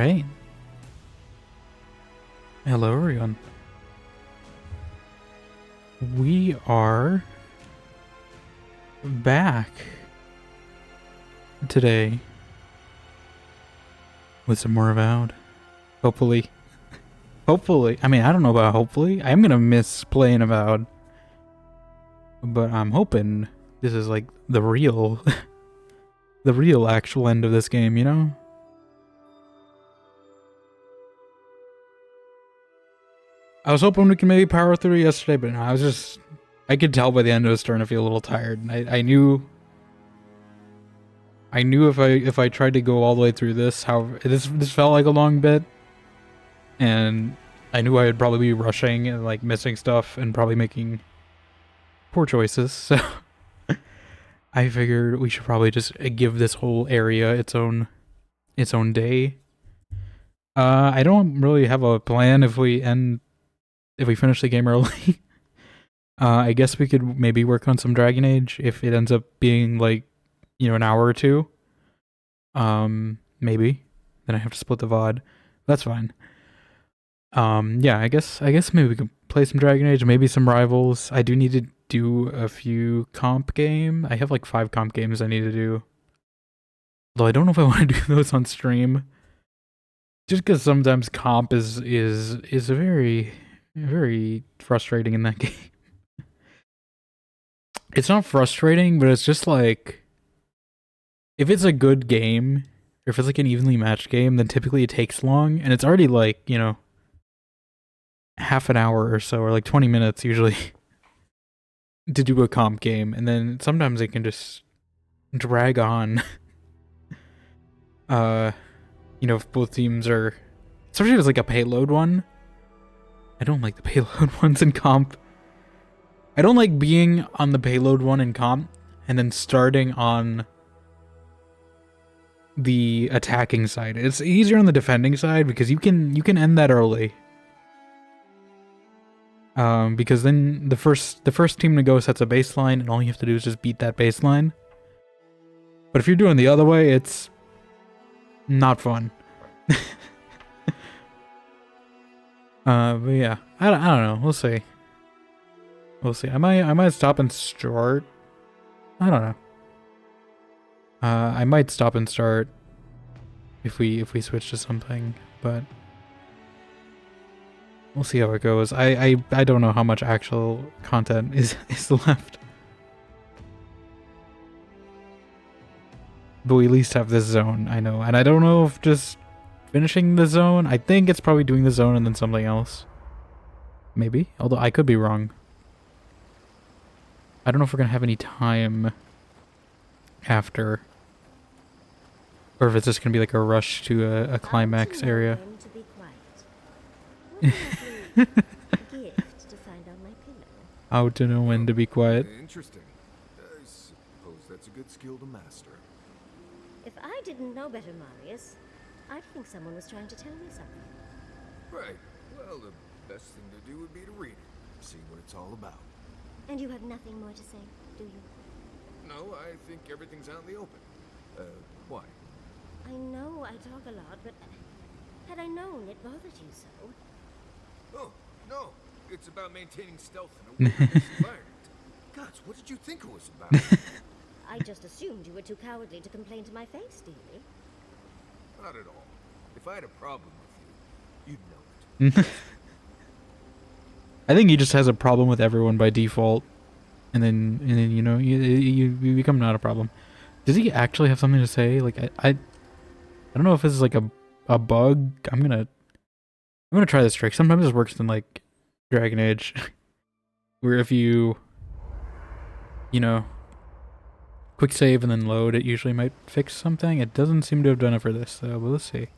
Alright. Hello everyone. We are back today with some more AVOWED. Hopefully. Hopefully. I mean, I don't know about hopefully. I'm gonna miss playing AVOWED. But I'm hoping this is like the real the real actual end of this game, you know? I was hoping we could maybe power through yesterday, but no, I could tell by the end I was starting to feel a little tired. I knew if I tried to go all the way through this, this felt like a long bit, and I knew I would probably be rushing and like missing stuff and probably making poor choices. So I figured we should probably just give this whole area its own day. I don't really have a plan if we finish the game early. I guess we could maybe work on some Dragon Age if it ends up being like, you know, an hour or two. Maybe. Then I have to split the VOD. That's fine. Yeah, I guess maybe we could play some Dragon Age, maybe some Rivals. I do need to do a few comp game. I have like 5 comp games I need to do. Though I don't know if I want to do those on stream. Just because sometimes comp is very, very frustrating in that game. It's not frustrating, but it's just like, if it's a good game, or if it's like an evenly matched game, then typically it takes long, and it's already like, you know, half an hour or so, or like 20 minutes usually, to do a comp game, and then sometimes it can just drag on. You know, if both teams are, especially if it's like a payload one. I don't like the payload ones in comp. I don't like being on the payload one in comp and then starting on the attacking side. It's easier on the defending side because you can end that early. Because then the first team to go sets a baseline and all you have to do is just beat that baseline. But if you're doing the other way, it's not fun. But yeah, I don't know. We'll see. We'll see. I might stop and start. I don't know. I might stop and start if we switch to something, but we'll see how it goes. I don't know how much actual content is left. But we at least have this zone, I know. And I don't know if just finishing the zone, I think it's probably doing the zone and then something else. Maybe, although I could be wrong. I don't know if we're gonna have any time after, or if it's just gonna be like a rush to a climax area. How to know when to be quiet. Interesting. I suppose that's a good skill to master. If I didn't know better, Marius, I'd think someone was trying to tell me something. Right. Well, the best thing to do would be to read it, see what it's all about. And you have nothing more to say, do you? No, I think everything's out in the open. Why? I know I talk a lot, but had I known it bothered you so? Oh, no. It's about maintaining stealth in a wilderness environment. Gods, what did you think it was about? I just assumed you were too cowardly to complain to my face, dearie. Not at all. If I had a problem with you, you'd know it. I think he just has a problem with everyone by default, and then you know you become not a problem. Does he actually have something to say? Like I don't know if this is like a bug. I'm gonna try this trick. Sometimes it works in like Dragon Age, where if you know, quick save and then load, it usually might fix something. It doesn't seem to have done it for this though, but let's see.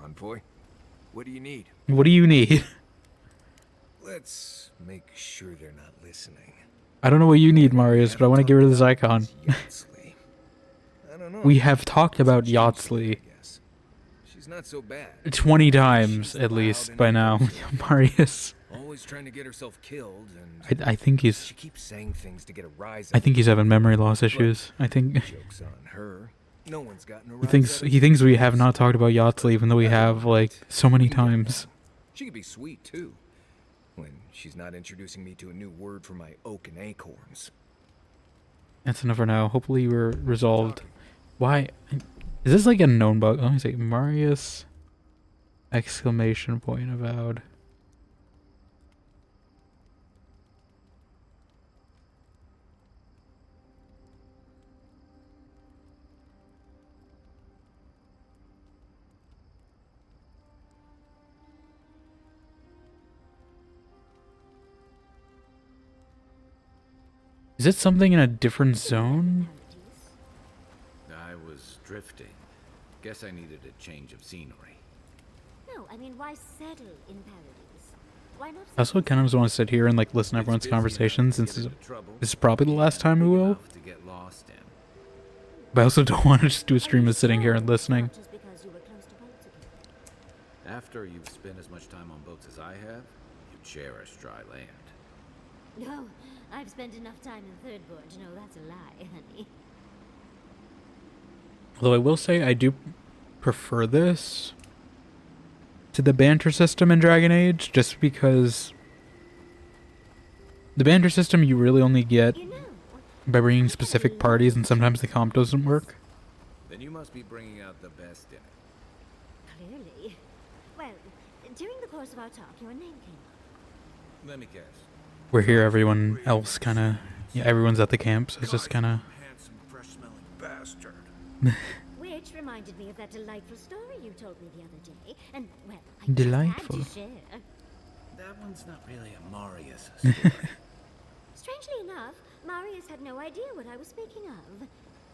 Envoy, what do you need? What do you need? Let's make sure they're not listening. I don't know what you need, Marius, but I want to get rid of this icon. I don't know. We have talked about Yachtley She's not so bad. 20 times at least by now, Marius. Always trying to get herself killed, and I think she keeps saying things to get a rise. I think he's having memory loss issues. I think. Joke's on her. No one's gotten a He rise thinks out of he thinks we have this. not talked about Yahtzee, even though we have like so many times. She could be sweet too, when she's not introducing me to a new word for my oak and acorns. That's enough for now. Hopefully we're resolved. Why? Is this like a known bug? Let me see. Marius! Exclamation point avowed. Is it something in a different zone? I was drifting. Guess I needed a change of scenery. No, I mean, why settle in paradise? Why not? I also kind of just want to sit here and like listen to everyone's conversations since this is probably the last time we will. To get lost in. But I also don't want to just do a stream of sitting here and listening. Not just because you were close to boats again. After you've spent as much time on boats as I have, you cherish dry land. No, I've spent enough time in Third Board to know that's a lie, honey. Although I will say I do prefer this to the banter system in Dragon Age, just because the banter system you really only get You know, by bringing specific parties, and sometimes the comp doesn't work. Then you must be bringing out the best in it. clearly. Well, during the course of our talk, your name came up. Let me guess. We're here, everyone else kind of, yeah, everyone's at the camp, so it's just kind of. Handsome, fresh-smelling bastard. Which reminded me of that delightful story you told me the other day, and, well, I Delightful. just had to share. That one's not really a Marius story. Strangely enough, Marius had no idea what I was speaking of.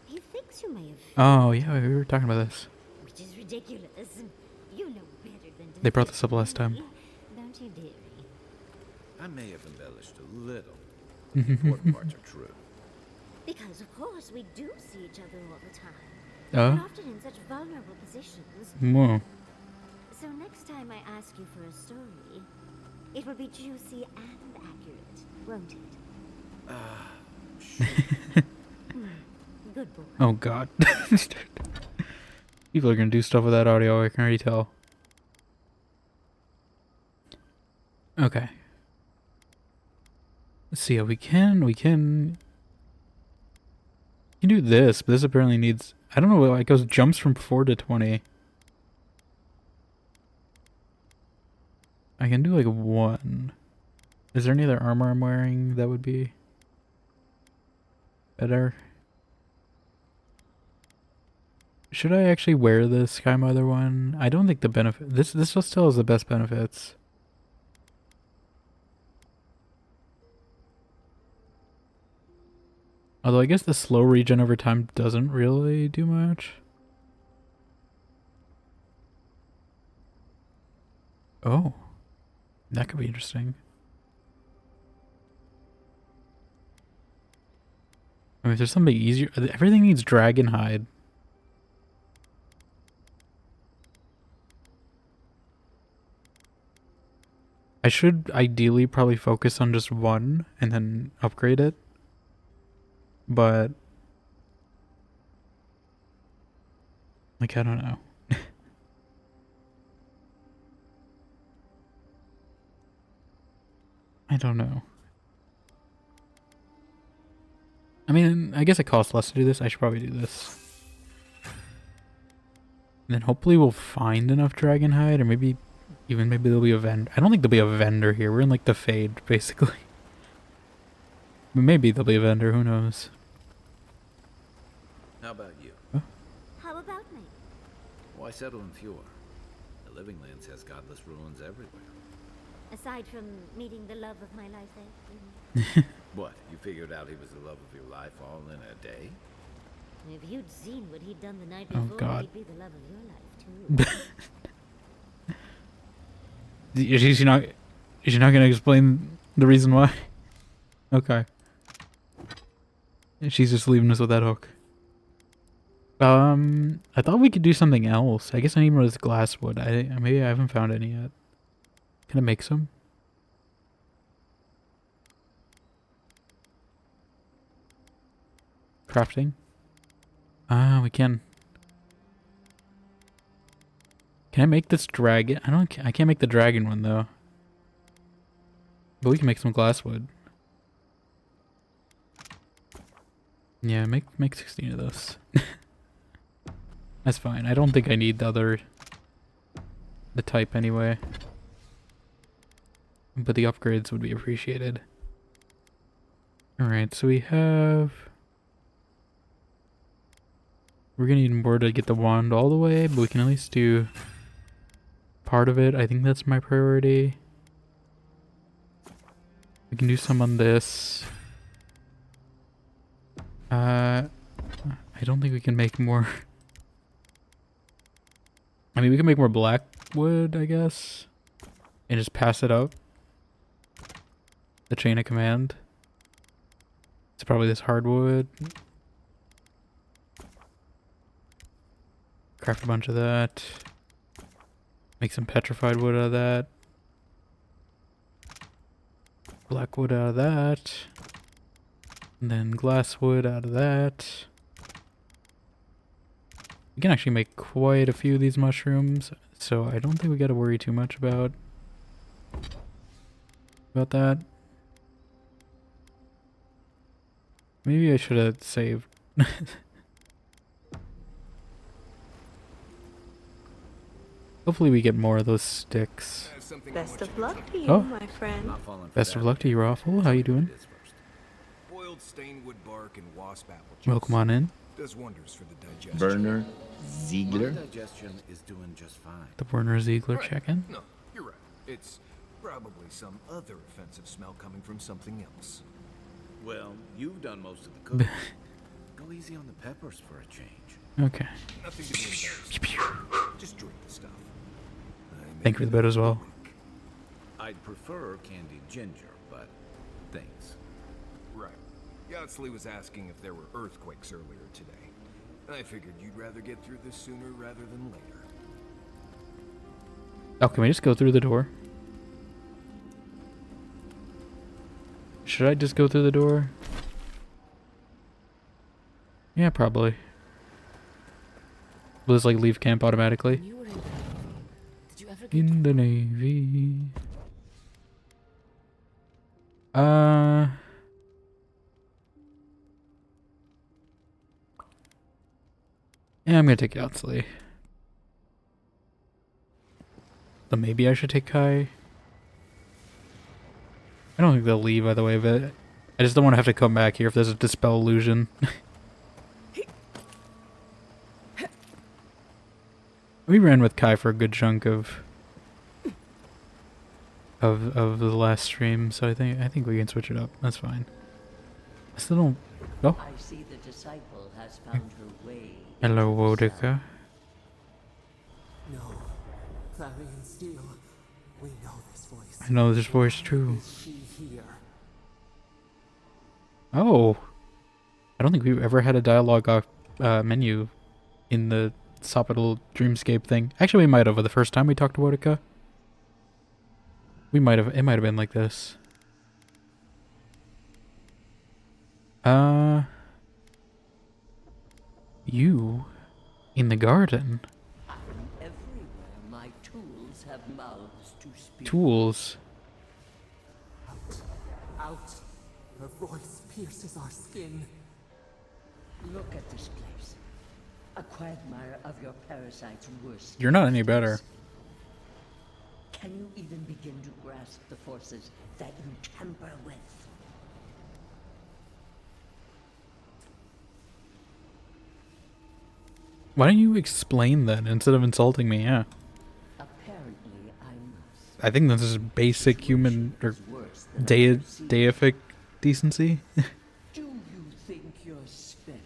He thinks you may have, Oh yeah, we were talking about this. which is ridiculous. You know better than to They brought think this up last time. me, don't you, dearie? I may have embellished a little. The important parts are true. Because, of course, we do see each other all the time. Oh. And often in such vulnerable positions. Whoa. So next time I ask you for a story, it will be juicy and accurate, won't it? Good boy. Oh god. People are gonna do stuff with that audio, I can already tell. Okay. Let's see how we can do this, but this apparently needs, I don't know, it goes jumps from 4 to 20. I can do like 1. Is there any other armor I'm wearing that would be better? Should I actually wear the Sky Mother one? I don't think the benefit, this still has the best benefits. Although I guess the slow regen over time doesn't really do much. Oh. That could be interesting. I mean, if there's something easier, everything needs dragon hide. I should ideally probably focus on just one and then upgrade it. But like, I don't know. I don't know. I mean, I guess it costs less to do this. I should probably do this. And then hopefully we'll find enough dragon hide, or maybe there'll be a vendor. I don't think there'll be a vendor here. We're in like the Fade, basically. But maybe there'll be a vendor, who knows. How about you? How about me? Why settle in Fjord? The Living Lands has godless ruins everywhere. Aside from meeting the love of my life there. What, you figured out he was the love of your life all in a day? If you'd seen what he'd done the night Oh, before, God. he'd be the love of your life, too. Is she not gonna explain the reason why? Okay. She's just leaving us with that hook. I thought we could do something else. I guess I need more of this glass wood. Maybe I haven't found any yet. Can I make some? Crafting? Ah, we can. Can I make this dragon? I can't make the dragon one though. But we can make some glass wood. Yeah, make 16 of those. That's fine. I don't think I need the type anyway. But the upgrades would be appreciated. Alright, so we're gonna need more to get the wand all the way, but we can at least do part of it. I think that's my priority. We can do some on this. I don't think we can make more. I mean, we can make more black wood, I guess. And just pass it up. The chain of command. It's probably this hardwood. Craft a bunch of that. Make some petrified wood out of that. Black wood out of that. And then glass wood out of that. We can actually make quite a few of these mushrooms, so I don't think we gotta worry too much about that. Maybe I should have saved. Hopefully we get more of those sticks. Best of luck to you, Oh. my friend. Not falling for Best of that. luck to you, Raffle. How you doing? It is first. Boiled stained wood bark and wasp apple juice. Welcome on in. Does wonders for the digestion. Werner My Ziegler. digestion is doing just fine. The Werner Ziegler Right. check-in. No, you're right. It's probably some other offensive smell coming from something else. Well, you've done most of the cooking. Go easy on the peppers for a change. Okay. Nothing to be embarrassed. Just drink the stuff. Thank you for the bed as well. I'd prefer candied ginger, but thanks. Right. Yatsley was asking if there were earthquakes earlier today. I figured you'd rather get through this sooner rather than later. Oh, can we just go through the door? Should I just go through the door? Yeah, probably. Will this like leave camp automatically? You were in the Navy. Did you ever get In the Navy. Yeah, I'm gonna take Yatsley. But maybe I should take Kai. I don't think they'll leave either way, but I just don't want to have to come back here if there's a dispel illusion. We ran with Kai for a good chunk of the last stream, so I think we can switch it up. That's fine. I still don't. Oh, I see the disciple has found her way. hello, Wodica. No. Clarion Steel. We know this voice. I know this voice too. Is she here? Oh, I don't think we've ever had a dialogue menu in the Sopital Dreamscape thing. Actually, we might have the first time we talked to Wodica. We might have. It might have been like this. You in the garden. Everywhere my tools have mouths to speak. Tools. Out. Out. Her voice pierces our skin. Look at this place. A quagmire of your parasite's worst. You're not any better. Can you even begin to grasp the forces that you tamper with? Why don't you explain that instead of insulting me? Yeah. Apparently, I must. I think this is basic human or Is worse than I have seen. deific decency. Do you think you're special?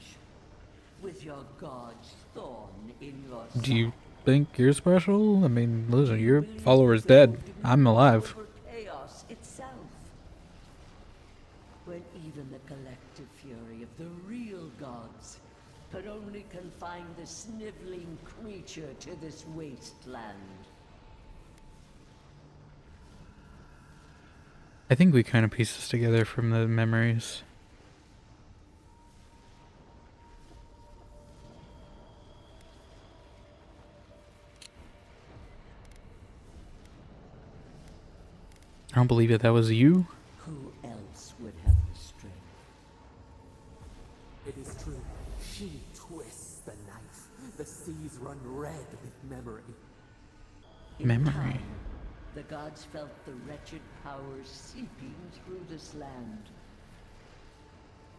With your god's thorn in your side? Do you think you're special? I mean, listen, your follower's dead. I'm alive. Over chaos itself. When even the collective fury of the real gods could only confine the sniveling creature to this wasteland. I think we kind of piece this together from the memories. I don't believe it. That was you? Who else would have the strength? It is true. She twists the knife. The seas run red with memory. In Memory. time, the gods felt the wretched powers seeping through this land.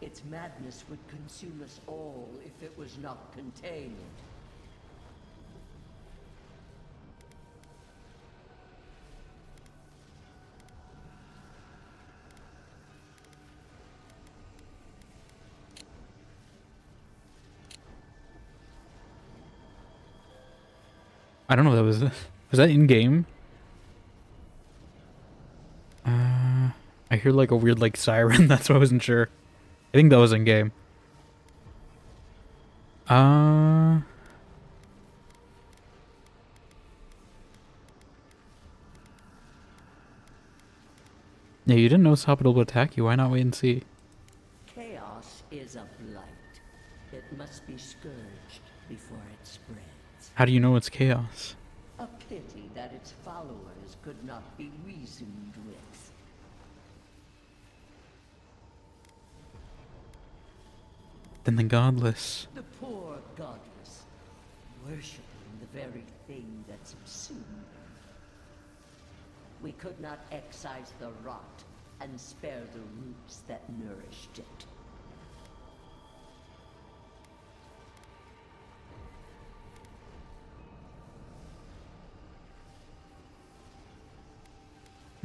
Its madness would consume us all if it was not contained. I don't know if that was that in game? I hear like a weird like siren, that's why I wasn't sure. I think that was in game. Yeah, you didn't know Sapital would attack you, why not wait and see? Chaos is a blight. It must be scourged before it spreads. How do you know it's chaos? A pity that its followers could not be reasoned with. Then the godless. The poor godless, worshipping the very thing that subsumed them. We could not excise the rot and spare the roots that nourished it.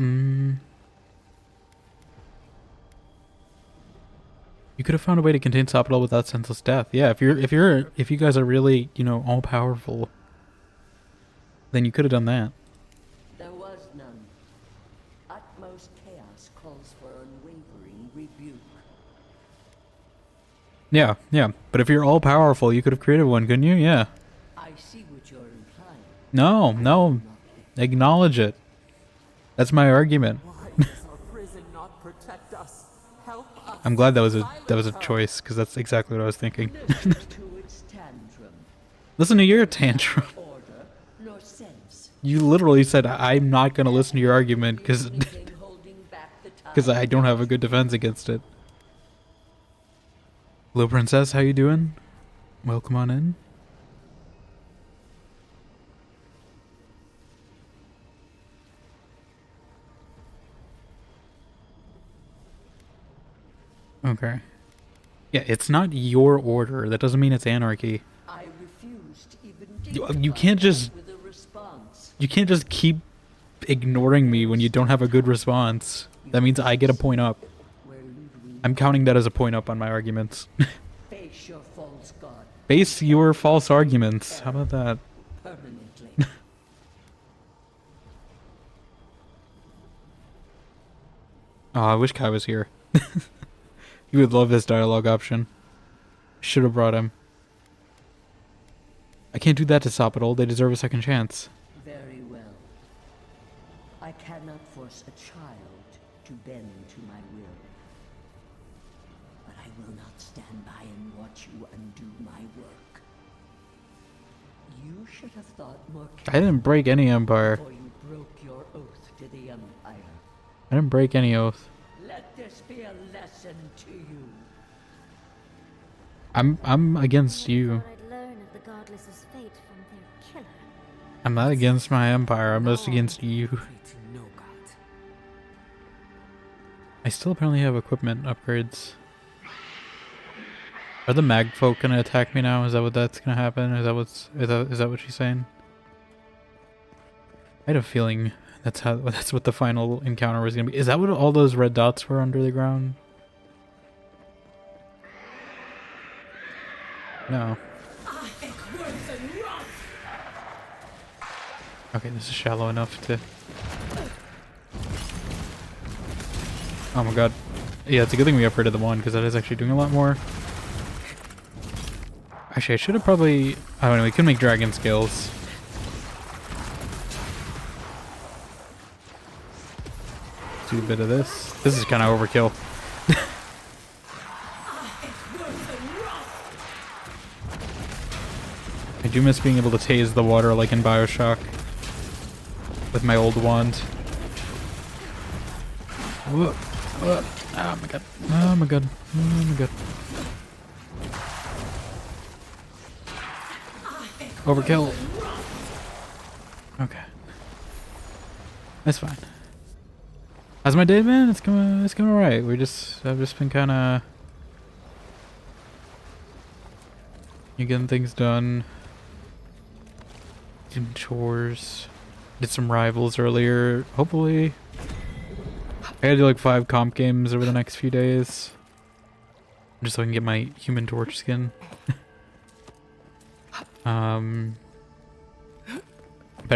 You could have found a way to contain Sapital without senseless death. Yeah, if you guys are really, you know, all powerful, then you could have done that. There was none. Utmost chaos calls for unwavering rebuke. Yeah. But if you're all powerful, you could have created one, couldn't you? Yeah. I see what you're implying. No. Acknowledge it. That's my argument. Why does our prison not protect us? Help us. I'm glad that was a choice, because that's exactly what I was thinking. Listen to its tantrum. Listen to your tantrum. Order nor sense. You literally said I'm not gonna listen to your argument because Anything holding back the tide. I don't have a good defense against it. Hello, princess. How you doing? Welcome on in. Okay. Yeah, it's not your order. That doesn't mean it's anarchy. I refuse to even You can't just with a response. you can't just keep ignoring me when you don't have a good response. That means I get a point up. Where Ludwig I'm counting that as a point up on my arguments. face your false god Base your false arguments. How about that? permanently. Oh, I wish Kai was here. You would love this dialogue option. Should have brought him. I can't do that to Sapital. They deserve a second chance. Very well. I cannot force a child to bend to my will. But I will not stand by and watch you undo my work. You should have thought more I didn't break any empire. before you broke your oath to the Empire. I didn't break any oath. Let this be a lesson to you. I'm against you. Thought I'd learn of the godless's fate from their killer. I'm not against my empire. I'm just against you. Pray to no god. I still apparently have equipment upgrades. Are the mag folk gonna attack me now? Is that what that's gonna happen? Is that what she's saying? I had a feeling that's what the final encounter was gonna be. Is that what all those red dots were under the ground? No. Okay, this is shallow enough to... Oh my god. Yeah, it's a good thing we upgraded the one, because that is actually doing a lot more. Actually, I should have probably... Oh, no, we can make dragon scales. Do a bit of this. This is kind of overkill. I do miss being able to tase the water like in BioShock with my old wand. Whoa. Whoa. Oh my god. Oh my god. Oh my god. Overkill. Okay. That's fine. How's my day been? It's going alright. I've just been kinda getting things done. Doing chores. Did some rivals earlier. Hopefully I gotta do like 5 comp games over the next few days. Just so I can get my Human Torch skin. But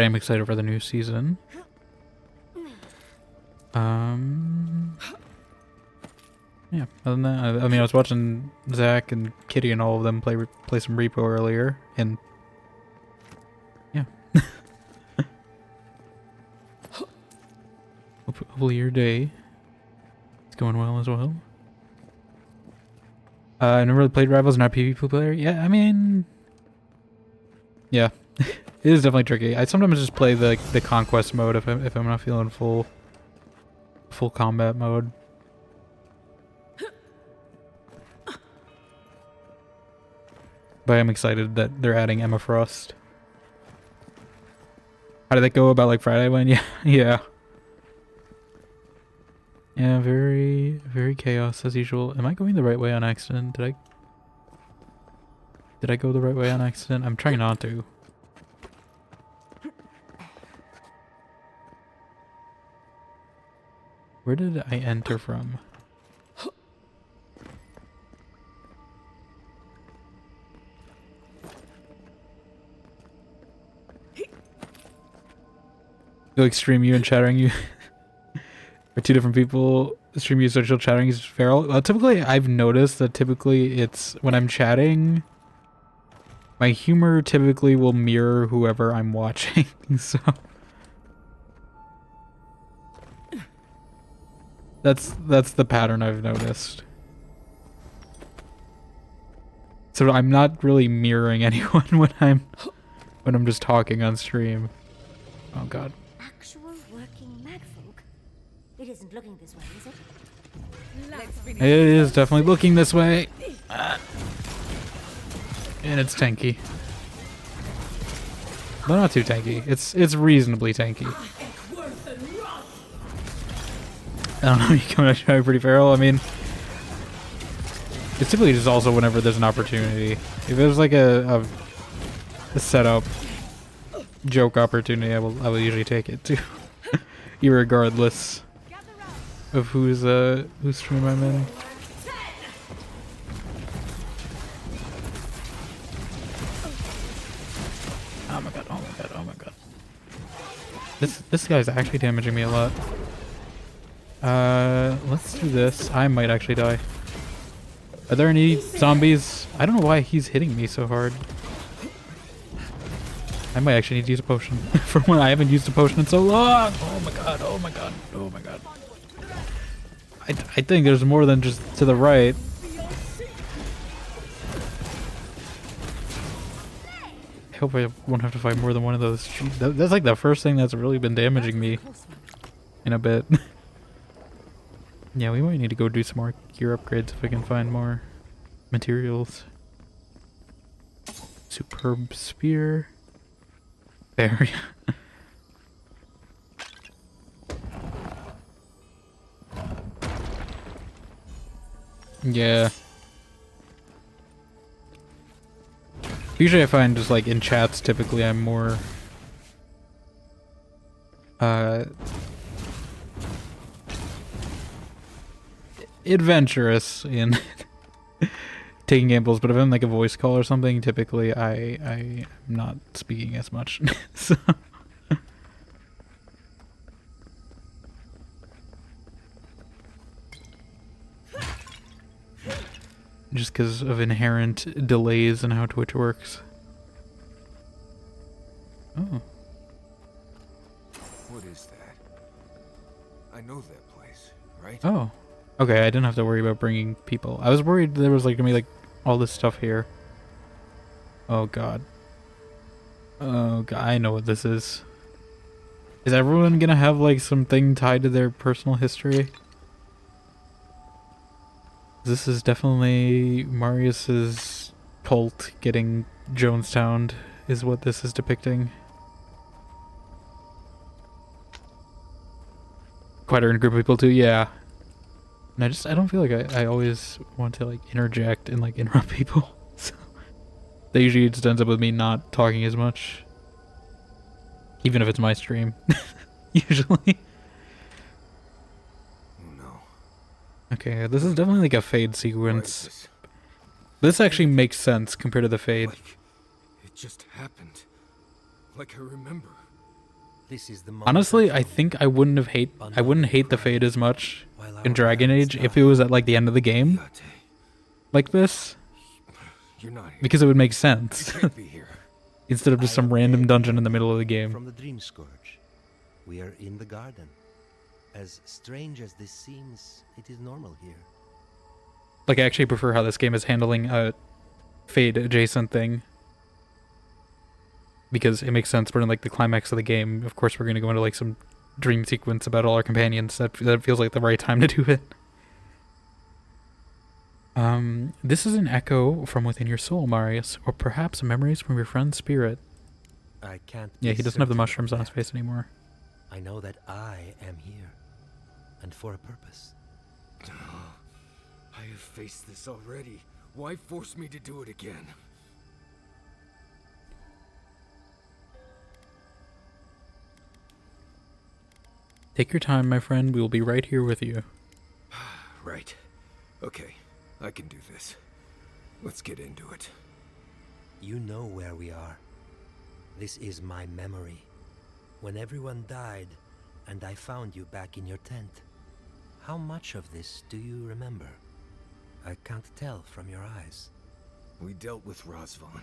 I'm excited for the new season. Yeah, other than that, I mean, I was watching Zach and Kitty and all of them play some Repo earlier, and yeah. Hopefully your day is going well as well. I never really played Rivals, not a PvP player. Yeah, I mean, yeah, it is definitely tricky. I sometimes just play the conquest mode if I'm not feeling full combat mode. But I'm excited that they're adding Emma Frost. How did that go about like Friday when? Yeah, yeah. Yeah, very, very chaos as usual. Am I going the right way on accident? Did I go the right way on accident? I'm trying not to. Where did I enter from? Like stream you and chattering you are two different people. Stream you social chattering is feral. Well, typically I've noticed that typically it's when I'm chatting, my humor typically will mirror whoever I'm watching. So that's the pattern I've noticed. So I'm not really mirroring anyone when I'm just talking on stream. Oh god. Actual working magfolk. It isn't looking this way, is it? It is definitely looking this way. And it's tanky. But not too tanky. It's reasonably tanky. I don't know, you come out pretty feral. I mean, it's typically just also whenever there's an opportunity. If there's like a setup joke opportunity, I will usually take it too. Irregardless of whose stream I'm in. Oh my god, oh my god, oh my god. This guy's actually damaging me a lot. Let's do this. I might actually die. Are there any zombies? I don't know why he's hitting me so hard. I might actually need to use a potion. For when I haven't used a potion in so long! Oh my god, oh my god, oh my god. I think there's more than just to the right. I hope I won't have to fight more than one of those. Jeez, that's like the first thing that's really been damaging me in a bit. Yeah, we might need to go do some more gear upgrades if we can find more materials. Superb spear. There. Yeah. Usually I find just like in chats typically I'm more adventurous in taking gambles, but if I'm like a voice call or something, typically I am not speaking as much. So just because of inherent delays in how Twitch works. Oh. What is that? I know that place, right? Oh. Okay, I didn't have to worry about bringing people. I was worried there was like gonna be like all this stuff here. Oh god. Oh god, I know what this is. Is everyone gonna have like something tied to their personal history? This is definitely Marius's cult getting Jonestowned, is what this is depicting. Quite a group of people too, yeah. And I don't feel like I always want to like interject and like interrupt people. So that usually just ends up with me not talking as much. Even if it's my stream. Usually. Oh no. Okay, this is definitely like a fade Why is sequence. this? This actually makes sense compared to the fade. Like, it just happened. Like I remember. This is the moment Honestly, of I truth. think I wouldn't hate the fade as much in Dragon Age if it was at like the end of the game Yate, like this, you're not here. because it would make You sense can't be here. instead of just I some am random dead dungeon in the middle of the game. From the Dream Scourge. We are in the garden. As strange as this seems, it is normal here. Like, I actually prefer how this game is handling a fade adjacent thing, because it makes sense. But in like the climax of the game, of course, we're gonna go into like some dream sequence about all our companions. That feels like the right time to do it. This is an echo from within your soul, Marius, or perhaps memories from your friend's spirit. I can't Yeah, be he doesn't have the certain of mushrooms on his that. face anymore. I know that I am here. And for a purpose. I have faced this already. Why force me to do it again? Take your time, my friend. We will be right here with you. Right. Okay, I can do this. Let's get into it. You know where we are. This is my memory. When everyone died, and I found you back in your tent. How much of this do you remember? I can't tell from your eyes. We dealt with Razvan.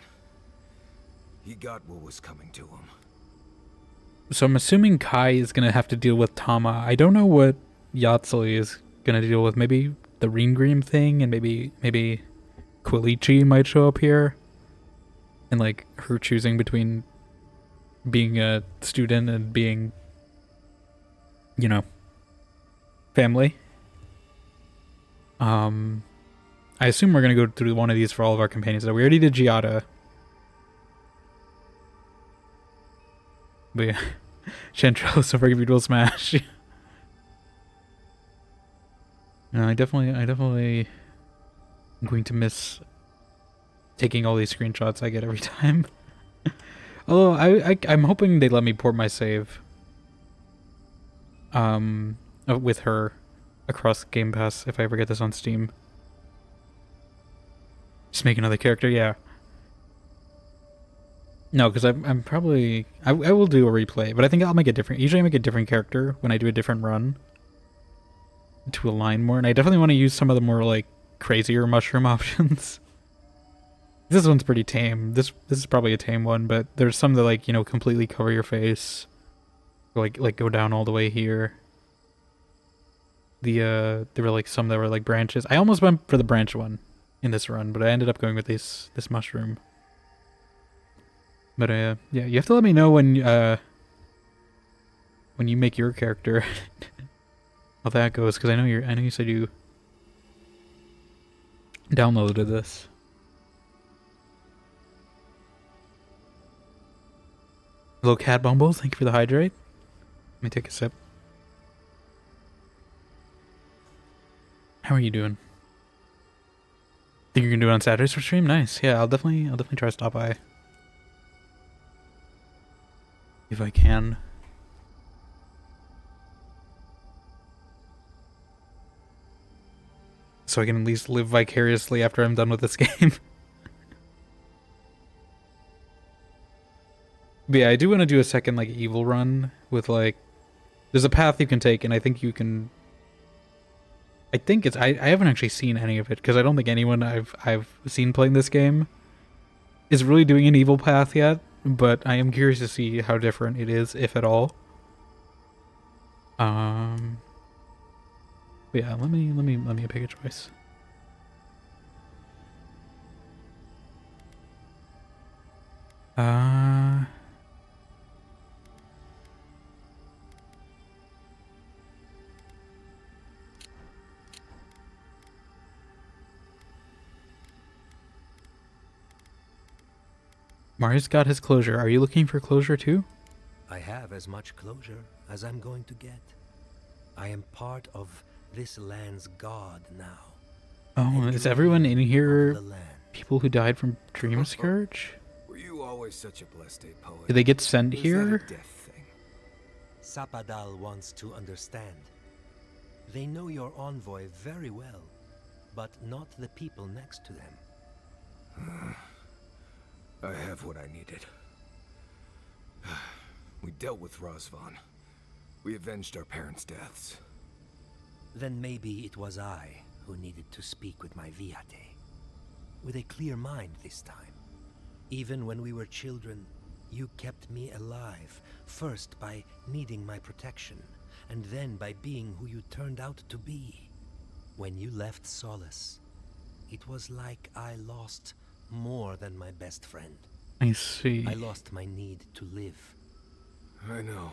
He got what was coming to him. So I'm assuming Kai is gonna have to deal with Tama. I don't know what Yatsuli is gonna deal with. Maybe the Ringrim thing, and maybe Quilichi might show up here. And like her choosing between being a student and being, you know, family. I assume we're gonna go through one of these for all of our companions. We already did Giada. But yeah, Chantrell, so forgive you dual smash. No, I definitely am going to miss taking all these screenshots I get every time. Although I'm hoping they let me port my save with her across Game Pass if I ever get this on Steam. Just make another character, yeah. No, because I'm probably I will do a replay, but I think I'll make a different. Usually I make a different character when I do a different run to align more, and I definitely want to use some of the more like crazier mushroom options. This one's pretty tame. This is probably a tame one, but there's some that like, you know, completely cover your face, or like go down all the way here. There were like some that were like branches. I almost went for the branch one in this run, but I ended up going with this mushroom. But yeah, you have to let me know when you make your character how that goes, because I know you said you downloaded this. Hello, Cat Bumble. Thank you for the hydrate. Let me take a sip. How are you doing? Think you can do it on Saturdays for stream? Nice. Yeah, I'll definitely try to stop by if I can. So I can at least live vicariously after I'm done with this game. But yeah, I do want to do a second like evil run with like, there's a path you can take, and I think you can. I think it's I haven't actually seen any of it, because I don't think anyone I've seen playing this game is really doing an evil path yet. But I am curious to see how different it is, if at all. But yeah, let me pick a choice. Marius got his closure. Are you looking for closure too? I have as much closure as I'm going to get. I am part of this land's god now. Oh, A is dream everyone in of here the land. people who died from Dream Scourge? Were you always such a blessed poet? Did they get sent Or is here? that a death thing? Sapadal wants to understand. They know your envoy very well, but not the people next to them. I have what I needed. We dealt with Razvan. We avenged our parents' deaths. Then maybe it was I who needed to speak with my Viate. With a clear mind this time. Even when we were children, you kept me alive, first by needing my protection, and then by being who you turned out to be. When you left Solace, it was like I lost more than my best friend. I see. I lost my need to live. I know.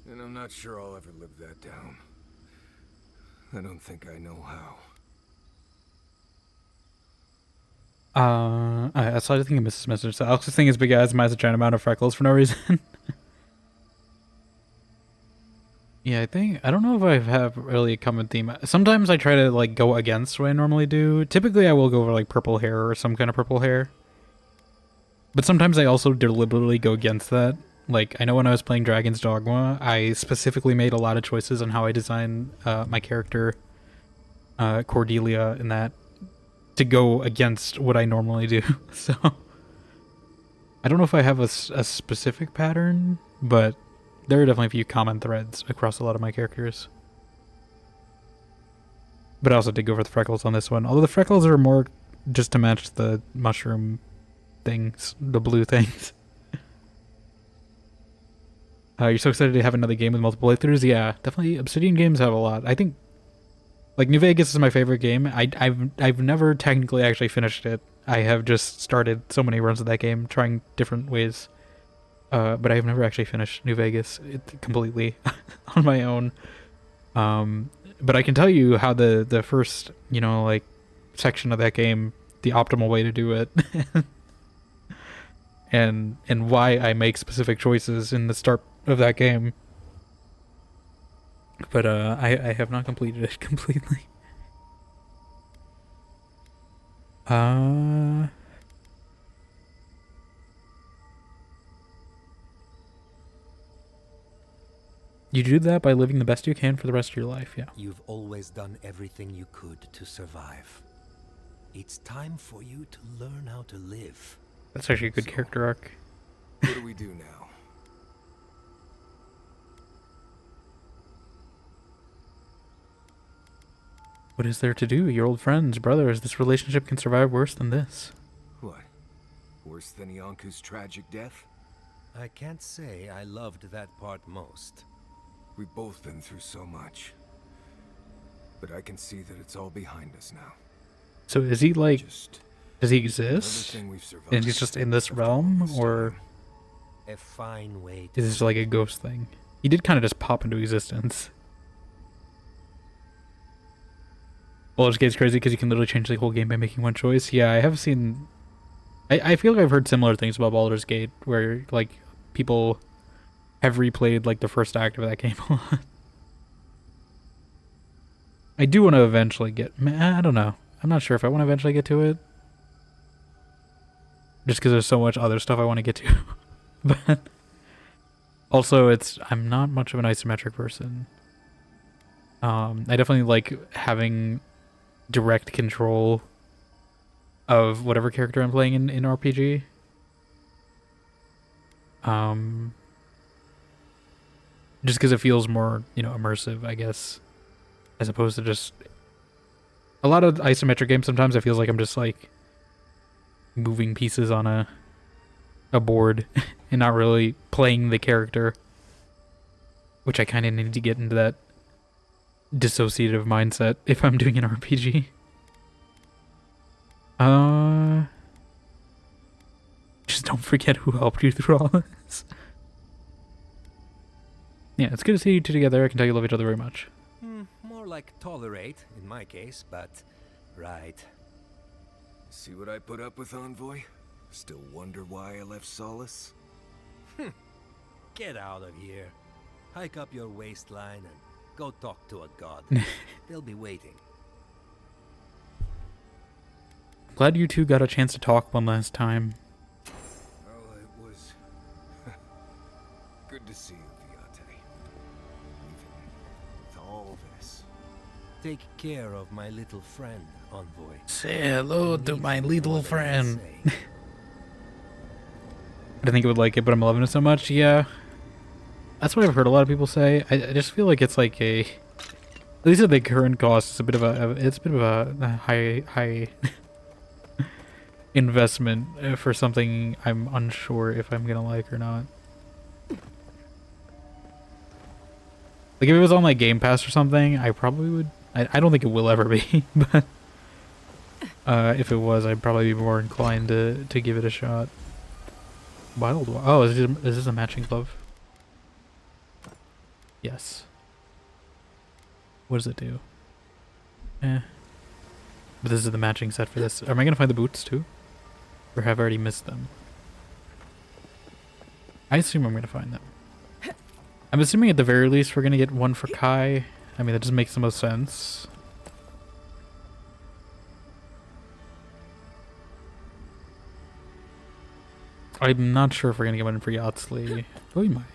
And I'm not sure I'll ever live that down. I don't think I know how. I saw the thing I missed this message. So Alex's thing is big ass has a giant amount of freckles for no reason. Yeah, I don't know if I have really a common theme. Sometimes I try to like go against what I normally do. Typically I will go for like purple hair or some kind of purple hair. But sometimes I also deliberately go against that. Like, I know when I was playing Dragon's Dogma, I specifically made a lot of choices on how I designed my character, Cordelia, in that, to go against what I normally do. So, I don't know if I have a specific pattern, but there are definitely a few common threads across a lot of my characters. But I also did go for the freckles on this one, although the freckles are more just to match the mushroom things, the blue things. You're so excited to have another game with multiple playthroughs? Yeah, definitely. Obsidian games have a lot. I think, like, New Vegas is my favorite game. I've never technically actually finished it. I have just started so many runs of that game, trying different ways. But I've never actually finished New Vegas completely on my own. But I can tell you how the first, like, section of that game, the optimal way to do it. and why I make specific choices in the start of that game. But I have not completed it completely. You do that by living the best you can for the rest of your life, yeah. You've always done everything you could to survive. It's time for you to learn how to live. That's actually a good character arc. What do we do now? What is there to do? You're old friends, brothers. This relationship can survive worse than this. What? Worse than Ianku's tragic death? I can't say I loved that part most. We've both been through so much. But I can see that it's all behind us now. So is he like... Does he exist? Everything we've survived. And he's just in this realm? Or A fine way to is this like a ghost thing? He did kind of just pop into existence. Baldur's Gate's crazy because you can literally change the whole game by making one choice. Yeah, I have seen... I feel like I've heard similar things about Baldur's Gate, where, like, people have replayed, like, the first act of that game a lot. I do want to eventually get... I don't know. I'm not sure if I want to eventually get to it. Just because there's so much other stuff I want to get to. But also, I'm not much of an isometric person. I definitely like having direct control of whatever character I'm playing in RPG. Just because it feels more, immersive, I guess, as opposed to just... A lot of isometric games, sometimes it feels like I'm just, like, moving pieces on a board and not really playing the character, which I kind of need to get into that dissociative mindset if I'm doing an RPG. Just don't forget who helped you through all this. Yeah, it's good to see you two together. I can tell you love each other very much. More like tolerate, in my case, but... Right. See what I put up with, Envoy? Still wonder why I left Solace? Get out of here. Hike up your waistline and go talk to a god. They'll be waiting. Glad you two got a chance to talk one last time. Well, it was good to see you, Viate. Even with all this. Take care of my little friend, Envoy. Say hello to my little More than I friend. say. I didn't think it would like it, but I'm loving it so much. Yeah. That's what I've heard a lot of people say. I just feel like it's like a, at least at the current cost, it's a bit of a high investment for something I'm unsure if I'm gonna like or not. Like if it was on like Game Pass or something, I probably would. I don't think it will ever be, but if it was, I'd probably be more inclined to give it a shot. Oh, is this a matching glove? Yes. What does it do? But this is the matching set for this. Am I gonna find the boots too? Or have I already missed them? I assume I'm gonna find them. I'm assuming at the very least we're gonna get one for Kai. I mean, that just makes the most sense. I'm not sure if we're gonna get one for Yatsley. Oh, we might.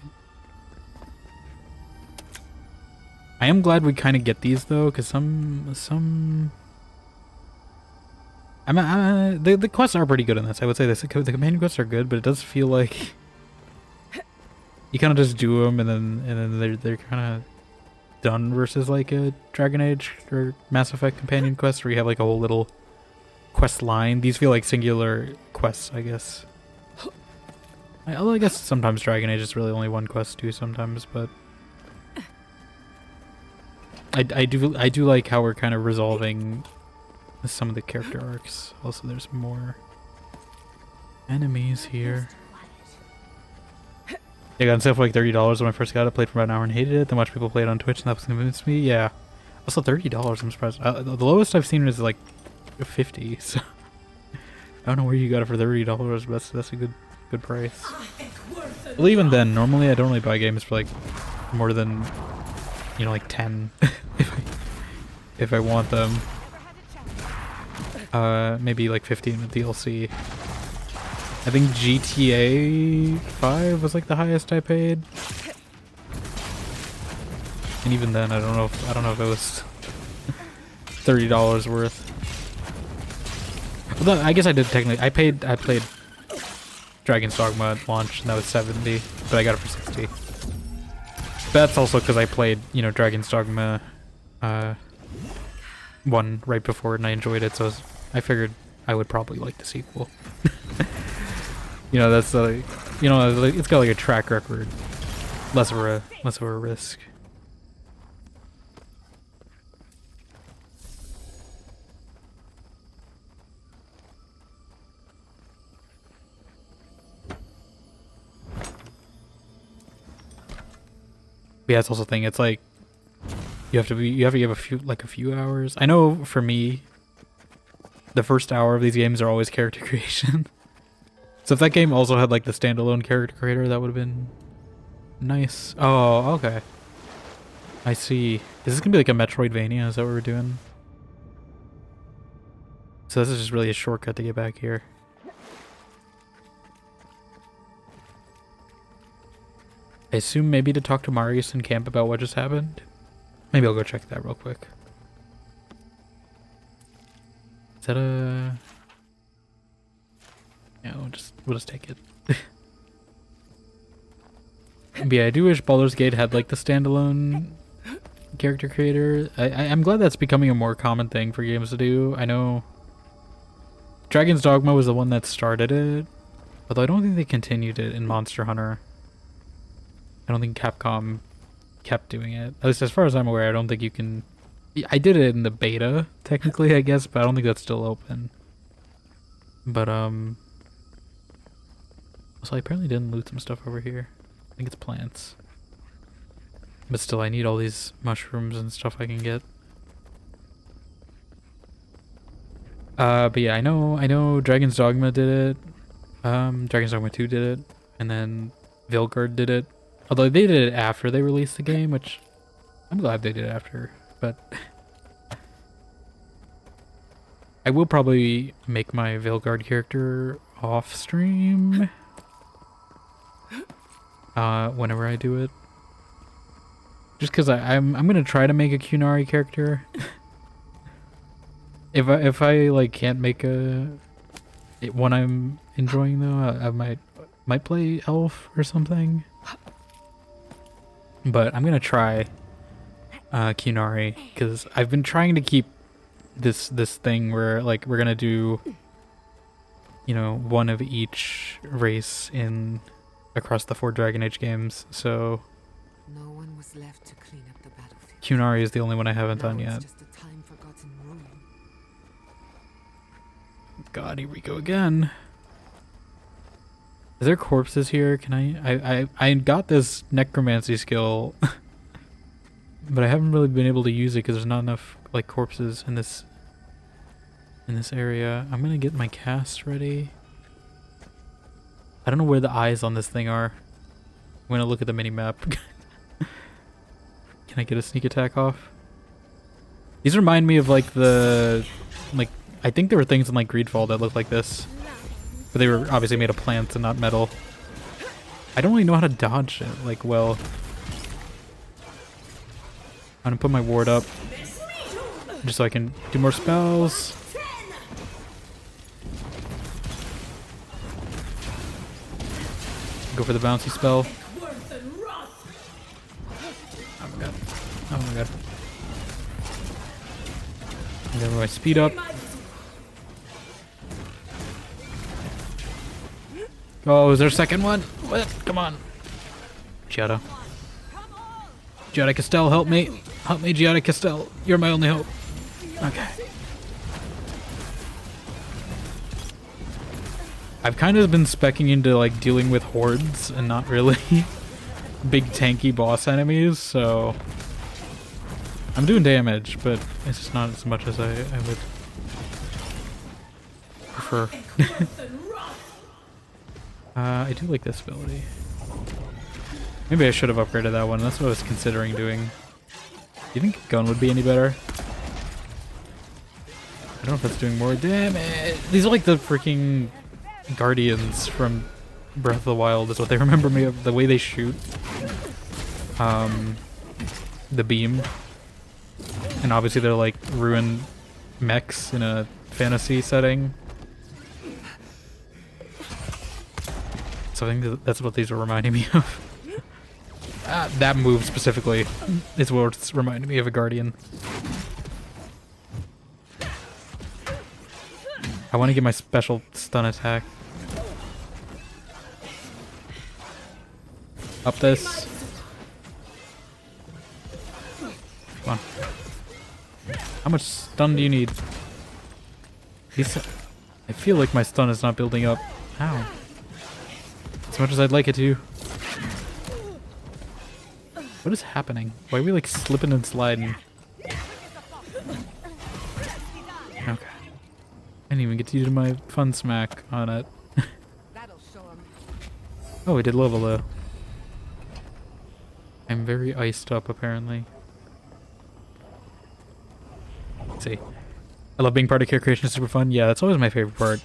I am glad we kind of get these though, because the quests are pretty good in this. I would say this. The companion quests are good, but it does feel like you kind of just do them and then they're kind of done versus like a Dragon Age or Mass Effect companion quest where you have like a whole little quest line. These feel like singular quests, I guess. I guess sometimes Dragon Age is really only one quest too sometimes, but I do like how we're kind of resolving some of the character arcs. Also, there's more enemies here. Yeah, I got stuff for like $30 when I first got it. Played for about an hour and hated it. Then watched people play it on Twitch, and that was convinced me. Yeah, also $30. I'm surprised. The lowest I've seen is like 50. So I don't know where you got it for $30, but that's a good price. Well, even then, normally I don't really buy games for like more than, you know, like 10 if I want them. Maybe like 15 with DLC. I think GTA 5 was like the highest I paid. And even then, I don't know if it was $30 worth. Although I guess I did technically. I played Dragon's Dogma at launch, and that was $70, but I got it for $60. But that's also because I played, you know, Dragon's Dogma 1 right before it, and I enjoyed it, so I figured I would probably like the sequel. You know, that's you know, it's got like a track record, less of a risk. But yeah, it's also a thing. It's like you have to give a few hours. I know for me, the first hour of these games are always character creation. So if that game also had like the standalone character creator, that would have been nice. Oh, okay. I see. Is this gonna be like a Metroidvania? Is that what we're doing? So this is just really a shortcut to get back here. I assume maybe to talk to Marius in camp about what just happened. Maybe I'll go check that real quick. Is that a... Yeah, we'll just take it. But yeah, I do wish Baldur's Gate had like the standalone character creator. I'm glad that's becoming a more common thing for games to do. I know Dragon's Dogma was the one that started it, although I don't think they continued it in Monster Hunter. I don't think Capcom kept doing it. At least as far as I'm aware, I don't think you can... I did it in the beta, technically, I guess, but I don't think that's still open. But, so I apparently didn't loot some stuff over here. I think it's plants. But still, I need all these mushrooms and stuff I can get. But yeah, I know Dragon's Dogma did it. Dragon's Dogma 2 did it, and then Vilgard did it. Although they did it after they released the game, which I'm glad they did it after, but I will probably make my Vilgard character off stream whenever I do it. Just because I'm gonna try to make a Qunari character. if I like can't make one I'm enjoying though, I might play elf or something. But I'm gonna try Qunari because I've been trying to keep this thing where like we're gonna do, you know, one of each race in across the 4 Dragon Age games. So No one was left to clean up the battlefield. Qunari is the only one I haven't done Now yet. it's just a time-forgotten ruin. God, here we go again. Is there corpses here? Can I got this necromancy skill, but I haven't really been able to use it because there's not enough like corpses in this area. I'm gonna get my cast ready. I don't know where the eyes on this thing are. I'm gonna look at the mini map. Can I get a sneak attack off? These remind me of like I think there were things in like Greedfall that looked like this. But they were obviously made of plants and not metal. I don't really know how to dodge it, like, well. I'm gonna put my ward up. Just so I can do more spells. Go for the bouncy spell. Oh my god. Oh my god. And then my speed up. Oh, is there a second one? What? Come on. Giada. Giada Castell, help me. Help me, Giada Castell. You're my only hope. Okay. I've kind of been speccing into like dealing with hordes and not really big tanky boss enemies, so I'm doing damage, but it's just not as much as I would prefer. I do like this ability. Maybe I should have upgraded that one. That's what I was considering doing. Do you think gun would be any better? I don't know if that's doing more damage. These are like the freaking guardians from Breath of the Wild is what they remember me of. The way they shoot. The beam. And obviously they're like ruined mechs in a fantasy setting. So I think that's what these are reminding me of. That move specifically is what's reminding me of a Guardian. I want to get my special stun attack. Up this. Come on. How much stun do you need? I feel like my stun is not building up. How? As much as I'd like it to. What is happening? Why are we like slipping and sliding? Okay. I didn't even get to use my fun smack on it. Oh, we did level though. I'm very iced up apparently. Let's see. I love being part of character creation, it's super fun. Yeah, that's always my favorite part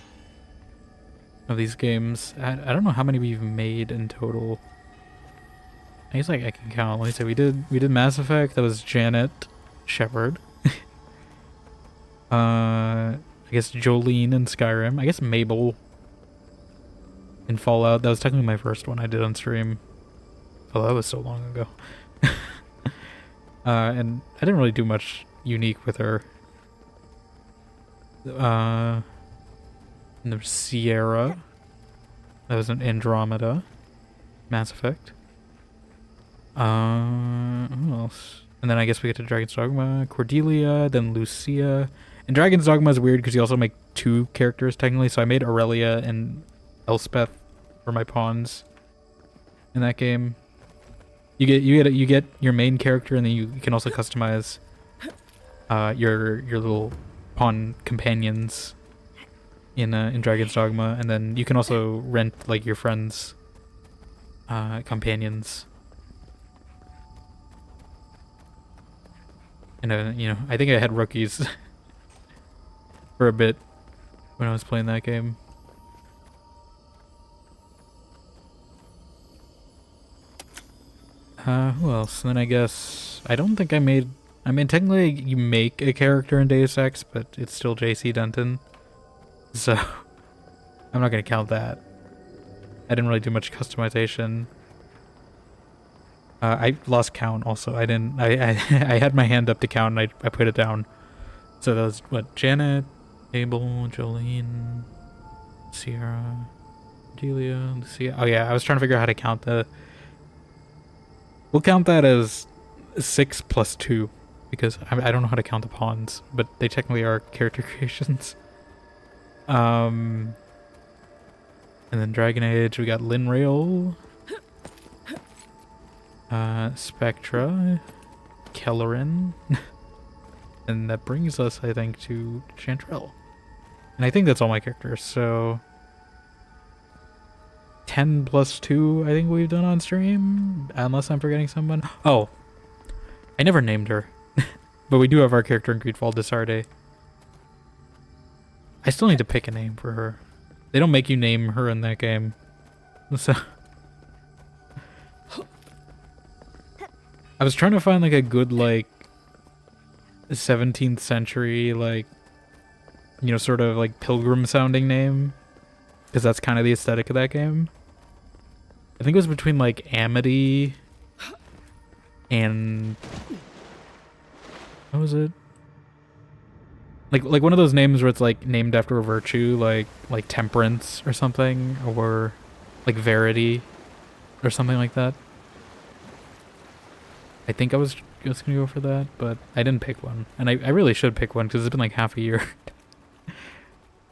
of these games. I don't know how many we've made in total. I guess like I can count. Let me say we did Mass Effect. That was Janet Shepard. I guess Jolene in Skyrim. I guess Mabel in Fallout. That was technically my first one I did on stream. Oh, that was so long ago. And I didn't really do much unique with her. And there's Sierra. That was an Andromeda. Mass Effect. Who else? And then I guess we get to Dragon's Dogma, Cordelia, then Lucia. And Dragon's Dogma is weird because you also make 2 characters technically. So I made Aurelia and Elspeth for my pawns in that game. You get your main character, and then you can also customize your little pawn companions in Dragon's Dogma, and then you can also rent like your friends' companions. And I think I had rookies for a bit when I was playing that game. Who else? And then I guess I don't think I mean, technically you make a character in Deus Ex, but it's still JC Denton, so I'm not gonna count that. I didn't really do much customization. I lost count also. I didn't. I had my hand up to count, and I put it down. So that was what? Janet, Abel, Jolene, Sierra, Delia, Lucia. Oh yeah, I was trying to figure out how to count the. We'll count that as 6 plus 2, because I don't know how to count the pawns, but they technically are character creations. And then Dragon Age, we got Linrail, Spectra, Kellerin, and that brings us, I think, to Chantrell. And I think that's all my characters, so 10 plus 2 I think we've done on stream, unless I'm forgetting someone. Oh, I never named her, but we do have our character in Greedfall, Desarde. I still need to pick a name for her. They don't make you name her in that game, so I was trying to find like a good like 17th century like sort of like pilgrim sounding name, because that's kind of the aesthetic of that game. I think it was between like Amity and what was it? Like one of those names where it's like named after a virtue, like temperance or something, or like verity or something like that. I think I was just gonna go for that, but I didn't pick one, and I really should pick one because it's been like half a year.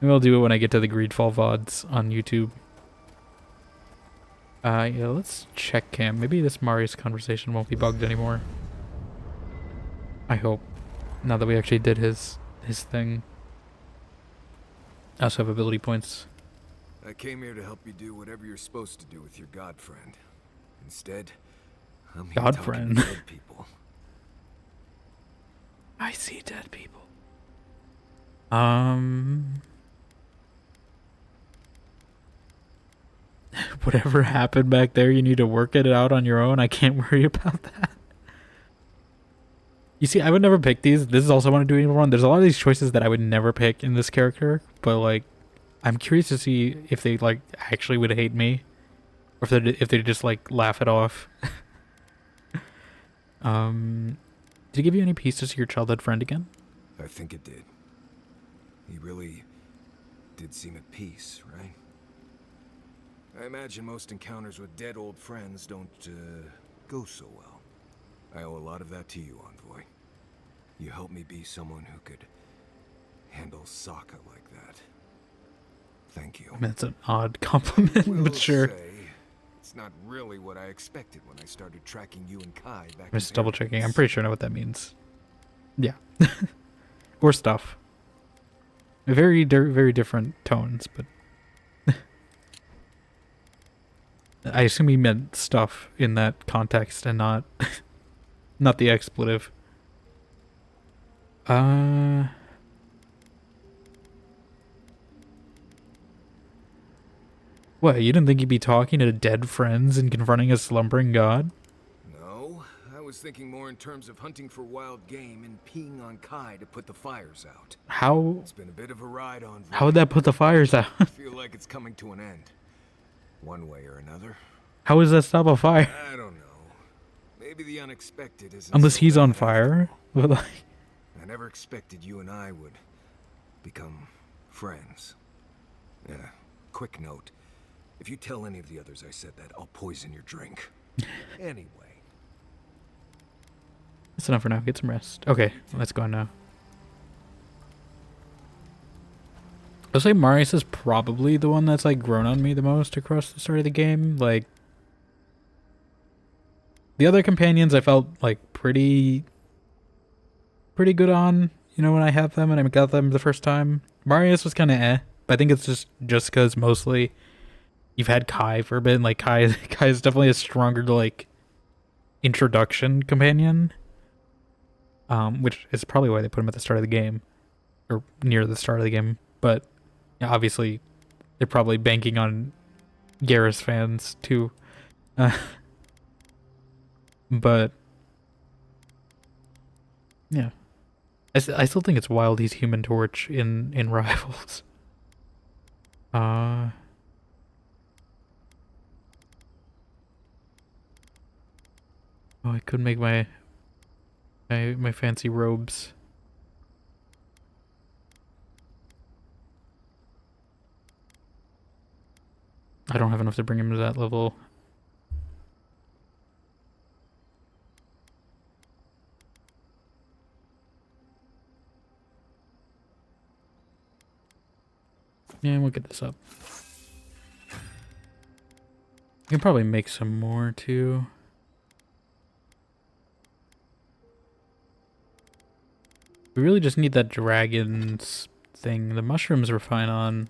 Maybe I'll do it when I get to the Greedfall VODs on YouTube. Yeah, let's check cam. Maybe this Marius conversation won't be bugged anymore. I hope. Now that we actually did his thing. I also have ability points. I came here to help you do whatever you're supposed to do with your god friend. Instead, I'm here God talking friend. to dead people. I see dead people. Whatever happened back there, you need to work it out on your own. I can't worry about that. You see, I would never pick these. This is also what I want to do anymore. There's a lot of these choices that I would never pick in this character, but like, I'm curious to see if they like actually would hate me, or if they just like laugh it off. Did it give you any pieces to your childhood friend again? I think it did. He really did seem at peace, right? I imagine most encounters with dead old friends don't go so well. I owe a lot of that to you, Envoy. You helped me be someone who could handle Sokka like that. Thank you. I mean, that's an odd compliment, but sure. Say, it's not really what I expected when I started tracking you and Kai back. I'm just double checking. I'm pretty sure I know what that means. Yeah. Or stuff. Very different tones, but I assume he meant stuff in that context and not not the expletive. What, you didn't think you'd be talking to dead friends and confronting a slumbering god? No, I was thinking more in terms of hunting for wild game and peeing on Kai to put the fires out. How? It's been a bit of a ride on. How would that put the fires out? I feel like it's coming to an end, one way or another. How does that stop a fire? I don't know. Maybe the unexpected isn't. Unless so he's on bad. fire. But like, I never expected you and I would become friends. Yeah. Quick note. If you tell any of the others I said that, I'll poison your drink. Anyway. that's enough for now. Get some rest. Okay, let's go on now. I'll say Marius is probably the one that's like grown on me the most across the start of the game. Like, the other companions I felt like pretty good on, when I had them and I got them the first time. Marius was kind of eh. but I think it's just because mostly you've had Kai for a bit, and like Kai is definitely a stronger like introduction companion. Which is probably why they put him at the start of the game, or near the start of the game. But yeah, obviously, they're probably banking on Garrus fans too. But yeah, I still think it's wild he's Human Torch in Rivals. Oh, I could make my fancy robes. I don't have enough to bring him to that level. Yeah, we'll get this up. I can probably make some more too. We really just need that dragon's thing. The mushrooms we're fine on.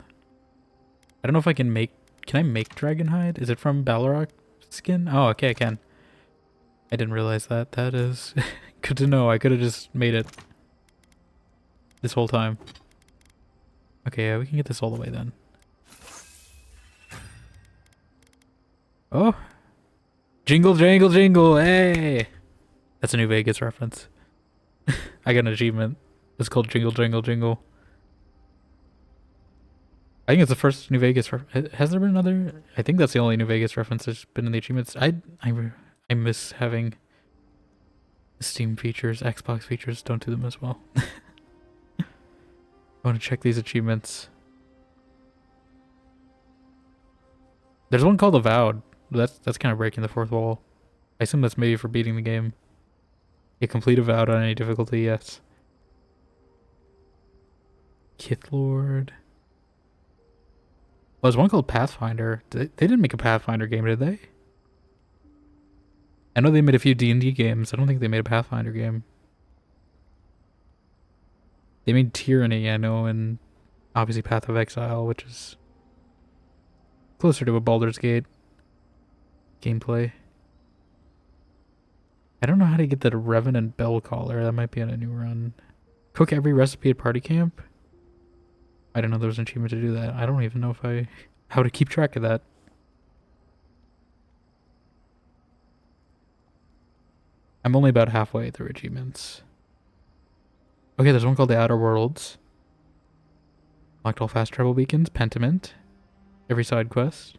I don't know if I can make... Can I make dragon hide? Is it from Balrog skin? Oh, okay, I can. I didn't realize that. That is good to know. I could have just made it this whole time. Okay, yeah, we can get this all the way then. Oh! Jingle, jangle, jingle! Hey! That's a New Vegas reference. I got an achievement. It's called Jingle, Jangle, Jingle. I think it's the first New Vegas has there been another? I think that's the only New Vegas reference that's been in the achievements. I miss having Steam features, Xbox features. Don't do them as well. I want to check these achievements. There's one called Avowed. That's kind of breaking the fourth wall. I assume that's maybe for beating the game. You complete Avowed on any difficulty, yes. Kith Lord. Well, there's one called Pathfinder. They didn't make a Pathfinder game, did they? I know they made a few D&D games. I don't think they made a Pathfinder game. They made Tyranny, I know, and obviously Path of Exile, which is closer to a Baldur's Gate gameplay. I don't know how to get the Revenant Bell Collar. That might be on a new run. Cook every recipe at party camp? I didn't know there was an achievement to do that. I don't even know how to keep track of that. I'm only about halfway through achievements. Okay, there's one called the Outer Worlds. Locked all fast travel beacons. Pentiment. Every side quest.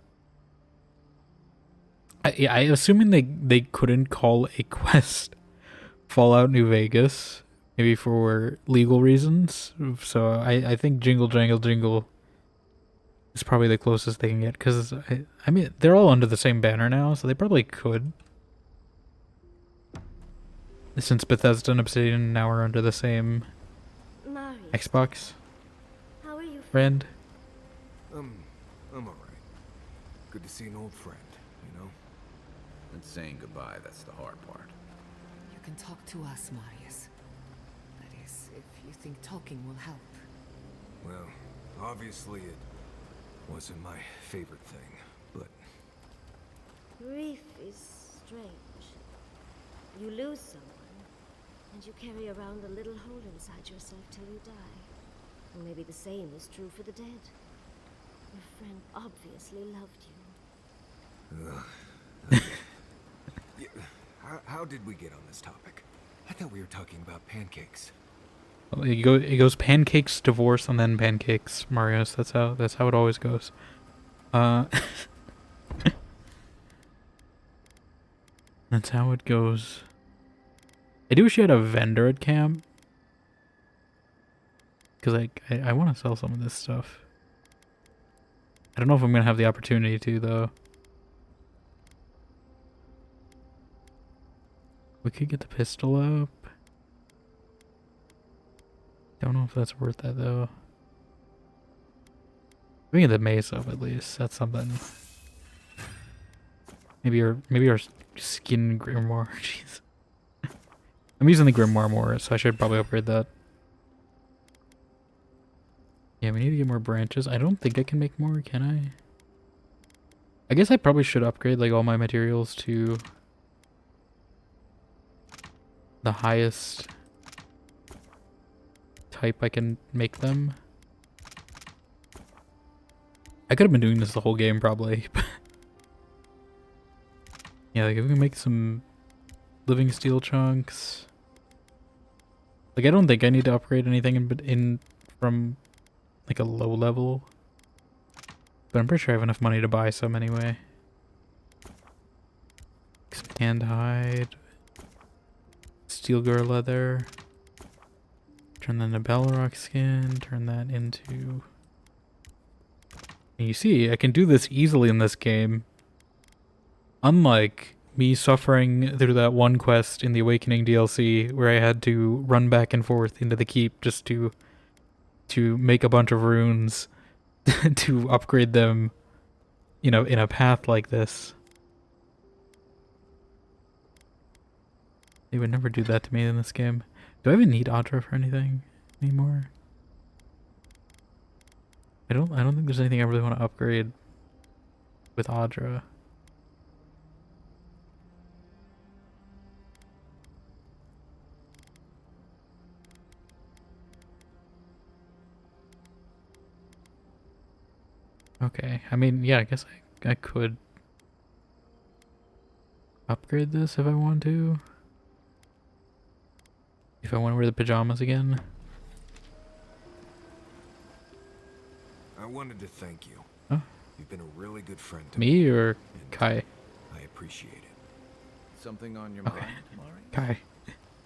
I assuming they couldn't call a quest Fallout New Vegas, maybe for legal reasons. So I think Jingle Jangle Jingle is probably the closest they can get, because I mean they're all under the same banner now, so they probably could. Since Bethesda and Obsidian now are under the same Marius, Xbox how are you? brand. I'm alright. Good to see an old friend, you know? And saying goodbye, that's the hard part. You can talk to us, Marius. That is, if you think talking will help. Well, obviously it wasn't my favorite thing, but... Grief is strange. You lose someone, and you carry around a little hole inside yourself till you die. And maybe the same is true for the dead. Your friend obviously loved you. Yeah, how did we get on this topic? I thought we were talking about pancakes. Well, it goes pancakes, divorce, and then pancakes, Marius. That's how it always goes. That's how it goes. I do wish you had a vendor at camp, because I want to sell some of this stuff. I don't know if I'm gonna have the opportunity to though. We could get the pistol up. Don't know if that's worth that though. We can get the mace up at least. That's something. Maybe our skin grimoire. Jeez. I'm using the grimoire more, so I should probably upgrade that. Yeah, we need to get more branches. I don't think I can make more, can I? I guess I probably should upgrade like all my materials to the highest type I can make them. I could have been doing this the whole game probably. Yeah, like if we can make some living steel chunks. Like I don't think I need to upgrade anything in from like a low level. But I'm pretty sure I have enough money to buy some anyway. Some tanned hide. Steel girl leather. Turn that into Balrog skin. Turn that into... And you see, I can do this easily in this game. Unlike me suffering through that one quest in the Awakening DLC where I had to run back and forth into the keep just to make a bunch of runes to upgrade them, you know, in a path like this. They would never do that to me in this game. Do I even need Aedyran for anything anymore? I don't think there's anything I really want to upgrade with Aedyran. Okay, I mean, yeah, I guess I could upgrade this if I want to. If I want to wear the pajamas again. I wanted to thank you. Huh? You've been a really good friend to Me or Kai? I appreciate it. Something on your Okay. mind, Mari? Kai.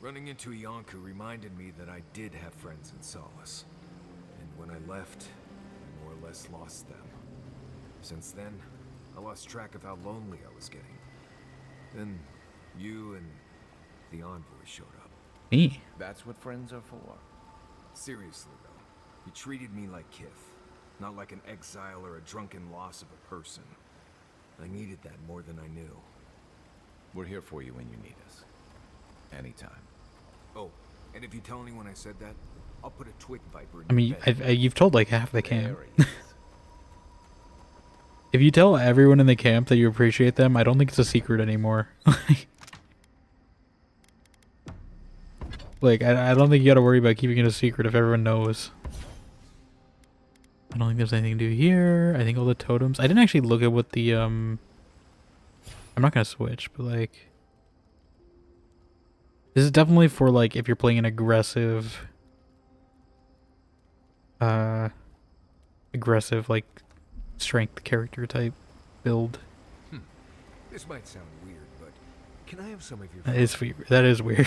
Running into Iancu reminded me that I did have friends in Solace. And when I left, I more or less lost them. Since then, I lost track of how lonely I was getting. Then you and the envoy showed up. Me? That's what friends are for. Seriously, though, you treated me like Kith. Not like an exile or a drunken loss of a person. I needed that more than I knew. We're here for you when you need us. Anytime. Oh, and if you tell anyone I said that, I'll put a twig viper in I mean, your bed. you've told like half the camp. There he is. If you tell everyone in the camp that you appreciate them, I don't think it's a secret anymore. Like, I don't think you gotta worry about keeping it a secret if everyone knows. I don't think there's anything to do here. I think all the totems... I didn't actually look at what the, I'm not gonna switch, but like... This is definitely for, like, if you're playing an aggressive... aggressive, like, strength character type build. This might sound weird, but can I have some of your That is weird. That is weird.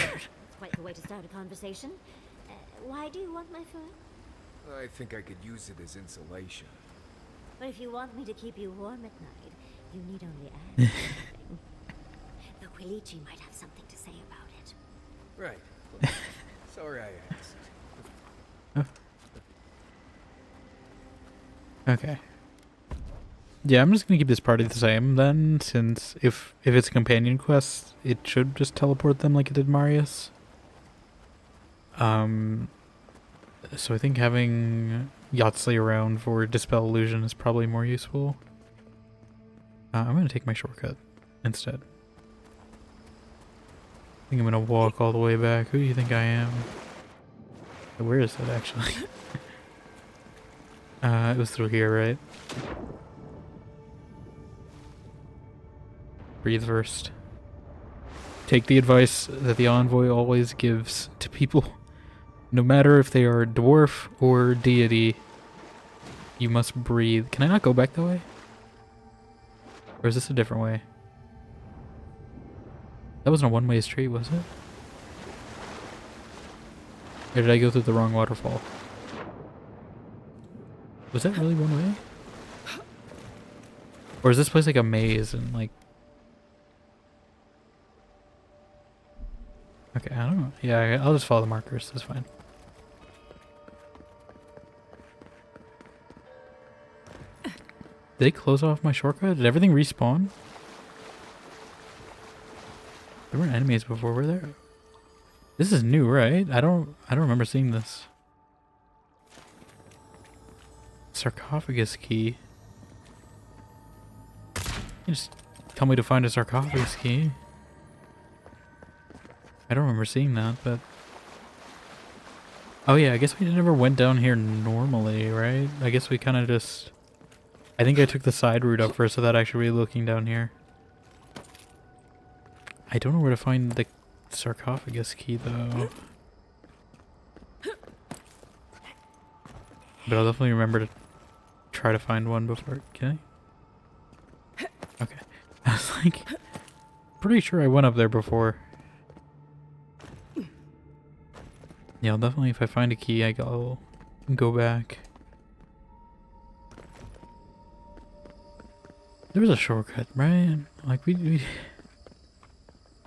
Quite the way to start a conversation. Why do you want my fur? I think I could use it as insulation. But if you want me to keep you warm at night, you need only add something. The Quilichi might have something to say about it. Right. Look, sorry I asked. Okay. Yeah, I'm just gonna keep this party the same then, since if it's a companion quest, it should just teleport them like it did Marius. So I think having Yahtzee around for Dispel Illusion is probably more useful. I'm gonna take my shortcut instead. I think I'm gonna walk all the way back. Who do you think I am? Where is it actually? It was through here, right? Breathe first. Take the advice that the envoy always gives to people. No matter if they are dwarf or deity, you must breathe. Can I not go back that way? Or is this a different way? That wasn't a one-way street, was it? Or did I go through the wrong waterfall? Was that really one way? Or is this place like a maze and like... Okay, I don't know. Yeah, I'll just follow the markers. That's fine. Did they close off my shortcut? Did everything respawn? There weren't enemies before, were there? This is new, right? I don't remember seeing this. Sarcophagus key. You just tell me to find a sarcophagus key. I don't remember seeing that, but... Oh yeah, I guess we never went down here normally, right? I guess we kind of just... I think I took the side route up first without actually really looking down here. I don't know where to find the sarcophagus key, though. But I'll definitely remember to try to find one before... Can I? Okay. I was like... Pretty sure I went up there before. Yeah, I'll definitely, if I find a key, I'll go back. There was a shortcut, right? Like, we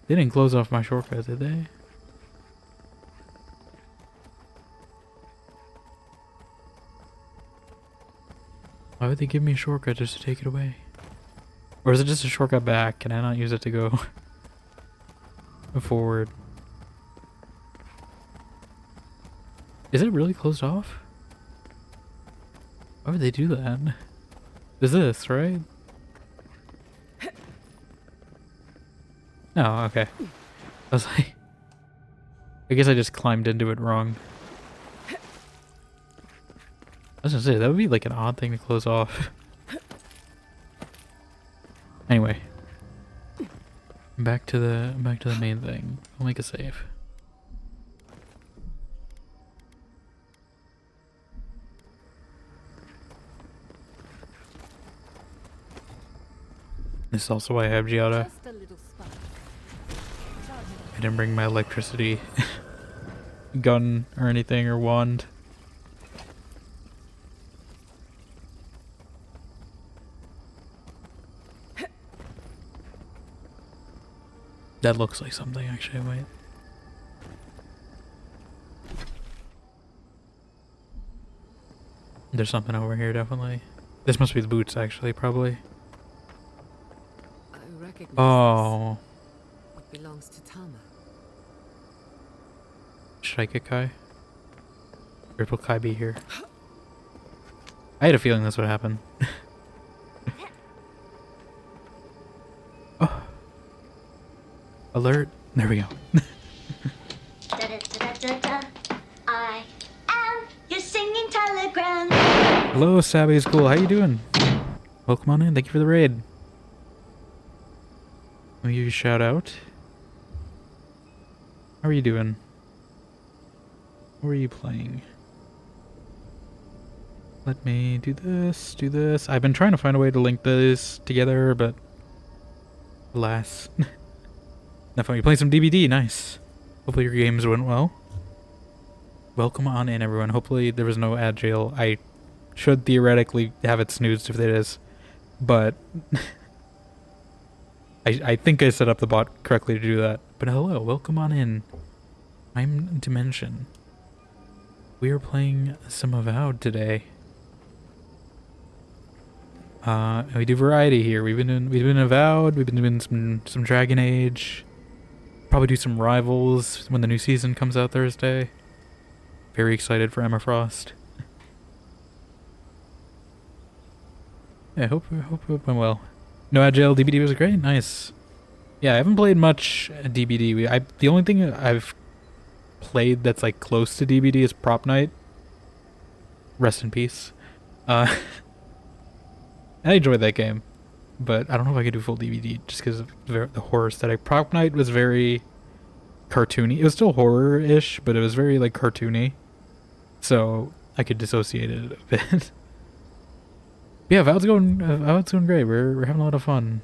they didn't close off my shortcut, did they? Why would they give me a shortcut just to take it away? Or is it just a shortcut back? Can I not use it to go forward? Is it really closed off? Why would they do that? Is this, right? Oh, okay. I was like... I guess I just climbed into it wrong. I was gonna say, that would be like an odd thing to close off. Anyway. Back to the main thing. I'll make a save. This is also why I have Giada. I didn't bring my electricity gun or anything or wand. That looks like something actually, wait. There's something over here definitely. This must be the boots actually, probably. Oh. It belongs to Tama. Shikakai? Or will Kai be here? I had a feeling this would happen. Oh. Alert. There we go. I am your singing telegram. Hello, Sabby School. How you doing? Welcome on in. Thank you for the raid. Will you shout out? How are you doing? What are you playing? Let me do this, do this. I've been trying to find a way to link this together, but alas. Definitely you're playing some DBD, nice. Hopefully your games went well. Welcome on in, everyone. Hopefully there was no ad jail. I should theoretically have it snoozed if it is, but I think I set up the bot correctly to do that. But hello, welcome on in. I'm Dimension. We are playing some AVOWED today. We do variety here. We've been AVOWED. We've been doing some Dragon Age. Probably do some Rivals when the new season comes out Thursday. Very excited for Emma Frost. Yeah, hope it went well. No Agile DBD was great. Nice. Yeah, I haven't played much DBD. The only thing I've played that's like close to DBD is Prop Night. Rest in peace. I enjoyed that game, but I don't know if I could do full DBD just because of the horror aesthetic. Prop Night was very cartoony. It was still horror-ish, but it was very like cartoony, so I could dissociate it a bit. Yeah, AVOWED's going great. We're having a lot of fun.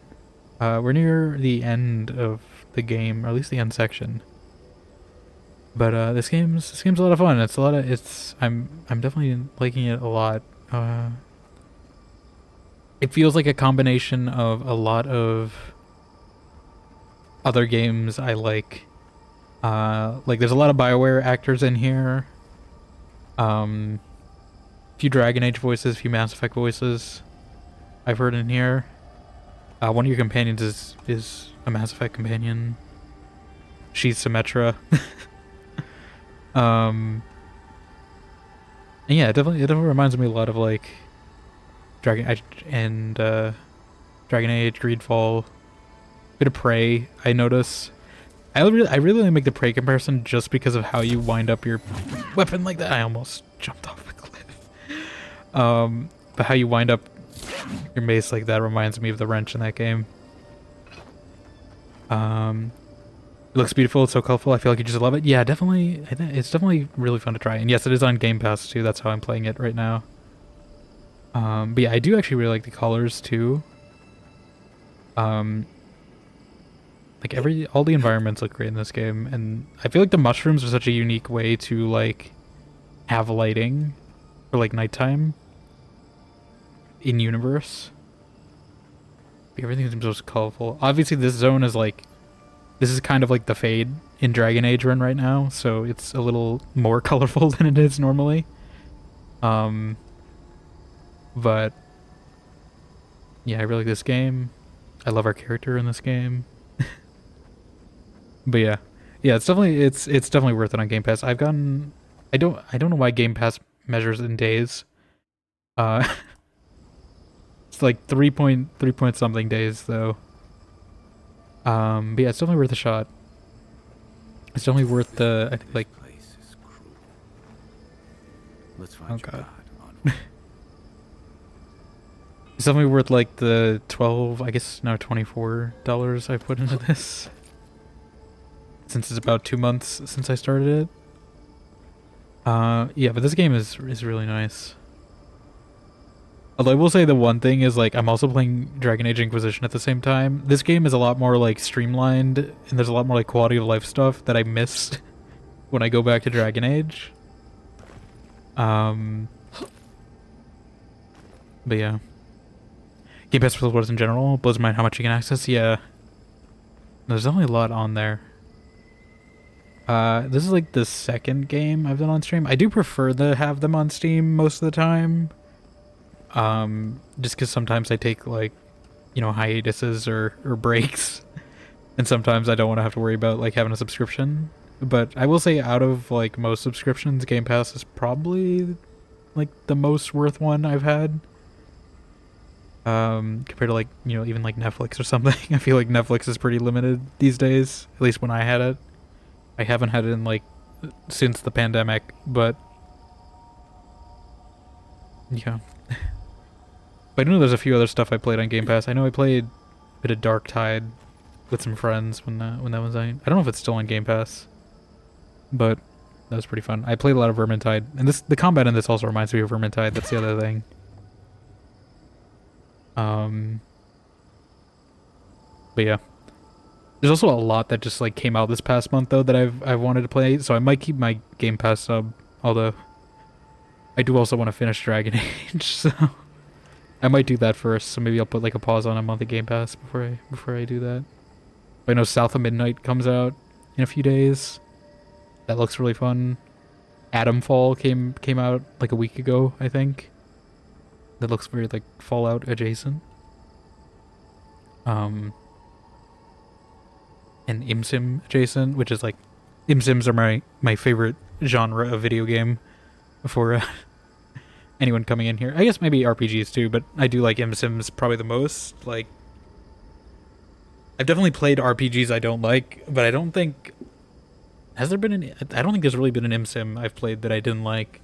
We're near the end of the game, or at least the end section. But this game's a lot of fun. I'm definitely liking it a lot. It feels like a combination of a lot of other games I like. Like there's a lot of BioWare actors in here. Few Dragon Age voices, few Mass Effect voices I've heard in here. One of your companions is a Mass Effect companion. She's Symmetra. And yeah, it definitely reminds me a lot of like Dragon Age, Greedfall, bit of Prey. I notice. I really make the Prey comparison just because of how you wind up your weapon like that. I almost jumped off a cliff. But how you wind up your mace like that reminds me of the wrench in that game. It looks beautiful. It's so colorful. I feel like you just love it. Yeah, definitely. I think it's definitely really fun to try. And yes, it is on Game Pass too. That's how I'm playing it right now. But yeah, I do actually really like the colors too. Like all the environments look great in this game, and I feel like the mushrooms are such a unique way to like have lighting for like nighttime in universe. Everything seems so colorful. Obviously, this zone is like, this is kind of like the Fade in Dragon Age run right now, so it's a little more colorful than it is normally. But yeah, I really like this game. I love our character in this game. But yeah, it's definitely worth it on Game Pass. I've gotten, I don't know why Game Pass measures in days. It's like 3 point something days though. But yeah, it's definitely worth a shot. It's definitely worth the, I think, like. Place is cruel. Let's find Oh your god. God. It's definitely worth like the $12, I guess now $24 I put into this. Since it's about 2 months since I started it. Yeah, but this game is really nice. Although I will say the one thing is, like, I'm also playing Dragon Age Inquisition at the same time. This game is a lot more, like, streamlined, and there's a lot more, like, quality of life stuff that I missed when I go back to Dragon Age. But yeah. Game Pass for Wars in general blows my mind how much you can access. Yeah. There's definitely a lot on there. This is, like, the second game I've done on stream. I do prefer to have them on Steam most of the time. Just because sometimes I take, like, you know, hiatuses or breaks, and sometimes I don't want to have to worry about, like, having a subscription. But I will say, out of, like, most subscriptions, Game Pass is probably, like, the most worth one I've had. Compared to, like, you know, even, like, Netflix or something. I feel like Netflix is pretty limited these days, at least when I had it. I haven't had it in, like, since the pandemic, but yeah. But I know there's a few other stuff I played on Game Pass. I know I played a bit of Dark Tide with some friends when that was on. I don't know if it's still on Game Pass, but that was pretty fun. I played a lot of Vermintide, and the combat in this also reminds me of Vermintide. That's the other thing. But yeah, there's also a lot that just like came out this past month though that I've wanted to play. So I might keep my Game Pass sub, although I do also want to finish Dragon Age. So I might do that first, so maybe I'll put like a pause on a month of Game Pass before I do that. But I know South of Midnight comes out in a few days. That looks really fun. Atomfall came out like a week ago, I think. That looks very like Fallout adjacent. And ImSim adjacent, which is like, ImSims are my favorite genre of video game for anyone coming in here. I guess maybe RPGs too, but I do like ImSims probably the most. Like, I've definitely played RPGs I don't like, but I don't think I don't think there's really been an ImSim I've played that I didn't like.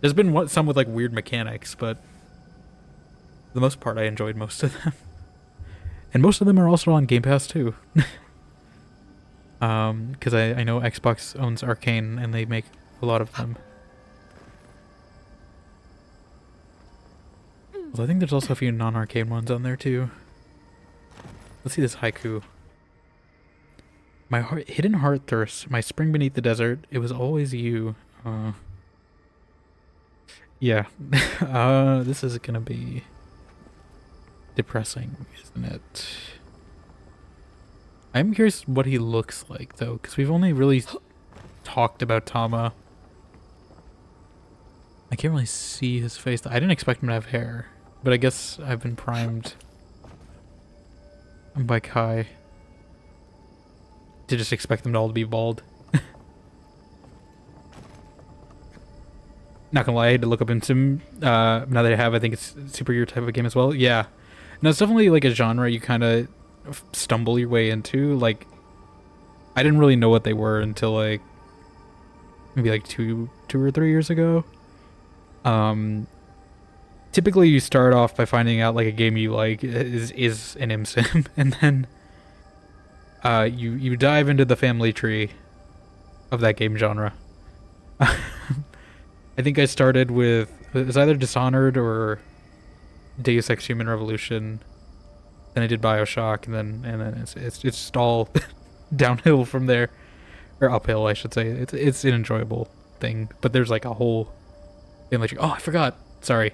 There's been some with like weird mechanics, but for the most part I enjoyed most of them. And most of them are also on Game Pass too. Because I know Xbox owns Arcane and they make a lot of them. Well, I think there's also a few non-Arcane ones on there too. Let's see this haiku. My hidden heart thirsts, my spring beneath the desert, it was always you. Yeah. This is gonna be depressing, isn't it? I'm curious what he looks like though, because we've only really talked about Tama. I can't really see his face. I didn't expect him to have hair, but I guess I've been primed by Kai to just expect them all to be bald. Not gonna lie, I had to look up in Sim. Now that I have, I think it's super your type of game as well. Yeah, no, it's definitely like a genre you kind of stumble your way into. Like, I didn't really know what they were until like maybe like two or 3 years ago. Typically you start off by finding out like a game you like is an ImSim, and then you dive into the family tree of that game genre. I think I started with, it was either Dishonored or Deus Ex Human Revolution. Then I did BioShock, and then it's just all downhill from there, or uphill, I should say. It's an enjoyable thing, but there's like a whole thing like, oh, I forgot. Sorry.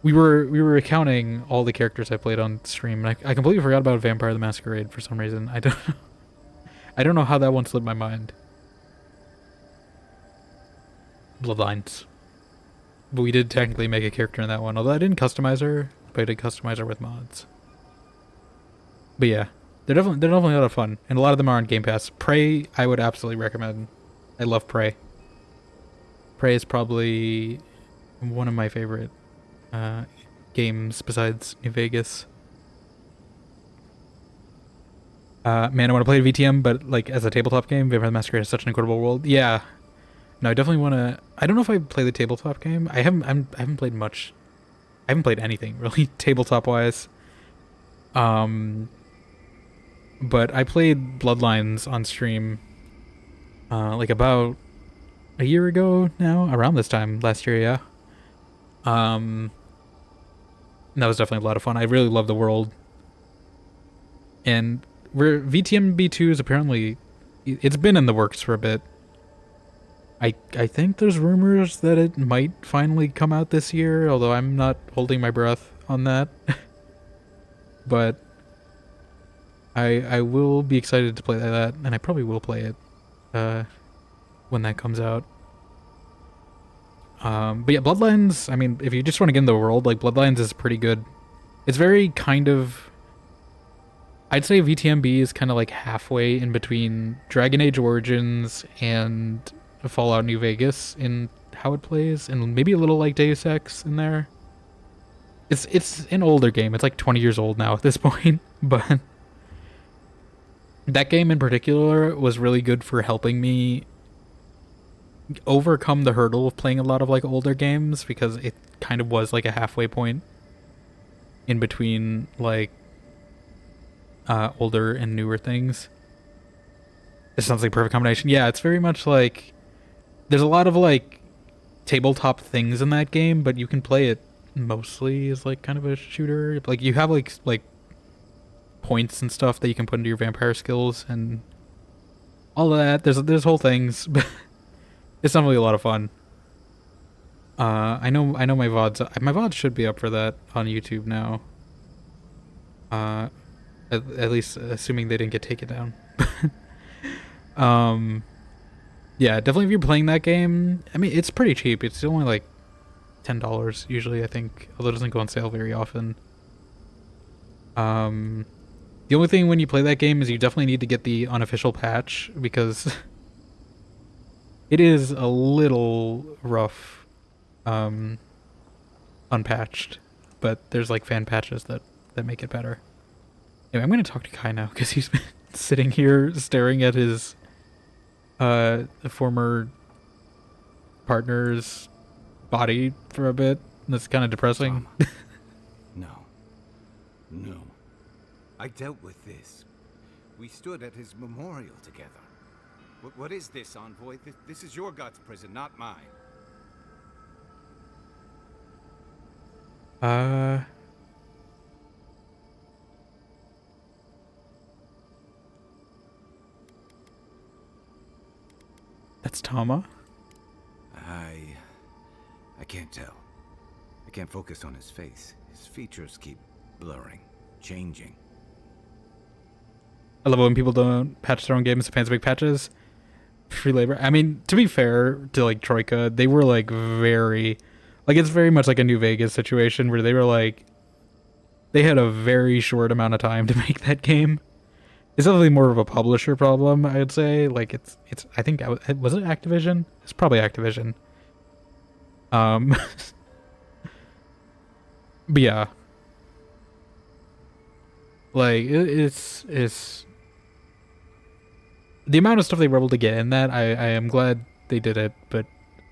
We were recounting all the characters I played on stream, and I completely forgot about Vampire the Masquerade for some reason. I don't know how that one slipped my mind. Bloodlines. But we did technically make a character in that one, although I didn't customize her, but I did customize her with mods. But yeah, they're definitely a lot of fun, and a lot of them are on Game Pass. Prey, I would absolutely recommend. I love Prey. Prey is probably one of my favorite games besides New Vegas. Man, I want to play VTM, but like as a tabletop game, Vampire the Masquerade is such an incredible world. Yeah. No, I definitely want to. I don't know if I play the tabletop game. I haven't played much. I haven't played anything really tabletop wise. But I played Bloodlines on stream, like about a year ago now, around this time last year. Yeah. And that was definitely a lot of fun. I really love the world. And VTM B2 is apparently, it's been in the works for a bit. I think there's rumors that it might finally come out this year, although I'm not holding my breath on that. But I will be excited to play that, and I probably will play it when that comes out. But yeah, Bloodlines, I mean, if you just want to get in the world, like, Bloodlines is pretty good. It's very kind of, I'd say VTMB is kind of like halfway in between Dragon Age Origins and Fallout New Vegas in how it plays, and maybe a little like Deus Ex in there. It's an older game. It's like 20 years old now at this point, but that game in particular was really good for helping me overcome the hurdle of playing a lot of like older games, because it kind of was like a halfway point in between like older and newer things. It sounds like a perfect combination. Yeah, it's very much like there's a lot of like tabletop things in that game, but you can play it mostly as like kind of a shooter. Like you have like points and stuff that you can put into your vampire skills and all of that. There's whole things, but it's definitely a lot of fun. I know my VODs should be up for that on YouTube now. At least assuming they didn't get taken down. Yeah, definitely if you're playing that game, I mean, it's pretty cheap. It's only like $10 usually, I think, although it doesn't go on sale very often. The only thing when you play that game is you definitely need to get the unofficial patch, because it is a little rough, unpatched, but there's like fan patches that make it better. Anyway, I'm going to talk to Kai now, because he's been sitting here staring at his former partner's body for a bit. That's kind of depressing. No. No. I dealt with this. We stood at his memorial together. What is this, Envoy? This is your God's prison, not mine. That's Tama? I can't tell. I can't focus on his face. His features keep blurring, changing. I love it when people don't patch their own games. Fans make patches. Free labor. I mean, to be fair to like Troika, they were like very, like, it's very much like a New Vegas situation where they were like, they had a very short amount of time to make that game. It's definitely more of a publisher problem, I'd say. Like, it's I think, was it Activision? It's probably Activision. But yeah, like it's the amount of stuff they were able to get in that. I am glad they did it, but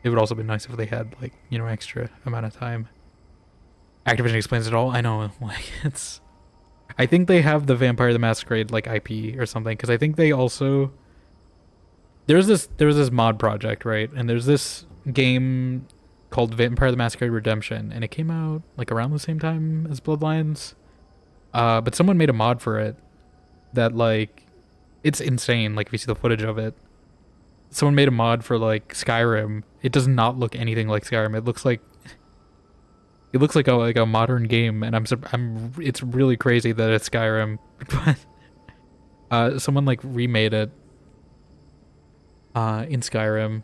it would also be nice if they had, like, you know, extra amount of time. Activision explains it all. I know, like, it's. I think they have the Vampire the Masquerade like IP or something, because I think they also. There was this mod project, right? And there's this game called Vampire the Masquerade Redemption, and it came out like around the same time as Bloodlines. But someone made a mod for it that, like, it's insane. Like, if you see the footage of it, someone made a mod for like Skyrim. It does not look anything like Skyrim. It looks like a modern game, and it's really crazy that it's Skyrim. But someone like remade it in Skyrim,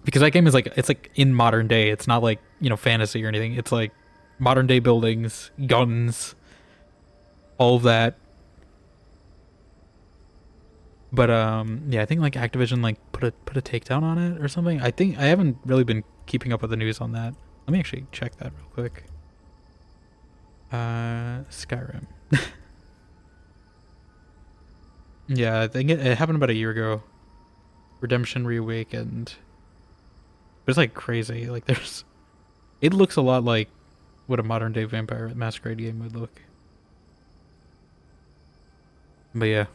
because that game is like, it's like in modern day. It's not like, you know, fantasy or anything. It's like modern day buildings, guns, all of that. But yeah, I think like Activision like put a takedown on it or something. I think I haven't really been keeping up with the news on that. Let me actually check that real quick. Skyrim. Yeah, I think it happened about a year ago. Redemption Reawakened. But it's like crazy. Like, it looks a lot like what a modern day Vampire Masquerade game would look. But yeah.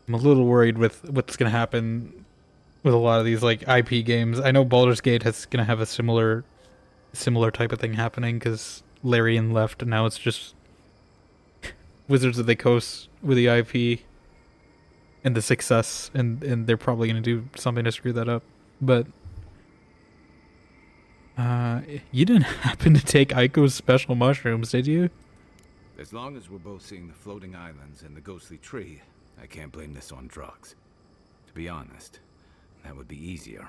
I'm a little worried with what's gonna happen with a lot of these like IP games. I know Baldur's Gate is gonna have a similar type of thing happening, because Larian left, and now it's just Wizards of the Coast with the IP and the success, and they're probably gonna do something to screw that up. But you didn't happen to take Aiko's special mushrooms, did you? As long as we're both seeing the floating islands and the ghostly tree, I can't blame this on drugs. To be honest, that would be easier.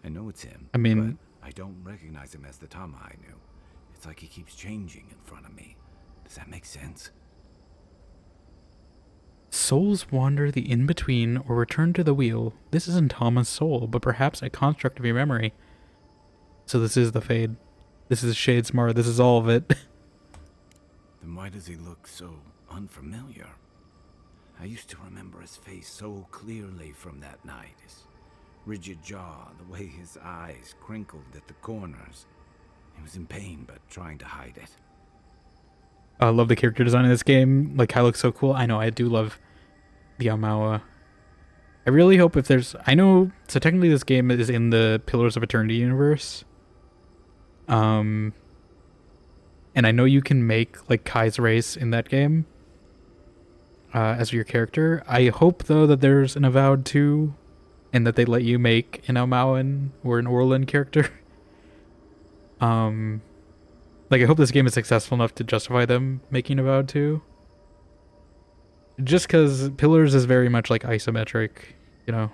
I know it's him. I mean, but I don't recognize him as the Tama I knew. It's like he keeps changing in front of me. Does that make sense? Souls wander the in-between or return to the wheel. This isn't Tama's soul, but perhaps a construct of your memory. So this is the Fade. This is Shadesmar. This is all of it. Then why does he look so unfamiliar? I used to remember his face so clearly from that night. His rigid jaw, the way his eyes crinkled at the corners. He was in pain, but trying to hide it. I love the character design in this game. Like, Kai looks so cool. I know, I do love the Amawa. I really hope if there's... I know... So technically this game is in the Pillars of Eternity universe. And I know you can make, like, Kai's race in that game. As your character. I hope, though, that there's an Avowed 2. And that they let you make an Amawan or an Orlin character. Like, I hope this game is successful enough to justify them making Avowed 2. Just because Pillars is very much like isometric, you know,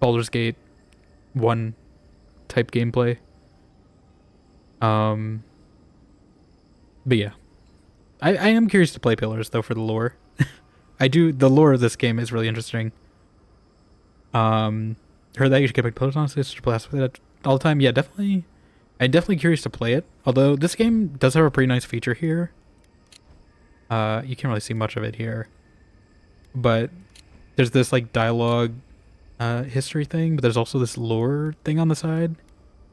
Baldur's Gate 1 type gameplay. But yeah. I am curious to play Pillars, though, for the lore. The lore of this game is really interesting. Heard that you should get back to Pillars, honestly. It's just a blast with it all the time. Yeah, definitely. I'm definitely curious to play it. Although this game does have a pretty nice feature here. You can't really see much of it here. But there's this like dialogue history thing, but there's also this lore thing on the side.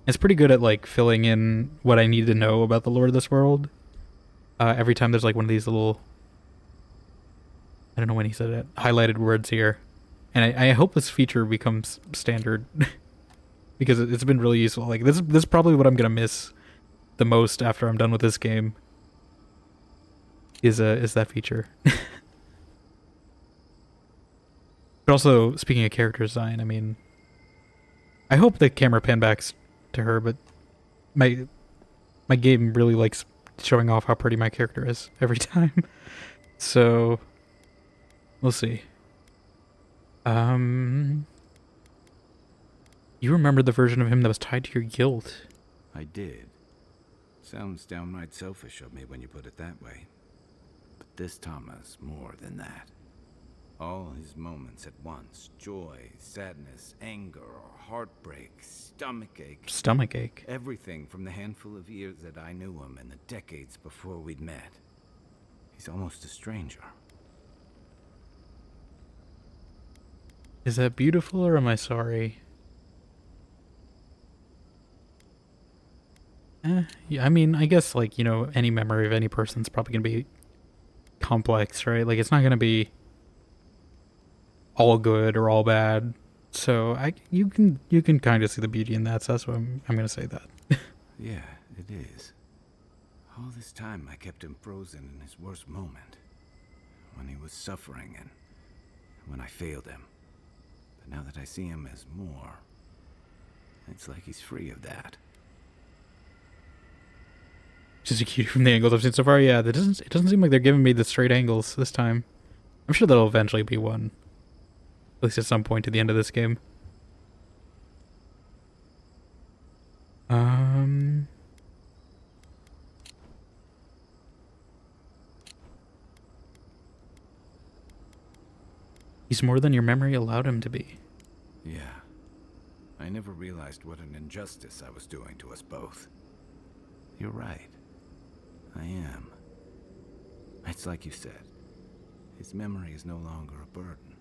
It's pretty good at like filling in what I need to know about the lore of this world. Every time there's like one of these little, I don't know when he said it, highlighted words here. And I hope this feature becomes standard. Because it's been really useful. Like, this is probably what I'm gonna miss the most after I'm done with this game. Is that feature. But also, speaking of character design, I mean, I hope the camera pan backs to her, but my game really likes showing off how pretty my character is every time. So we'll see. You remember the version of him that was tied to your guild. I did. Sounds downright selfish of me when you put it that way. But this Tama's more than that. All his moments at once. Joy, sadness, anger, heartbreak, stomachache. Stomachache. Everything from the handful of years that I knew him and the decades before we'd met. He's almost a stranger. Is that beautiful or am I sorry? Yeah, I mean, I guess, like, you know, any memory of any person's probably gonna be complex, right? Like, it's not gonna be all good or all bad. So you can kind of see the beauty in that. So that's what I'm gonna say that. Yeah, it is. All this time I kept him frozen in his worst moment, when he was suffering and when I failed him. But now that I see him as more, it's like he's free of that. Just a cutie from the angles I've seen so far. Yeah, it doesn't seem like they're giving me the straight angles this time. I'm sure there'll eventually be one. At least at some point at the end of this game. He's more than your memory allowed him to be. Yeah. I never realized what an injustice I was doing to us both. You're right. I am. It's like you said. His memory is no longer a burden.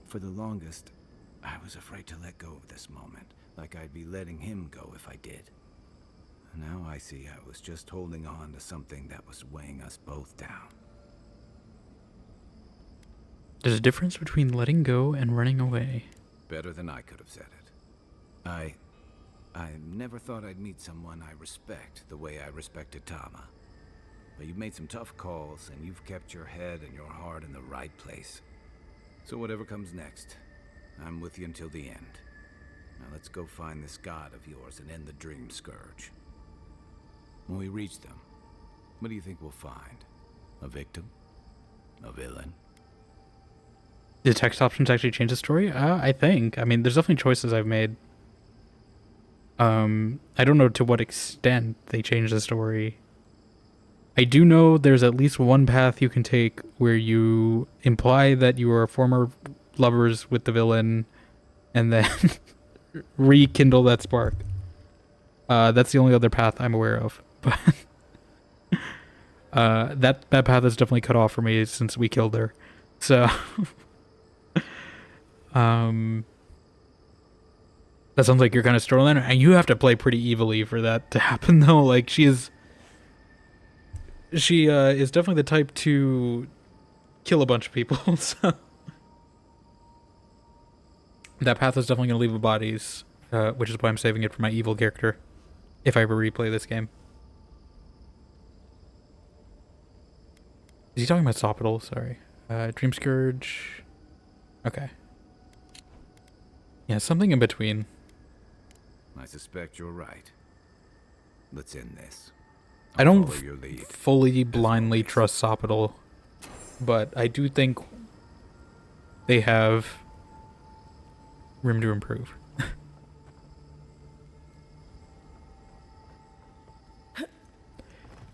For the longest, I was afraid to let go of this moment, like I'd be letting him go if I did. Now I see I was just holding on to something that was weighing us both down. There's a difference between letting go and running away. Better than I could have said it. I never thought I'd meet someone I respect the way I respected Tama. But you've made some tough calls, and you've kept your head and your heart in the right place. So whatever comes next, I'm with you until the end. Now let's go find this god of yours and end the Dream Scourge. When we reach them, what do you think we'll find? A victim? A villain? Did text options actually change the story? I think. I mean, there's definitely choices I've made. I don't know to what extent they changed the story. I do know there's at least one path you can take where you imply that you are former lovers with the villain and then rekindle that spark. That's the only other path I'm aware of. But that path is definitely cut off for me since we killed her. So that sounds like you're kind of storyline, and you have to play pretty evilly for that to happen, though. Like, she is definitely the type to kill a bunch of people. So that path is definitely going to leave the bodies, which is why I'm saving it for my evil character, if I ever replay this game. Is he talking about Sopital? Sorry. Dream Scourge. Okay. Yeah, something in between. I suspect you're right. Let's end this. I don't follow your lead. fully blindly trust Sopital, but I do think they have room to improve.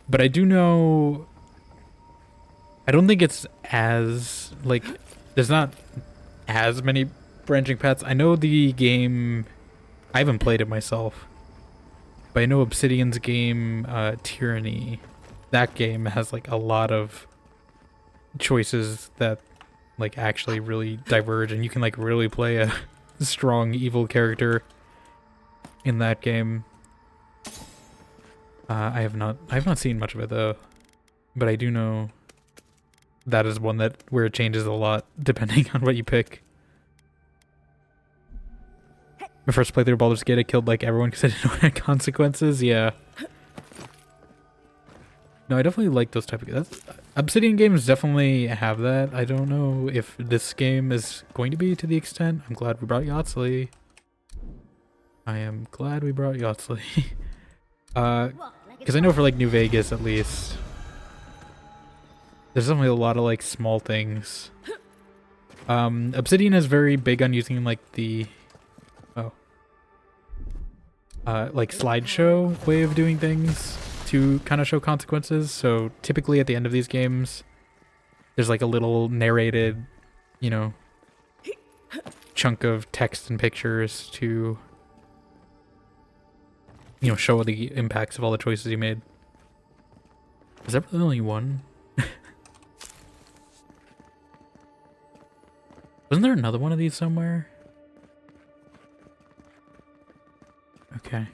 But I do know, I don't think it's as, like, there's not as many branching paths. I know the game, I haven't played it myself, but I know Obsidian's game, Tyranny, that game has, like, a lot of choices that, like, actually really diverge, and you can, like, really play a strong evil character in that game. I have not seen much of it, though, but I do know that is one that where it changes a lot depending on what you pick. My first playthrough of Baldur's Gate, I killed like everyone because I didn't know what had consequences. Yeah. No, I definitely like those type of games. Obsidian games definitely have that. I don't know if this game is going to be to the extent. I'm glad we brought Yoghtsly. I am glad we brought Yoghtsly. Because I know for like New Vegas at least, there's definitely a lot of like small things. Obsidian is very big on using like the like slideshow way of doing things to kind of show consequences. So typically at the end of these games, there's like a little narrated you know, chunk of text and pictures to, you know, show the impacts of all the choices you made. Is that really only one? Wasn't there another one of these somewhere? Okay.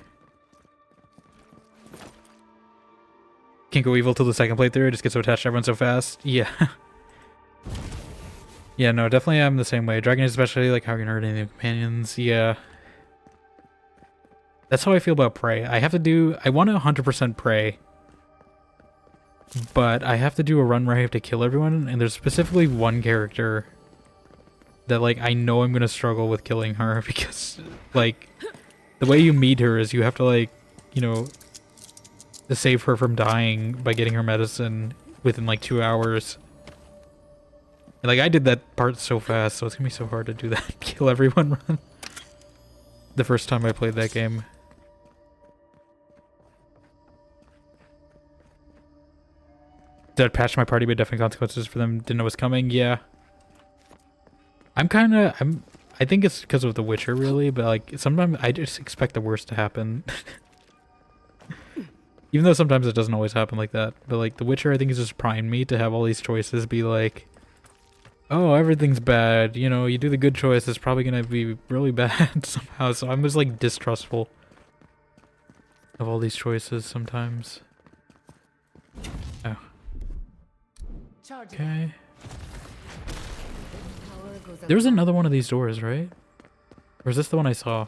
Can't go evil till the second playthrough. I just get so attached to everyone so fast. Yeah. Yeah, no, definitely I'm the same way. Dragon especially, like how you can hurt any of the companions. Yeah. That's how I feel about Prey. I want to 100% Prey. But I have to do a run where I have to kill everyone, and there's specifically one character that, like, I know I'm gonna struggle with killing her because, like, the way you meet her is you have to, like, you know, to save her from dying by getting her medicine within, like, 2 hours. And, like, I did that part so fast, so it's gonna be so hard to do that. Kill everyone run. The first time I played that game. Did I patch my party with definite consequences for them? Didn't know it was coming? Yeah. I think it's because of The Witcher, really, but, like, sometimes I just expect the worst to happen. Even though sometimes it doesn't always happen like that. But, like, The Witcher, I think, is just primed me to have all these choices be like, oh, everything's bad. You know, you do the good choice, it's probably gonna be really bad somehow. So I'm just, like, distrustful of all these choices sometimes. Oh. Okay. There was another one of these doors, right? Or is this the one I saw?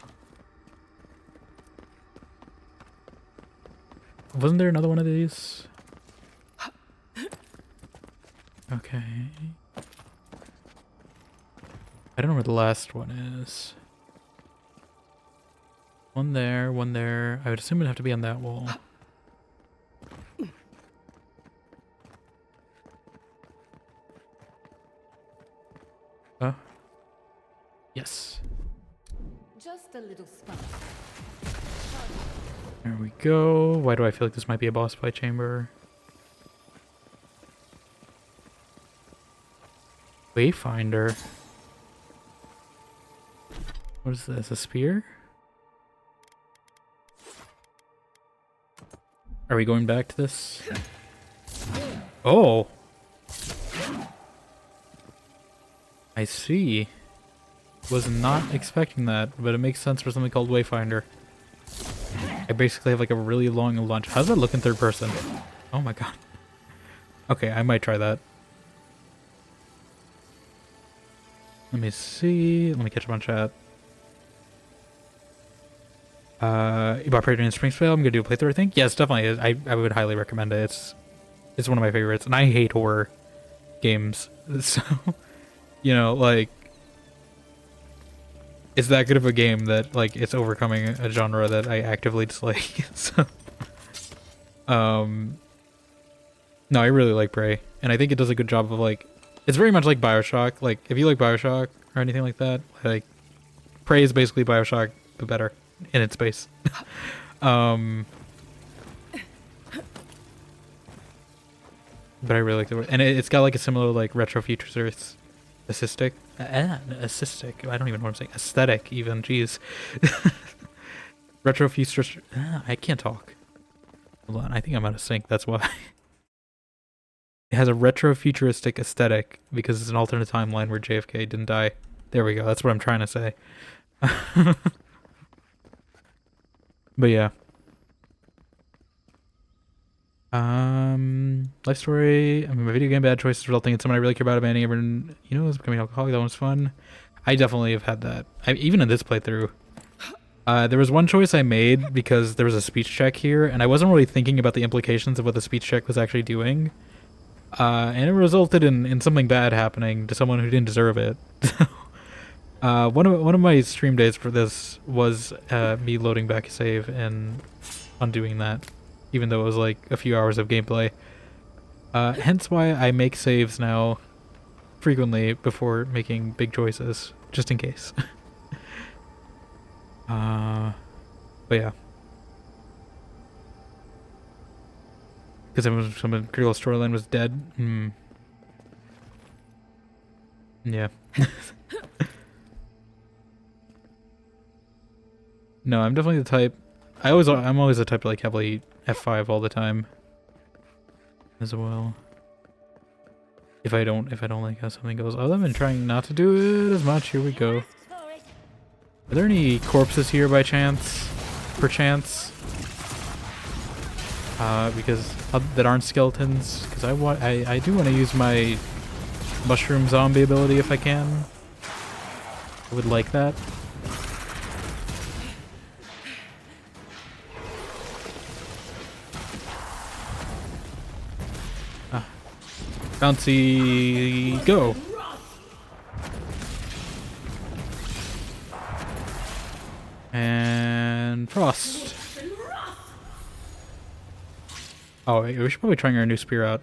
Wasn't there another one of these? Okay. I don't know where the last one is. One there, one there. I would assume it'd have to be on that wall. Oh. Yes. Just a little spot. There we go. Why do I feel like this might be a boss fight chamber? Wayfinder. What is this? A spear? Are we going back to this? Oh! I see. Was not expecting that, but it makes sense for something called Wayfinder. I basically have like a really long lunge. How's that look in third person? Oh my god. Okay, I might try that. Let me see. Let me catch up on chat. You bought Praetor in Springfield. I'm gonna do a playthrough, I think. Yes, definitely. I would highly recommend it. It's one of my favorites, and I hate horror games. So, you know, like, it's that good of a game that, like, it's overcoming a genre that I actively dislike. So, no, I really like Prey, and I think it does a good job of, like, it's very much like BioShock. Like, if you like BioShock or anything like that, like, Prey is basically BioShock, but better in its space. But I really like the way, and it's got like a similar like retro futurist aesthetic. Aesthetic. I don't even know what I'm saying. Aesthetic, even. Jeez. Retro futurist. I can't talk. Hold on. I think I'm out of sync. That's why. It has a retro futuristic aesthetic because it's an alternate timeline where JFK didn't die. There we go. That's what I'm trying to say. But yeah. Life story. I mean, my video game bad choices resulting in someone I really care about abandoning everyone, you know, is becoming alcoholic. That one's fun. I definitely have had that. Even in this playthrough. There was one choice I made because there was a speech check here, and I wasn't really thinking about the implications of what the speech check was actually doing. And it resulted in something bad happening to someone who didn't deserve it. One of my stream days for this was me loading back a save and undoing that, even though it was like a few hours of gameplay. Hence why I make saves now frequently before making big choices, just in case. But yeah. Because some critical storyline was dead. Yeah. No, I'm definitely the type. I'm always the type to like heavily F5 all the time. As well. If I don't like how something goes. Although I've been trying not to do it as much. Here we go. Are there any corpses here by chance? Perchance? Because that aren't skeletons. Because I do want to use my mushroom zombie ability if I can. I would like that. Bouncy, go! And frost. Oh, wait, we should probably try our new spear out.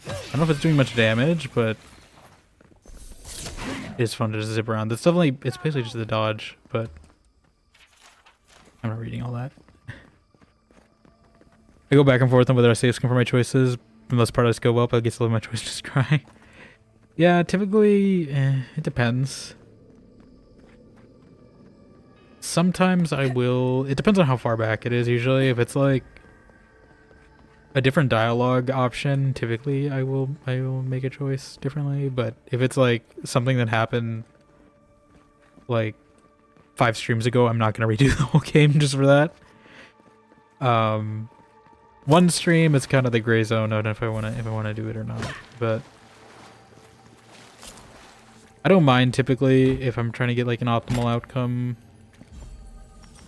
I don't know if it's doing much damage, but it's fun to just zip around. It's basically just a dodge, but I'm not reading all that. I go back and forth on whether I say it's for my choices. For the most part, I just go, well, I guess I'll let my choice just cry. Yeah, typically, it depends. Sometimes I will... It depends on how far back it is, usually. If it's, like, a different dialogue option, typically I will make a choice differently. But if it's, like, something that happened, like, 5 streams ago, I'm not going to redo the whole game just for that. One stream is kind of the gray zone on if I want to do it or not, but I don't mind typically if I'm trying to get like an optimal outcome,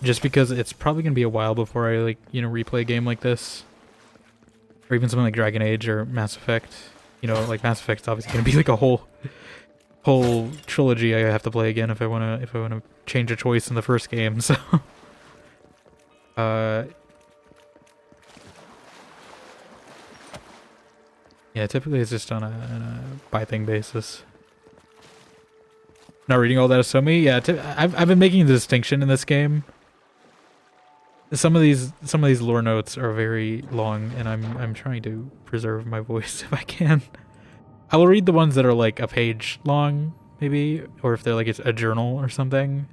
just because it's probably gonna be a while before I replay a game like this, or even something like Dragon Age or Mass Effect. Like Mass Effect's obviously gonna be like a whole trilogy I have to play again if I wanna change a choice in the first game. So, yeah, typically it's just on a by thing basis. Not reading all that Asomi. Yeah, I've been making the distinction in this game. Some of these lore notes are very long, and I'm trying to preserve my voice if I can. I will read the ones that are like a page long, maybe, or if they're like it's a journal or something.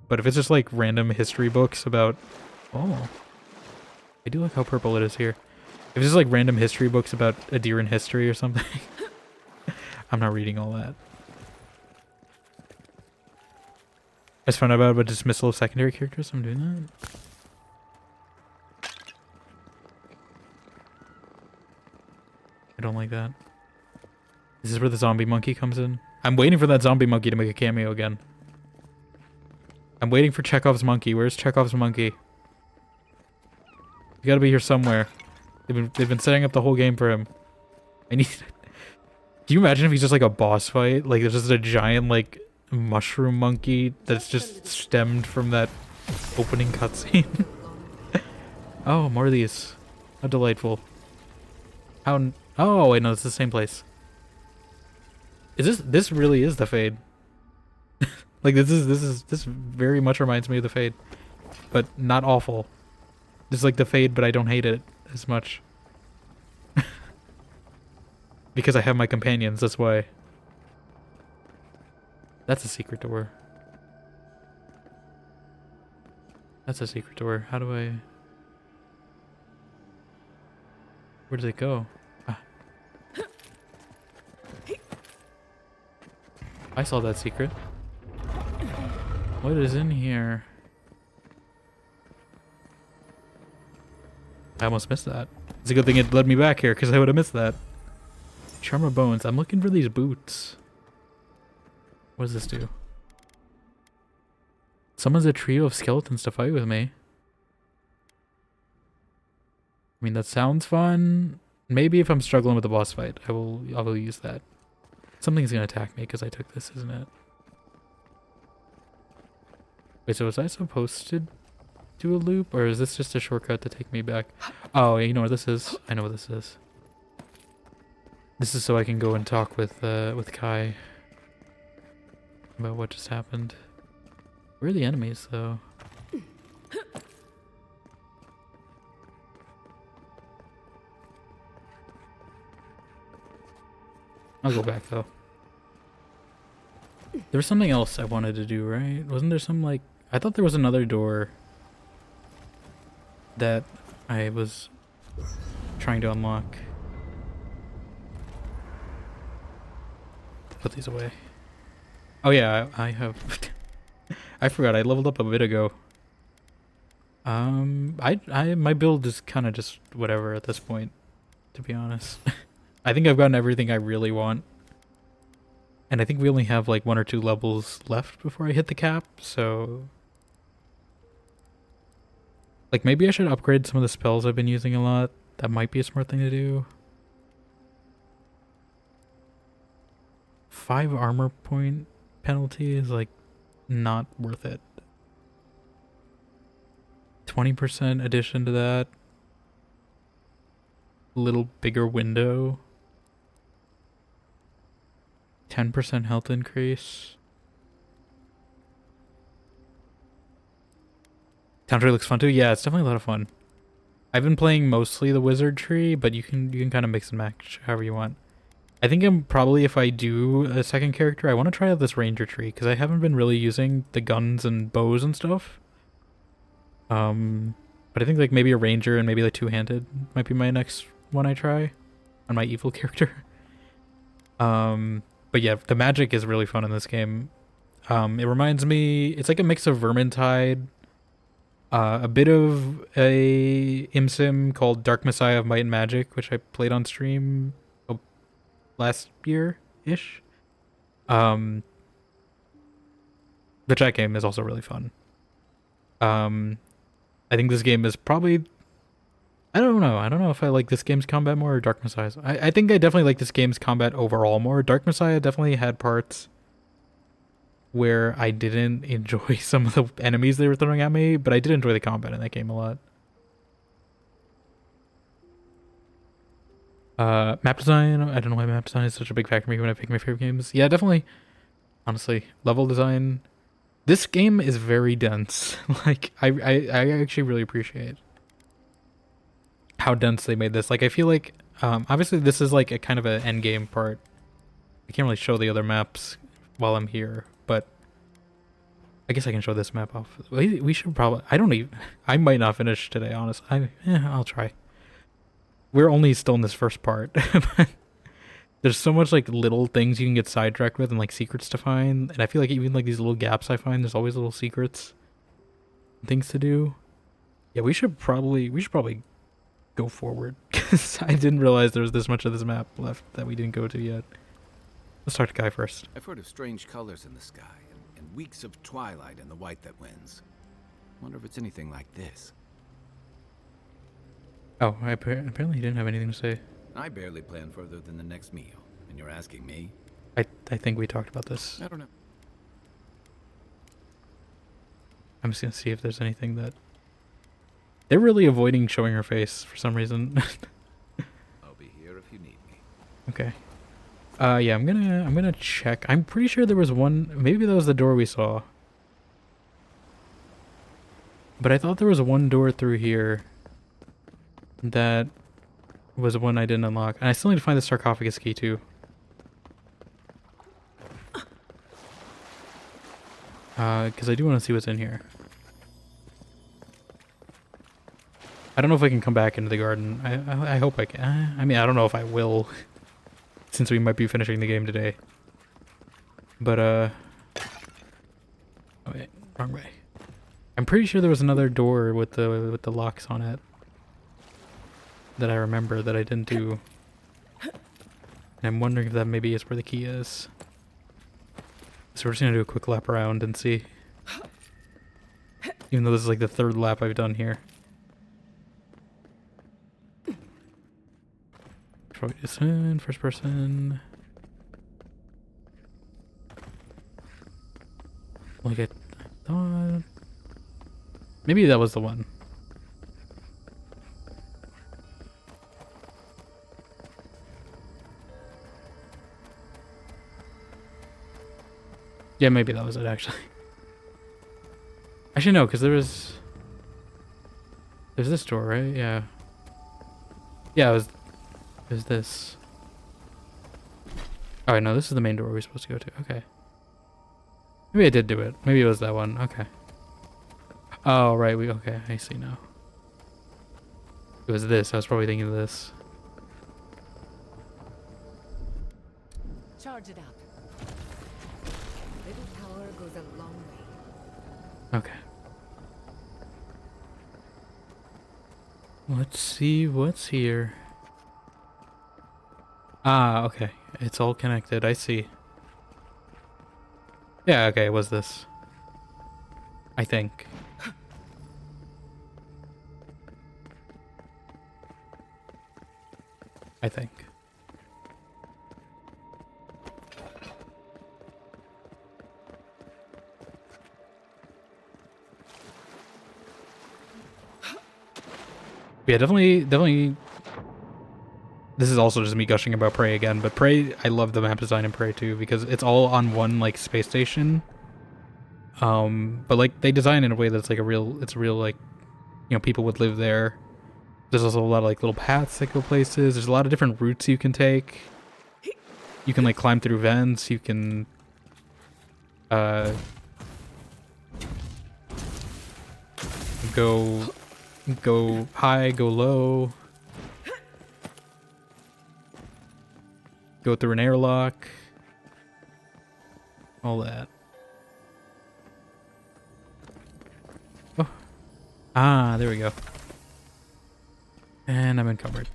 But if it's just like random history books about, oh, I do like how purple it is here. If it's just like random history books about Aedyran history or something, I'm not reading all that. I just found out about dismissal of secondary characters. I'm doing that. I don't like that. This is where the zombie monkey comes in. I'm waiting for that zombie monkey to make a cameo again. I'm waiting for Chekhov's monkey. Where's Chekhov's monkey? You gotta be here somewhere. They've been setting up the whole game for him. I need... Do you imagine if he's just like a boss fight? Like there's just a giant like mushroom monkey that's just stemmed from that opening cutscene. Oh, more of these. How delightful. How... Oh, wait, no, it's the same place. This really is the Fade. Like this very much reminds me of the Fade. But not awful. This is like the Fade, but I don't hate it as much. Because I have my companions, that's why. That's a secret door. That's a secret door. How do I... Where does it go? Ah. I saw that secret. What is in here? I almost missed that. It's a good thing it led me back here, because I would have missed that. Charmer bones. I'm looking for these boots. What does this do? Summons a trio of skeletons to fight with me. I mean, that sounds fun. Maybe if I'm struggling with the boss fight, I will use that. Something's gonna attack me because I took this, isn't it? Wait, so was I supposed to do a loop, or is this just a shortcut to take me back? Oh, you know what this is? I know what this is. This is so I can go and talk with Kai about what just happened. Where are the enemies, though? I'll go back though. There was something else I wanted to do, right? Wasn't there some like... I thought there was another door that I was trying to unlock. Put these away. Oh yeah, I have... I forgot, I leveled up a bit ago. My build is kind of just whatever at this point, to be honest. I think I've gotten everything I really want. And I think we only have like 1 or 2 levels left before I hit the cap, so... Like maybe I should upgrade some of the spells I've been using a lot. That might be a smart thing to do. 5 armor point penalty is like not worth it. 20% addition to that. Little bigger window. 10% health increase. Town looks fun too. Yeah, it's definitely a lot of fun. I've been playing mostly the wizard tree, but you can kind of mix and match however you want. I think I'm probably, if I do a second character, I want to try out this ranger tree because I haven't been really using the guns and bows and stuff. But I think like maybe a ranger and maybe like two-handed might be my next one I try on my evil character. But yeah, the magic is really fun in this game. It reminds me, it's like a mix of Vermintide, a bit of a ImSim called Dark Messiah of Might and Magic, which I played on stream last year-ish. But that game is also really fun. I think this game is probably... I don't know if I like this game's combat more or Dark Messiah's. I think I definitely like this game's combat overall more. Dark Messiah definitely had parts where I didn't enjoy some of the enemies they were throwing at me, but I did enjoy the combat in that game a lot. Map design, I don't know why map design is such a big factor for me when I pick my favorite games. Yeah, definitely. Honestly, level design. This game is very dense. Like, I actually really appreciate how dense they made this. Like, I feel like, obviously this is like a kind of an end game part. I can't really show the other maps while I'm here, but I guess I can show this map off. We should probably, I might not finish today, honestly. I'll try. We're only still in this first part. There's so much like little things you can get sidetracked with and like secrets to find. And I feel like even like these little gaps I find, there's always little secrets and things to do. Yeah, we should probably go forward because I didn't realize there was this much of this map left that we didn't go to yet. Let's start the guy first. I've heard of strange colors in the sky and weeks of twilight in the white that wins. Wonder if it's anything like this. Oh, apparently he didn't have anything to say. I barely plan further than the next meal, and you're asking me? I think we talked about this. I don't know. I'm just gonna see if there's anything that... They're really avoiding showing her face for some reason. I'll be here if you need me. Okay. Yeah, I'm gonna check. I'm pretty sure there was one... Maybe that was the door we saw. But I thought there was one door through here that was the one I didn't unlock. And I still need to find the sarcophagus key too. Because I do want to see what's in here. I don't know if I can come back into the garden. I hope I can. I mean, I don't know if I will, since we might be finishing the game today. But, oh wait, wrong way. I'm pretty sure there was another door with the locks on it that I remember that I didn't do. And I'm wondering if that maybe is where the key is. So we're just gonna do a quick lap around and see. Even though this is like the third lap I've done here. First person. Like I thought. Maybe that was the one. Yeah, maybe that was it, actually. Actually, no, because there's this door, right? Yeah. Yeah, it was this. Oh, no, this is the main door we're supposed to go to. Okay. Maybe I did do it. Maybe it was that one. Okay. Oh, right. Okay, I see now. It was this. I was probably thinking of this. Charge it up. Little power goes a long way. Okay. Let's see what's here. Ah, okay. It's all connected. I see. Yeah, okay, it was this. I think. I think. Yeah, definitely. This is also just me gushing about Prey again, but Prey, I love the map design in Prey too because it's all on one like space station. But like they design in a way that's like it's a real like, you know, people would live there. There's also a lot of like little paths that go places. There's a lot of different routes you can take. You can like climb through vents. You can, go high, go low. Go through an airlock. All that. Oh. Ah, there we go. And I'm encumbered.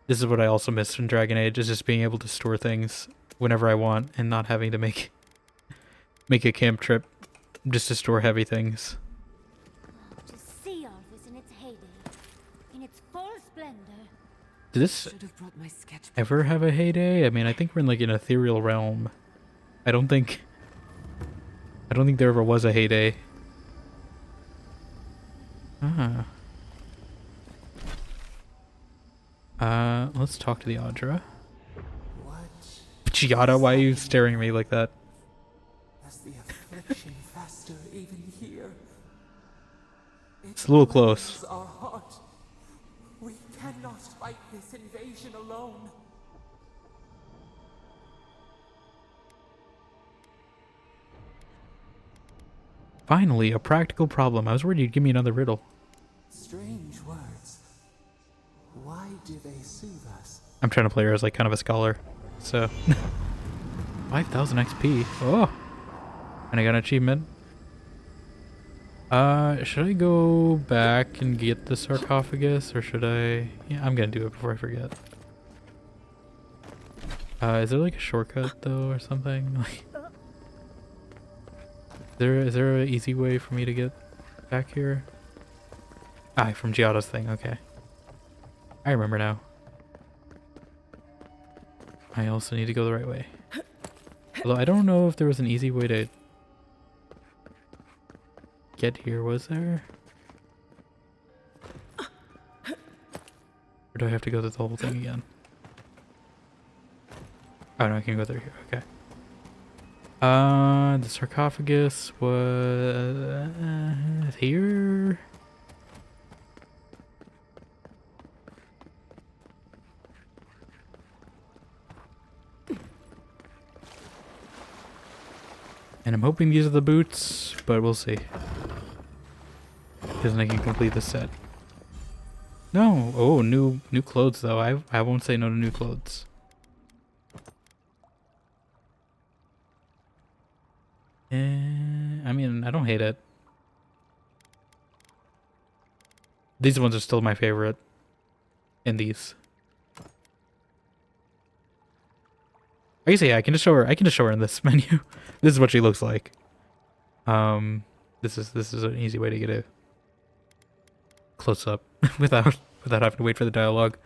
This is what I also miss from Dragon Age, is just being able to store things whenever I want and not having to make a camp trip just to store heavy things. To see all this in its heyday, in its full splendor. Did this Should have brought my sketchbook. ever have a heyday? I mean, I think we're in like an ethereal realm. I don't think there ever was a heyday. Ah. Let's talk to the Aedyran. What? Giada, why are you staring at me like that? Has the affliction faster even here? It's a little close. Our heart. We cannot fight this invasion alone. Finally, a practical problem. I was worried you'd give me another riddle. Strange words. Why do they soothe us? I'm trying to play her as like kind of a scholar, so 5,000 XP. Oh, and I got an achievement. Should I go back and get the sarcophagus, or should I? Yeah, I'm gonna do it before I forget. Is there like a shortcut though, or something? Like, is there an easy way for me to get back here? Ah, from Giada's thing. Okay, I remember now. I also need to go the right way. Although I don't know if there was an easy way to get here, was there? Or do I have to go through the whole thing again? Oh no, I can go through here, okay. The sarcophagus was here? And I'm hoping these are the boots, but we'll see. Because I can complete the set. No! Oh, new clothes though. I won't say no to new clothes. I mean, I don't hate it. These ones are still my favorite. In these. I guess yeah, I can just show her in this menu. This is what she looks like. This is an easy way to get a close up without having to wait for the dialogue.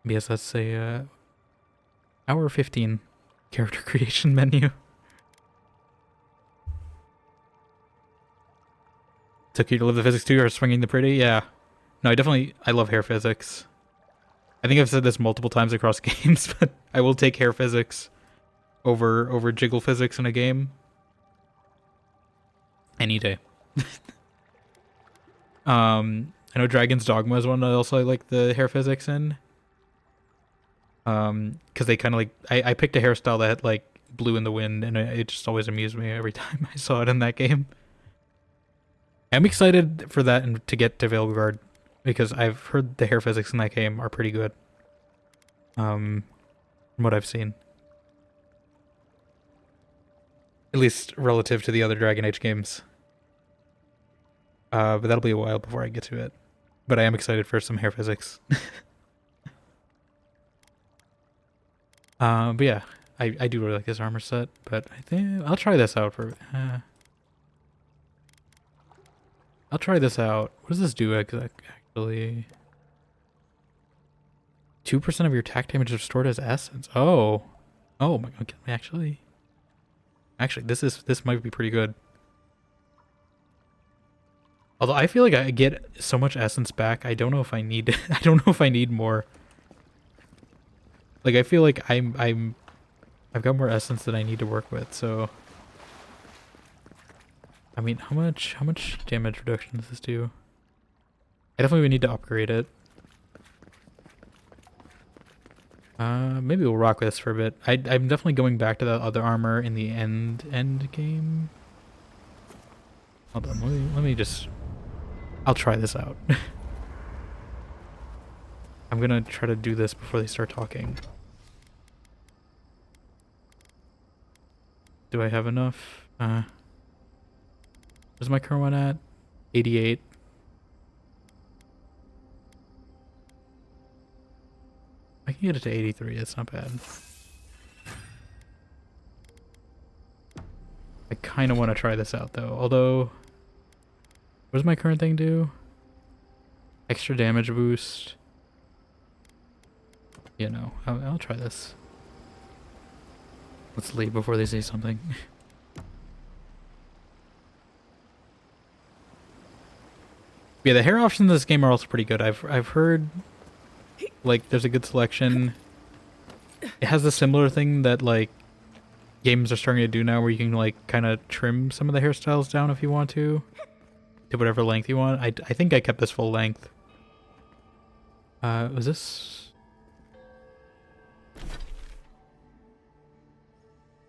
Yes, that's a hour 15 character creation menu. Took you to live the physics too, or swinging the pretty? Yeah. No, I love hair physics. I think I've said this multiple times across games, but I will take hair physics over jiggle physics in a game. Any day. I know Dragon's Dogma is one I also like the hair physics in. Because they kind of like I picked a hairstyle that like blew in the wind, and it just always amused me every time I saw it in that game. I'm excited for that and to get to Veilguard because I've heard the hair physics in that game are pretty good. From what I've seen. At least relative to the other Dragon Age games. But that'll be a while before I get to it. But I am excited for some hair physics. But yeah, I do really like this armor set, but I think I'll try this out for... I'll try this out. What does this do actually? 2% of your attack damage is stored as essence. Oh. Oh my god, actually, this might be pretty good. Although I feel like I get so much essence back, I don't know if I need I don't know if I need more. Like I feel like I've got more essence than I need to work with, so I mean, how much damage reduction does this do? I definitely would need to upgrade it. Maybe we'll rock with this for a bit. I'm definitely going back to that other armor in the end game. Hold on, let me just... I'll try this out. I'm gonna try to do this before they start talking. Do I have enough? Where's my current one at? 88. I can get it to 83, that's not bad. I kind of want to try this out though, although... What does my current thing do? Extra damage boost. Yeah, no, I'll try this. Let's leave before they say something. Yeah, the hair options in this game are also pretty good. I've heard like there's a good selection. It has a similar thing that like games are starting to do now where you can like kind of trim some of the hairstyles down if you want to whatever length you want. I think I kept this full length. Was this?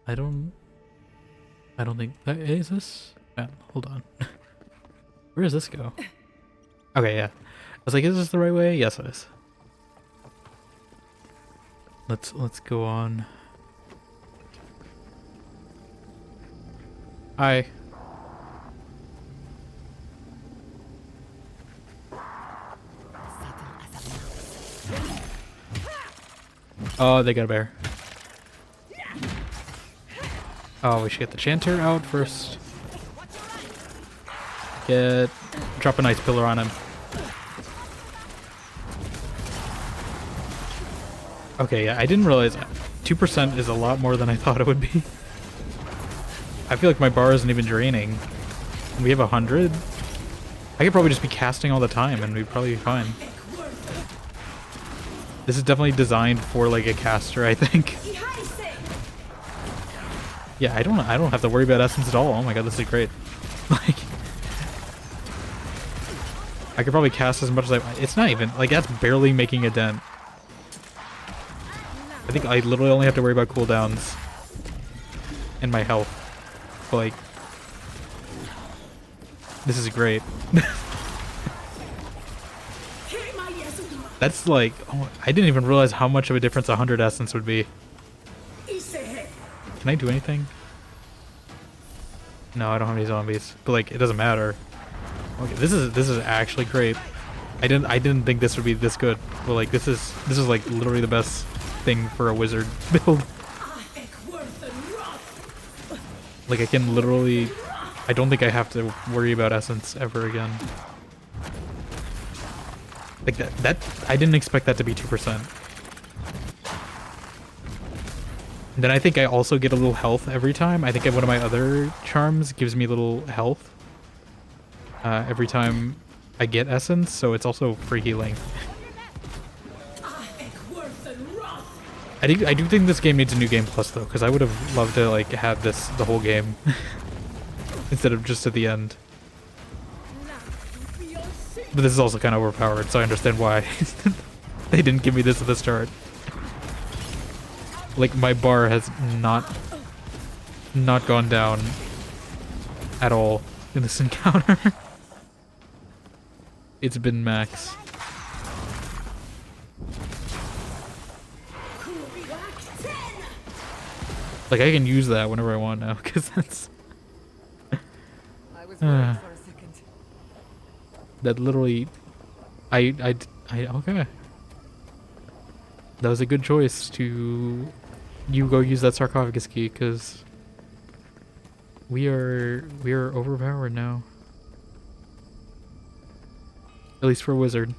I don't think that is this. Hold on. Where does this go? Okay, yeah. I was like, is this the right way? Yes, it is. Let's go on. Hi. Oh, they got a bear. Oh, we should get the chanter out first. Drop a nice pillar on him. Okay, yeah, I didn't realize 2% is a lot more than I thought it would be. I feel like my bar isn't even draining. We have 100. I could probably just be casting all the time and we'd probably be fine. This is definitely designed for like a caster, I think. Yeah, I don't have to worry about essence at all. Oh my god, this is great. Like, I could probably cast as much as I want. It's not even like that's barely making a dent. I think I literally only have to worry about cooldowns and my health. But like, this is great. That's like, oh, I didn't even realize how much of a difference 100 essence would be. Can I do anything? No, I don't have any zombies. But like, it doesn't matter. Okay, this is actually great. I didn't think this would be this good. But like, this is like literally the best thing for a wizard build. Like, I can literally, I don't think I have to worry about essence ever again. Like that I didn't expect that to be 2%. And then I think I also get a little health every time. I think one of my other charms gives me a little health every time I get essence, so it's also free healing. I do think this game needs a new game plus though, because I would have loved to like have this the whole game instead of just at the end. But this is also kind of overpowered, so I understand why they didn't give me this at the start. Like, my bar has not gone down at all in this encounter. It's been max. Like, I can use that whenever I want now, because that's... I was worried for a second. That literally... I... Okay. That was a good choice to... You go use that sarcophagus key, because... We are overpowered now. At least for a wizard.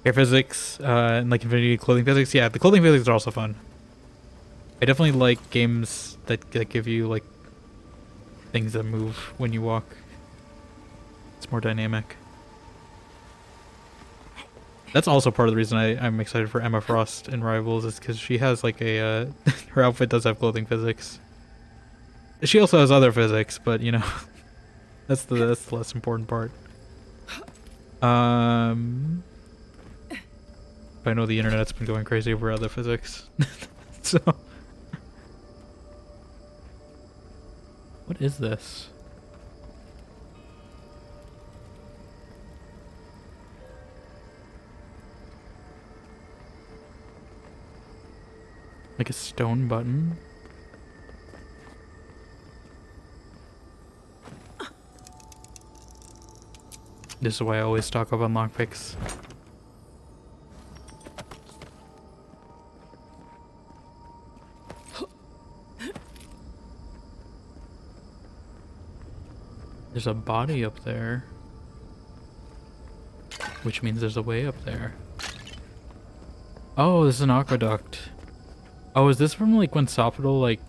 Air physics, and like infinity clothing physics. Yeah, the clothing physics are also fun. I definitely like games that give you like things that move when you walk. It's more dynamic. That's also part of the reason I'm excited for Emma Frost in Rivals, is because she has like a her outfit does have clothing physics. She also has other physics, but you know, that's the less important part. I know the internet's been going crazy over other physics. So, what is this? Like a stone button? This is why I always stock up on lockpicks. There's a body up there, which means there's a way up there. Oh, this is an aqueduct. Oh, is this from like when Sophodal like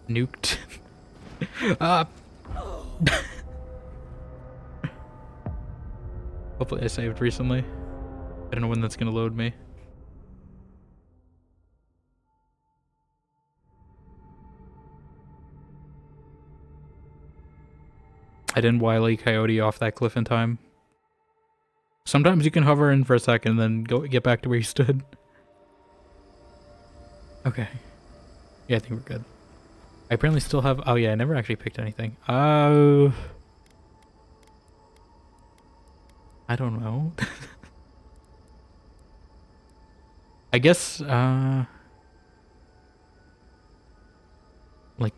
nuked? Hopefully I saved recently. I don't know when that's gonna load me. I didn't Wile E. Coyote off that cliff in time. Sometimes you can hover in for a second and then get back to where you stood. Okay. Yeah, I think we're good. I apparently still have... Oh yeah, I never actually picked anything. I don't know. I guess, like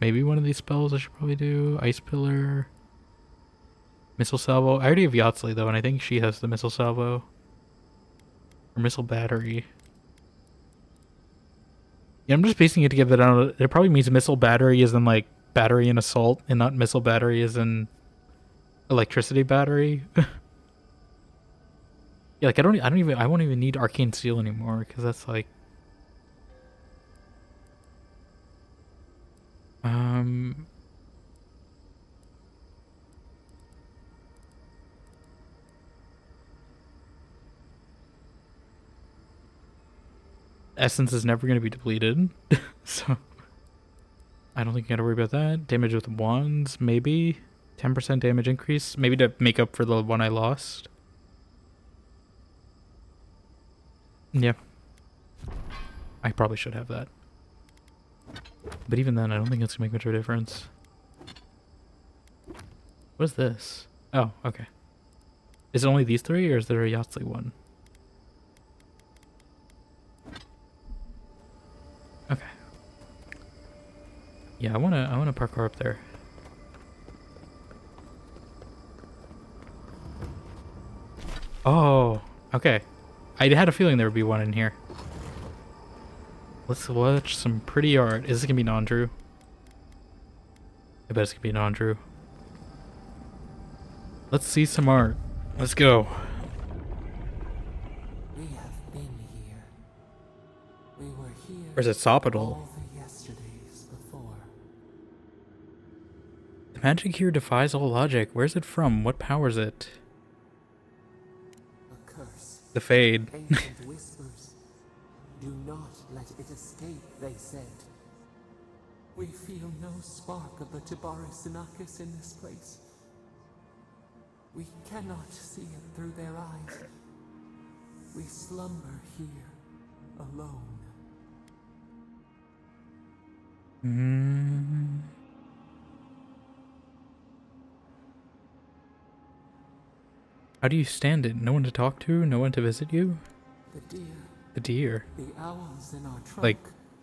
maybe one of these spells I should probably do. Ice Pillar. Missile Salvo. I already have Yahtzee though, and I think she has the Missile Salvo. Or Missile Battery. Yeah, I'm just piecing it together. It probably means Missile Battery is in like battery and assault, and not Missile Battery is in electricity battery. Yeah, like I won't even need Arcane Seal anymore, because that's like... Essence is never going to be depleted, so I don't think you got to worry about that. Damage with wands, maybe 10% damage increase, maybe to make up for the one I lost. Yeah, I probably should have that, but even then, I don't think it's gonna make much of a difference. What is this? Oh, okay. Is it only these three, or is there a Yahtzee one? Okay. Yeah, I wanna parkour up there. Oh, okay. I had a feeling there would be one in here. Let's watch some pretty art. Is this gonna be non-Drew? I bet it's gonna be non-Drew. Let's see some art. Let's go. We have been here. We were here. Or is it Sophodal? All the yesterdays before. The magic here defies all logic. Where's it from? What powers it? A curse. The Fade. Ancient whispers. Do not let it escape, they said. We feel no spark of the Tibaris Sinakis in this place. We cannot see it through their eyes. We slumber here, alone. How do you stand it? No one to talk to? No one to visit you? The deer. The deer. The owls in our trunk. Like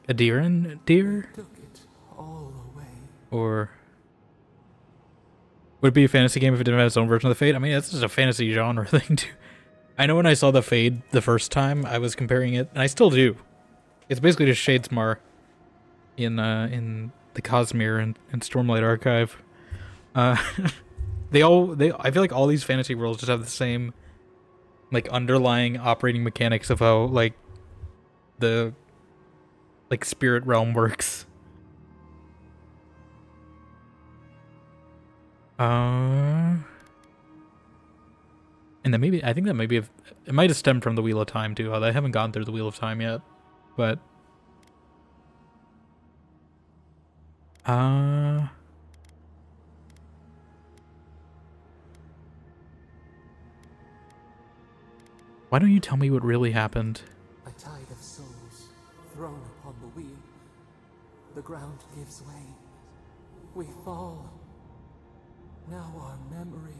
Aedyran deer? Took it all away. Or would it be a fantasy game if it didn't have its own version of the Fade? I mean, it's just a fantasy genre thing too. I know when I saw the Fade the first time, I was comparing it, and I still do. It's basically just Shadesmar in the Cosmere and Stormlight Archive. I feel like all these fantasy worlds just have the same like underlying operating mechanics of how like the like spirit realm works. And then maybe I think that maybe it might have stemmed from the Wheel of Time too. I haven't gone through the Wheel of Time yet, but why don't you tell me what really happened? A tide of souls thrown upon the wheel. The ground gives way. We fall. Now our memory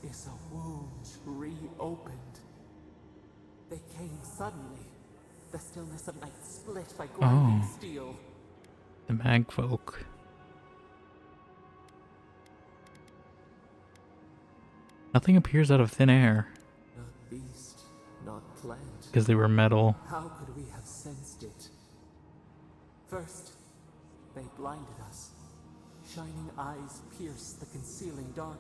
is a wound reopened. They came suddenly. The stillness of night split by grinding steel. The Magfolk. Nothing appears out of thin air. Not beast, not plant. Because they were metal. How could we have sensed it? First, they blinded us. Shining eyes pierced the concealing dark.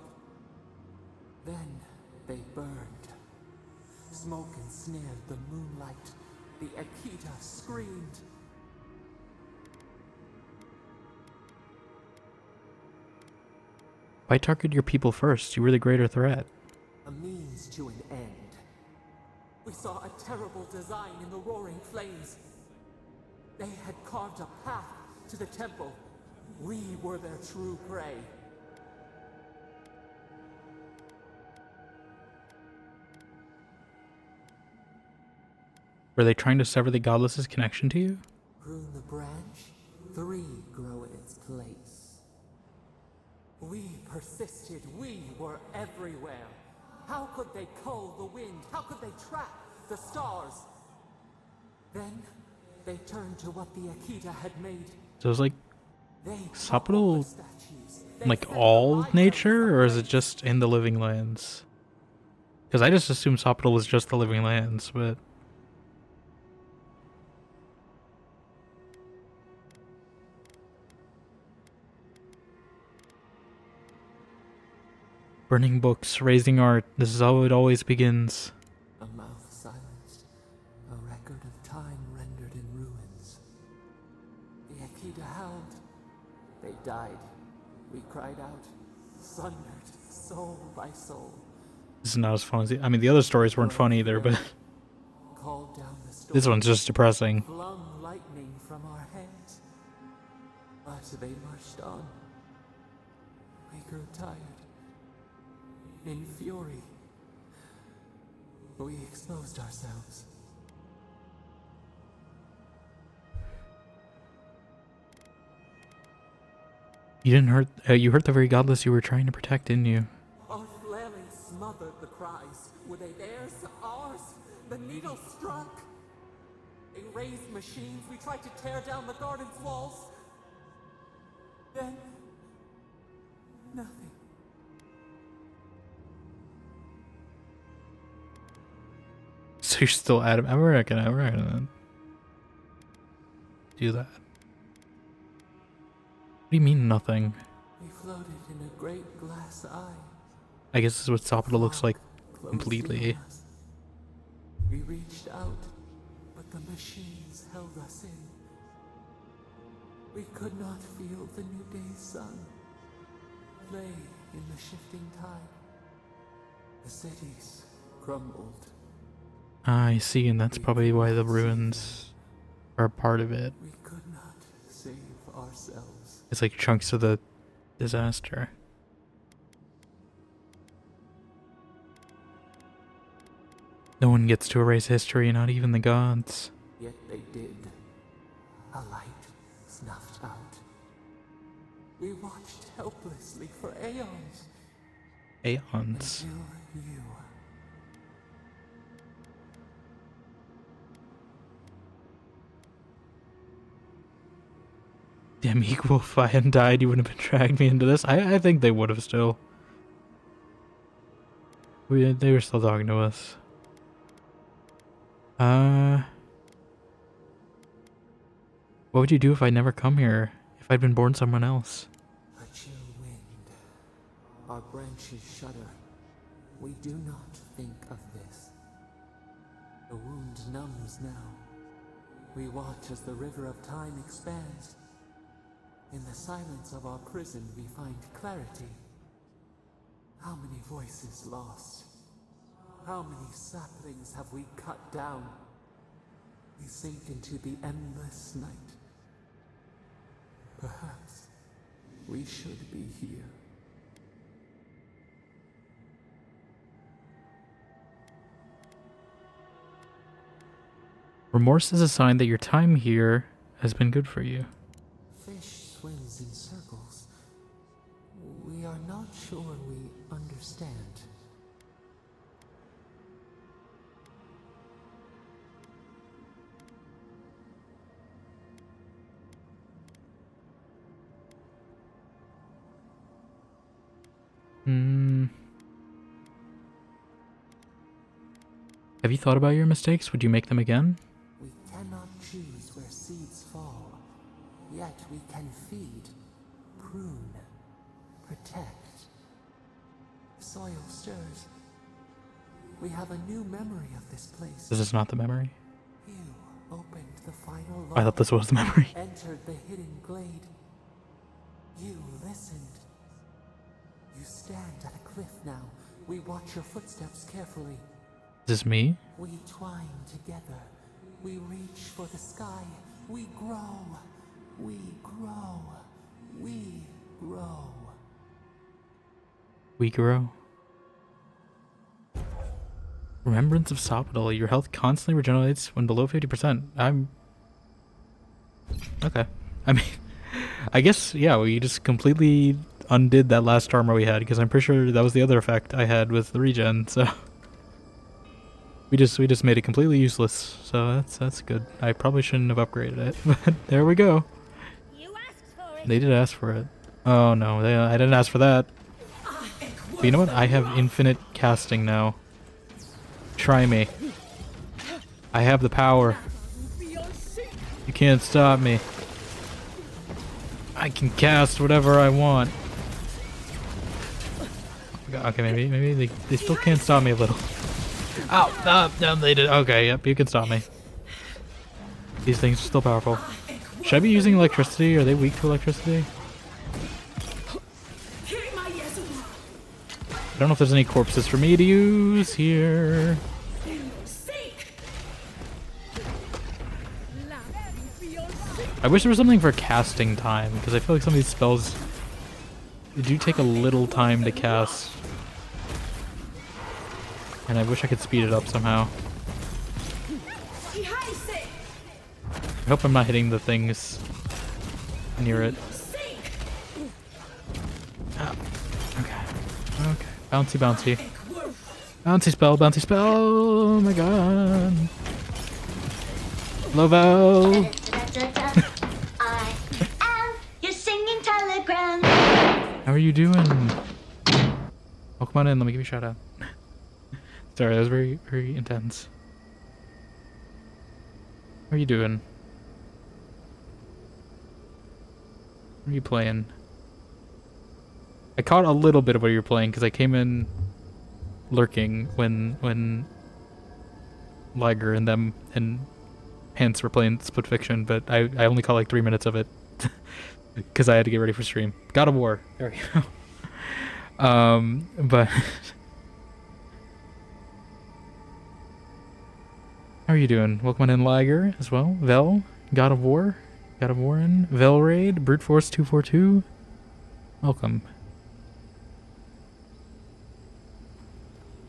Then they burned. Smoke ensnared the moonlight. The Akita screamed. Why target your people first? You were the greater threat. A means to an end. We saw a terrible design in the roaring flames. They had carved a path to the temple. We were their true prey. Were they trying to sever the godless's connection to you? Prune the branch, 3 grow in its place. We persisted, we were everywhere. How could they cull the wind? How could they track the stars? Then they turned to what the Akita had made. So it's like They Sapodal, toppled the statues. They like set all the light nature, or is it ablaze. just in the Living Lands? Because I just assumed Sapodal was just the Living Lands, but burning books, raising art. This is how it always begins. A mouth silenced, a record of time rendered in ruins. The Akita howled. They died. We cried out, sundered, soul by soul. This is not as fun as I mean, the other stories weren't fun either, but Called down the storm. this one's just depressing. Flung lightning from our hands. But they marched on. We grew tired. In fury, we exposed ourselves. You didn't hurt. You hurt the very godless you were trying to protect, didn't you? Our flailing smothered the cries. Were they theirs? Ours? The needle struck. They raised machines. We tried to tear down the garden's walls. Then, nothing. So you're still adamant. We're not gonna do that. What do you mean nothing? We floated in a great glass eye. I guess this is what Sapodal looks like Closed completely. in on us. We reached out, but the machines held us in. We could not feel the new day's sun. Lay in the shifting tide. The cities crumbled. I see, and that's probably why the ruins are a part of it. We could not save ourselves. It's like chunks of the disaster. No one gets to erase history, not even the gods. Yet they did. A light snuffed out. We watched helplessly for aeons. Aeons. Until you. Damn, equal, if I hadn't died, you wouldn't have dragged me into this. I think they would have still. They were still talking to us. What would you do if I'd never come here? If I'd been born someone else? A chill wind. Our branches shudder. We do not think of this. The wound numbs now. We watch as the river of time expands. In the silence of our prison, we find clarity. How many voices lost? How many saplings have we cut down? We sink into the endless night. Perhaps we should be here. Remorse is a sign that your time here has been good for you. Fish swims in circles. We are not sure we understand. Have you thought about your mistakes? Would you make them again? We cannot choose where seeds fall, yet we can feed, prune, protect. Soil stirs. We have a new memory of this place. This is not the memory. You opened the final lock. I thought this was the memory. Entered the hidden glade. You listened. You stand at a cliff now. We watch your footsteps carefully. Is this me? We twine together. We reach for the sky. We grow. We grow. We grow. We grow. Remembrance of Sopadal. Your health constantly regenerates when below 50%. Okay. I mean, I guess, yeah, we just completely undid that last armor we had, because I'm pretty sure that was the other effect I had with the regen, so... We just made it completely useless, so that's good. I probably shouldn't have upgraded it, but there we go. You asked for it. They did ask for it. Oh no, I didn't ask for that. But you know what? I have infinite casting now. Try me. I have the power. You can't stop me. I can cast whatever I want. Okay, maybe they still can't stop me a little. Ow! No, they did. Okay, yep, you can stop me. These things are still powerful. Should I be using electricity? Are they weak to electricity? I don't know if there's any corpses for me to use here. I wish there was something for casting time, because I feel like some of these spells do take a little time to cast. And I wish I could speed it up somehow. I hope I'm not hitting the things near it. Ah, okay. Bouncy. Bouncy spell. Oh my god. Lovo. I am your singing telegram. How are you doing? Oh, come on in. Let me give you a shout out. Sorry, that was very, very intense. How are you doing? What are you playing? I caught a little bit of what you were playing because I came in lurking when Liger and them and Hance were playing Split Fiction, but I only caught like 3 minutes of it because I had to get ready for stream. God of War. There we go. But how are you doing? Welcome on in, Liger, as well. Vel, God of Warren, Vel Raid, Brute Force 242. Welcome.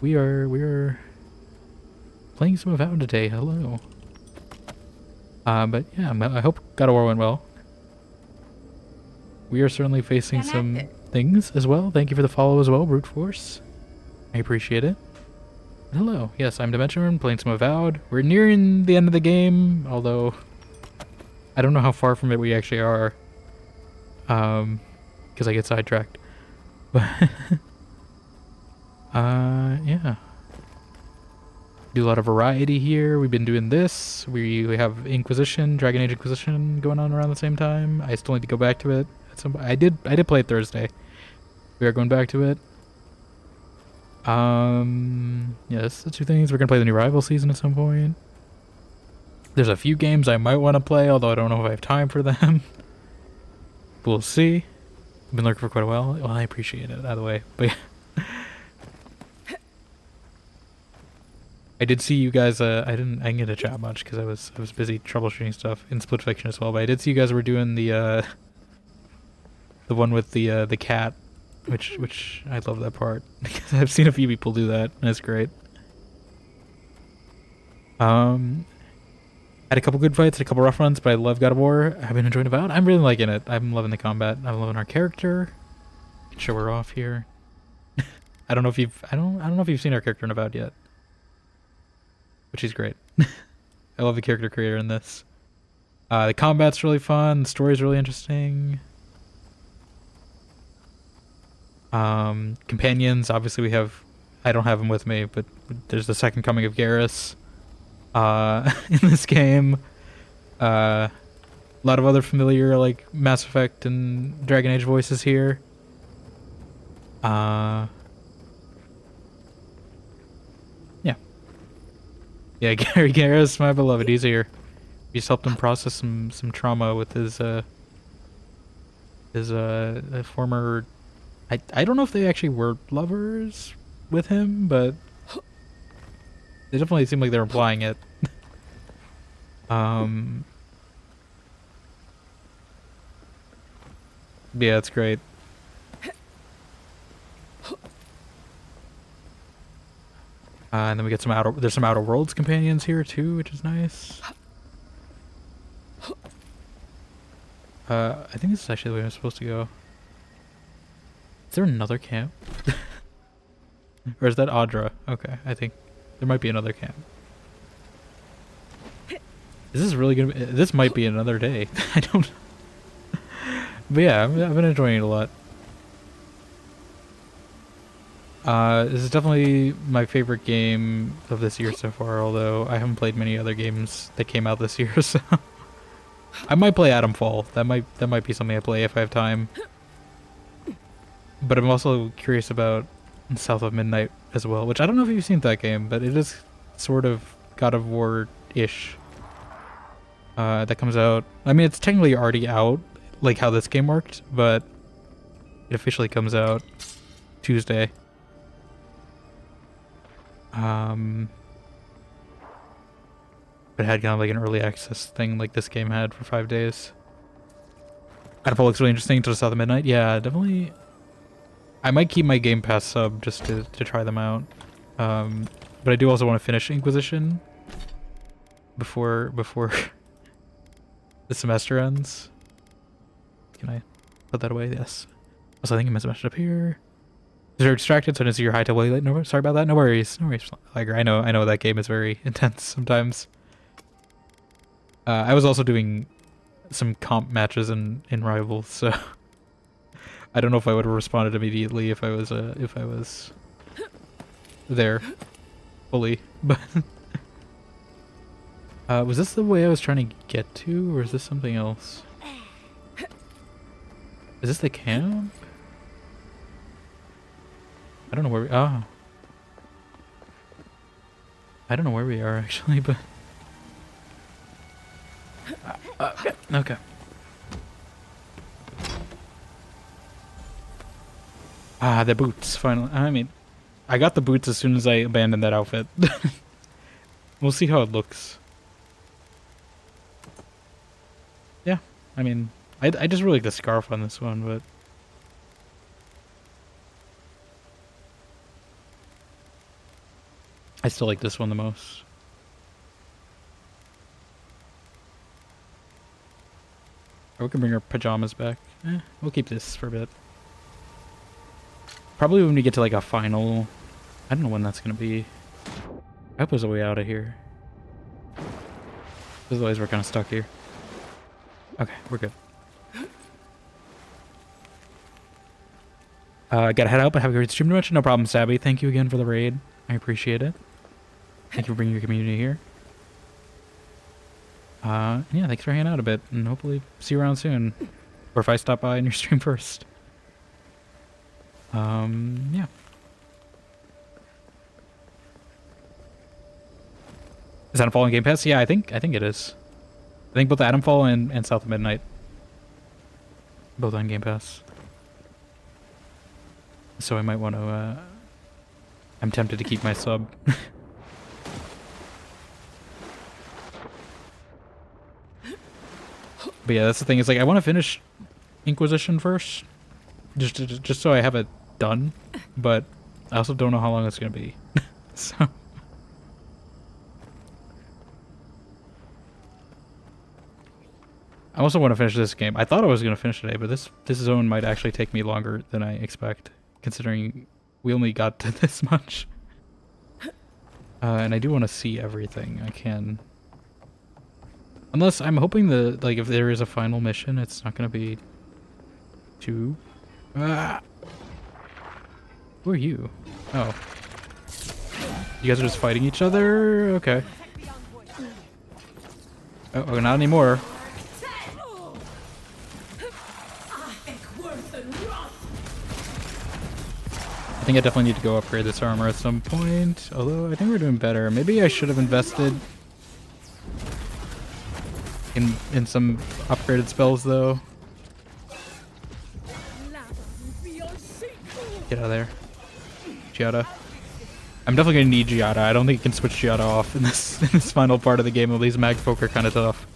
We are playing some AVOWED today. Hello. But yeah, I hope God of War went well. We are certainly facing some things as well. Thank you for the follow as well, Brute Force. I appreciate it. Hello. Yes, I'm Dimension, playing some AVOWED. We're nearing the end of the game, although I don't know how far from it we actually are. Because I get sidetracked. But yeah. Do a lot of variety here. We've been doing this. We have Inquisition, Dragon Age Inquisition going on around the same time. I still need to go back to it. I did play it Thursday. We are going back to it. Yes, the two things. We're gonna play the new Rival season at some point. There's a few games I might want to play, although I don't know if I have time for them. We'll see. I've been lurking for quite a while. Well, I appreciate it, by the way. But yeah. I did see you guys. I didn't get to chat much because I was busy troubleshooting stuff in Split Fiction as well. But I did see you guys were doing the one with the cat, which I love that part because I've seen a few people do that and it's great. Had a couple good fights, had a couple rough runs, but I love God of War. I've been enjoying AVOWED. I'm really liking it. I'm loving the combat. I'm loving our character. Can show her off here. I don't know if you've seen our character in AVOWED yet. But she's great. I love the character creator in this. The combat's really fun. The story's really interesting. Companions, obviously we have... I don't have them with me, but there's the second coming of Garrus in this game. A lot of other familiar, like, Mass Effect and Dragon Age voices here. Yeah, Gary Garrus, my beloved, he's here. We just helped him process some trauma with his former... I don't know if they actually were lovers with him, but they definitely seem like they're implying it. Yeah, it's great. And then we get there's some Outer Worlds companions here too, which is nice. I think this is actually the way I'm supposed to go. Is there another camp? Or is that Aedyran? Okay, I think there might be another camp. Is this really gonna be... This might be another day. I don't... But yeah, I've been enjoying it a lot. This is definitely my favorite game of this year so far, although I haven't played many other games that came out this year, so... I might play Atomfall. That might be something I play if I have time. But I'm also curious about South of Midnight as well, which I don't know if you've seen that game, but it is sort of God of War-ish. That comes out... I mean, it's technically already out, like how this game worked, but it officially comes out Tuesday. But it had kind of like an early access thing like this game had for 5 days. Atomfall looks really interesting to South of Midnight. Yeah, definitely. I might keep my Game Pass sub just to try them out. But I do also want to finish Inquisition before the semester ends. Can I put that away? Yes. Also, I think I messed up here. Is there distracted, so I didn't see your high till way late. No, sorry about that. No worries. No worries. Liger, I know that game is very intense sometimes. I was also doing some comp matches in Rivals, so I don't know if I would have responded immediately if I was there fully. But was this the way I was trying to get to, or is this something else? Is this the camp? I don't know where we... Oh. I don't know where we are, actually, but... okay. Ah, the boots, finally. I mean, I got the boots as soon as I abandoned that outfit. We'll see how it looks. Yeah, I mean, I just really like the scarf on this one, but... I still like this one the most. Or we can bring our pajamas back. We'll keep this for a bit. Probably when we get to like a final... I don't know when that's gonna be. I hope there's a way out of here. Otherwise we're kind of stuck here. Okay, we're good. I gotta head out, but have a great stream too much. No problem, Sabby. Thank you again for the raid. I appreciate it. Thank you for bringing your community here. Yeah, thanks for hanging out a bit, and hopefully see you around soon. Or if I stop by in your stream first. Yeah. Is Adamfall on Game Pass? Yeah, I think it is. I think both Adamfall and South of Midnight. Both on Game Pass. So I might want to, I'm tempted to keep my sub. But yeah, that's the thing. Is like I want to finish Inquisition first, just so I have it done. But I also don't know how long it's gonna be. So I also want to finish this game. I thought I was gonna finish today, but this zone might actually take me longer than I expect, considering we only got to this much. And I do want to see everything I can. Unless I'm hoping that, like, if there is a final mission, it's not gonna be too... Ah! Who are you? Oh. You guys are just fighting each other? Okay. Oh, not anymore. I think I definitely need to go upgrade this armor at some point. Although, I think we're doing better. Maybe I should have invested in some upgraded spells, though. Get out of there. Giada. I'm definitely gonna need Giada. I don't think you can switch Giada off in this final part of the game. At least mag folk are kind of tough.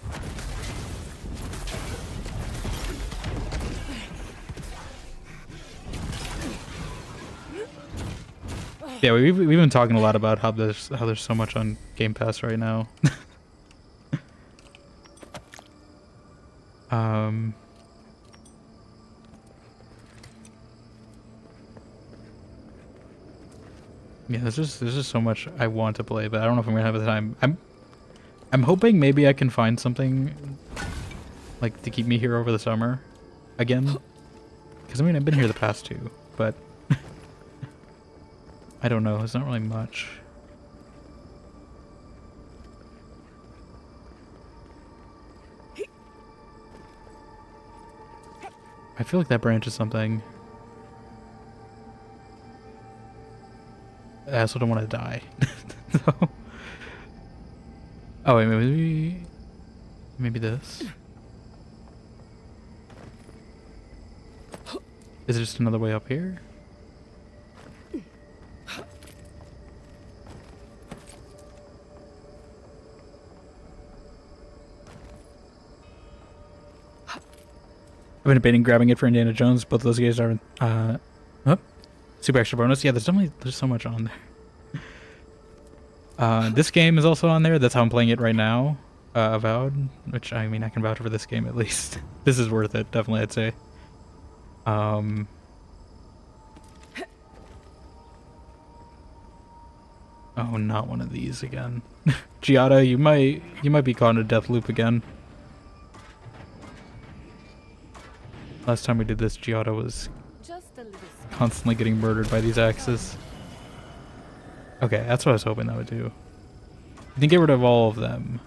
Yeah, we've been talking a lot about how there's so much on Game Pass right now. Yeah, there's just so much I want to play, but I don't know if I'm gonna have the time. I'm hoping maybe I can find something like to keep me here over the summer again. Because I mean I've been here the past two, but I don't know. It's not really much. I feel like that branch is something. I also don't want to die. So. Oh wait, maybe this. Is it just another way up here? I've been debating grabbing it for Indiana Jones. Both of those guys are super extra bonus. Yeah, there's so much on there. This game is also on there. That's how I'm playing it right now. Avowed, which I mean I can vouch for this game at least. This is worth it, definitely I'd say. Oh, not one of these again. Giada, you might be caught in a death loop again. Last time we did this, Giada was constantly getting murdered by these axes. Okay, that's what I was hoping that would do. You can get rid of all of them.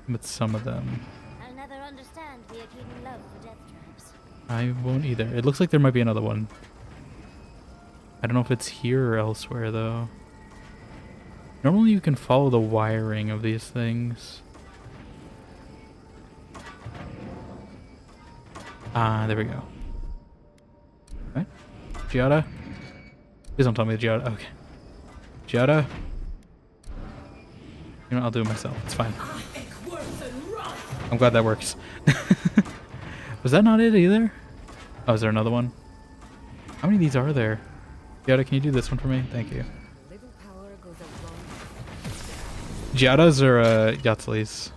But some of them. I'll never understand the Aedyran love for death traps. I won't either. It looks like there might be another one. I don't know if it's here or elsewhere, though. Normally you can follow the wiring of these things. Ah, there we go. Okay. Giada? Please don't tell me Giada. Okay. Giada? You know, I'll do it myself. It's fine. I'm glad that works. Was that not it either? Oh, is there another one? How many of these are there? Giada, can you do this one for me? Thank you. Giada's or Yatzli's?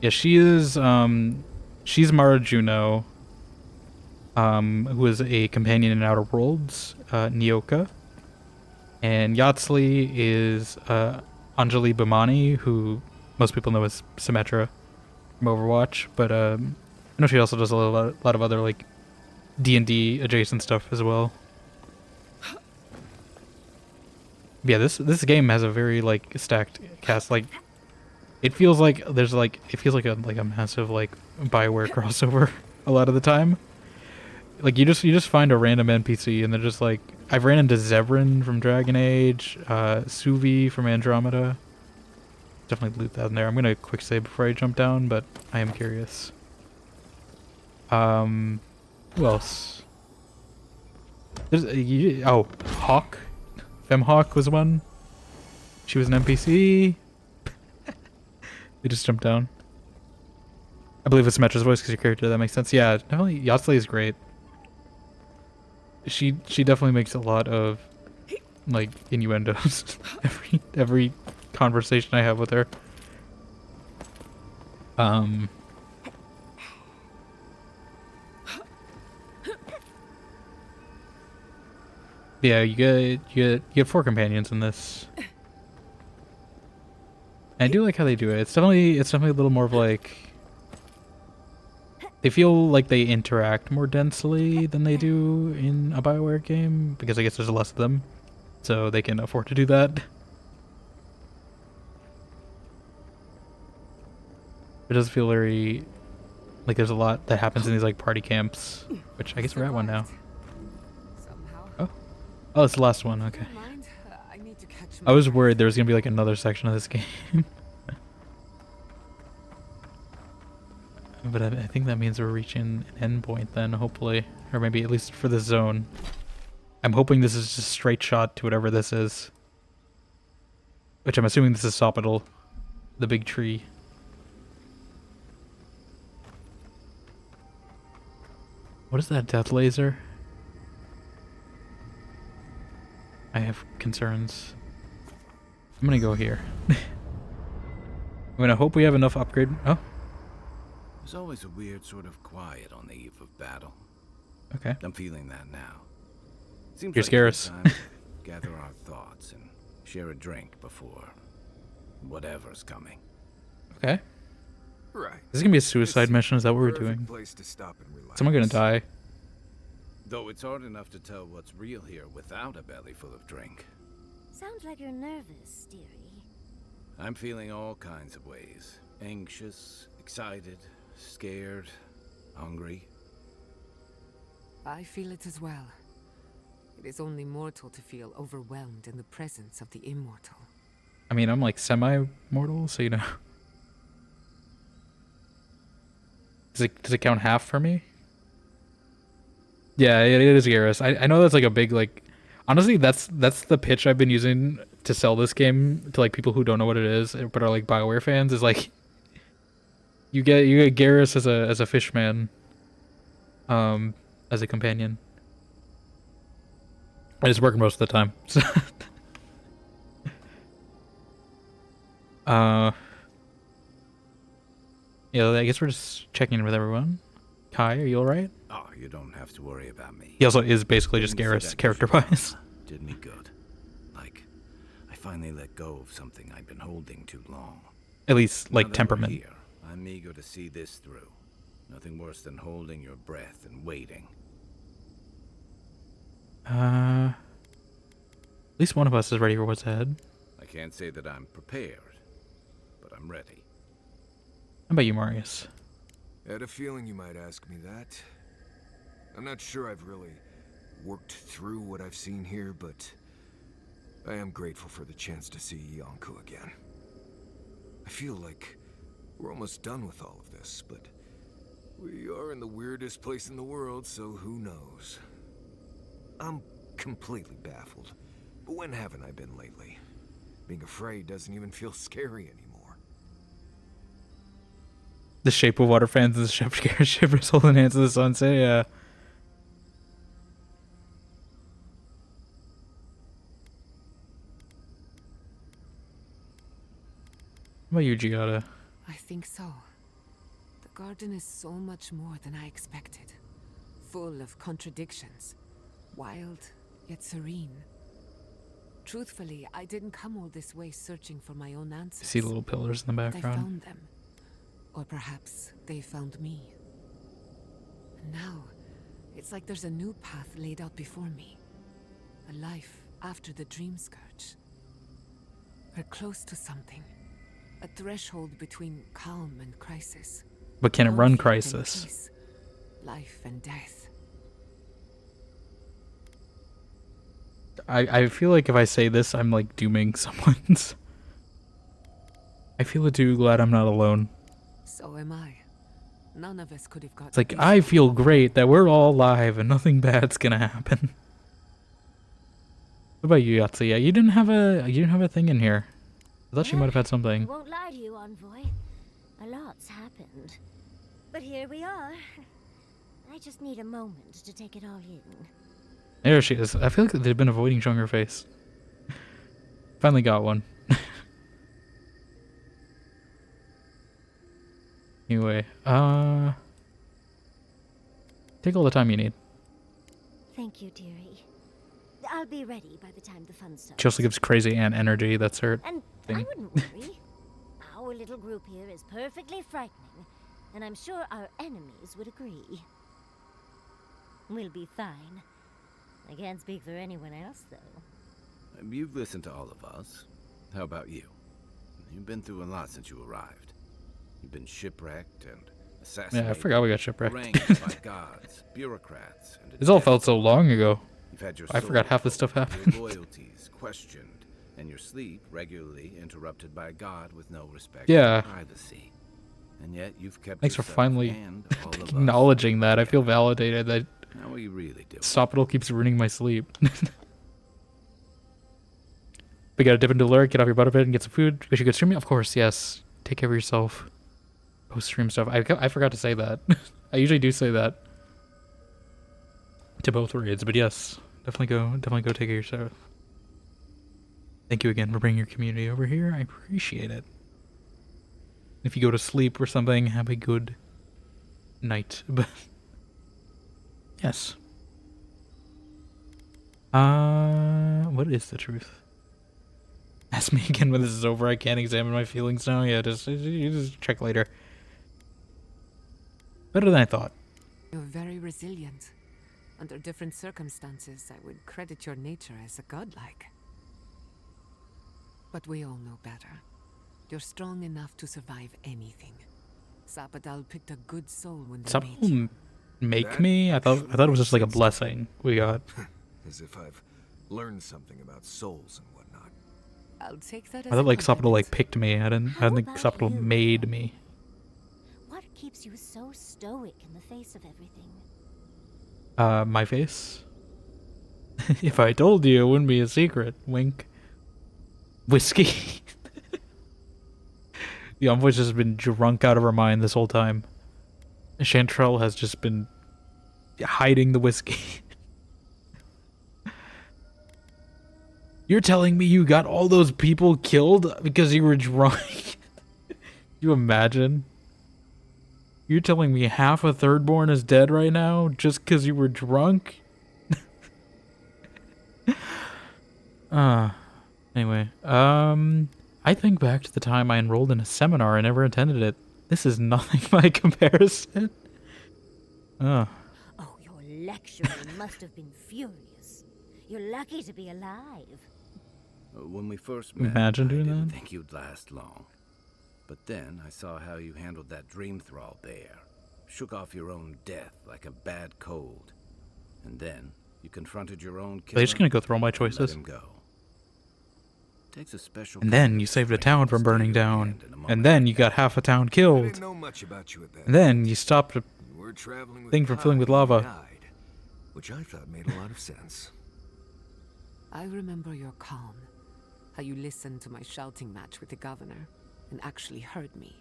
Yeah, she is, she's Mara Juno, who is a companion in Outer Worlds, Nyoka. And Yatsley is, Anjali Bhimani, who most people know as Symmetra from Overwatch, but, I know she also does a lot of other, like, D&D adjacent stuff as well. Yeah, this game has a very, like, stacked cast. Like, it feels like there's, like, it feels like a massive, like, BioWare crossover a lot of the time. Like, you just find a random NPC and they're just like, I've ran into Zevran from Dragon Age, Suvi from Andromeda. Definitely loot that in there. I'm gonna quick save before I jump down, but I am curious. Who else? There's oh, Hawk. Femhawk was one. She was an NPC. We just jumped down. I believe it's Symmetra's voice because your character. That makes sense. Yeah, definitely. Yatsley is great. She definitely makes a lot of like innuendos every conversation I have with her. Yeah, you get 4 companions in this. And I do like how they do it. It's definitely a little more of like, they feel like they interact more densely than they do in a BioWare game, because I guess there's less of them, so they can afford to do that. It does feel very like there's a lot that happens in these like party camps, which I guess we're at one now. Oh, oh, it's the last one. Okay. I was worried there was gonna be like another section of this game. But I think that means we're reaching an endpoint then, hopefully. Or maybe at least for this zone. I'm hoping this is just a straight shot to whatever this is. Which I'm assuming this is Sopital, the big tree. What is that death laser? I have concerns. I'm gonna go here. I'm gonna hope we have enough upgrade. Oh. There's always a weird sort of quiet on the eve of battle. Okay. I'm feeling that now. Seems You're like a good scarce. time to gather our thoughts and share a drink before whatever's coming. Okay. Right. This is gonna be a suicide It's mission. Is that what we're perfect doing? place to stop and relax. Someone gonna die. Though it's hard enough to tell what's real here without a belly full of drink. Sounds like you're nervous, dearie. I'm feeling all kinds of ways. Anxious, excited, scared, hungry. I feel it as well. It is only mortal to feel overwhelmed in the presence of the immortal. I mean, I'm like semi-mortal, so you know. Does it count half for me? Yeah, it is Garrus. I know that's like a big like. Honestly, that's the pitch I've been using to sell this game to like people who don't know what it is but are like BioWare fans. Is like you get Garrus as a fishman, as a companion. And it's working most of the time. So yeah, I guess we're just checking in with everyone. Kai, are you alright? Oh, you don't have to worry about me. He also is basically just Didn't see Garrus, that character-wise. visual did me good. Like, I finally let go of something I'd been holding too long. At least, Now like, that we're temperament. here, I'm eager to see this through. Nothing worse than holding your breath and waiting. At least one of us is ready for what's ahead. I can't say that I'm prepared, but I'm ready. How about you, Marius? I had a feeling you might ask me that. I'm not sure I've really worked through what I've seen here, but I am grateful for the chance to see Yonko again. I feel like we're almost done with all of this, but we are in the weirdest place in the world, so who knows? I'm completely baffled, but when haven't I been lately? Being afraid doesn't even feel scary anymore. The Shape of Water fans and the Shivers holding hands in the sunset, yeah. How about you, Giada? I think so. garden is so much more than I expected. Full of contradictions. Wild, yet serene. Truthfully, I didn't come all this way searching for my own answers. See the little pillars in the I background. found them. Or perhaps they found me. And now, it's like there's a new path laid out before me. A life after the Dream Scourge. We're close to something. A threshold between calm and crisis. But can it run Conflict and crisis? peace. Life and death. I feel like if I say this, I'm like dooming someone's. I feel too glad I'm not alone. So am I. None of us could have got. It's like, I feel great that we're all alive and nothing bad's gonna happen. What about you, Yahtzee? Yeah, you didn't have a thing in here. I thought you might have had I something. won't lie to you, Envoy. A lot's happened. But here we are. I just need a moment to take it all in. There she is. I feel like they've been avoiding showing her face. Finally got one. Anyway, take all the time you need. Thank you, dearie. I'll be ready by the time the fun starts. She also gives crazy Aunt energy. That's her And thing. I wouldn't worry. Our little group here is perfectly frightening, and I'm sure our enemies would agree. We'll be fine. I can't speak for anyone else, though. You've listened to all of us. How about you? You've been through a lot since you arrived. You've been shipwrecked and assassinated. Yeah, I forgot we got shipwrecked. Ranked by guards, bureaucrats, and This all felt so long ago. You've had your I forgot soul half this stuff probed, happened. Your loyalties questioned, and your sleep regularly interrupted by a god with no respect Yeah. for privacy. And yet you've kept. Thanks for yourself finally and all of us acknowledging that. I feel together. validated that How are you really doing? Stop It All keeps ruining my sleep. We gotta dip into lurk, get off your butt a bit, and get some food. We should go streaming? Of course, yes. Take care of yourself. Post-stream stuff. I forgot to say that. I usually do say that to both raids, but yes. Definitely go take care of yourself. Thank you again for bringing your community over here. I appreciate it. If you go to sleep or something, have a good night. But yes. What is the truth? Ask me again when this is over. I can't examine my feelings now. Yeah, you just check later. Better than I thought. You're very resilient. Under different circumstances, I would credit your nature as a godlike. But we all know better. You're strong enough to survive anything. Sapadal picked a good soul when they Some made people you. make me. I thought it was just like a blessing we got. As if I've learned something about souls and whatnot. I'll take that I as thought a like Sapadal like compliment. picked me. I didn't think about Sapadal you? made me. What keeps you so stoic in the face of everything? My face. If I told you, it wouldn't be a secret. Wink. Whiskey. The Envoy's just been drunk out of her mind this whole time. Chantrell has just been hiding the whiskey. You're telling me you got all those people killed because you were drunk? You imagine? You're telling me half a thirdborn is dead right now just because you were drunk? Anyway, I think back to the time I enrolled in a seminar and never attended it. This is nothing by comparison. Oh, your lecturing must have been furious. You're lucky to be alive. When we first met, Imagine doing I didn't that. think you'd last long. But then I saw how you handled that dream thrall bear. Shook off your own death like a bad cold. And then you confronted your own killer. Are they just gonna go through all my and let choices? him go. Takes a special And then kind you of saved a strength town to from stay burning your down. hand in a moment And then like you got that. half a town I killed. didn't know much about you at that. And then you stopped a You were traveling with thing from Kai filling with when you lava. died, which I thought made a lot of sense. I remember your calm. How you listened to my shouting match with the governor and actually heard me.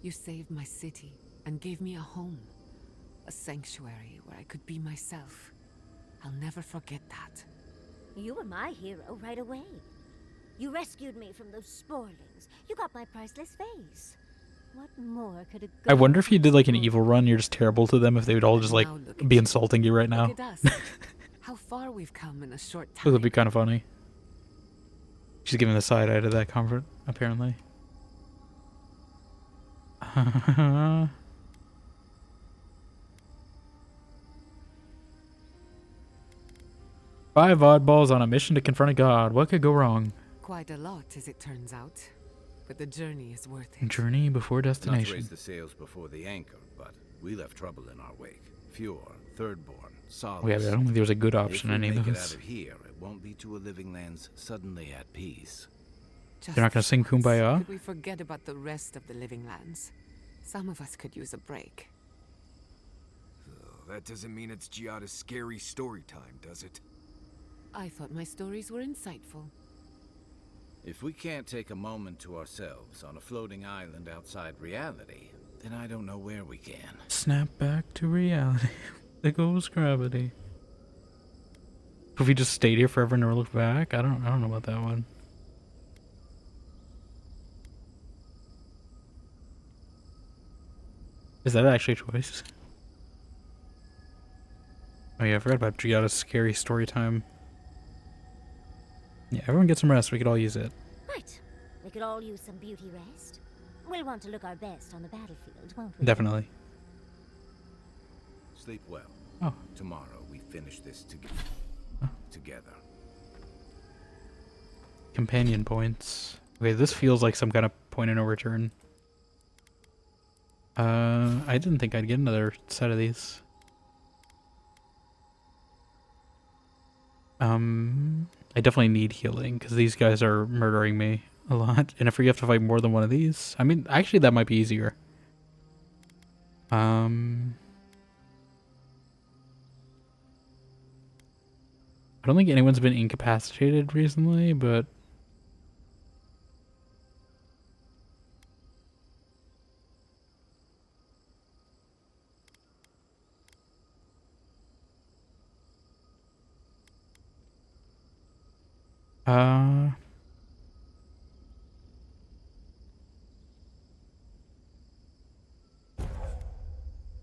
You saved my city and gave me a home. A sanctuary where I could be myself. I'll never forget that. You were my hero right away. You rescued me from those sporelings. You got my priceless face. What more could a I wonder if you did like an good evil run, you're just terrible to them if they would all just like Now look at be you. insulting you right now. Look at us. How far we've come in a short That time. would be kind of funny. She's giving the side eye to that comfort, apparently. 5 oddballs on a mission to confront a god. What could go wrong? Quite a lot, as it turns out. But the journey is worth it. Journey before Not to destination. raise the sails before the anchor, but we left trouble in our wake. Fjord, Thirdborn, Solace. Oh, yeah, I don't think there was a good If option we in any make of it out those. of here, it won't be to a living lands suddenly at peace. Just They're not gonna sing once, Kumbaya? Could we forget about the rest of the living lands? Some of us could use a break. So that doesn't mean it's Giada's scary story time, does it? I thought my stories were insightful. If we can't take a moment to ourselves on a floating island outside reality, then I don't know where we can. Snap back to reality. There goes gravity. If we just stayed here forever and never look back, I don't know about that one. Is that actually a choice? Oh yeah, I forgot about Giada's scary story time. Yeah, everyone get some rest. We could all use it. Right. We could all use some beauty rest. We'll want to look our best on the battlefield, won't we? Definitely. Sleep well. Oh. Tomorrow we finish this together. Companion points. Okay, this feels like some kind of point of no return. I didn't think I'd get another set of these. I definitely need healing because these guys are murdering me a lot. And if we have to fight more than one of these, I mean, actually that might be easier. I don't think anyone's been incapacitated recently, but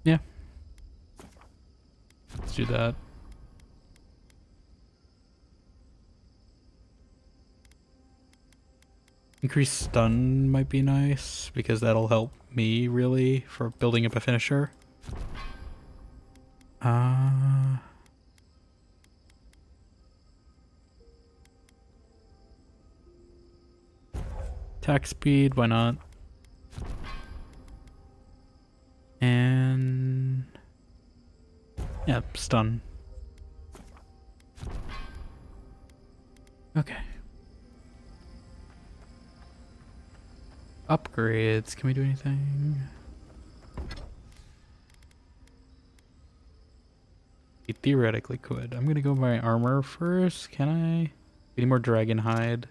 yeah. Let's do that. Increased stun might be nice because that'll help me really for building up a finisher. Attack speed, why not? And yeah, stun. Okay. Upgrades. Can we do anything? We theoretically could. I'm gonna go by armor first. Can I? Any more dragon hide?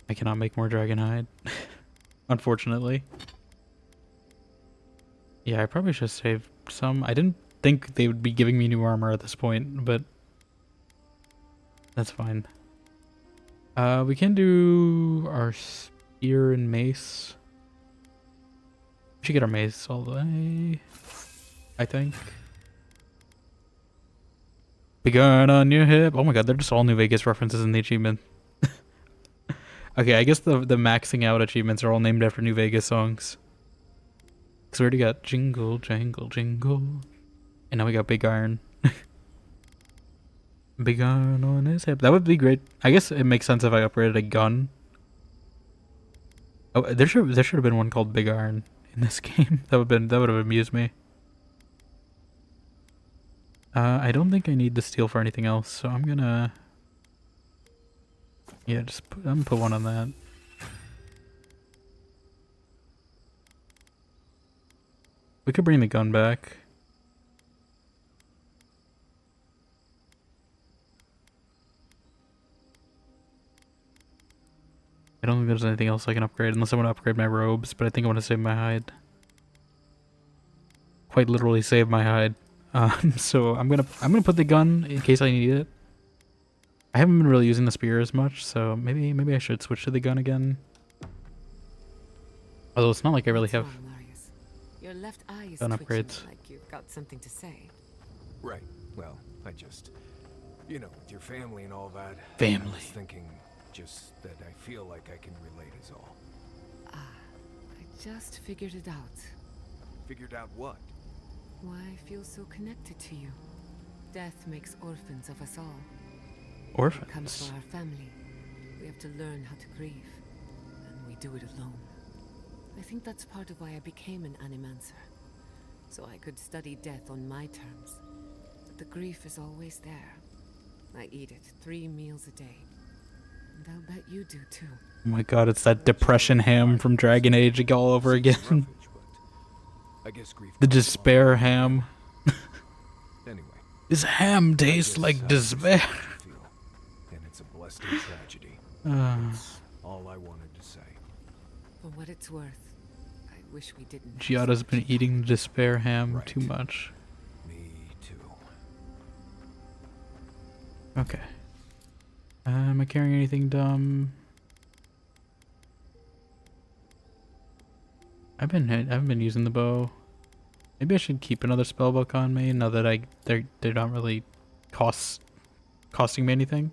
I cannot make more dragon hide. Unfortunately. Yeah, I probably should have saved some. I didn't think they would be giving me new armor at this point, but that's fine. We can do our spear and mace. We should get our mace all the way, I think. Big gun on your hip. Oh my god, they're just all New Vegas references in the achievement. Okay, I guess the maxing out achievements are all named after New Vegas songs. Because we already got Jingle, Jangle, Jingle. And now we got Big Iron. Big iron on his hip. That would be great. I guess it makes sense if I upgraded a gun. Oh, there should have been one called Big Iron in this game. That would have amused me. I don't think I need the steel for anything else, so I'm gonna I'm gonna put one on that. We could bring the gun back. I don't think there's anything else I can upgrade unless I want to upgrade my robes, but I think I want to save my hide. Quite literally save my hide. So I'm gonna put the gun in case I need it. I haven't been really using the spear as much, so maybe I should switch to the gun again. Although it's not like I really What's have wrong, Marius? Your left eye is gun twitching upgrades. like you've got something to say. Right. Well, I just... You know, with your family and all that... I Family. was thinking just that I feel like I can relate is all. I just figured it out. Figured out what? Why I feel so connected to you. Death makes orphans of us all. It comes Orphans. for our family. We have to learn how to grieve. And we do it alone. I think that's part of why I became an animancer. So I could study death on my terms. But the grief is always there. I eat it 3 meals a day. And I'll bet you do too. Oh my god, it's that depression ham from Dragon Age all over again. Roughage, but I guess grief The goes despair along. ham. Anyway. This ham tastes Guess like how despair. you feel. And it's a blessed tragedy. That's all I wanted to say. For what it's worth, I wish we didn't. have Giada's such been a eating the despair ham Right. too much. Me too. Okay. Am I carrying anything dumb? I haven't been using the bow. Maybe I should keep another spellbook on me now that they're not really costing me anything.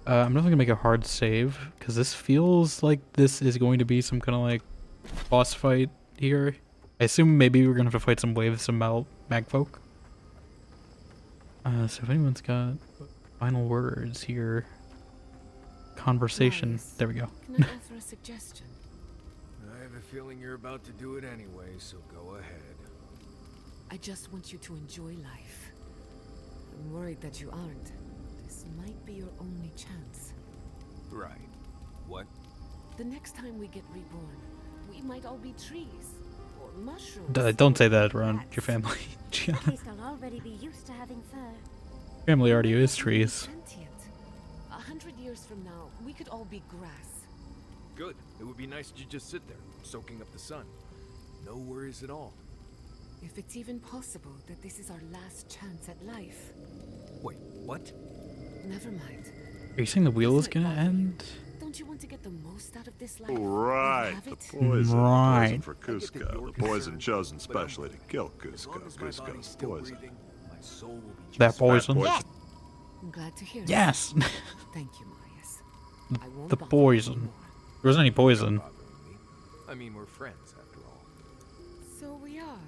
I'm definitely gonna make a hard save because this feels like this is going to be some kind of like boss fight here. I assume maybe we're gonna have to fight some waves, some magfolk. So if anyone's got final words here, conversation. Marius, There we go. Can I offer a suggestion? I have a feeling you're about to do it anyway, so go ahead. I just want you to enjoy life. I'm worried that you aren't. This might be your only chance. Right. What? The next time we get reborn, we might all be trees or mushrooms. Don't say or that around rats. your family. At Giada. least I'll already be used to having fur. Family already We is might be trees. sentient. 100 years from now, we could all be grass. Good. It would be nice to just sit there, soaking up the sun. No worries at all. If it's even possible that this is our last chance at life. Wait, what? Never mind. Are you saying the wheel is Doesn't it gonna bother you? end? Don't you want to get the most out of this life? Right, Have the it? poison. Right. Poison for Cusco. The poison chosen specially to kill As long Cusco. as my body's Cusco's still poison. breathing, my soul will be That just fine. poison? Poison. I'm glad to hear Yes. that. Thank you, Marius. I won't The bother you poison. anymore. There wasn't any Not poison. bothering me. I mean, we're friends after all. So we are.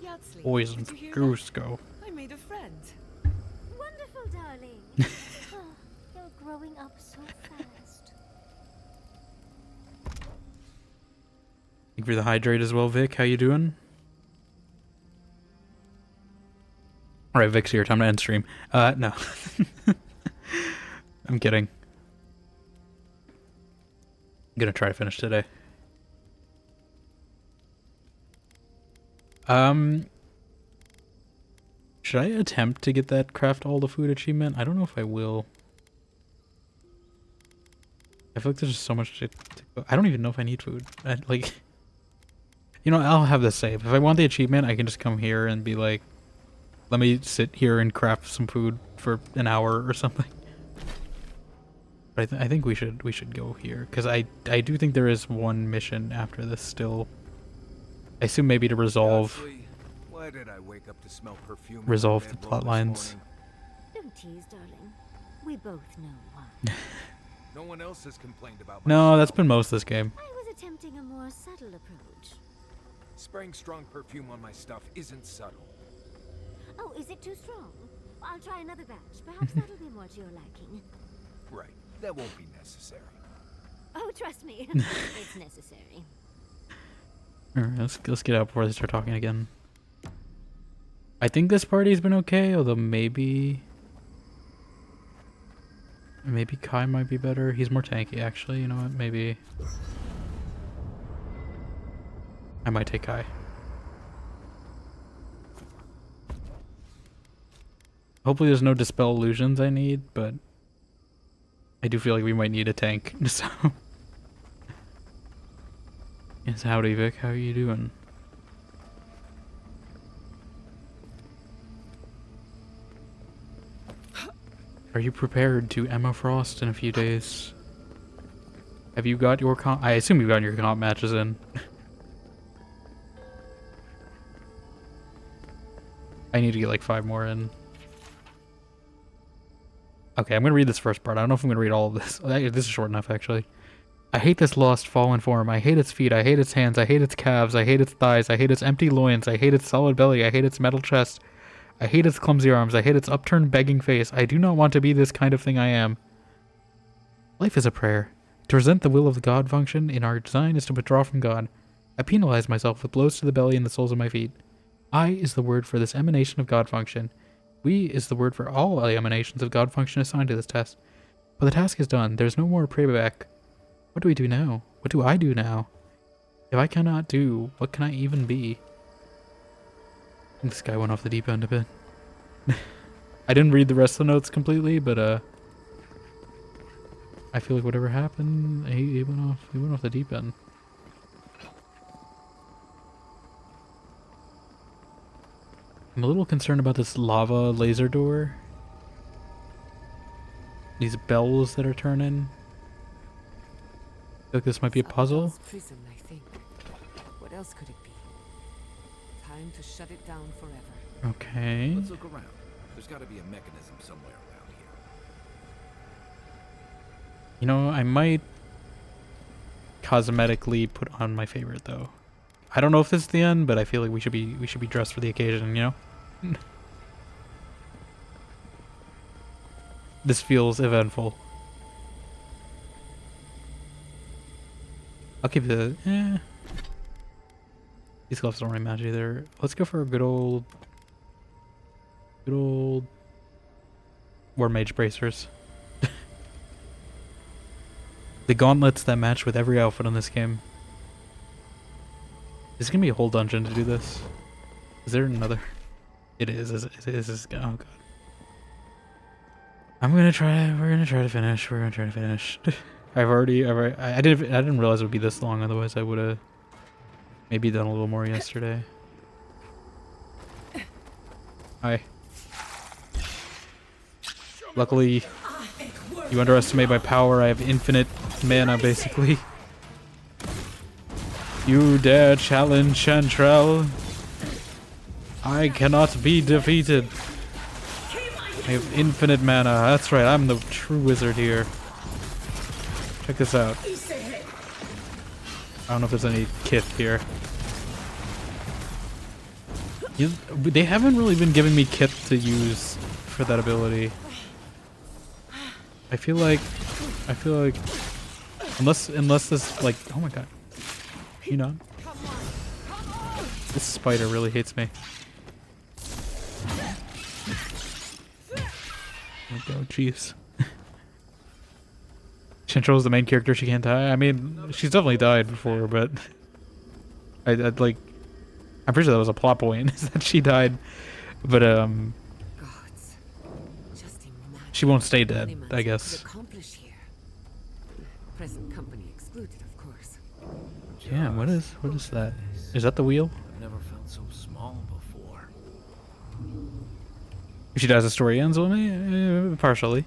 Yardsley, Poison did for you hear that? Cusco. I made a friend. Wonderful, darling. Oh, you're growing up so fast. Thank you for the hydrate as well, Vic. How you doing? Alright, Vic's here. Time to end stream. No. I'm kidding. I'm gonna try to finish today. Should I attempt to get that craft all the food achievement? I don't know if I will. I feel like there's just so much to go. I don't even know if I need food. You know, I'll have this save. If I want the achievement, I can just come here and be like, let me sit here and craft some food for an hour or something. But I think we should go here because I do think there is one mission after this still. I assume maybe to resolve. Honestly, why did I wake up to smell perfume? in Resolve my the bedroom plot this lines. morning? Don't tease, darling. We both know why. No one else has complained about my No, that's smell. been most of this game. I was attempting a more subtle approach. Spraying strong perfume on my stuff isn't subtle. Oh, is it too strong? I'll try another batch. Perhaps that'll be more to your liking. Right. That won't be necessary. Oh, trust me. It's necessary. Alright, let's get out before they start talking again. I think this party's been okay, although maybe Kai might be better. He's more tanky, actually. You know what? Maybe I might take Kai. Hopefully there's no dispel illusions I need, but I do feel like we might need a tank. So yes, howdy Vic, how are you doing? Are you prepared to Emma Frost in a few days? Have you got your comp? I assume you've got your comp matches in. I need to get like 5 more in. Okay, I'm gonna read this first part. I don't know if I'm gonna read all of this. This is short enough, actually. I hate this lost, fallen form. I hate its feet. I hate its hands. I hate its calves. I hate its thighs. I hate its empty loins. I hate its solid belly. I hate its metal chest. I hate its clumsy arms. I hate its upturned, begging face. I do not want to be this kind of thing I am. Life is a prayer. To resent the will of the God function in our design is to withdraw from God. I penalize myself with blows to the belly and the soles of my feet. I is the word for this emanation of God function. We is the word for all emanations of God function assigned to this test. But the task is done. There's no more payback. What do we do now? What do I do now? If I cannot do, what can I even be? I think this guy went off the deep end a bit. I didn't read the rest of the notes completely, but I feel like whatever happened, he went off the deep end. I'm a little concerned about this lava laser door. These bells that are turning. I feel like this might be a puzzle. Prison, I think. What else could it be? Time to shut it down forever. Okay. Let's look around. There's got to be a mechanism somewhere around here. You know, I might cosmetically put on my favorite though. I don't know if this is the end, but I feel like we should be dressed for the occasion, you know? This feels eventful. I'll keep the these gloves don't really match either. Let's go for a good old War Mage bracers. The gauntlets that match with every outfit on this game. Is it gonna be a whole dungeon to do this? Is there another? It is. It is. Oh god. We're gonna try to finish. I didn't realize it would be this long. Otherwise, I would have maybe done a little more yesterday. Hi. Luckily, you underestimate my power. I have infinite mana, basically. You dare challenge Chantrell? I cannot be defeated. I have infinite mana. That's right, I'm the true wizard here. Check this out. I don't know if there's any Kith here. They haven't really been giving me Kith to use for that ability. I feel like unless this, like, oh my god. You know, this spider really hates me. Oh jeez. Chantrell's the main character, she can't die. I mean, she's definitely died before, but I'd like, I'm pretty sure that was a plot point, is that she died. But she won't stay dead, I guess. Present company excluded, of course. Yeah, what is that? Is that the wheel? I've never felt so small before. If she dies, the story ends with me? Partially.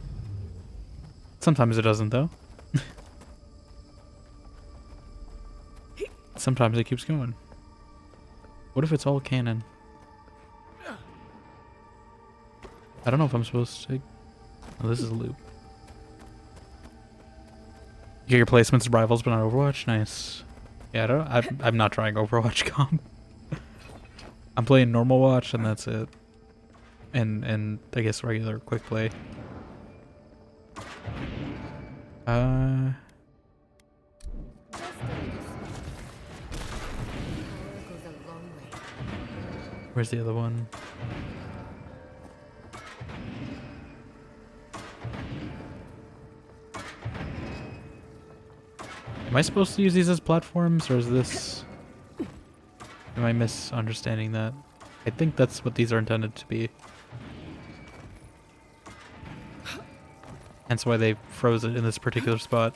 Sometimes it doesn't, though. Sometimes it keeps going. What if it's all canon? I don't know if I'm supposed to... Oh, this is a loop. You get your placements and rivals, but not Overwatch? Nice. Yeah, I'm not trying Overwatch comp. I'm playing normal watch, and that's it. And I guess regular quick play. Where's the other one? Am I supposed to use these as platforms, or is this... Am I misunderstanding that? I think that's what these are intended to be. Hence why they froze it in this particular spot.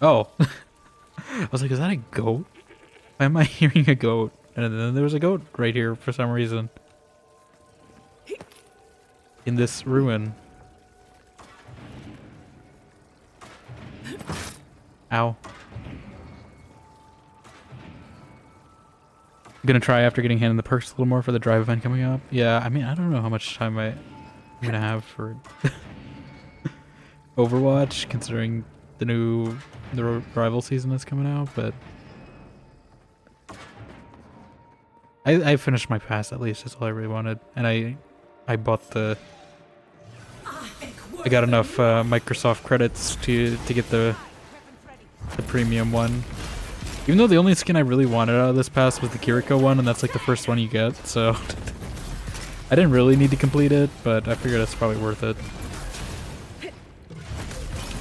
Oh! I was like, is that a goat? Why am I hearing a goat? And then there was a goat right here for some reason. In this ruin. Ow. I'm gonna try after getting handed the perks a little more for the drive event coming up. Yeah, I mean, I don't know how much time I'm gonna have for Overwatch, considering the rival season that's coming out, but I finished my pass at least. That's all I really wanted, and I bought the. I got enough Microsoft credits to get the premium one. Even though the only skin I really wanted out of this pass was the Kiriko one, and that's like the first one you get, so I didn't really need to complete it, but I figured it's probably worth it.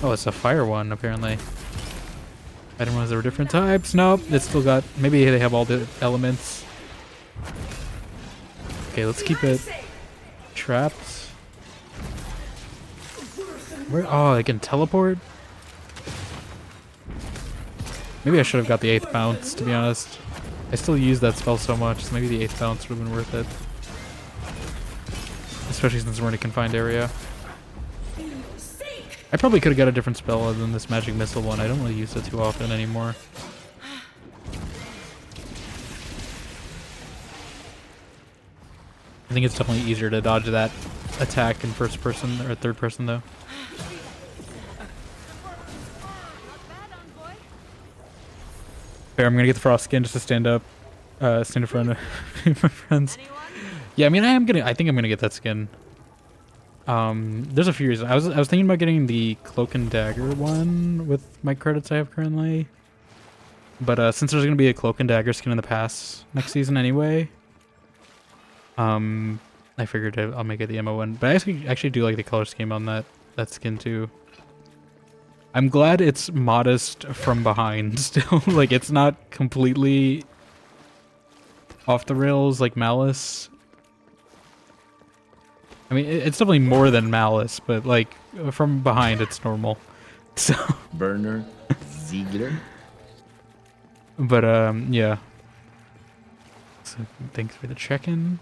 Oh, it's a fire one, apparently. I didn't realize there were different types. Nope, it's still got... Maybe they have all the elements. Okay, let's keep it trapped. Where? Oh, I can teleport? Maybe I should have got the 8th bounce, to be honest. I still use that spell so much, so maybe the 8th bounce would have been worth it. Especially since we're in a confined area. I probably could have got a different spell other than this magic missile one. I don't really use it too often anymore. I think it's definitely easier to dodge that attack in first person or third person though. Fair, I'm gonna get the frost skin just to stand in front of my friends. Yeah, I mean I think I'm gonna get that skin. There's a few reasons. I was thinking about getting the cloak and dagger one with my credits I have currently. But since there's gonna be a cloak and dagger skin in the pass next season anyway, I figured I'll make it the MO one. But I actually do like the color scheme on that skin too. I'm glad it's modest from behind still. Like it's not completely off the rails like Malice. I mean, it's definitely more than Malice, but like from behind, it's normal. So Werner Ziegler. But yeah. So thanks for the check-in.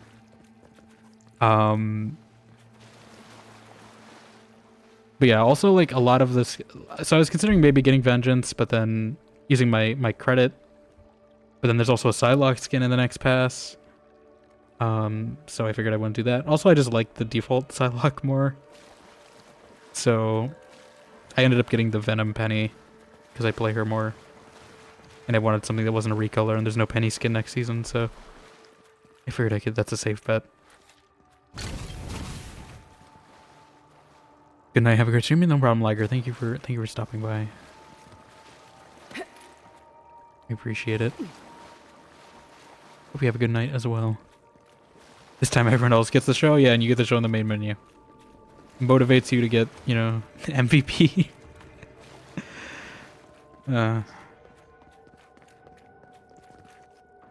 But yeah, also like a lot of this. So I was considering maybe getting Vengeance, but then using my credit. But then there's also a Psylocke skin in the next pass. So I figured I wouldn't do that. Also, I just like the default Psylocke more. So I ended up getting the Venom Penny because I play her more. And I wanted something that wasn't a recolor, and there's no Penny skin next season, so I figured that's a safe bet. Good night, have a great stream. No problem, Liger. Thank you for stopping by. I appreciate it. Hope you have a good night as well. This time everyone else gets the show, yeah, and you get the show in the main menu. Motivates you to get, you know, MVP. I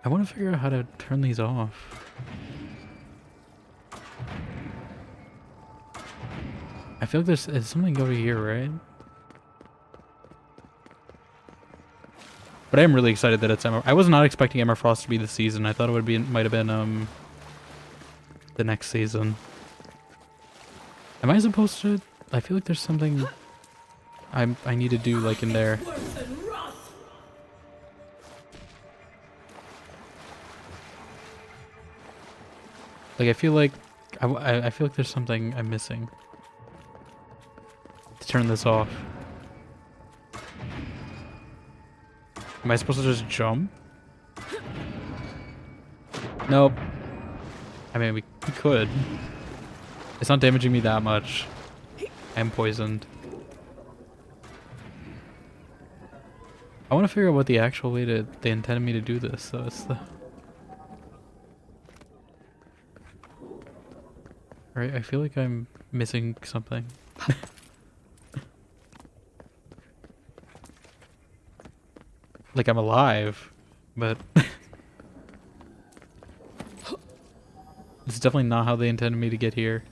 want to figure out how to turn these off. I feel like there's something over here, right? But I am really excited that it's Emma. I was not expecting Emma Frost to be this season. I thought it might have been the next season. Am I supposed to? I feel like there's something I need to do like in there. Like I feel like there's something I'm missing to turn this off. Am I supposed to just jump? Nope. I mean, we could. It's not damaging me that much. I'm poisoned. I want to figure out what the actual way they intended me to do this, so it's the... Right, I feel like I'm missing something. Like I'm alive, but... It's definitely not how they intended me to get here.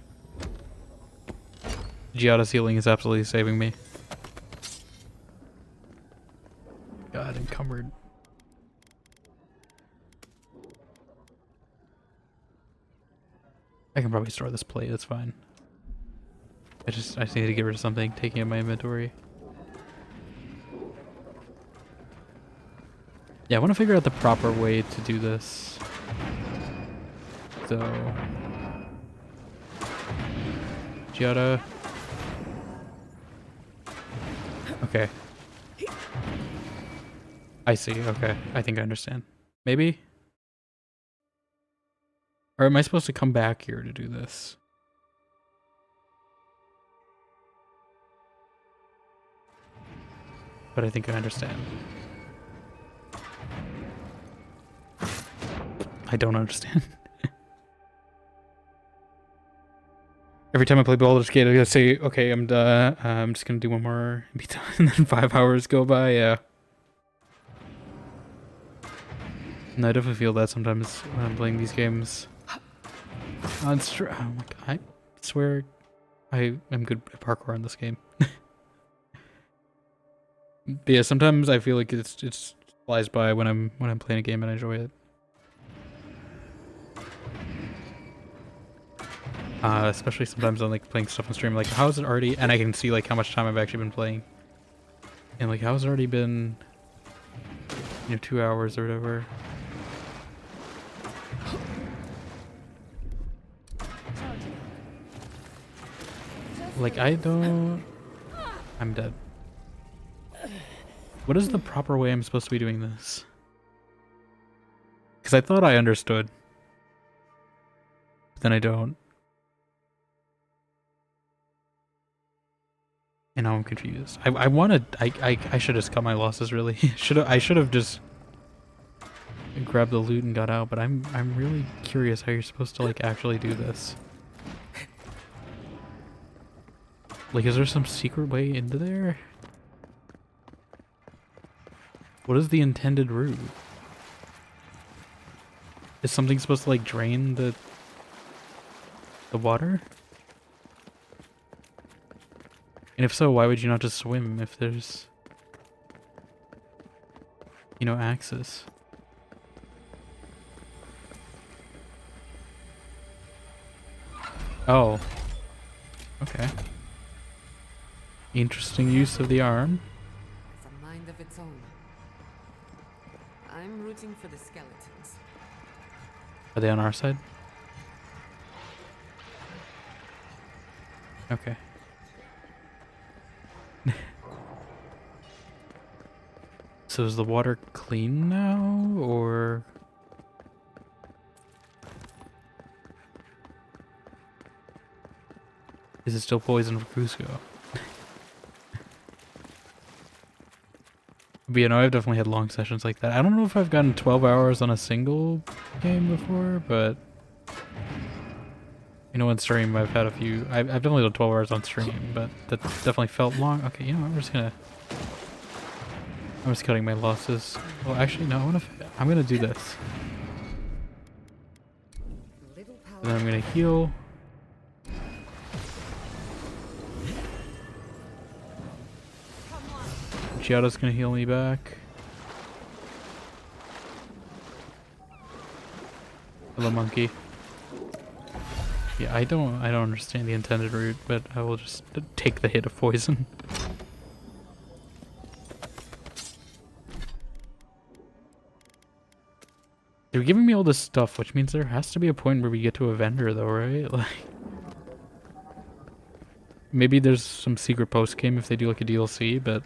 Giada's healing is absolutely saving me. God, encumbered. I can probably store this plate, it's fine. I just need to get rid of something taking up my inventory. Yeah, I want to figure out the proper way to do this. So... Giada. Okay. I see, okay. I think I understand. Maybe? Or am I supposed to come back here to do this? But I think I understand. I don't understand. Every time I play Baldur's Gate, I gotta say, okay, I'm just gonna do one more and be done, and then 5 hours go by, yeah. And I definitely feel that sometimes when I'm playing these games. On I swear I am good at parkour in this game. But yeah, sometimes I feel like it just flies by when I'm playing a game and I enjoy it. Especially sometimes I'm like playing stuff on stream, like how is it already, and I can see like how much time I've actually been playing. And like how has it already been, 2 hours or whatever. Like I don't... I'm dead. What is the proper way I'm supposed to be doing this? Because I thought I understood. But then I don't. And now I'm confused. I wanted... I should have just cut my losses, really. I should have just grabbed the loot and got out, but I'm really curious how you're supposed to like actually do this. Like, is there some secret way into there? What is the intended route? Is something supposed to like drain the water? And if so, why would you not just swim if there's, access? Oh. Okay. Interesting use of the arm. It's a mind of its own. I'm rooting for the skeletons. Are they on our side? Okay. So is the water clean now, or... is it still poison for Cusco? But I've definitely had long sessions like that. I don't know if I've gotten 12 hours on a single game before, but... on stream I've had a few... I've definitely done 12 hours on stream, but that definitely felt long. Okay, I'm just gonna... I'm just cutting my losses. Well, actually, no, I'm gonna do this. And then I'm gonna heal. Giada's gonna heal me back. Hello, monkey. Yeah, I don't understand the intended route, but I will just take the hit of poison. They're giving me all this stuff, which means there has to be a point where we get to a vendor, though, right? Like, maybe there's some secret post game if they do like a DLC, but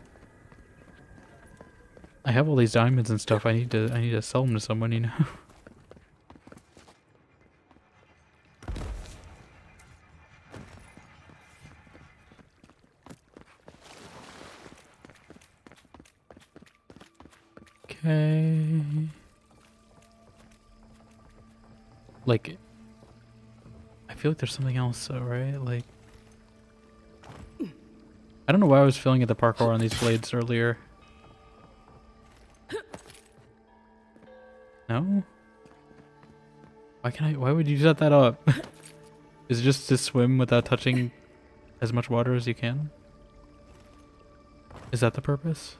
I have all these diamonds and stuff. I need to sell them to someone, Okay. Like, I feel like there's something else though, right? Like, I don't know why I was feeling at the parkour on these blades earlier. No? Why would you set that up? Is it just to swim without touching as much water as you can? Is that the purpose?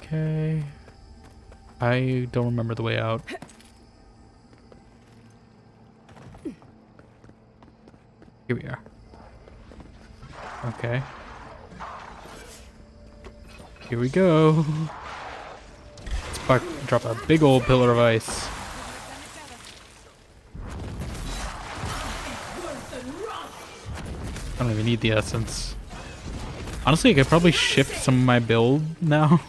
Okay. I don't remember the way out. Here we are. Okay. Here we go. Let's drop a big old pillar of ice. I don't even need the essence. Honestly, I could probably shift some of my build now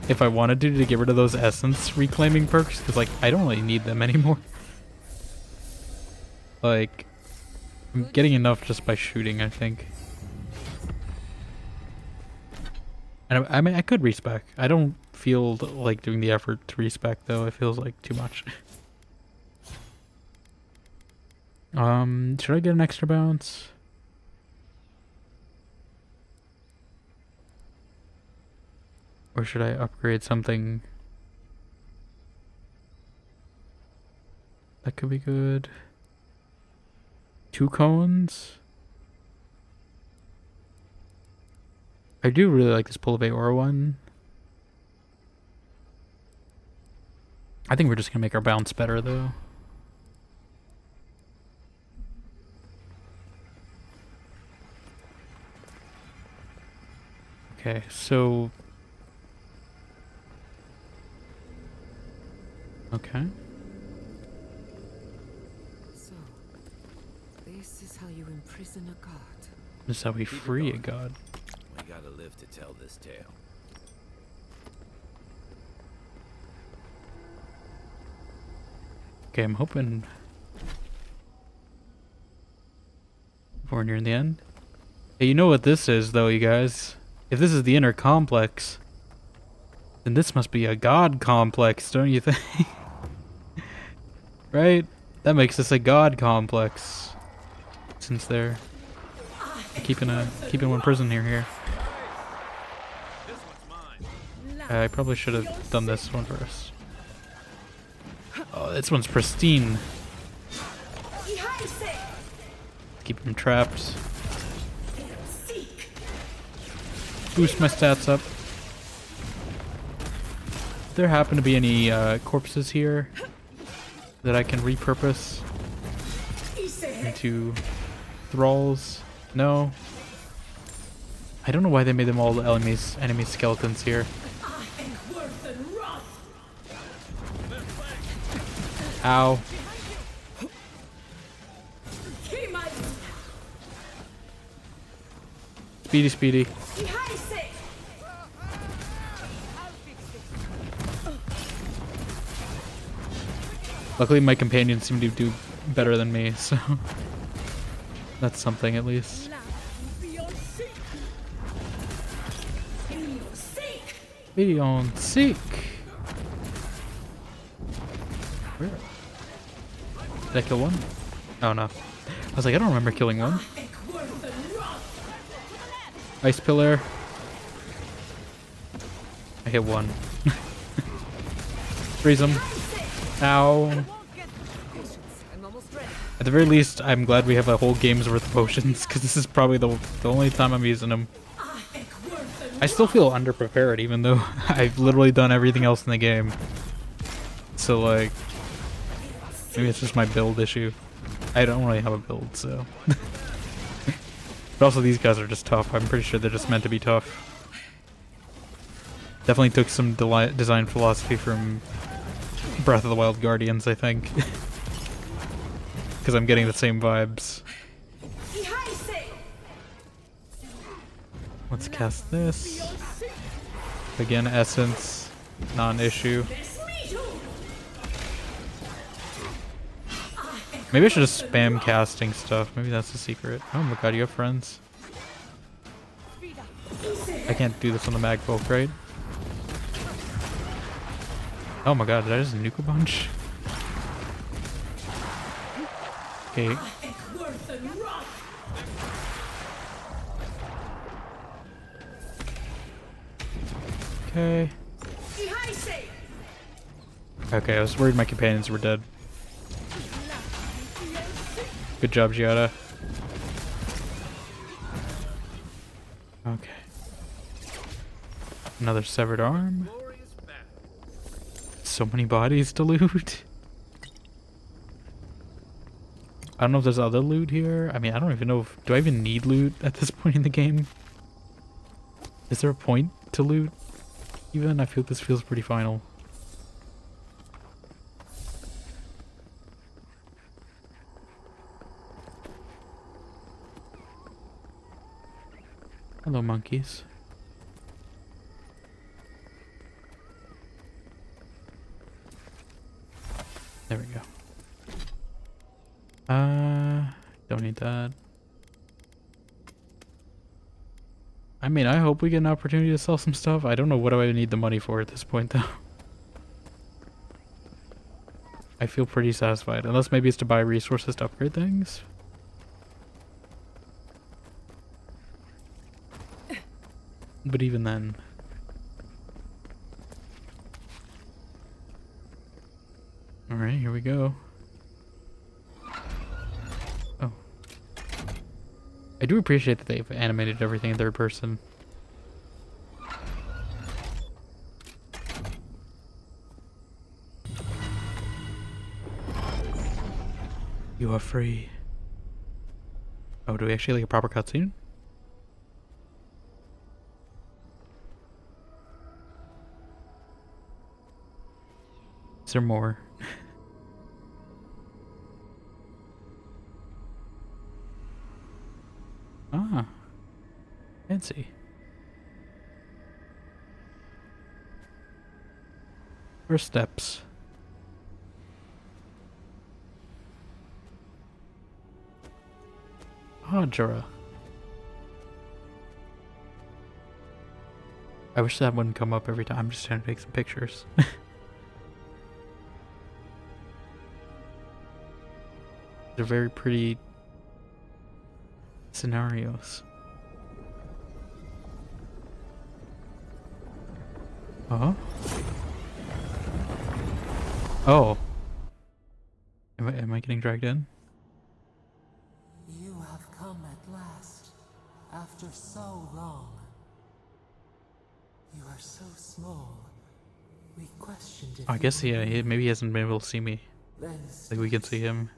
if I wanted to get rid of those essence reclaiming perks, because like I don't really need them anymore. Like, I'm getting enough just by shooting, I think. And I mean, I could respec. I don't feel like doing the effort to respec though. It feels like too much. Should I get an extra bounce? Or should I upgrade something that could be good? 2 cones? I do really like this Pull of Aedyran one. I think we're just gonna make our bounce better though. Okay, so... Okay. So, this is how you imprison a god. This is how we free a god. We gotta live to tell this tale. Okay, I'm hoping we're near the end. Hey, you know what this is though, you guys? If this is the inner complex, then this must be a god complex, don't you think? Right? That makes this a god complex. Since they're keeping one prisoner here. I probably should have done this one first. Oh, this one's pristine. Keep him trapped. Boost my stats up. If there happen to be any corpses here that I can repurpose into thralls? No. I don't know why they made them all the enemy skeletons here. Ow. Speedy, speedy. Luckily my companions seem to do better than me, so that's something at least. Beyond sick. Where? Did I kill one? Oh no. I was like, I don't remember killing one. Ice pillar. I hit one. Freeze him. Ow. At the very least, I'm glad we have a whole game's worth of potions, because this is probably the only time I'm using them. I still feel underprepared, even though I've literally done everything else in the game. So, like, maybe it's just my build issue. I don't really have a build, so. But also, these guys are just tough. I'm pretty sure they're just meant to be tough. Definitely took some design philosophy from Breath of the Wild Guardians, I think. Because I'm getting the same vibes. Let's cast this. Again, essence, non-issue. Maybe I should just spam casting stuff. Maybe that's the secret. Oh my god, you have friends. I can't do this on the mag folk, right? Oh my god, did I just nuke a bunch? Okay. Okay. Okay, I was worried my companions were dead. Good job, Giada. Okay. Another severed arm. So many bodies to loot. I don't know if there's other loot here. I mean, I don't even know if... Do I even need loot at this point in the game? Is there a point to loot? Even? I feel this feels pretty final. Hello, monkeys. There we go. Don't need that. I mean, I hope we get an opportunity to sell some stuff. I don't know what do I need the money for at this point, though. I feel pretty satisfied. Unless maybe it's to buy resources to upgrade things. But even then... Alright, here we go. Oh. I do appreciate that they've animated everything in third person. You are free. Oh, do we actually like a proper cutscene? Is there more? Ah. Fancy. First steps. Aedyran. I wish that wouldn't come up every time. I'm just trying to take some pictures. They're very pretty scenarios. Uh-huh. Oh. Am I getting dragged in? You have come at last, after so long. You are so small. We questioned if I guess maybe he hasn't been able to see me. Like we can see him.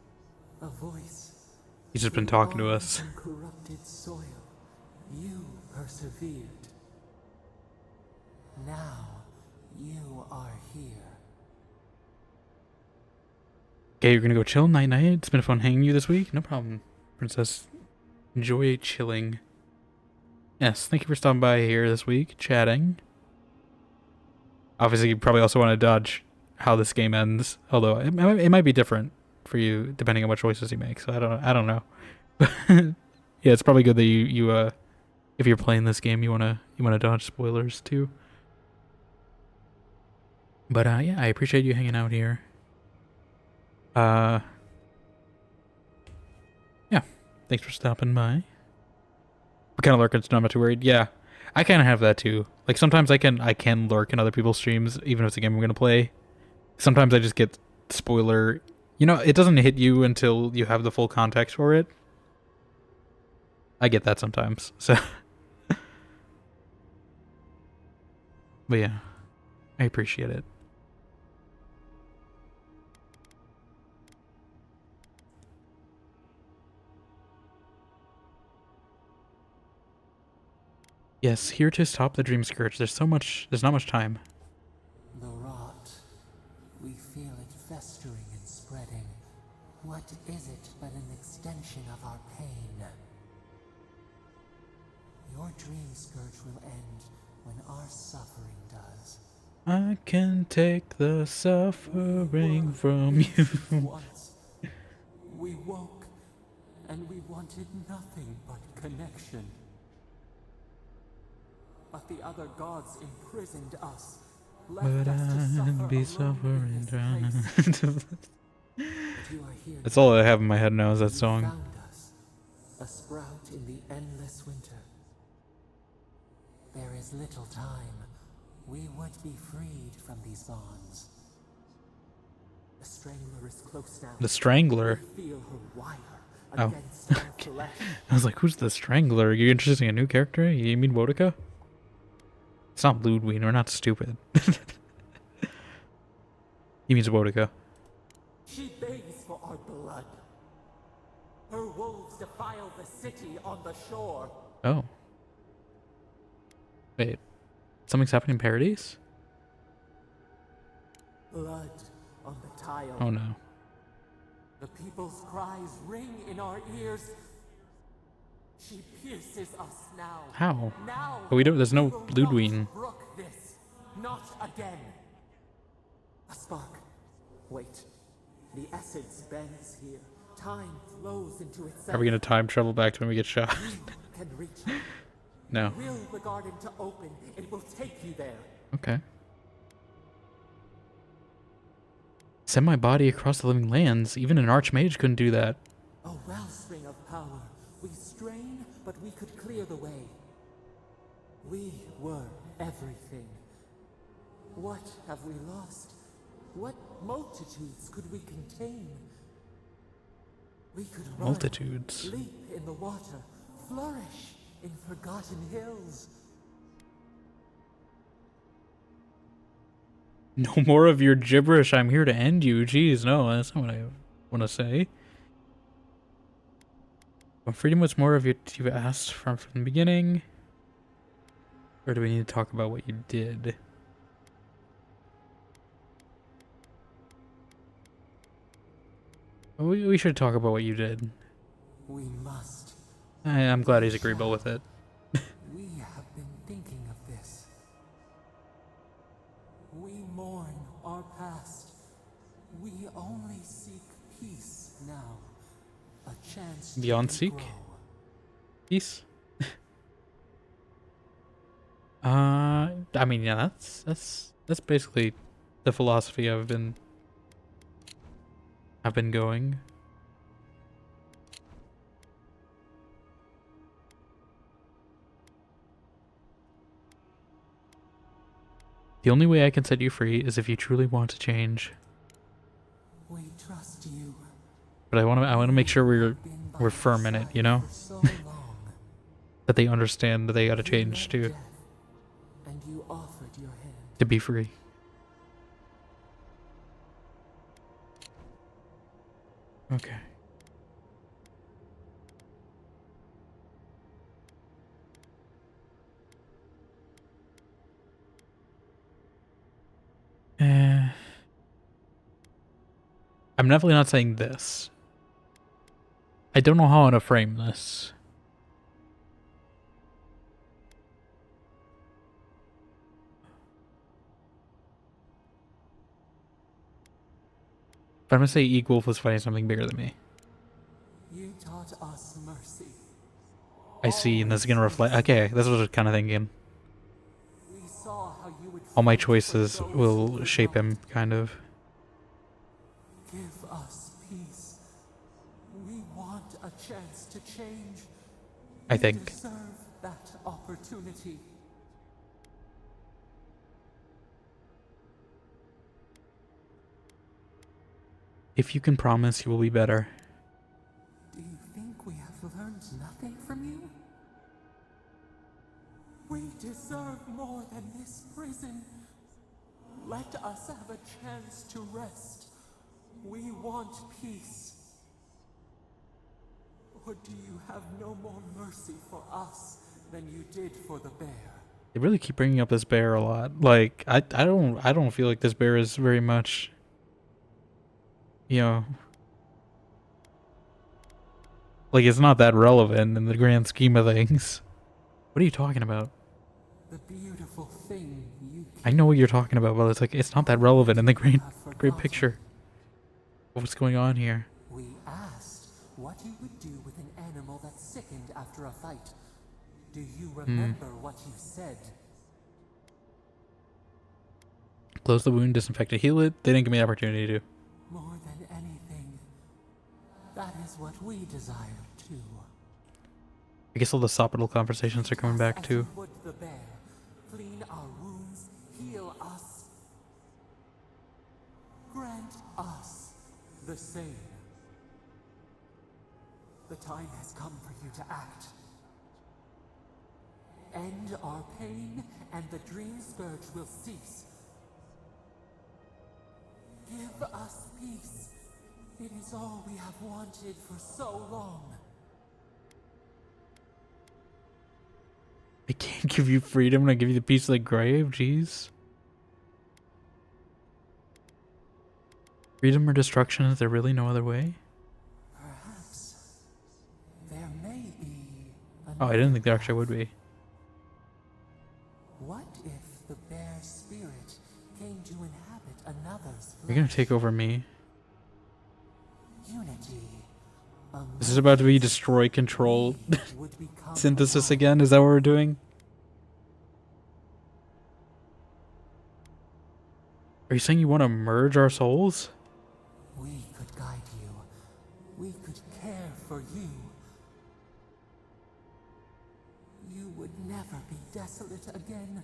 A voice. He's just been talking to us. From corrupted soil, you persevered. Now you are here. Okay, you're gonna go chill night night. It's been fun hanging you this week. No problem, princess. Enjoy chilling. Yes, thank you for stopping by here this week, chatting. Obviously, you probably also want to dodge how this game ends, although it might be different for you depending on what choices you make. So I don't know. Yeah, it's probably good that you if you're playing this game, you wanna dodge spoilers too. But yeah, I appreciate you hanging out here. Yeah, thanks for stopping by. We kind of lurk, so I'm not too worried. Yeah, I kind of have that too. Like sometimes I can lurk in other people's streams, even if it's a game I'm gonna play. Sometimes I just get spoiler. You know, it doesn't hit you until you have the full context for it. I get that sometimes. So, but yeah, I appreciate it. Yes, here to stop the dream scourge. There's not much time. The rot. We feel it festering and spreading. What is it but an extension of our pain? Your dream scourge will end when our suffering does. I can take the suffering from you. Once, we woke, and we wanted nothing but connection. But the other gods imprisoned us, left But us to I'd be suffer alone suffering in this trying. place. But you are here That's now. all I have in my head now is that You song. found us, a sprout in the endless winter. There is little time. We would be freed from these bonds. The Strangler is close now. The Strangler? We feel her wire Oh. against our flesh. I was like, who's the Strangler? Are you introducing a new character? You mean Wodika? It's not Ludwig, we're not stupid. He means Wodika. She begs for our blood. Her wolves defiled the city on the shore. Oh. Wait. Something's happening in Paradise? Blood on the tile. Oh no. The people's cries ring in our ears. She pierces us now. How? Now. But we don't. There's no we will Ludwig. not brook this. Not again. A spark. Wait. The essence bends here. Time flows into itself. Are we gonna time travel back to when we get shot? You can reach it. No. Will the garden to open. It will take you there. Okay. Send my body across the living lands. Even an archmage couldn't do that. A wellspring of power. We strain, but we could clear the way. We were everything. What have we lost? What multitudes could we contain? We could run, Multitudes. leap in the water, flourish in forgotten hills. No more of your gibberish. I'm here to end you. Jeez, no, that's not what I want to say. But freedom was more of what you asked from the beginning. Or do we need to talk about what you did? We should talk about what you did. We must. I'm glad he's agreeable with it. We have been thinking of this. We mourn our past. We only seek peace now. A chance Beyond to seek? grow. Peace? I mean, yeah, that's basically the philosophy I've been going. The only way I can set you free is if you truly want to change. We trust you. But I want to make sure we're firm in it, you know? For so long. That they understand that they got to change You met too death, and you offered your hand. to be free. Okay. I'm definitely not saying this. I don't know how to frame this. But I'm gonna say Equal was fighting something bigger than me. You taught us mercy. I see, and this is gonna reflect. Okay, this was kind of thinking. We saw how you would All my fight for choices those will who shape belong. him, kind of. Give us peace. We want a chance to change. I We think. deserve that opportunity. If you can promise, you will be better. Do you think we have learned nothing from you? We deserve more than this prison. Let us have a chance to rest. We want peace. Or do you have no more mercy for us than you did for the bear? They really keep bringing up this bear a lot. Like I don't feel like this bear is very much, you know, like it's not that relevant in the grand scheme of things. What are you talking about? The beautiful thing you I know what you're talking about, but it's like it's not that relevant in the great have great forgotten. picture of what's going on here. We asked what you would do with an animal that sickened after a fight. Do you remember what you said? Close the wound, disinfect it, heal it. They didn't give me the opportunity to. More than anything, that is what we desire too. I guess all the sopital conversations are coming back As too. you would the bear, clean our wounds, heal us. Grant us the same. The time has come for you to act. End our pain, and the dream scourge will cease. Give us peace. It is all we have wanted for so long. I can't give you freedom and I give you the piece of the grave, jeez. Freedom or destruction, is there really no other way? Perhaps there may be Oh, I didn't think there actually would be. What if the bear spirit came to inhabit another's You're gonna flesh? take over me. Unity. This is about to be destroy control Would become synthesis one. again? Is that what we're doing? Are you saying you want to merge our souls? We could guide you. We could care for you. You would never be desolate again.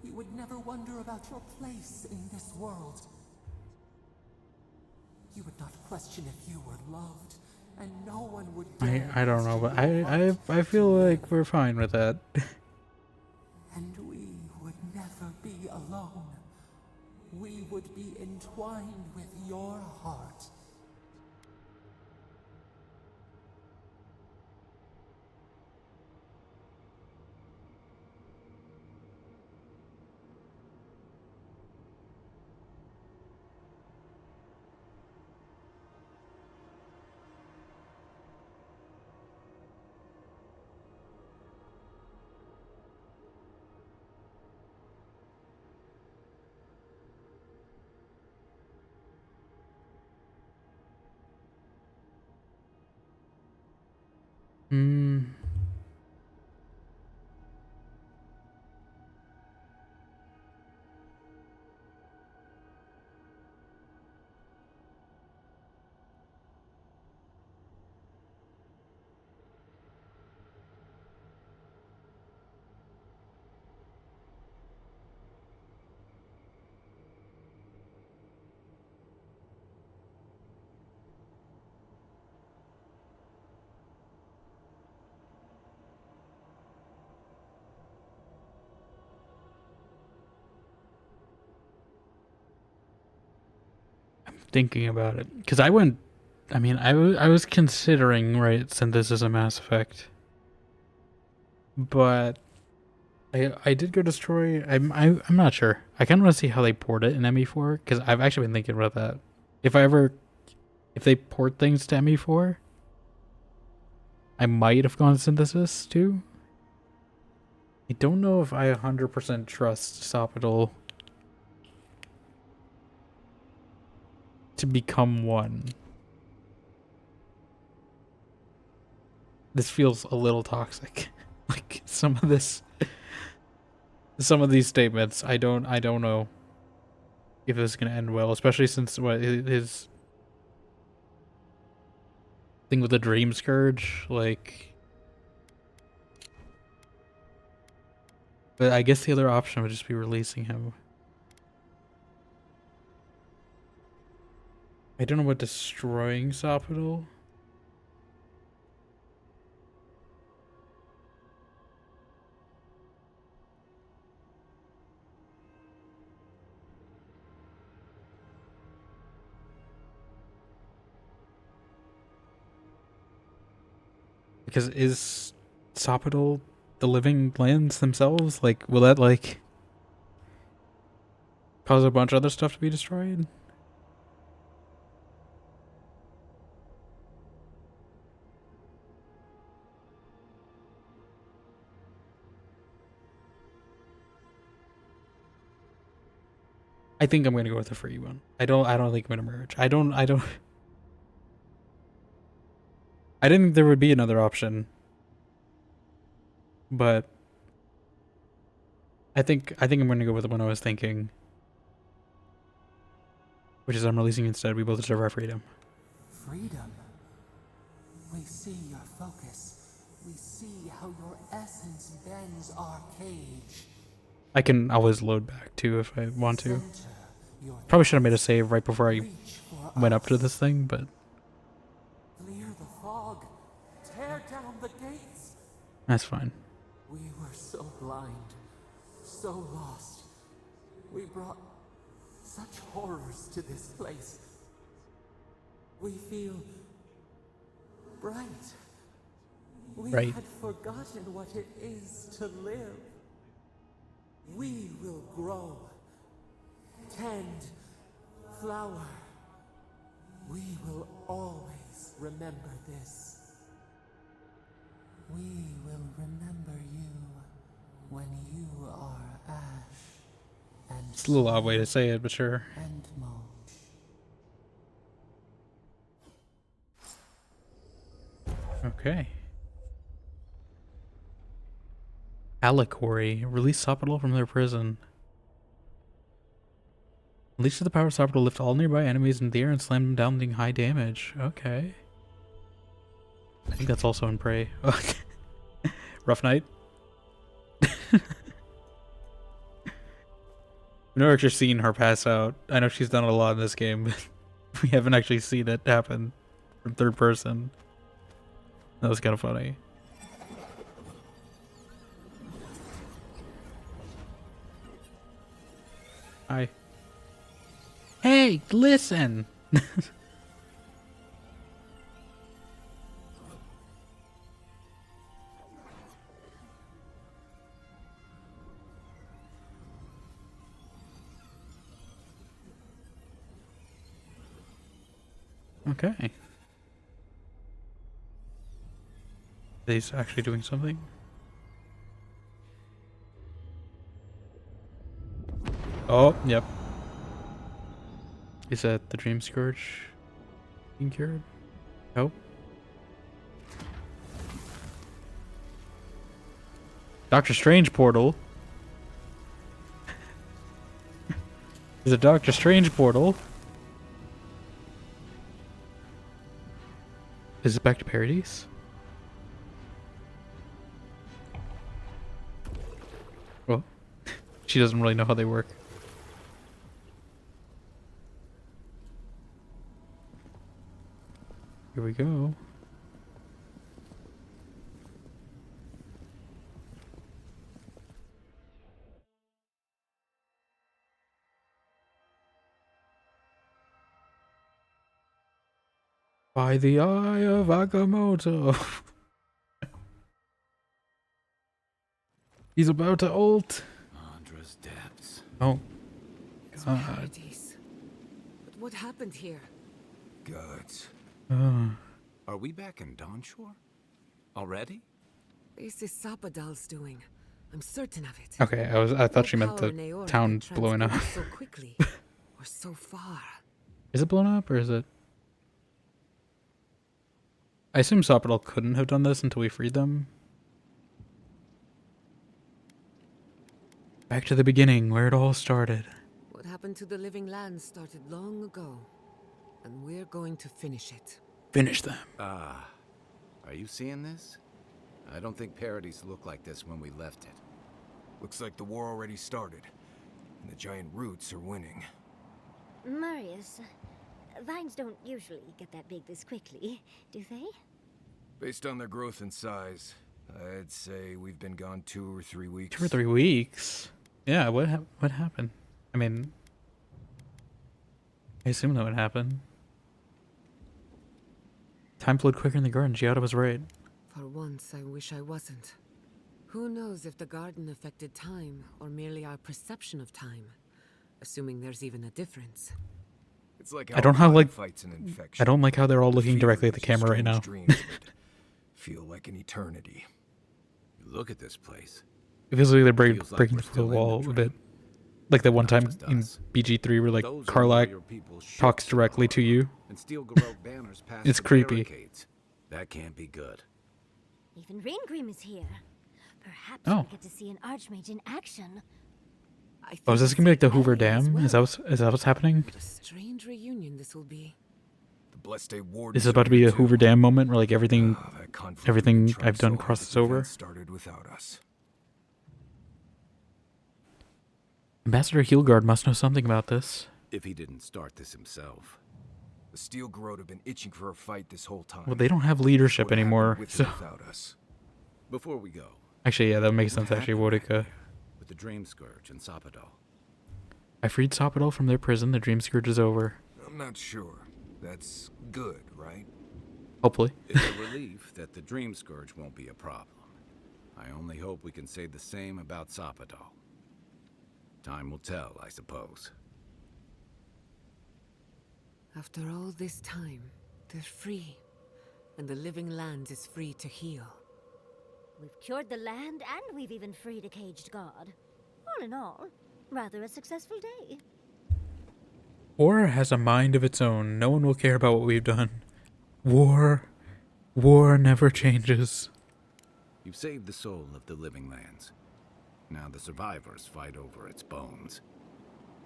You would never wonder about your place in this world. You would not question if you were loved, and no one would dare I don't know, question but your right I feel to like live. we're fine with that. And we would never be alone. We would be entwined with your heart. Hmm. Thinking about it, because I went. I mean, I was considering right synthesis of Mass Effect, but I did go destroy. I'm not sure. I kind of want to see how they port it in ME4 because I've actually been thinking about that. If they port things to ME4, I might have gone synthesis too. I don't know if I 100% trust Sopital to become one. This feels a little toxic. Like some of these statements, I don't know if this is gonna end well, especially since his thing with the Dream Scourge, like. But I guess the other option would just be releasing him. I don't know what destroying Sopital. Because is Sopital the living lands themselves? Like, will that, like, cause a bunch of other stuff to be destroyed? I think I'm gonna go with the free one. I don't think I'm gonna merge. I didn't think there would be another option. But I think I'm gonna go with the one I was thinking. Which is I'm releasing instead. We both deserve our freedom. Freedom. We see your focus. We see how your essence bends our cage. I can always load back too if I want to. Center your Probably should have made a save right before I reach for went up to us. this thing, but Clear the fog. Tear down the gates. that's fine. We were so blind, so lost. We brought such horrors to this place. We feel bright. We Right. had forgotten what it is to live. We will grow, tend, flower. We will always remember this. We will remember you when you are ash and It's a little odd way to say it, but sure. and mulch. Okay. Allegory. Release Sopital from their prison. Unleash the power of Sopital to lift all nearby enemies in the air and slam them down, dealing high damage. Okay. I think that's also in Prey. Rough night. We've never actually seen her pass out. I know she's done a lot in this game, but we haven't actually seen it happen from third person. That was kind of funny. Hi. Hey, listen! Okay. He's actually doing something. Oh, yep. Is that the Dream Scourge being cured? Nope. Doctor Strange portal. There's a Doctor Strange portal. Is it back to Paradise? Well, she doesn't really know how they work. Here we go. By the eye of Agamotto. He's about to ult. Andra's depths. Oh. It's God. Paradise. But what happened here? Gods. Are we back in Dawnshore? Already? This is Sapadal's doing. I'm certain of it. Okay, I thought she meant Power the Naor town could blowing up. transport so quickly, or so far. Is it blown up or is it? I assume Sopadal couldn't have done this until we freed them. Back to the beginning, where it all started. What happened to the living land started long ago, and we're going to finish it. Finish them. Are you seeing this? I don't think Paradise looked like this when we left it. Looks like the war already started, and the giant roots are winning. Marius, vines don't usually get that big this quickly, do they? Based on their growth and size, I'd say we've been gone 2 or 3 weeks. 2 or 3 weeks. Yeah, what happened? I mean, I assume that would happen. Time flowed quicker in the garden. Giada was right. For once, I wish I wasn't. Who knows if the garden affected time, or merely our perception of time, assuming there's even a difference. It's like I don't have like fights an infection. I don't like how they're all looking directly at the camera right now. Dreams that feel like an eternity. Look at this place. It feels like they're Feels like breaking we're through the still in the wall a dream. bit. Like that one time Not just in us. BG3 where like Those Karlak warrior people shoot talks directly to you. and steal Garrote banners past It's the creepy. barricades. That can't be good. Even Ringrim is here. Perhaps Oh. we'll get to see an Archmage in action. I think Oh, is this it's gonna be like the Ellie Hoover as Dam? well. Is that what's happening? What a strange reunion this will be. The Blessed Ward Is it about to be a Hoover Dam moment where like everything That everything conflict I've done between Trump crosses so hard over? that the event started without us. Ambassador Heelgard must know something about this. If he didn't start this himself. The Steel Garrote have been itching for a fight this whole time. Well, they don't have leadership What happened anymore, with so or without us. Before we go, actually, yeah, that makes what sense. Actually, happened back Wodica. there with the Dream Scourge and Sapadal. I freed Sopadal from their prison. The Dream Scourge is over. I'm not sure. That's good, right? Hopefully. It's a relief that the Dream Scourge won't be a problem. I only hope we can say the same about Sapadal. Time will tell, I suppose. After all this time, they're free. And the living land is free to heal. We've cured the land, and we've even freed a caged god. All in all, rather a successful day. War has a mind of its own. No one will care about what we've done. War never changes. You've saved the soul of the living lands. Now the survivors fight over its bones.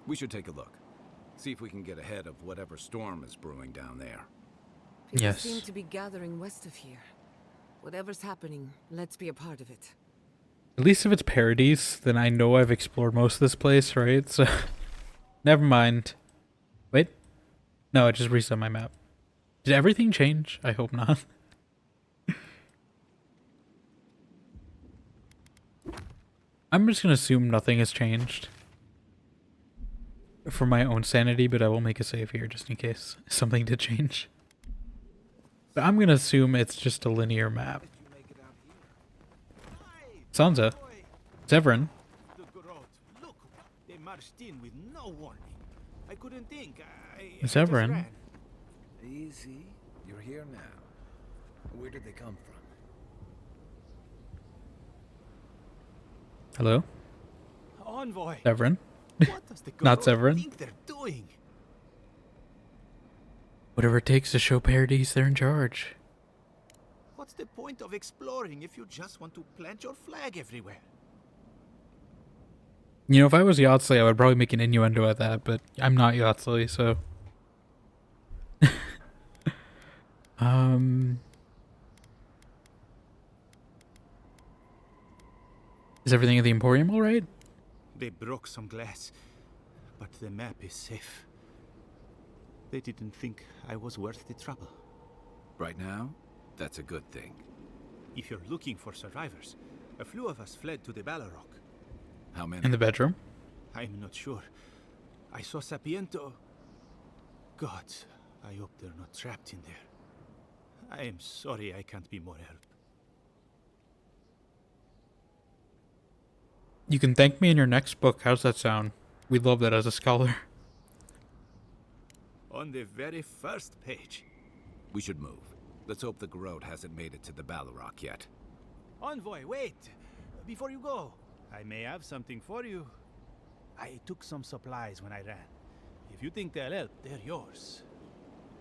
We should take a look. See if we can get ahead of whatever storm is brewing down there. People Yes. seem to be gathering west of here. Whatever's happening, let's be a part of it. At least if it's Paradise, then I know I've explored most of this place, right? So, never mind. Wait. No, it just reset my map. Did everything change? I hope not. I'm just gonna assume nothing has changed. For my own sanity, but I will make a save here just in case something did change. But I'm gonna assume it's just a linear map. Sansa. Severin. Look, they marched in with no warning. I couldn't think. Severin. Easy. You're here now. Where did they come from? Hello? Envoy. Severin. What does the Not Gorod Severin. think they're doing? Whatever it takes to show Paradise they're in charge. What's the point of exploring if you just want to plant your flag everywhere? You know, if I was Yahtzee, I would probably make an innuendo at that, but I'm not Yahtzee, so... Is everything at the Emporium alright? They broke some glass, but the map is safe. They didn't think I was worth the trouble. Right now, that's a good thing. If you're looking for survivors, a few of us fled to the Balrog. How many? In the bedroom? I'm not sure. I saw Sapiento. God, I hope they're not trapped in there. I am sorry I can't be more help. You can thank me in your next book. How's that sound? We'd love that as a scholar. On the very first page. We should move. Let's hope the Gorod hasn't made it to the Balrog yet. Envoy, wait! Before you go, I may have something for you. I took some supplies when I ran. If you think they'll help, they're yours.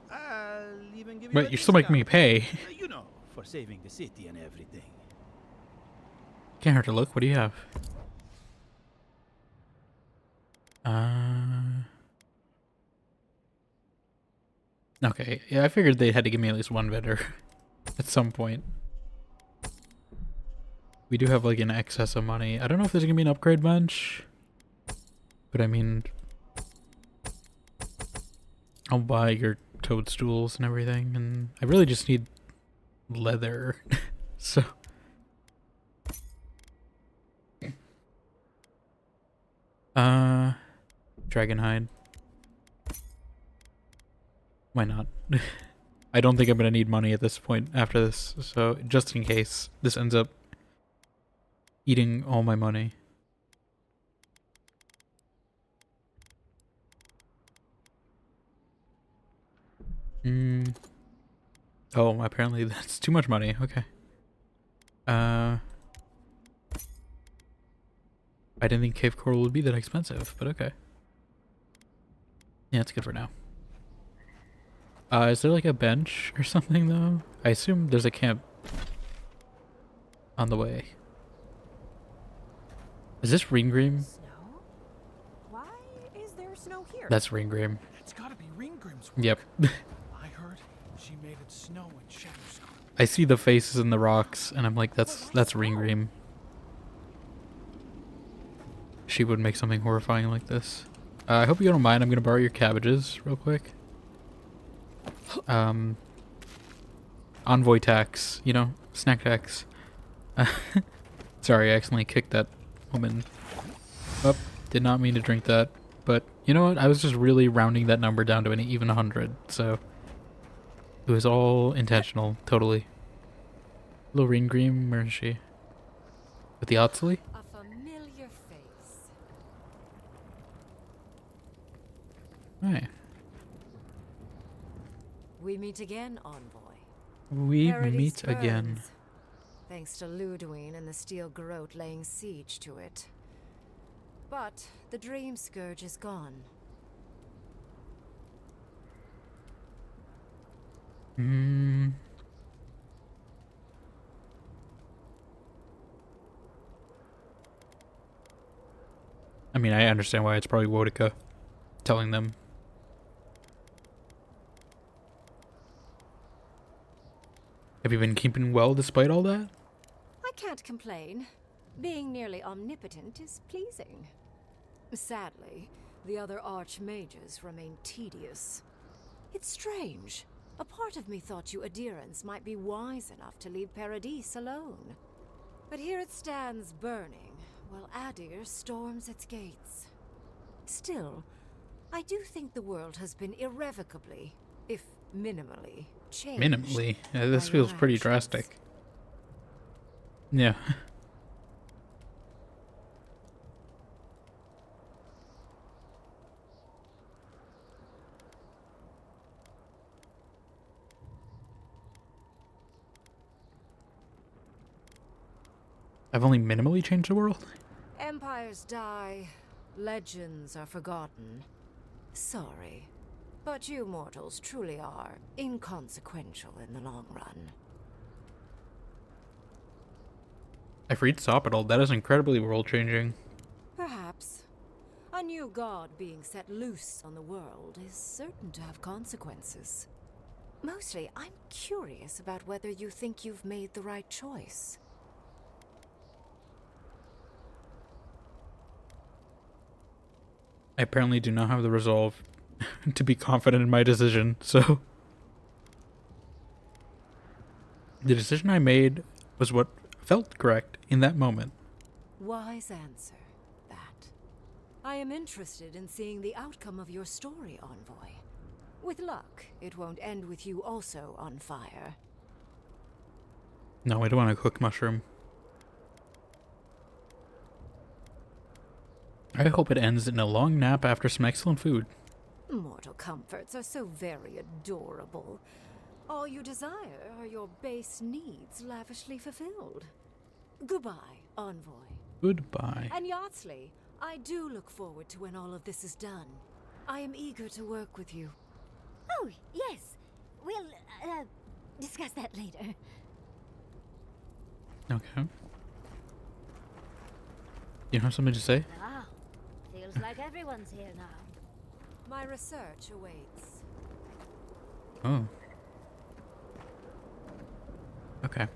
I'll even give you Wait, a you're still making me discount. pay. You know, for saving the city and everything. Can't hurt to look. What do you have? Okay, yeah, I figured they had to give me at least one vendor at some point. We do have like an excess of money. I don't know if there's gonna be an upgrade bench, but I mean, I'll buy your toadstools and everything, and I really just need leather. So Dragonhide. Why not? I don't think I'm gonna need money at this point after this, so just in case this ends up eating all my money. Oh, apparently that's too much money. Okay. I didn't think cave coral would be that expensive, but okay. Yeah, it's good for now. Is there like a bench or something though? I assume there's a camp on the way. Is this Ringgrim? Snow? Why is there snow here? That's Ringgrim. It's gotta be Ringgrim's work. Yep. I heard she made it snow in Shadowscar. I see the faces in the rocks and I'm like, that's Ringgrim. She would make something horrifying like this. I hope you don't mind. I'm gonna borrow your cabbages real quick. Envoy tax, you know, snack tax. Sorry, I accidentally kicked that woman. Oh, did not mean to drink that. But you know what? I was just really rounding that number down to an even 100. So It was all intentional, totally. Lorraine Green, where is she? With the Otsley? A familiar face. Right. We meet again, Envoy. We Paradise meet again. burns, thanks to Ludwine and the Steel Garrote laying siege to it. But the Dream Scourge is gone. Hmm. I mean, I understand why it's probably Wodica telling them. Have you been keeping well despite all that? I can't complain. Being nearly omnipotent is pleasing. Sadly, the other archmages remain tedious. It's strange. A part of me thought you Aedyrans might be wise enough to leave Paradise alone. But here it stands burning, while Aedyr storms its gates. Still, I do think the world has been irrevocably, if minimally, changed. Minimally? Yeah, this feels pretty drastic. Yeah. I've only minimally changed the world? Empires die, legends are forgotten. Sorry, but you mortals truly are inconsequential in the long run. I freed Sopital. That is incredibly world-changing. Perhaps. A new god being set loose on the world is certain to have consequences. Mostly, I'm curious about whether you think you've made the right choice. I apparently do not have the resolve to be confident in my decision, so... The decision I made was what felt correct in that moment. Wise answer, that. I am interested in seeing the outcome of your story, Envoy. With luck, it won't end with you also on fire. No, I don't want to cook mushroom. I hope it ends in a long nap after some excellent food. Mortal comforts are so very adorable. All you desire are your base needs lavishly fulfilled. Goodbye, Envoy. Goodbye. And Yardsley, I do look forward to when all of this is done. I am eager to work with you. Oh, yes. We'll, discuss that later. Okay. You have something to say? Ah, feels like everyone's here now. My research awaits. Oh. Okay.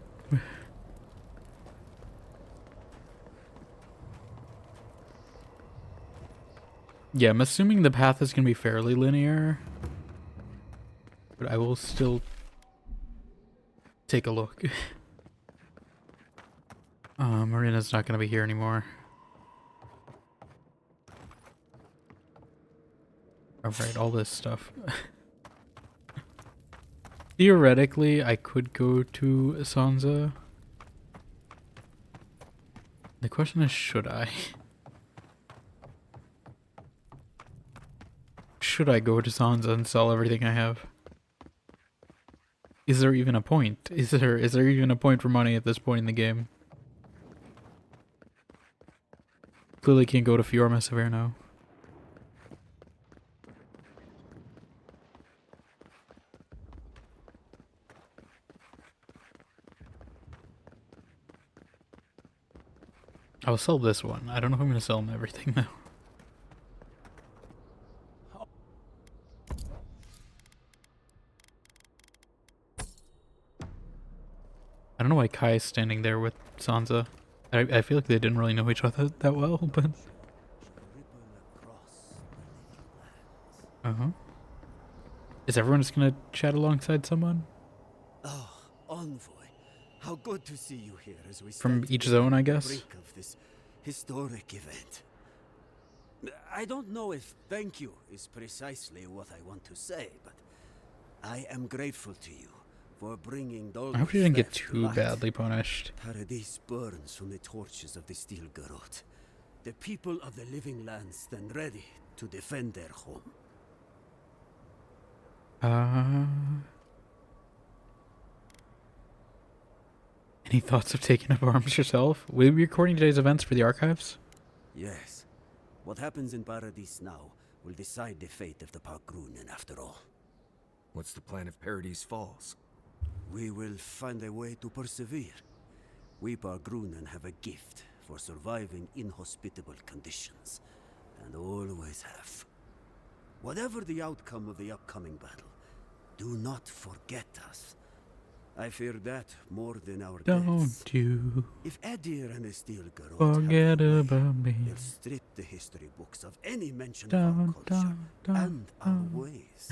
Yeah, I'm assuming the path is going to be fairly linear. But I will still take a look. Marina's not going to be here anymore. Alright, all this stuff. Theoretically, I could go to Sansa. The question is, should I? Should I go to Sansa and sell everything I have? Is there even a point? Is there even a point for money at this point in the game? Clearly can't go to Fiorma Severe now. I'll sell this one. I don't know if I'm going to sell them everything though. I don't know why Kai is standing there with Sansa. I feel like they didn't really know each other that well, but... Uh-huh. Is everyone just gonna chat alongside someone? Oh, Envoy. How good to see you here as we From stand each together zone, I on the guess? brink of this historic event. I don't know if thank you is precisely what I want to say, but I am grateful to you for bringing those. I hope she didn't get too badly punished. Paradise burns from the torches of the Steel Garrote. The people of the living land stand ready to defend their home. Any thoughts of taking up arms yourself? Will you be recording today's events for the archives? Yes. What happens in Paradise now will decide the fate of the Parkrunen after all. What's the plan if Paradise falls? We will find a way to persevere. We Parkrunen have a gift for surviving inhospitable conditions, and always have. Whatever the outcome of the upcoming battle, do not forget us. I fear that more than our Don't deaths. you If Aedyran and the Steel Garrote forget about me. they'll strip the history books of any mention of our culture and our ways.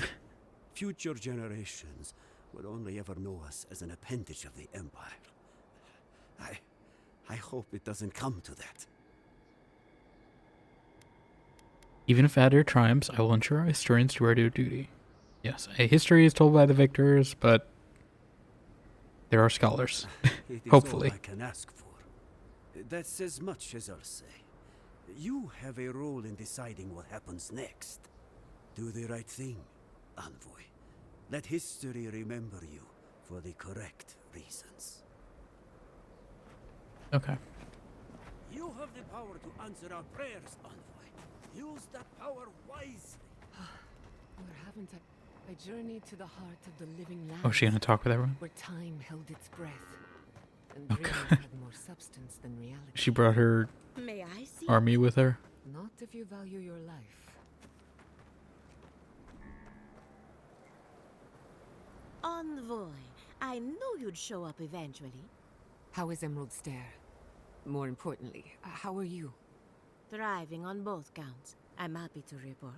Future generations will only ever know us as an appendage of the Empire. I hope it doesn't come to that. Even if Aedyr triumphs, I will ensure our historians do our due duty. Yes, a history is told by the victors, but there are scholars. It is Hopefully. all I can ask for. That's as much as I'll say. You have a role in deciding what happens next. Do the right thing, Envoy. Let history remember you for the correct reasons. Okay. You have the power to answer our prayers, Envoy. Use that power wisely. Or haven't I journeyed to the heart of the living land? Oh, is she gonna talk with everyone? Where time held its breath, and Oh, dreams God. had more substance than reality. She brought her May I see? army with her. Not if you value your life. Envoy, I knew you'd show up eventually. How is Emerald Stair? More importantly, how are you? Thriving on both counts. I'm happy to report.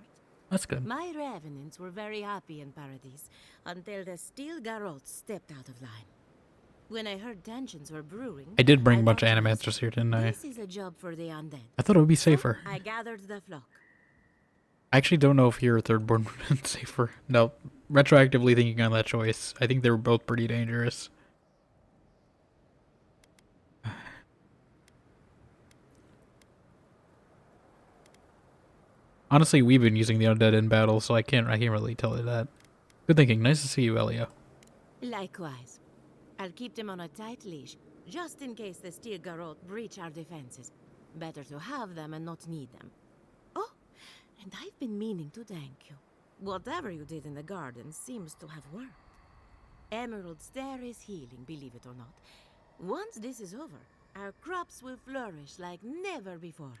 That's good. My revenants were very happy in Paradise until the Steel Garrote stepped out of line. When I heard tensions were brewing, I did bring a bunch thought of to myself, animancers here, didn't I? This is a job for the undead. I thought it would be safer. I gathered the flock. I actually don't know if your third born would have been safer. No, retroactively thinking on that choice, I think they were both pretty dangerous. Honestly, we've been using the undead in battle, so I can't really tell you that. Good thinking. Nice to see you, Elia. Likewise. I'll keep them on a tight leash, just in case the Steel Garrote breach our defenses. Better to have them and not need them. Oh, and I've been meaning to thank you. Whatever you did in the garden seems to have worked. Emerald Stair is healing, believe it or not. Once this is over, our crops will flourish like never before.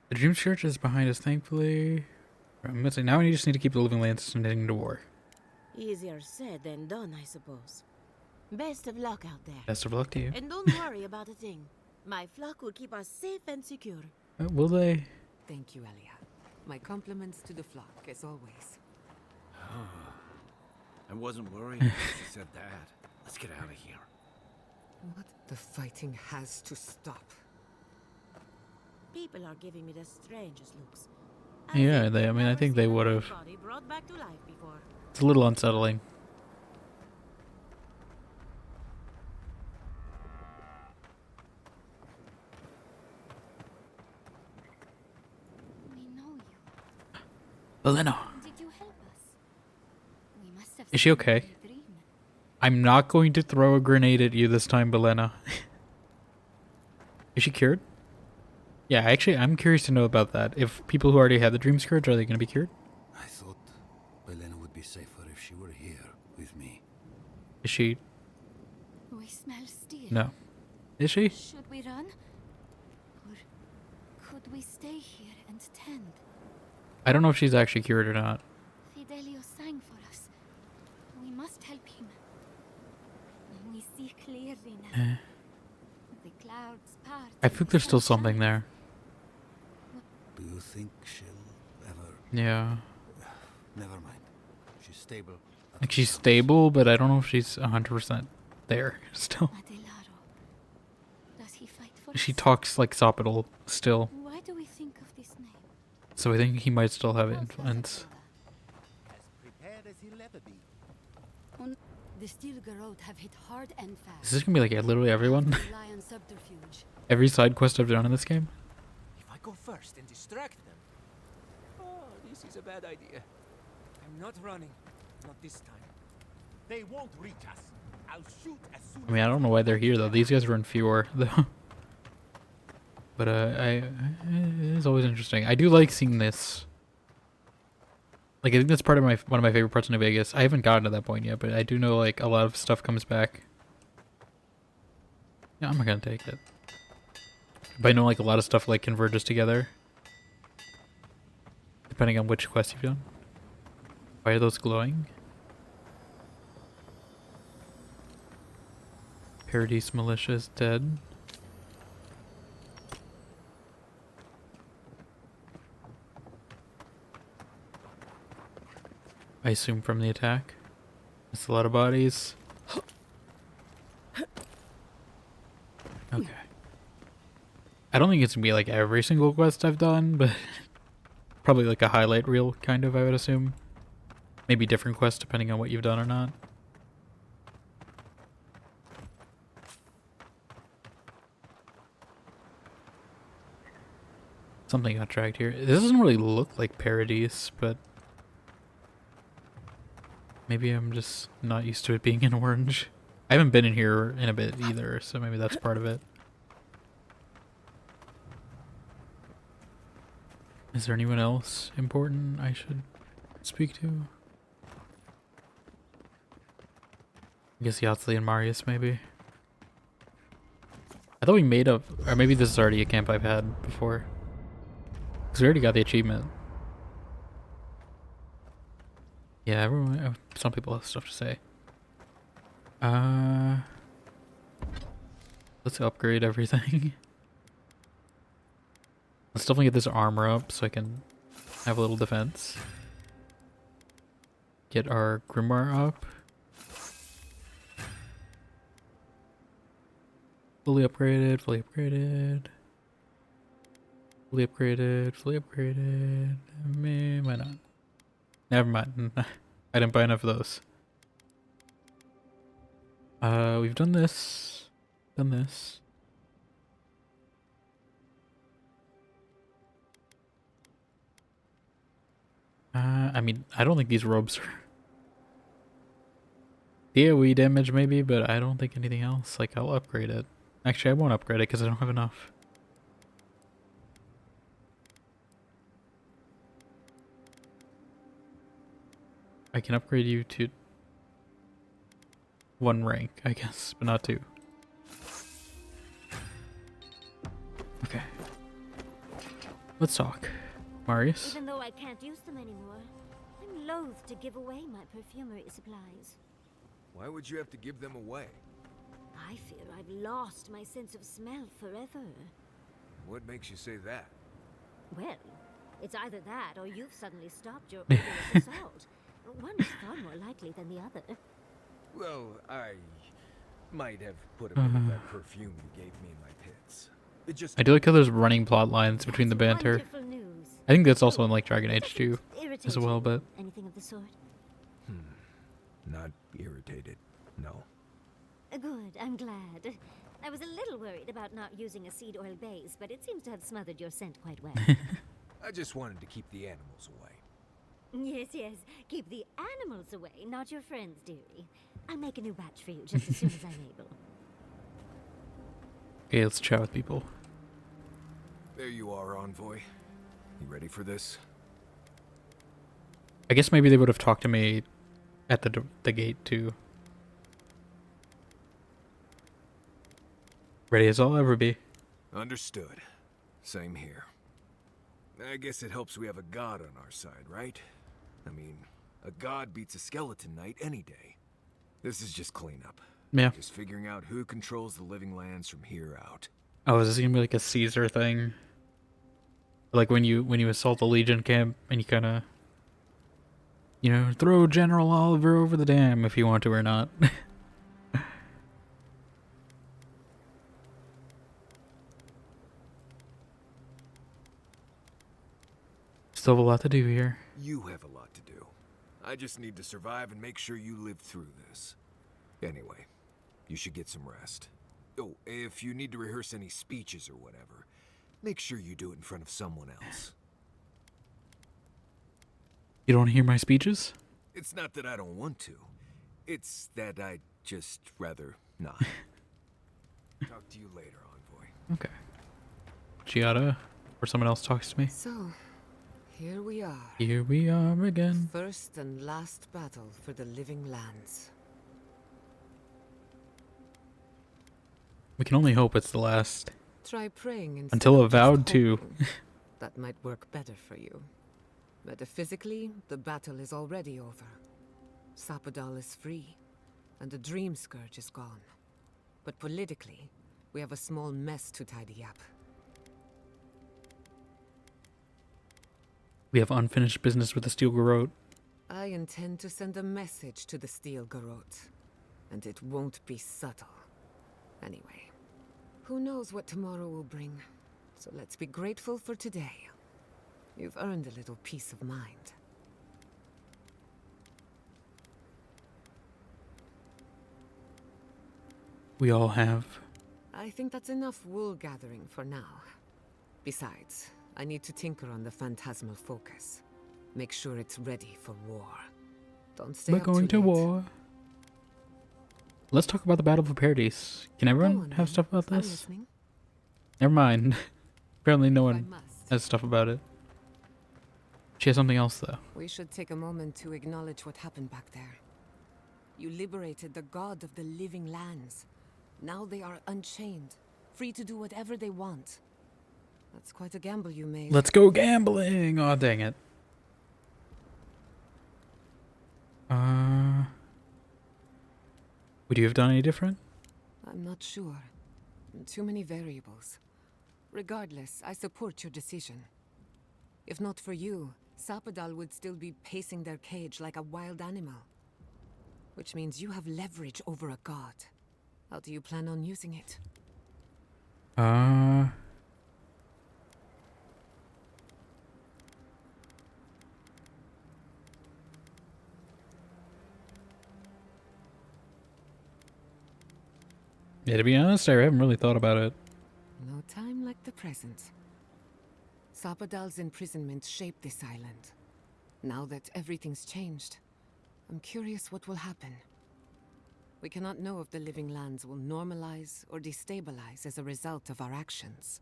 The Dream Church is behind us, thankfully. I'm missing. Now we just need to keep the living lands from heading to war. Easier said than done, I suppose. Best of luck out there. Best of luck to you. And don't worry about a thing. My flock will keep us safe and secure. Will they? Thank you, Elia. My compliments to the flock, as always. I wasn't worried when she said that. Let's get out of here. What? The fighting has to stop. People are giving me the strangest looks. Yeah, I think they would have. Body brought back to life before. It's a little unsettling. We know you. Beleno. Did you help us? We must have Is she okay? seen a dream. I'm not going to throw a grenade at you this time, Belena. Is she cured? Yeah, actually, I'm curious to know about that. If people who already had the Dream Scourge, are they going to be cured? I thought Belena would be safer if she were here with me. Is she? We smell steel. No. Is she? Should we run? Or could we stay here and tend? I don't know if she's actually cured or not. Fidelio sang for us. We must help him. We see clearly now. The clouds part. I think there's still something there. Do you think she'll ever... Yeah. Never mind. She's stable. Like, she's stable, but I don't know if she's 100% there still. Does he fight for She us? talks like Sopital still, Why do we think of this name? so I think he might still have influence. The steel garrote have hit hard and fast. Is this gonna be like literally everyone? Rely on subterfuge. Every side quest I've done in this game? If I go first and distract them. Oh, this is a bad idea. I'm not running. Not this time. They won't reach us. I'll shoot as soon I mean, I don't know why they're here though. These guys were in Fior though. But it's always interesting. I do like seeing this. Like, I think that's part of one of my favorite parts of New Vegas. I haven't gotten to that point yet, but I do know like a lot of stuff comes back. Yeah, I'm not gonna take it. But I know like a lot of stuff like converges together, depending on which quest you've done. Why are those glowing? Paradise Militia is dead. I assume from the attack. That's a lot of bodies. Okay. I don't think it's gonna be like every single quest I've done, but probably like a highlight reel, kind of, I would assume. Maybe different quests depending on what you've done or not. Something got dragged here. This doesn't really look like Paradise, but maybe I'm just not used to it being in orange. I haven't been in here in a bit either, so maybe that's part of it. Is there anyone else important I should speak to? I guess Yahtzee and Marius, maybe. I thought we made up, or maybe this is already a camp I've had before. Because we already got the achievement. Yeah, everyone, some people have stuff to say. Let's upgrade everything. Let's definitely get this armor up so I can have a little defense. Get our grimoire up. Fully upgraded, fully upgraded. Fully upgraded, fully upgraded. Why not? Never mind. I didn't buy enough of those. We've done this. Done this. I mean, I don't think these robes are AoE damage maybe, but I don't think anything else. Like, I'll upgrade it. Actually, I won't upgrade it because I don't have enough. I can upgrade you to 1 rank, I guess, but not 2. Okay. Let's talk. Marius? Even though I can't use them anymore, I'm loath to give away my perfumery supplies. Why would you have to give them away? I fear I've lost my sense of smell forever. What makes you say that? Well, it's either that or you've suddenly stopped your odorous assault. One is far more likely than the other. Well, I might have put a bit of that perfume you gave me in my pits. It just I do like how there's running plot lines between the banter. I think that's also in like Dragon Age 2 as well, but anything of the sort? Not irritated, no. Good, I'm glad. I was a little worried about not using a seed oil base, but it seems to have smothered your scent quite well. I just wanted to keep the animals away. Yes, yes. Keep the animals away, not your friends, dearie. I'll make a new batch for you just as soon as I'm able. okay, let's chat with people. There you are, Envoy. You ready for this? I guess maybe they would have talked to me at the gate too. Ready as I'll ever be. Understood. Same here. I guess it helps we have a god on our side, right? I mean, a god beats a skeleton knight any day. This is just cleanup. Yeah. Just figuring out who controls the living lands from here out. Oh, is this gonna be like a Caesar thing? Like when you assault the Legion camp and you You know, throw General Oliver over the dam if you want to or not. Still have a lot to do here. You have a lot to do. I just need to survive and make sure you live through this. Anyway, you should get some rest. Oh, if you need to rehearse any speeches or whatever, make sure you do it in front of someone else. You don't want to hear my speeches? It's not that I don't want to. It's that I'd just rather not. Talk to you later, Envoy. Okay. Giada, or someone else talks to me. So, here we are. Here we are again. First and last battle for the living lands. We can only hope it's the last. Try praying instead Until of just Avowed 2. hoping. That might work better for you. Metaphysically, the battle is already over. Sapadal is free, and the Dream Scourge is gone. But politically, we have a small mess to tidy up. We have unfinished business with the Steel Garrote. I intend to send a message to the Steel Garrote, and it won't be subtle. Anyway, who knows what tomorrow will bring, so let's be grateful for today. You've earned a little peace of mind. We all have. I think that's enough wool gathering for now. Besides, I need to tinker on the phantasmal focus. Make sure it's ready for war. Don't stay We're up going too to late. war. Let's talk about the Battle of Paradise. Can everyone have stuff about I'm this? listening. Never mind. Apparently no If I one must. has stuff about it. She has something else though. We should take a moment to acknowledge what happened back there. You liberated the god of the living lands. Now they are unchained, free to do whatever they want. That's quite a gamble you made. Let's go gambling! Aw, dang it. Would you have done any different? I'm not sure. Too many variables. Regardless, I support your decision. If not for you, Sapadal would still be pacing their cage like a wild animal. Which means you have leverage over a god. How do you plan on using it? Yeah, to be honest, I haven't really thought about it. No time like the present. Sapadal's imprisonment shaped this island. Now that everything's changed, I'm curious what will happen. We cannot know if the living lands will normalize or destabilize as a result of our actions.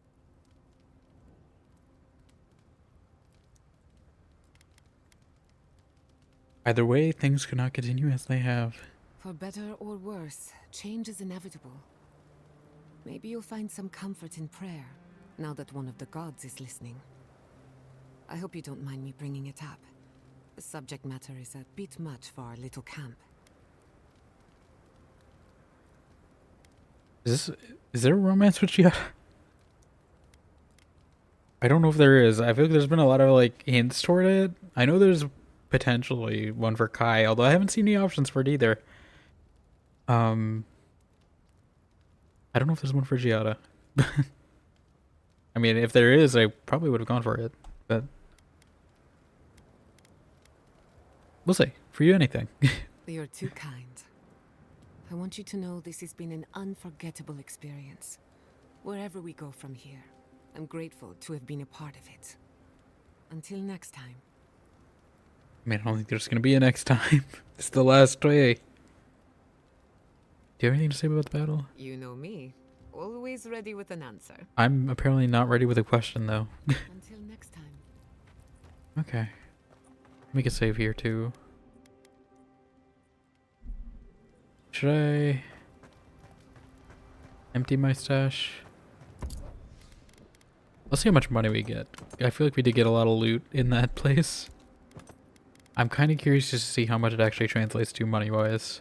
Either way, things could not continue as they have. For better or worse, change is inevitable. Maybe you'll find some comfort in prayer, now that one of the gods is listening. I hope you don't mind me bringing it up. The subject matter is a bit much for our little camp. Is there a romance with Giada? I don't know if there is. I feel like there's been a lot of like hints toward it. I know there's potentially one for Kai, although I haven't seen any options for it either. I don't know if there's one for Giada. I mean, if there is, I probably would have gone for it, but we'll see. For you, anything. You're too kind. I want you to know this has been an unforgettable experience. Wherever we go from here, I'm grateful to have been a part of it. Until next time. I mean, I don't think there's gonna be a next time. It's the last way. Do you have anything to say about the battle? You know me. Always ready with an answer. I'm apparently not ready with a question, though. Until next time. Okay. Make a save here, too. Should I empty my stash? Let's see how much money we get. I feel like we did get a lot of loot in that place. I'm kind of curious just to see how much it actually translates to money-wise.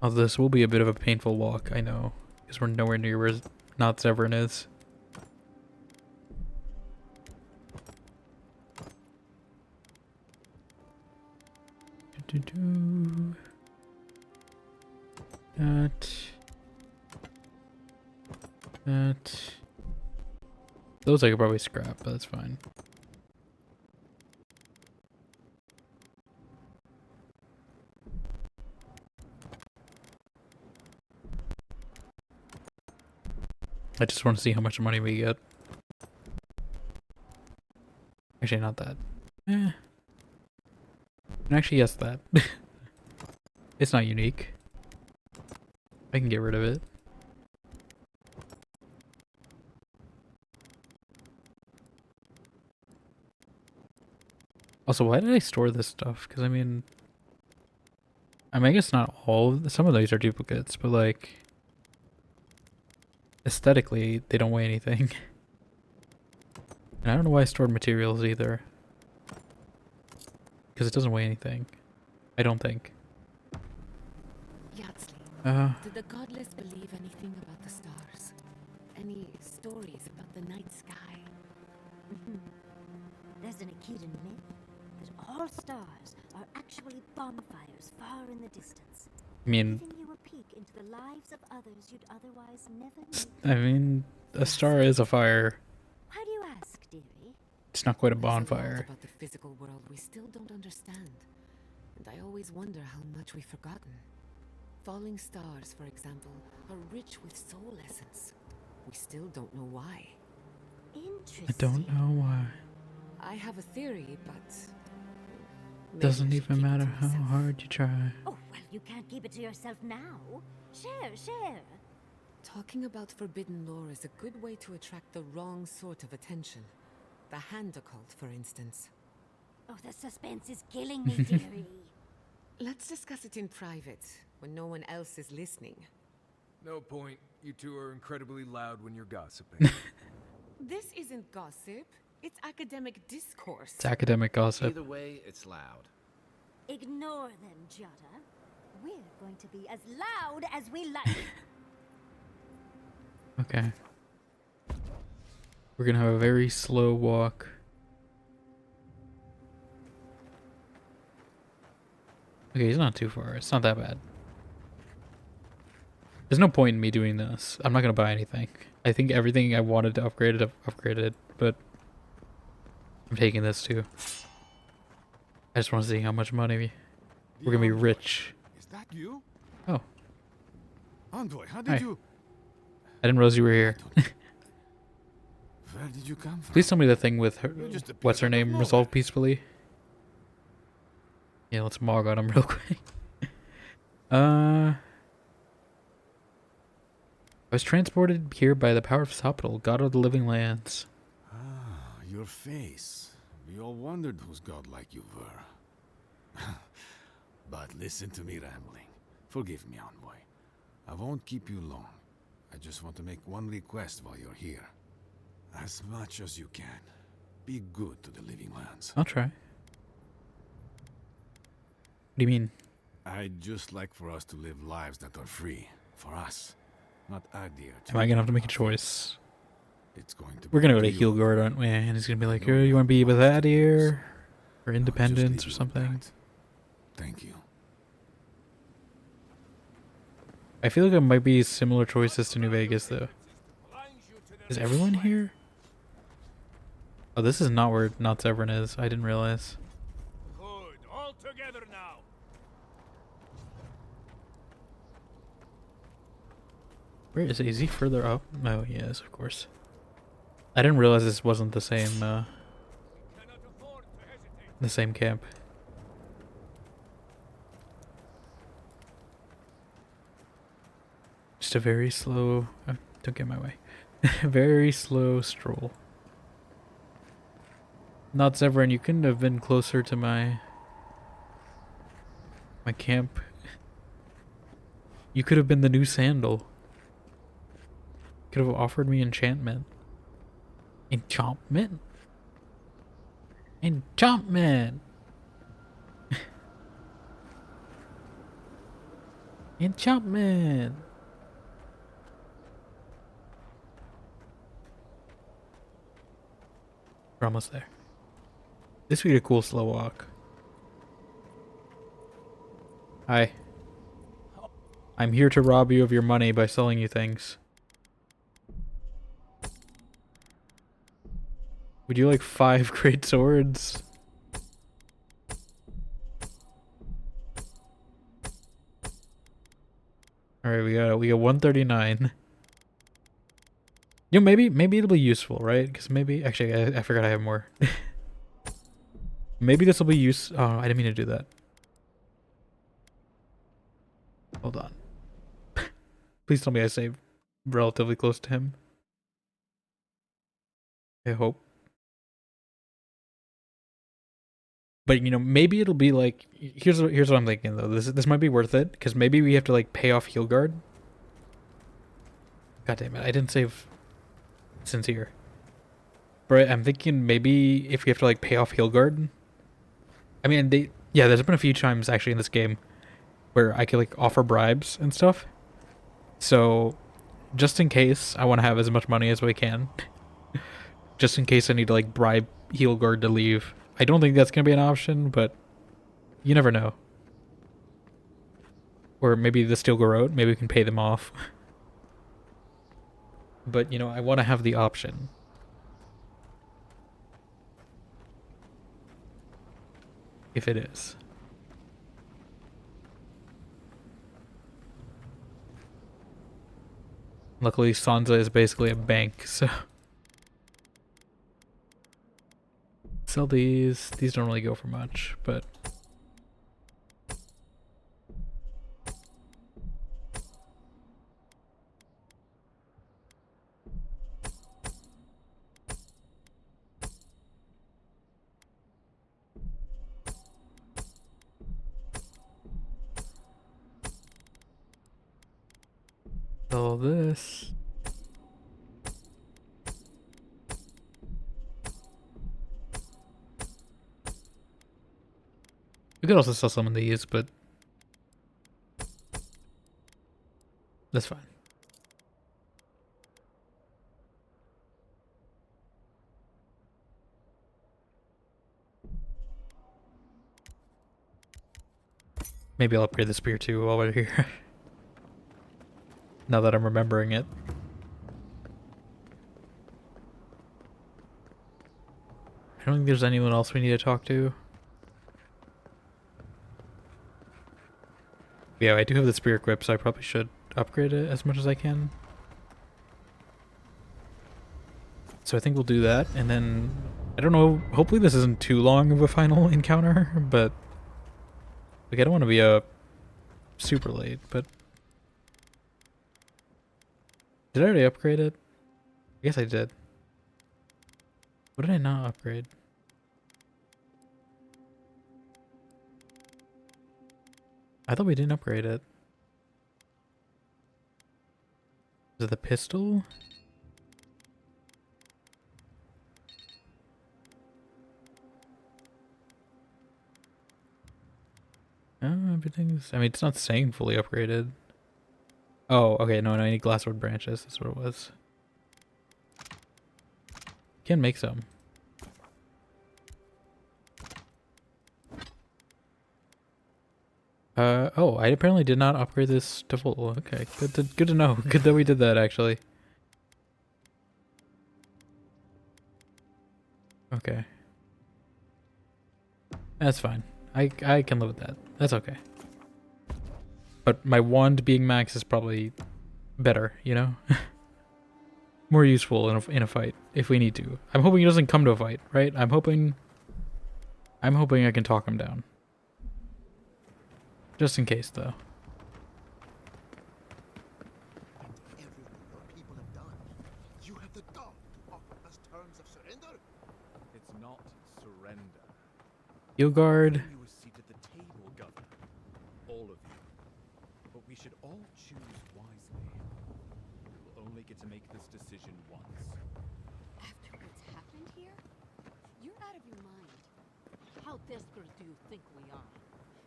Although this will be a bit of a painful walk, I know. Because we're nowhere near where Not Severin is. That. Those I could probably scrap, but that's fine. I just want to see how much money we get. Actually, not that. And actually, yes, that. It's not unique. I can get rid of it. Also, why did I store this stuff? Because I mean, I guess not all. Some of these are duplicates, but like aesthetically, they don't weigh anything. And I don't know why I stored materials either. Because it doesn't weigh anything. I don't think. Did the godless believe anything about the stars? Any stories about the night sky? There's an Aedyran myth that all stars are actually bonfires far in the distance. I mean, Giving you a peek into the lives of others you'd otherwise never meet. I mean, a star is a fire. Why do you ask, dearie? It's not quite a There's a lot bonfire. about the physical world we still don't understand. And I always wonder how much we've forgotten. Falling stars, for example, are rich with soul essence. We still don't know why. Interesting. I don't know why. I have a theory, but Doesn't even matter how hard you try. Oh, well, you can't keep it to yourself now. Share. talking about forbidden lore is a good way to attract the wrong sort of attention. The hand occult, for instance. Oh, the suspense is killing me, dearie. Let's discuss it in private, when no one else is listening. No point. You two are incredibly loud when you're gossiping. This isn't gossip. It's academic discourse. It's academic gossip. Either way, it's loud. Ignore them, Jutta. We're going to be as loud as we like. Okay. We're gonna have a very slow walk. Okay, he's not too far. It's not that bad. There's no point in me doing this. I'm not gonna buy anything. I think everything I wanted to upgrade, I've upgraded, but I'm taking this too. I just want to see how much money we're gonna be rich. Is that you? Oh. Envoy, how Hi. did you... I didn't realize you were here. Where did you come from? Please tell me the thing with her, just appeared what's her out of name, nowhere. resolved peacefully. Yeah, let's mog on him real quick. I was transported here by the power of Soptal, god of the living lands. Ah, your face. We all wondered whose godlike you were. But listen to me rambling. Forgive me, Envoy. I won't keep you long. I just want to make one request while you're here. As much as you can, be good to the living lands. I'll try. What do you mean? I'd just like for us to live lives that are free. For us. Not Aedyran. Am I gonna have to make a choice? It's going to We're gonna go be to you. Heelgard, aren't we? And he's gonna be like, oh, you wanna be with Aedyran? Or Independence or something? Thank you. I feel like it might be similar choices to New Vegas, though. Is everyone here? Oh, this is not where Not Severin is. I didn't realize. Good. All together now. Where is he? Is he further up? No, he is, of course. I didn't realize this wasn't the same, the same camp. Just a very slow... don't get in my way. Very slow stroll. Not Severin, you couldn't have been closer to my camp. You could have been the new sandal. Could have offered me enchantment. Enchantment? Enchantment! Enchantment! We're almost there. This would be a cool slow walk. Hi. I'm here to rob you of your money by selling you things. Would you like 5 great swords? Alright, we got 139. You know, maybe it'll be useful, right? Because maybe actually I forgot I have more. Maybe this will be use. Oh, I didn't mean to do that. Hold on. Please tell me I saved relatively close to him. I hope. But you know, maybe it'll be like here's what I'm thinking though. This might be worth it because maybe we have to like pay off Heal Guard. God damn it! I didn't save Sincere. But I'm thinking maybe if we have to like pay off Heal Guard. I mean, there's been a few times actually in this game where I could like offer bribes and stuff. So, just in case I want to have as much money as we can, just in case I need to like bribe Heal Guard to leave. I don't think that's gonna be an option, but you never know. Or maybe the Steel Garrote, maybe we can pay them off. But you know, I want to have the option. If it is. Luckily, Sansa is basically a bank, so... Sell these. These don't really go for much, but... All this. We could also sell some of these, but that's fine. Maybe I'll upgrade the spear too while we're here. Now that I'm remembering it. I don't think there's anyone else we need to talk to. Yeah, I do have the spear equipped, so I probably should upgrade it as much as I can. So I think we'll do that, and then... I don't know, hopefully this isn't too long of a final encounter, but... Like, I don't want to be super late, but... Did I already upgrade it? I guess I did. What did I not upgrade? I thought we didn't upgrade it. Is it the pistol? Everything's... I mean, it's not saying fully upgraded. Oh, okay, no, I need glasswood branches. That's what it was. Can make some. Oh, I apparently did not upgrade this to full. Okay, good to know. Good that we did that, actually. Okay. That's fine. I can live with that. That's okay. But my wand being max is probably better, you know? More useful in a fight, if we need to. I'm hoping he doesn't come to a fight, right? I'm hoping I can talk him down. Just in case, though. You have the gall to offer us terms of surrender? It's not surrender. Heal Guard. You a seat at the table, Governor. All of you. But we should all choose wisely. We will only get to make this decision once. After what's happened here? You're out of your mind. How desperate do you think we are?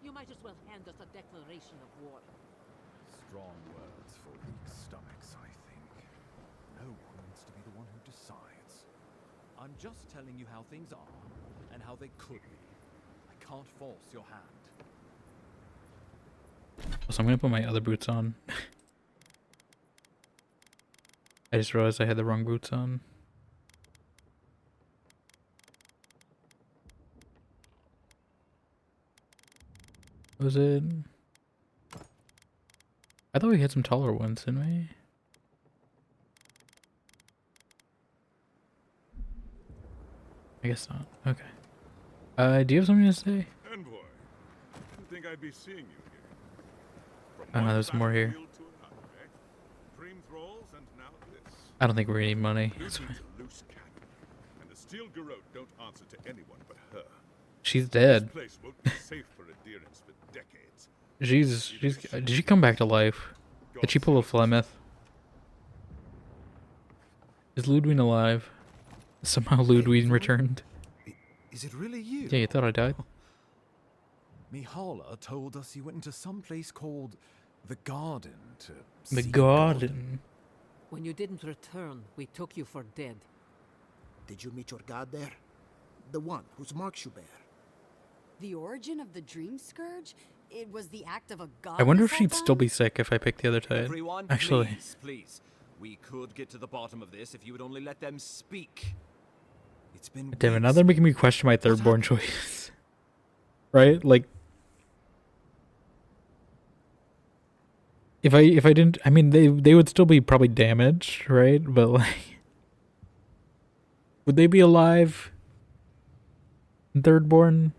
You might as well hand us a declaration of war. Strong words for weak stomachs, I think. No one wants to be the one who decides. I'm just telling you how things are, and how they could be. I can't force your hand. So I'm gonna put my other boots on. I just realized I had the wrong boots on. Was it? I thought we had some taller ones, didn't we? I guess not. Okay. Do you have something to say? Envoy, you think I'd be seeing you here? There's more here. Dream thralls and now this. I don't think we need money. Ludwig's a loose cannon, and the steel garrote don't answer to anyone but her. She's dead. This place won't be safe for Aedyran for decades. She's did she come back to life? Did she pull a Flemeth? Is Ludwig alive? Somehow Ludwig returned. Is it really you? Yeah, you thought I died? Mihala told us you went into some place called the Garden to The seek Garden. When you didn't return, we took you for dead. Did you meet your god there? The one whose marks you bear? The origin of the Dream Scourge? It was the act of a god. I wonder if she'd still be sick if I picked the other Titan. Everyone, Actually, please. We could get to the bottom of this if you would only let them speak. It's been damn it, now they're making me question my third-born choice. Right? Like, if I didn't, I mean, they would still be probably damaged, right? But like, would they be alive? Third-born?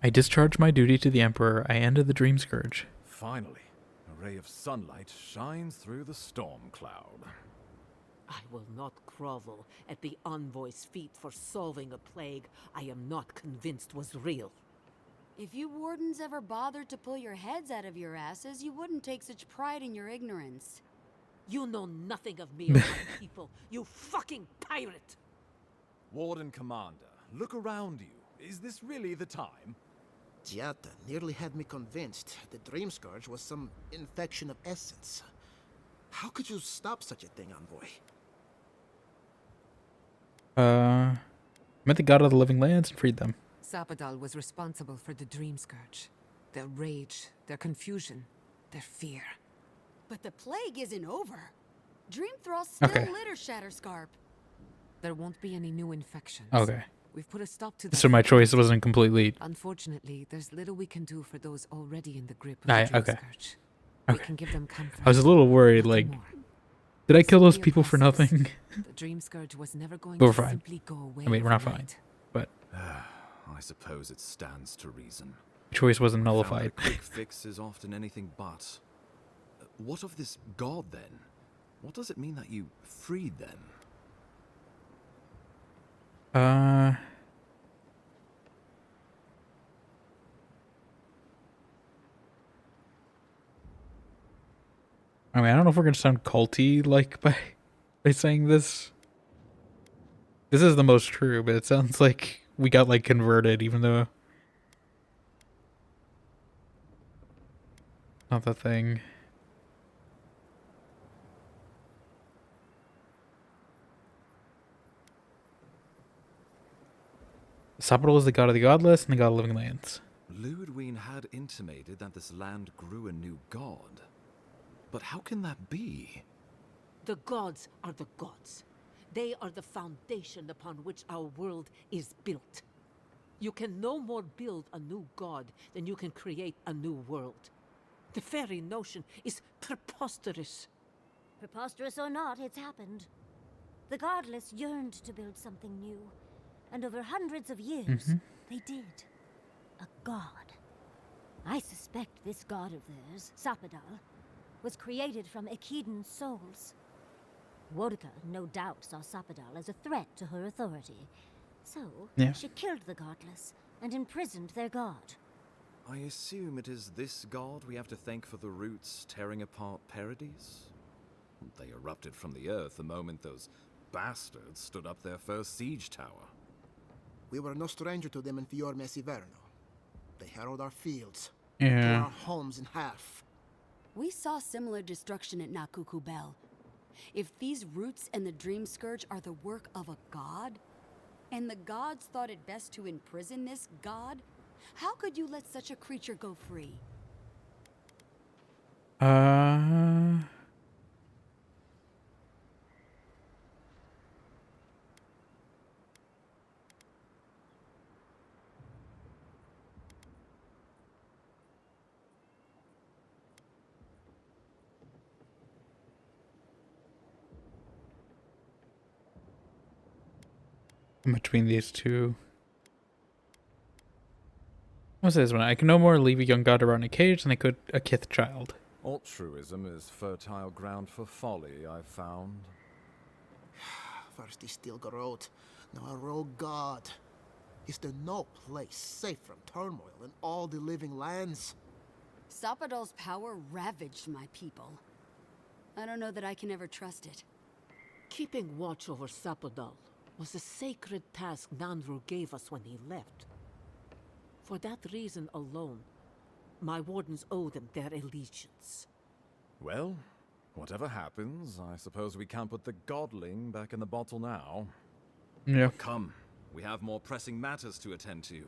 I discharged my duty to the Emperor. I ended the Dream Scourge. Finally, a ray of sunlight shines through the storm cloud. I will not grovel at the envoy's feet for solving a plague I am not convinced was real. If you wardens ever bothered to pull your heads out of your asses, you wouldn't take such pride in your ignorance. You know nothing of me or my people, you fucking pirate! Warden Commander, look around you. Is this really the time? Giata nearly had me convinced the Dream Scourge was some infection of essence. How could you stop such a thing, Envoy? Met the god of the living lands and freed them. Sapadal was responsible for the Dream Scourge. Their rage, their confusion, their fear. But the plague isn't over. Dream Thralls still litter Shatterscarp. There won't be any new infections. Okay. We've put a stop to that. So my choice wasn't complete. Unfortunately, there's little we can do for those already in the grip of the Dream Scourge. We can give them comfort. I was a little worried, like, did I kill those people for nothing? The Dream Scourge was never going But we're to fine. simply go away. I mean, we're not overnight. fine, but I suppose it stands to reason. choice wasn't I found nullified. that a quick fix is often anything but. What of this god then? What does it mean that you freed them? I mean, I don't know if we're gonna sound culty like by saying this. This is the most true, but it sounds like we got like converted, even though not the thing. Sapadal is the god of the godless and the god of living lands. Ludwig had intimated that this land grew a new god. But how can that be? The gods are the gods. They are the foundation upon which our world is built. You can no more build a new god than you can create a new world. The very notion is preposterous. Preposterous or not, it's happened. The godless yearned to build something new, and over hundreds of years, they did. A god. I suspect this god of theirs, Sapadal, was created from Aedyran souls. Wodka no doubt saw Sapadal as a threat to her authority, so she killed the godless and imprisoned their god. I assume it is this god we have to thank for the roots tearing apart Paradise? They erupted from the earth the moment those bastards stood up their first siege tower. We were no stranger to them in Fior Mesiverno. They harrowed our fields, Yeah. tore our homes in half. We saw similar destruction at Nakuku Bell. If these roots and the Dream Scourge are the work of a god, and the gods thought it best to imprison this god, how could you let such a creature go free? Between these two. What's this one? I can no more leave a young god around a cage than I could a Kith child. Altruism is fertile ground for folly, I've found. First he still Garot, now a rogue god. Is there no place safe from turmoil in all the living lands? Sapadol's power ravaged my people. I don't know that I can ever trust it. Keeping watch over Sapadol was a sacred task Nandru gave us when he left. For that reason alone, my wardens owe them their allegiance. Well, whatever happens, I suppose we can't put the godling back in the bottle now. Yeah. But come, we have more pressing matters to attend to.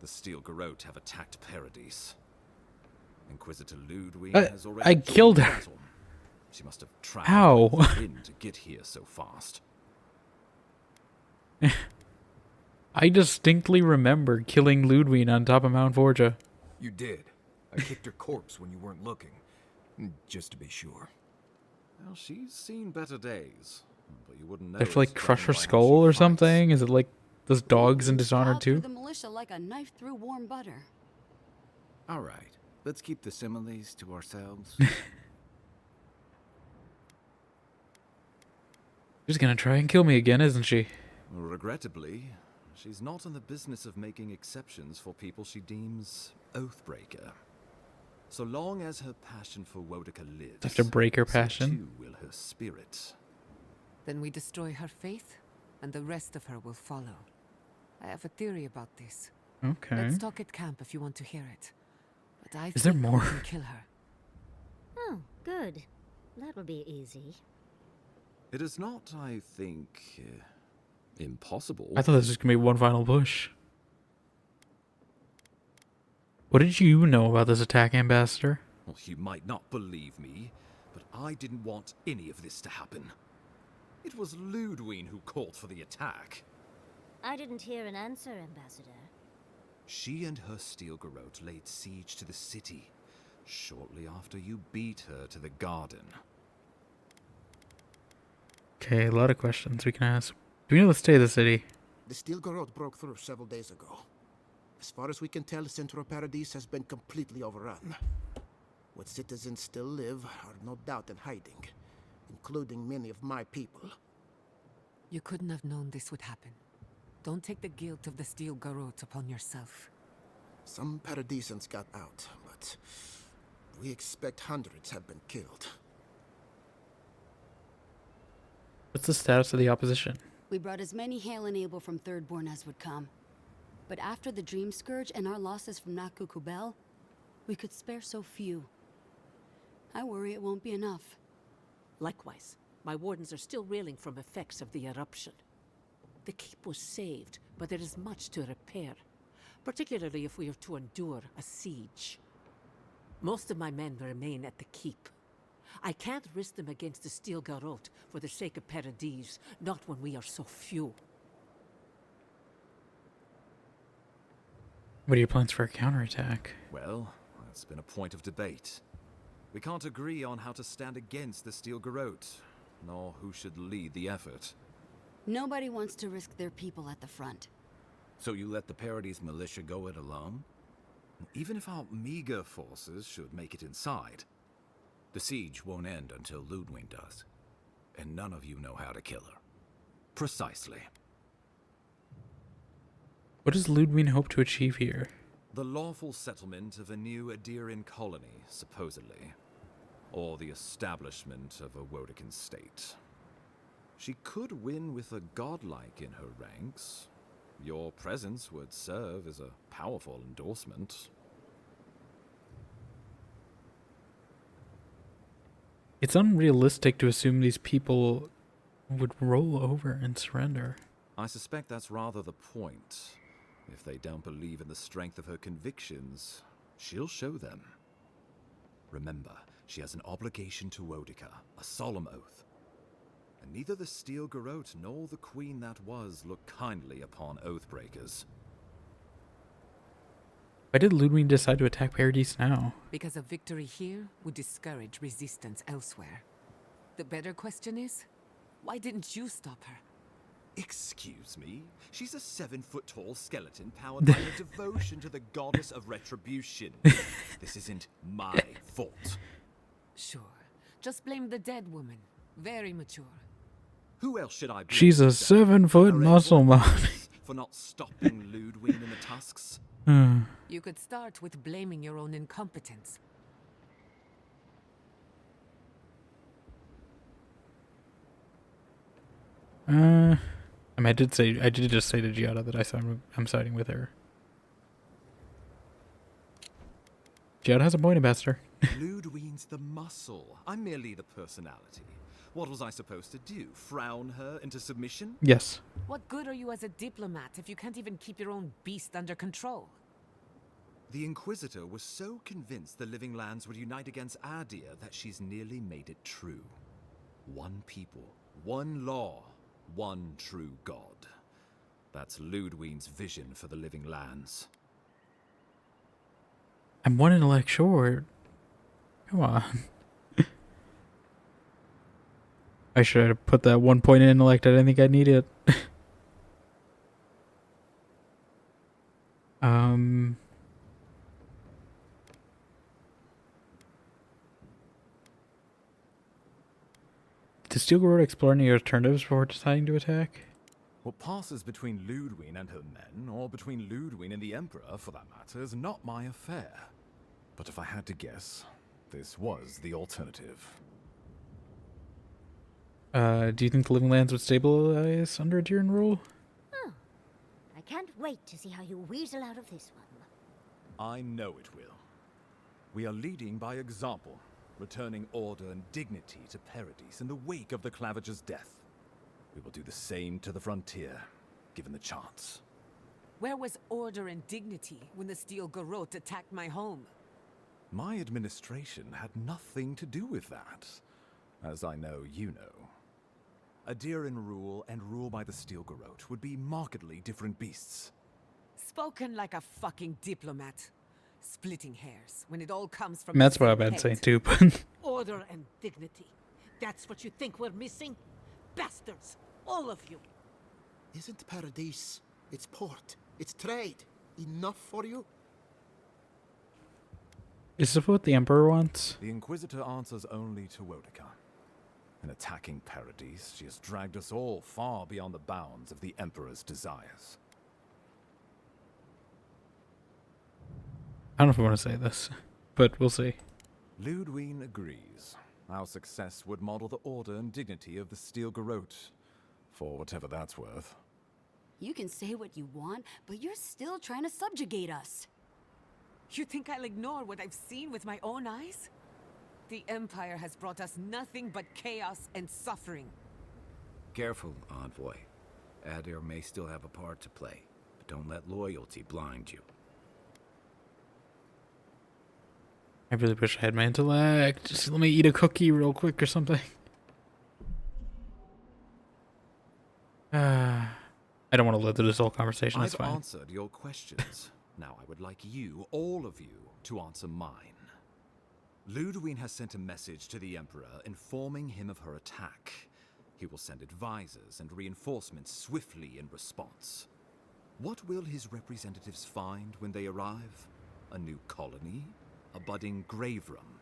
The Steel Garrote have attacked Paradise. Inquisitor Ludwig has already I killed her. battle. She must have traveled with the wind to get here so fast. I distinctly remember killing Ludwig on top of Mount Forja. You did. I kicked her corpse when you weren't looking. Just to be sure. Well, she's seen better days. But you wouldn't know. They have to like crush her skull or something? Is it like those dogs in Dishonored too? The militia like a knife through warm butter. All right, let's keep the similes to ourselves. She's gonna try and kill me again, isn't she? Regrettably, she's not in the business of making exceptions for people she deems Oathbreaker. So long as her passion for Wodica lives, I have to break her so passion. too will her spirit. Then we destroy her faith, and the rest of her will follow. I have a theory about this. Okay. Let's talk at camp if you want to hear it. But I Is there think we more? can kill her. Oh, good. That'll be easy. It is not, I think, impossible. I thought this was gonna be one final push. What did you know about this attack, Ambassador? Well, you might not believe me, but I didn't want any of this to happen. It was Ludwig who called for the attack. I didn't hear an answer, Ambassador. She and her Steel Garrote laid siege to the city shortly after you beat her to the garden. Okay, a lot of questions we can ask. Do we know the state of the city? The Steel Garrote broke through several days ago. As far as we can tell, Central Paradise has been completely overrun. What citizens still live are no doubt in hiding, including many of my people. You couldn't have known this would happen. Don't take the guilt of the Steel Garrote upon yourself. Some Paradisans got out, but we expect hundreds have been killed. What's the status of the opposition? We brought as many Hail and Able from Thirdborn as would come. But after the Dream Scourge and our losses from Nakukubel, we could spare so few. I worry it won't be enough. Likewise, my wardens are still reeling from effects of the eruption. The keep was saved, but there is much to repair, particularly if we are to endure a siege. Most of my men remain at the keep. I can't risk them against the Steel Garrote for the sake of Paradise, not when we are so few. What are your plans for a counterattack? Well, that's been a point of debate. We can't agree on how to stand against the Steel Garrote, nor who should lead the effort. Nobody wants to risk their people at the front. So you let the Paradise militia go it alone? Even if our meager forces should make it inside, The siege won't end until Ludwig does. And none of you know how to kill her. precisely. What does Ludwig hope to achieve here? The lawful settlement of a new Aedyran colony, supposedly. Or the establishment of a Wodican state. She could win with a godlike in her ranks. Your presence would serve as a powerful endorsement. It's unrealistic to assume these people would roll over and surrender. I suspect that's rather the point. If they don't believe in the strength of her convictions, she'll show them. Remember, she has an obligation to Boudica, a solemn oath. And neither the Steel Garrote nor the queen that was look kindly upon oathbreakers. Why did Ludwig decide to attack Paradise now? Because a victory here would discourage resistance elsewhere. The better question is, why didn't you stop her? Excuse me? She's a 7-foot-tall skeleton powered by her devotion to the goddess of retribution. This isn't my fault. Sure. Just blame the dead woman. Very mature. Who else should I blame? She's a 7-foot muscle man. For not stopping Ludwig in the tusks? You could start with blaming your own incompetence. I mean, I did just say to Giada that I'm siding with her. Giada has a point, Ambassador. Ludwig's the muscle. I'm merely the personality. What was I supposed to do? Frown her into submission? Yes. What good are you as a diplomat if you can't even keep your own beast under control? The Inquisitor was so convinced the Living Lands would unite against Aedyran that she's nearly made it true. One people, one law, one true God. That's Ludwig's vision for the Living Lands. I'm one intellect short. Come on. I should have put that 1 point in intellect. I didn't think I'd need it. Did Steel Garrote explore any alternatives before deciding to attack? What passes between Ludwig and her men, or between Ludwig and the Emperor, for that matter, is not my affair. But if I had to guess, this was the alternative. Do you think the Living Lands would stabilize under Aedyran rule? Oh, I can't wait to see how you weasel out of this one. I know it will. We are leading by example, returning order and dignity to Paradise in the wake of the Clavager's death. We will do the same to the frontier, given the chance. Where was order and dignity when the Steel Garrote attacked my home? My administration had nothing to do with that, as I know you know. Aedyran rule and rule by the Steel Garrote would be markedly different beasts. Spoken like a fucking diplomat. Splitting hairs when it all comes from That's the what same I've been head. saying too, but... Order and dignity. That's what you think we're missing? Bastards! All of you! Isn't Paradise, its port, its trade, enough for you? Is this what the Emperor wants? The Inquisitor answers only to Boudica. In attacking Paradise, she has dragged us all far beyond the bounds of the Emperor's desires. I don't know if I want to say this, but we'll see. Ludwig agrees. Our success would model the order and dignity of the Steel Garrote, for whatever that's worth. You can say what you want, but you're still trying to subjugate us. You think I'll ignore what I've seen with my own eyes? The Empire has brought us nothing but chaos and suffering. Careful, Envoy. Aedyran may still have a part to play, but don't let loyalty blind you. I really wish I had my intellect. Just let me eat a cookie real quick or something. I don't want to live through this whole conversation. That's I've fine. answered your questions. Now I would like you, all of you, to answer mine. Ludwig has sent a message to the Emperor informing him of her attack. He will send advisors and reinforcements swiftly in response. What will his representatives find when they arrive? A new colony? A budding grave room?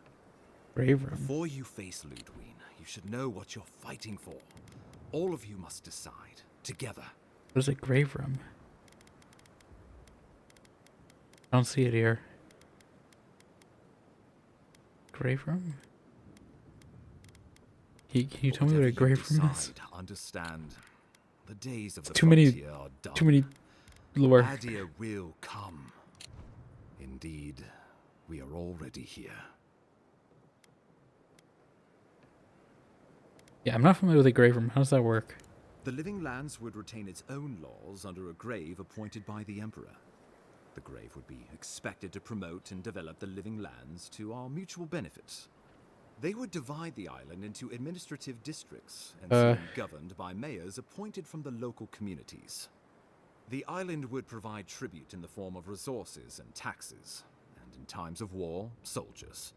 Grave room? Before you face Ludwig, you should know what you're fighting for. All of you must decide, together. What is a grave room? I don't see it here. Grave room? Can you tell me what a grave room is? Understand, the days of the Too many frontier are done. too many lore. Aedyran will come. Indeed, we are already here. Yeah, I'm not familiar with the grave room. How does that work? The Living Lands would retain its own laws under a grave appointed by the Emperor. The grave would be expected to promote and develop the Living Lands to our mutual benefit. They would divide the island into administrative districts and soon governed by mayors appointed from the local communities. The island would provide tribute in the form of resources and taxes, and in times of war, soldiers.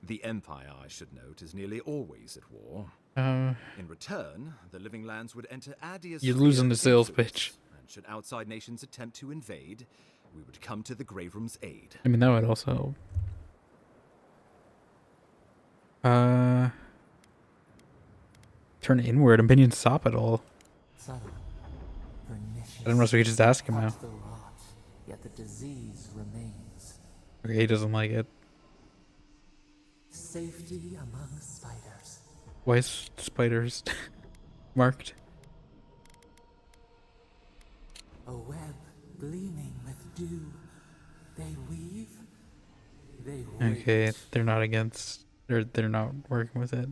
The Empire, I should note, is nearly always at war. In return, the Living Lands would enter Aedyran's you're losing the sales pitch. And should outside nations attempt to invade, we would come to the Grave Room's aid. I mean, that would also help. Turn inward and minions stop it all. Subtle, pernicious, I don't know, so we just ask him now. the rot, yet the disease remains. Okay, he doesn't like it. Safety among spiders. Why is spiders marked? A web gleaming with dew. They weave. They wait. Okay, they're not against. They're not working with it.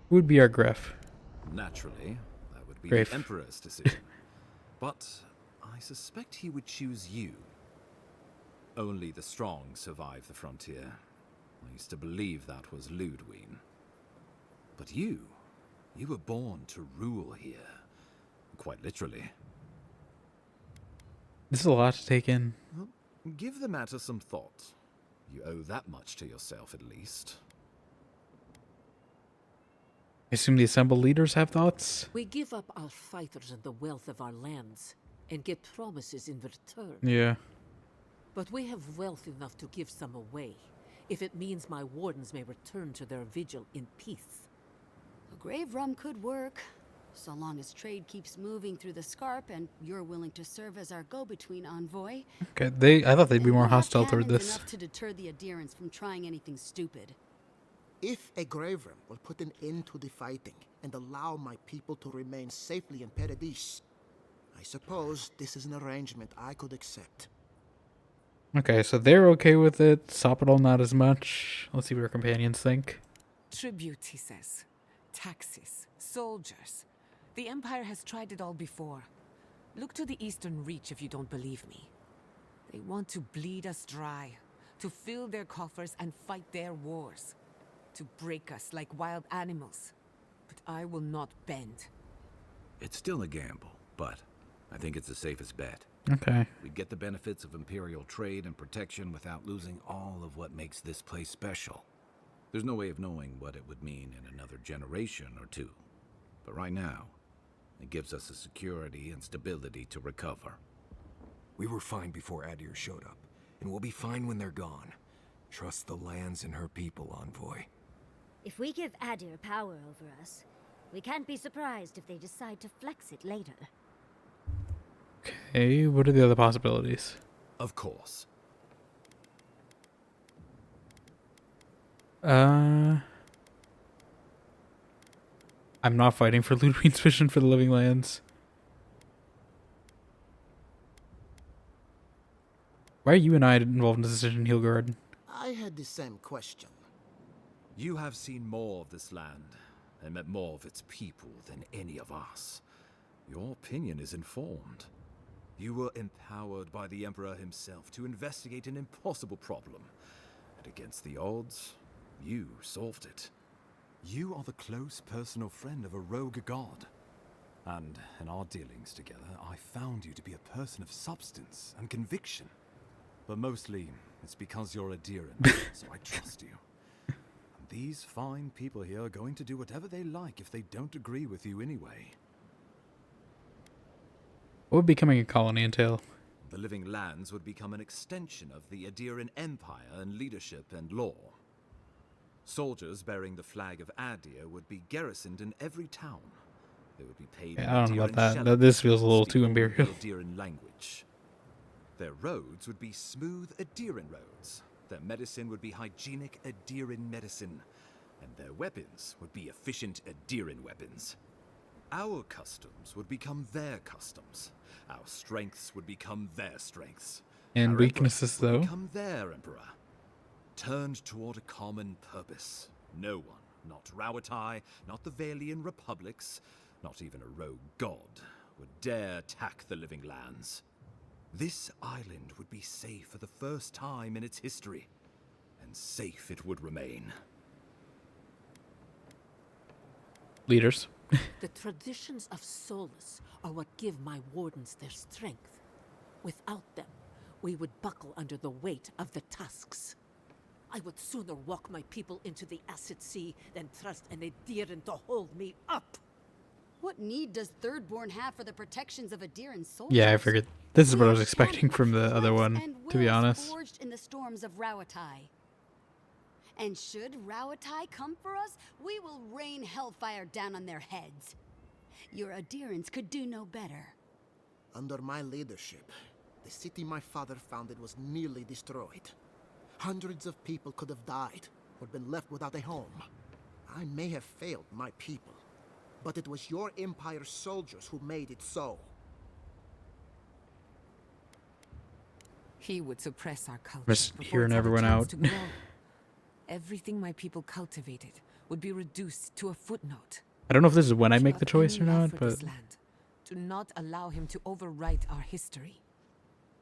Who would be our Gref? Naturally, that would be Grave. the Emperor's decision. But I suspect he would choose you. Only the strong survive the frontier. I used to believe that was Ludwig. But you were born to rule here. Quite literally. This is a lot to take in. Well, give the matter some thought. You owe that much to yourself, at least. I assume the assembled leaders have thoughts? We give up our fighters and the wealth of our lands, and get promises in return. Yeah. But we have wealth enough to give some away, if it means my wardens may return to their vigil in peace. A grave room could work, so long as trade keeps moving through the Scarp and you're willing to serve as our go-between envoy. Okay, I thought they'd be more We'll have hostile toward cannons this. enough to deter the Aedyrans from trying anything stupid. If a grave room will put an end to the fighting and allow my people to remain safely in Paradise, I suppose this is an arrangement I could accept. Okay, so they're okay with it. Sopidal not as much. Let's see what our companions think. Tribute, he says. Taxes. Soldiers. The Empire has tried it all before. Look to the Eastern Reach if you don't believe me. They want to bleed us dry, to fill their coffers and fight their wars, to break us like wild animals. But I will not bend. It's still a gamble, but I think it's the safest bet. Okay. We get the benefits of Imperial trade and protection without losing all of what makes this place special. There's no way of knowing what it would mean in another generation or two. But right now, it gives us the security and stability to recover. We were fine before Aedyran showed up, and we'll be fine when they're gone. Trust the lands and her people, Envoy. If we give Aedyran power over us, we can't be surprised if they decide to flex it later. Okay, what are the other possibilities? Of course. I'm not fighting for Ludwig's vision for the Living Lands. Why are you and I involved in this decision, Hilgard? I had the same question. You have seen more of this land and met more of its people than any of us. Your opinion is informed. You were empowered by the Emperor himself to investigate an impossible problem. And against the odds, you solved it. You are the close personal friend of a rogue god. And in our dealings together, I found you to be a person of substance and conviction. But mostly, it's because you're Aedyran, so I trust you. And these fine people here are going to do whatever they like if they don't agree with you anyway. What would becoming a colony entail? The Living Lands would become an extension of the Aedyran Empire in leadership and law. Soldiers bearing the flag of Aedyr would be garrisoned in every town. They would be paid in I don't know about Aedyran that. shillings, This feels a little too speaking imperial. the Aedyran language. Their roads would be smooth Aedyran roads. Their medicine would be hygienic Aedyran medicine. And their weapons would be efficient Aedyran weapons. Our customs would become their customs. Our strengths would become their strengths. And Our weaknesses, emperor would though? become their emperor. turned toward a common purpose. No one, not Rauatai, not the Valian republics, not even a rogue god, would dare attack the Living Lands. This island would be safe for the first time in its history, and safe it would remain. Leaders. The traditions of Solus are what give my wardens their strength. Without them, we would buckle under the weight of the tusks. I would sooner walk my people into the acid sea than trust an Aedyran to hold me up. What need does Thirdborn have for the protections of Aedyran soldiers? Yeah, I figured. This is what I was expecting from the other one, to be honest. Forged in the storms of Rauatai. And should Rauatai come for us, we will rain hellfire down on their heads. Your Aedyrans could do no better. Under my leadership, the city my father founded was nearly destroyed. Hundreds of people could have died or been left without a home. I may have failed my people, but it was your Empire's soldiers who made it so. He would suppress our culture. Just hearing everyone out. Everything my people cultivated would be reduced to a footnote. I don't know if this is when I make the choice or not, but... Do not allow him to overwrite our history.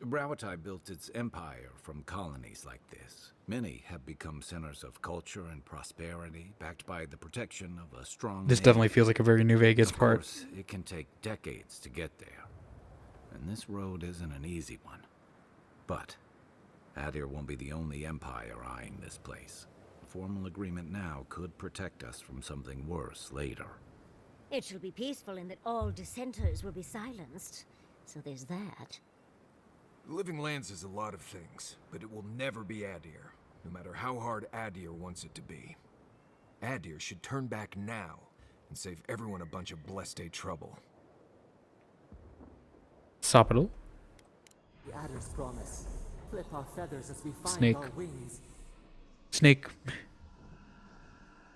Rauatai built its empire from colonies like this. Many have become centers of culture and prosperity, backed by the protection of a strong This navy. definitely feels like a very New Vegas Of part. course, it can take decades to get there. And this road isn't an easy one. But Aedyr won't be the only empire eyeing this place. A formal agreement now could protect us from something worse later. It shall be peaceful in that all dissenters will be silenced. So there's that. The Living Lands is a lot of things, but it will never be Aedyr, no matter how hard Aedyr wants it to be. Aedyr should turn back now and save everyone a bunch of blessed trouble. Sapidal. The adder's promise. Flip our feathers as we find Snake. our wings. Snake.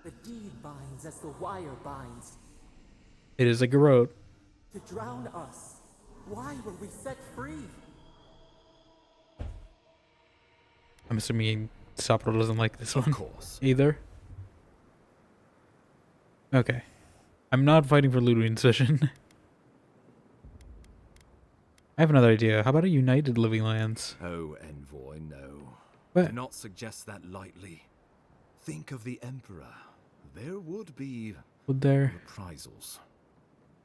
The deed binds as the wire binds. It is a garrote. To drown us. Why were we set free? I'm assuming Sapidal doesn't like this one either. Okay. I'm not fighting for Ludwig's session. I have another idea. How about a united Living Lands? Oh, Envoy, no. What? Do not suggest that lightly. Think of the Emperor. There would be Would there? reprisals.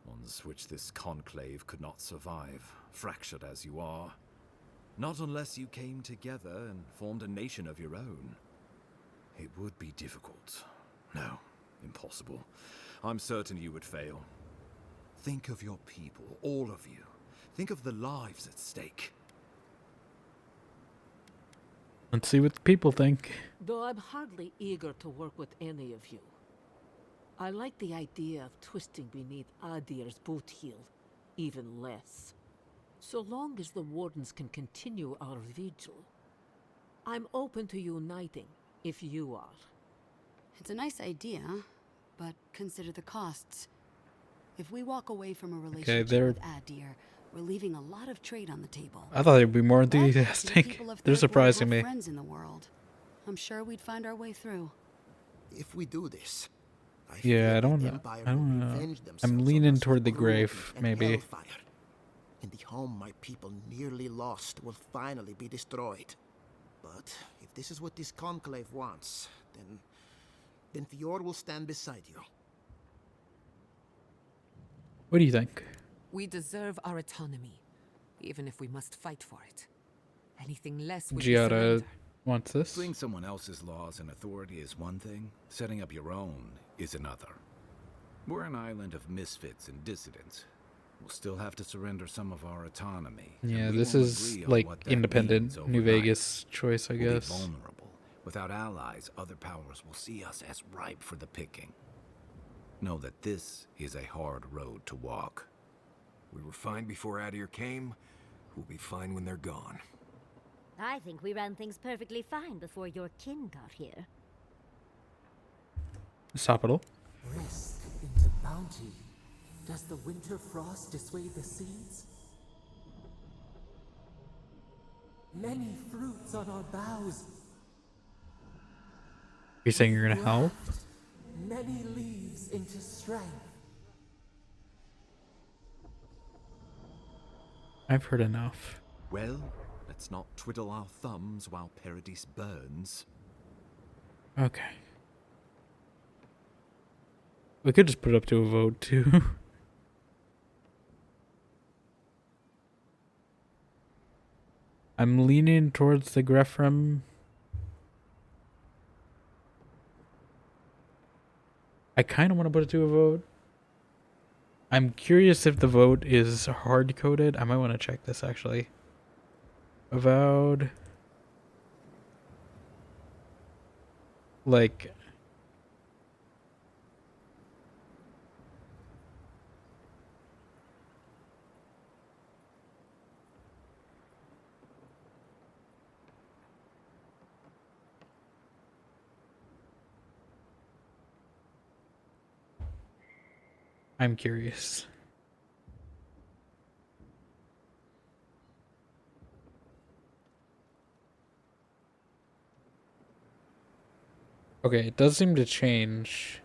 Ones which this conclave could not survive, fractured as you are. Not unless you came together and formed a nation of your own. It would be difficult. No, impossible. I'm certain you would fail. Think of your people, all of you. Think of the lives at stake. Let's see what the people think. Though I'm hardly eager to work with any of you. I like the idea of twisting beneath Aedyr's boot heel, even less. So long as the Wardens can continue our vigil, I'm open to uniting, if you are. It's a nice idea, but consider the costs. If we walk away from a relationship with Aedyr, we're leaving a lot of trade on the table. I thought they'd be more enthusiastic. They're surprising me. Friends in the world. I'm sure we'd find our way through. If we do this, Yeah, I don't know. I'm leaning toward the grave, maybe. Hellfire. And the home my people nearly lost will finally be destroyed. But if this is what this conclave wants, then Fior will stand beside you. What do you think? We deserve our autonomy, even if we must fight for it. Anything less would be Giada surrender. wants this. Fleeing someone else's laws and authority is one thing, setting up your own is another. We're an island of misfits and dissidents. We'll still have to surrender some of our autonomy. Yeah, and we this won't is agree on like what that independent means New overnight. Vegas choice, I We'll be guess. vulnerable. Without allies, other powers will see us as ripe for the picking. Know that this is a hard road to walk. We were fine before Aedyr came. We'll be fine when they're gone. I think we ran things perfectly fine before your kin got here. Sapidal. Rest into bounty. Does the winter frost dissuade the seeds? Many fruits on our boughs. You're saying you're gonna help? Many leaves into strength. I've heard enough. Well, let's not twiddle our thumbs while Paradis burns. Okay. We could just put it up to a vote too. I'm leaning towards the Grefram. I kind of want to put it to a vote. I'm curious if the vote is hard-coded. I might want to check this, actually. Avowed. Like... I'm curious. Okay, it does seem to change.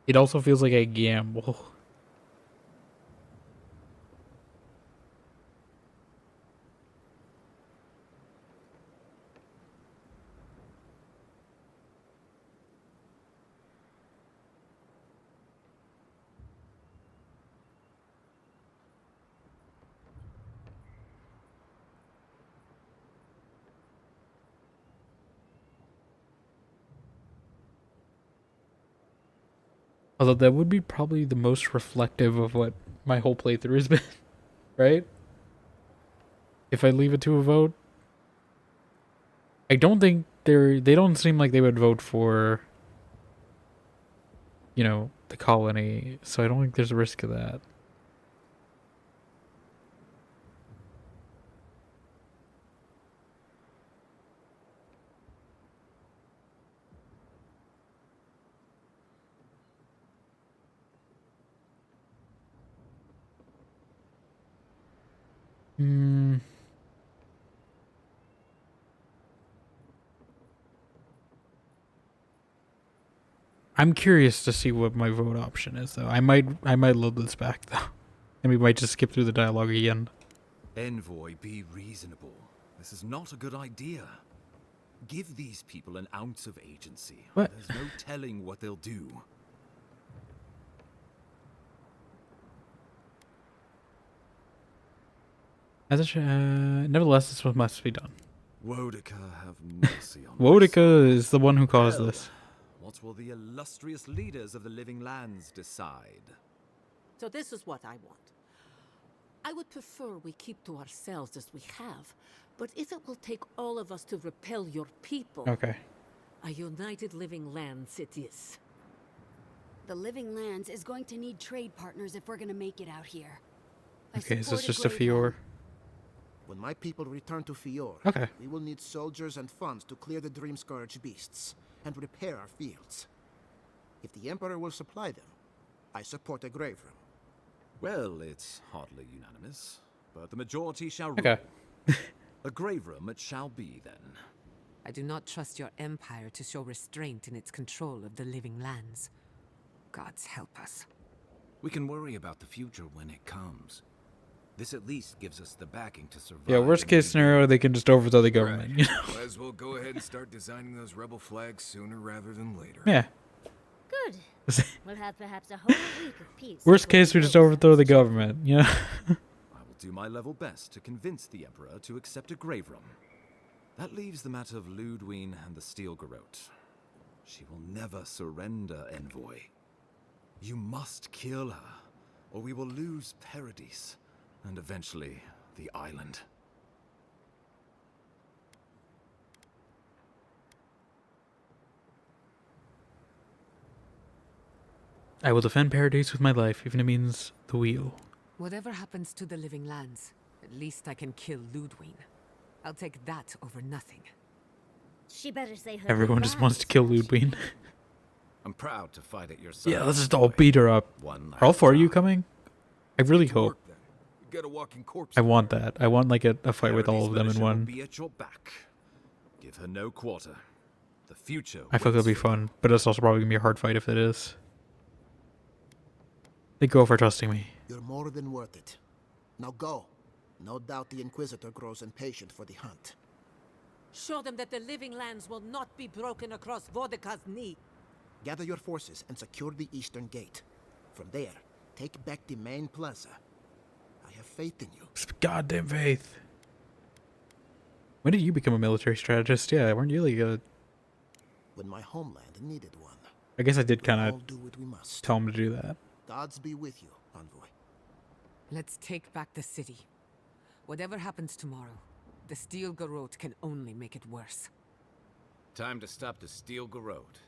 It also feels like a gamble. Although that would be probably the most reflective of what my whole playthrough has been, right? If I leave it to a vote. I don't think they don't seem like they would vote for, you know, the colony, so I don't think there's a risk of that. I'm curious to see what my vote option is, though. I might load this back, though. And we might just skip through the dialogue again. Envoy, be reasonable. This is not a good idea. Give these people an ounce of agency. What? There's no telling what they'll do. Nevertheless, this one must be done. Wodica, have mercy on Wodica is the one who caused this. What will the illustrious leaders of the living lands decide? So this is what I want. I would prefer we keep to ourselves as we have, but if it will take all of us to repel your people, Okay. a united living lands it is. The Living Lands is going to need trade partners if we're going to make it out here. Okay, is this just a Fior? When my people return to Fior, Okay. we will need soldiers and funds to clear the Dreamscourge beasts and repair our fields. If the Emperor will supply them, I support a grave room. Well, it's hardly unanimous, but the majority shall rule. Okay. A grave room it shall be, then. I do not trust your empire to show restraint in its control of the living lands. Gods help us. We can worry about the future when it comes. This at least gives us the backing to survive. Yeah, worst case scenario, they can just overthrow the government. Right. You know? Might as well go ahead and start designing those rebel flags sooner rather than later. Yeah. Good. We'll have perhaps a whole week of peace. Worst case, we just overthrow the government. You know. I will do my level best to convince the Emperor to accept a grave room. That leaves the matter of Ludwine and the Steel Garrote. She will never surrender, Envoy. You must kill her, or we will lose Paradis, and eventually the island. I will defend Paradise with my life, even if it means the wheel. Whatever happens to the living lands, at least I can kill Ludwine. I'll take that over nothing. She better say her Everyone just wants to kill Ludwine. I'm proud to fight at your side. Yeah, let's just all beat her up. Are all four of you coming? I really hope. You got a walking corpse. I want that. I want like a fight with all of them in one. Be at your back. Give her no quarter. The future. I feel like it'll be fun, but it's also probably gonna be a hard fight if it is. Thank you all for trusting me. You're more than worth it. Now go. No doubt the Inquisitor grows impatient for the hunt. Show them that the living lands will not be broken across Vodka's knee. Gather your forces and secure the eastern gate. From there, take back the main plaza. I have faith in you. Goddamn faith. When did you become a military strategist? Yeah, weren't you like a... When my homeland needed one. I guess I did kind All of do what we must. tell him to do that. Gods be with you, Envoy. Let's take back the city. Whatever happens tomorrow, the Steel Garrote can only make it worse. Time to stop the Steel Garrote.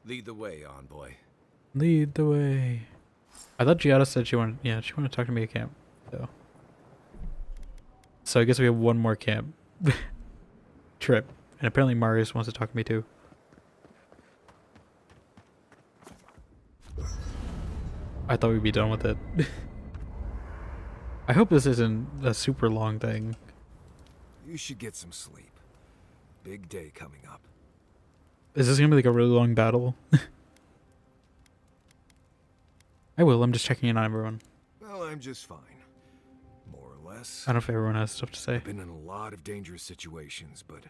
Lead the way, Envoy. Lead the way. I thought Giada said she wanted to talk to me at camp, though. So I guess we have one more camp trip. And apparently Marius wants to talk to me too. I thought we'd be done with it. I hope this isn't a super long thing. You should get some sleep. Big day coming up. Is this gonna be like a really long battle? I will, I'm just checking in on everyone. Well, I'm just fine. More or less. I don't know if everyone has stuff to say. I've been in a lot of dangerous situations, but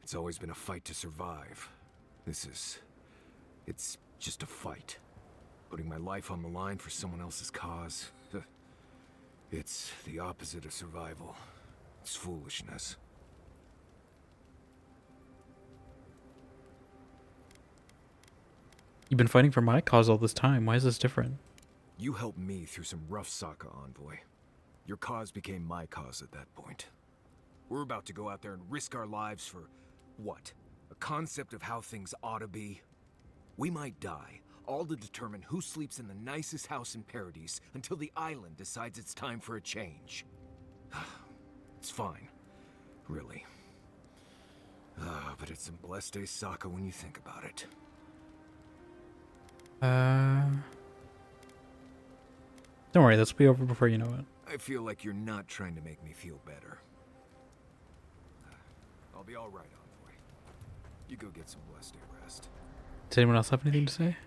it's always been a fight to survive. It's just a fight. Putting my life on the line for someone else's cause. It's the opposite of survival. It's foolishness. You've been fighting for my cause all this time. Why is this different? You helped me through some rough Sokka, Envoy. Your cause became my cause at that point. We're about to go out there and risk our lives for what? A concept of how things ought to be? We might die, all to determine who sleeps in the nicest house in Paradise until the island decides it's time for a change. It's fine. Really. But it's some blessed day Sokka when you think about it. Don't worry, this will be over before you know it. I feel like you're not trying to make me feel better. I'll be all right, Envoy. You go get some blessed day rest. Does anyone else have anything to say?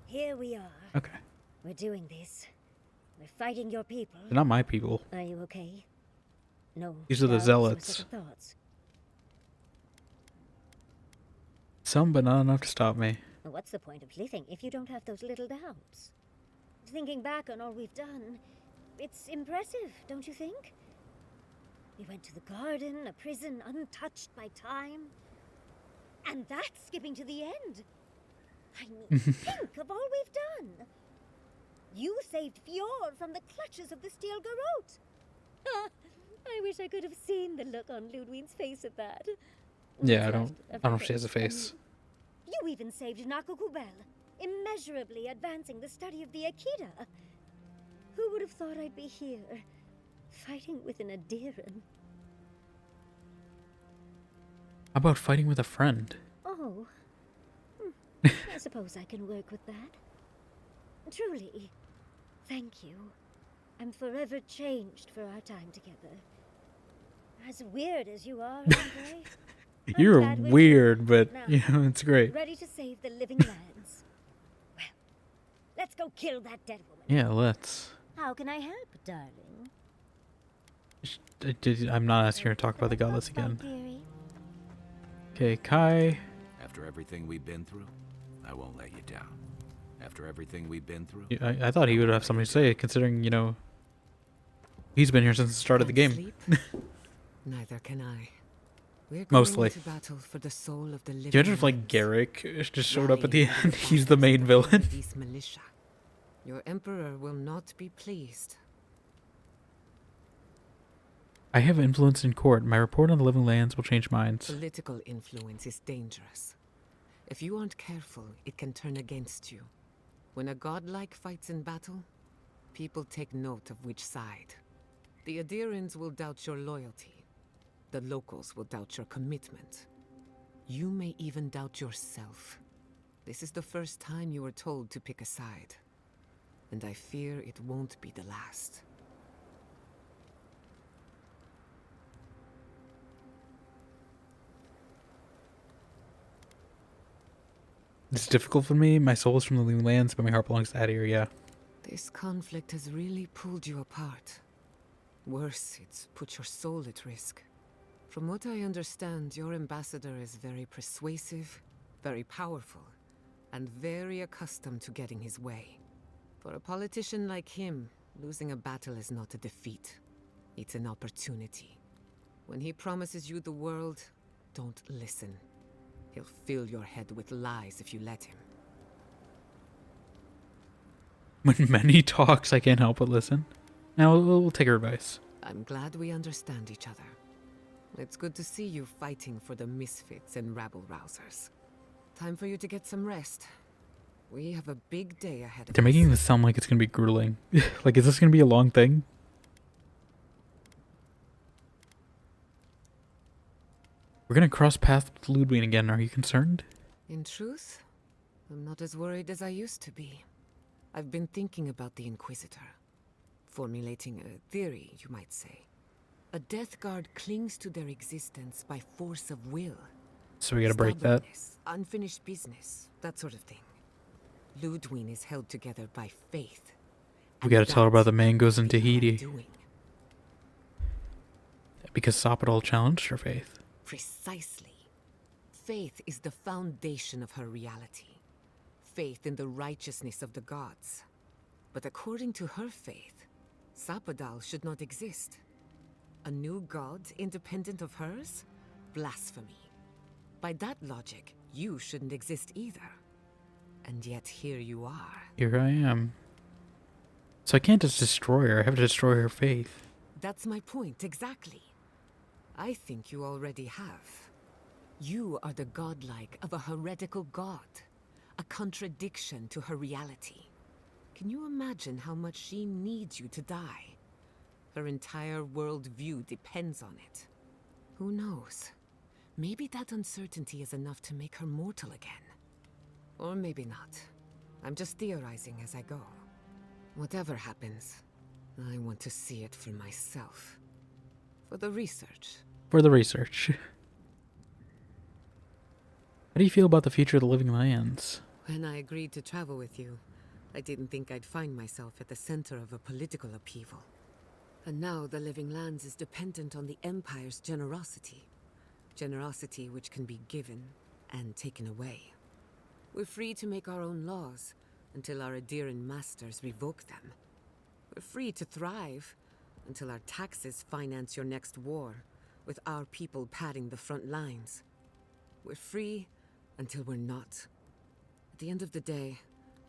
Here we are. Okay. We're doing this. We're fighting your people. They're not my people. Are you okay? No. These are the doubts or zealots. second thoughts? Some, but not enough to stop me. Well, what's the point of living if you don't have those little doubts? Thinking back on all we've done, it's impressive, don't you think? We went to the garden, a prison untouched by time. And that's skipping to the end. I mean, think of all we've done. You saved Fjord from the clutches of the Steel Garrote. I wish I could have seen the look on Ludwig's face at that. Yeah, I don't know if she has a face. You even saved Nakukubel, immeasurably advancing the study of the Akita. Who would have thought I'd be here, fighting with an Aedyran? How about fighting with a friend? Oh. I suppose I can work with that. Truly, thank you. I'm forever changed for our time together. As weird as you are, Andre. You're weird, but now, you know, it's great. Ready to save the living lands. Well, let's go kill that dead woman. Yeah, let's. How can I help, darling? I'm not asking her to talk about the godless again. Okay, Kai. After everything we've been through, I won't let you down. After everything we've been through, I thought he would have something to say, considering, you know, he's been here since the start of the game. Neither can I. We're going Mostly. into battle for the soul of the living. Do you imagine if, like, Garrick just showed up at the end? He's the main villain. These militia. Your emperor will not be pleased. I have influence in court. My report on the living lands will change minds. Political influence is dangerous. If you aren't careful, it can turn against you. When a godlike fights in battle, people take note of which side. The Aedyrans will doubt your loyalty. The locals will doubt your commitment. You may even doubt yourself. This is the first time you were told to pick a side. And I fear it won't be the last. It's difficult for me. My soul is from the Living Lands, but my heart belongs to Aedyran, yeah. This conflict has really pulled you apart. Worse, it's put your soul at risk. From what I understand, your ambassador is very persuasive, very powerful, and very accustomed to getting his way. For a politician like him, losing a battle is not a defeat. It's an opportunity. When he promises you the world, don't listen. He'll fill your head with lies if you let him. When many talks, I can't help but listen. Now we'll take her advice. I'm glad we understand each other. It's good to see you fighting for the misfits and rabble-rousers. Time for you to get some rest. We have a big day ahead of They're us. making this sound like it's gonna be grueling. Like, is this gonna be a long thing? We're gonna cross paths with Ludwig again. Are you concerned? In truth, I'm not as worried as I used to be. I've been thinking about the Inquisitor. Formulating a theory, you might say. A Death Guard clings to their existence by force of will. So we gotta break that. Stubbornness, unfinished business, that sort of thing. Ludwig is held together by faith. We gotta tell her about the mangoes in the Tahiti. undoing. Because Soppadol challenged her faith. Precisely. Faith is the foundation of her reality. Faith in the righteousness of the gods. But according to her faith, Soppadol should not exist. A new god independent of hers? Blasphemy. By that logic, you shouldn't exist either. And yet here you are. Here I am. So I can't just destroy her. I have to destroy her faith. That's my point, exactly. I think you already have. You are the godlike of a heretical god. A contradiction to her reality. Can you imagine how much she needs you to die? Her entire worldview depends on it. Who knows? Maybe that uncertainty is enough to make her mortal again. Or maybe not. I'm just theorizing as I go. Whatever happens, I want to see it for myself. For the research. For the research. How do you feel about the future of the Living Lands? When I agreed to travel with you, I didn't think I'd find myself at the center of a political upheaval. And now the Living Lands is dependent on the Empire's generosity. Generosity which can be given and taken away. We're free to make our own laws until our Aedyran masters revoke them. We're free to thrive until our taxes finance your next war, with our people padding the front lines. We're free until we're not. At the end of the day,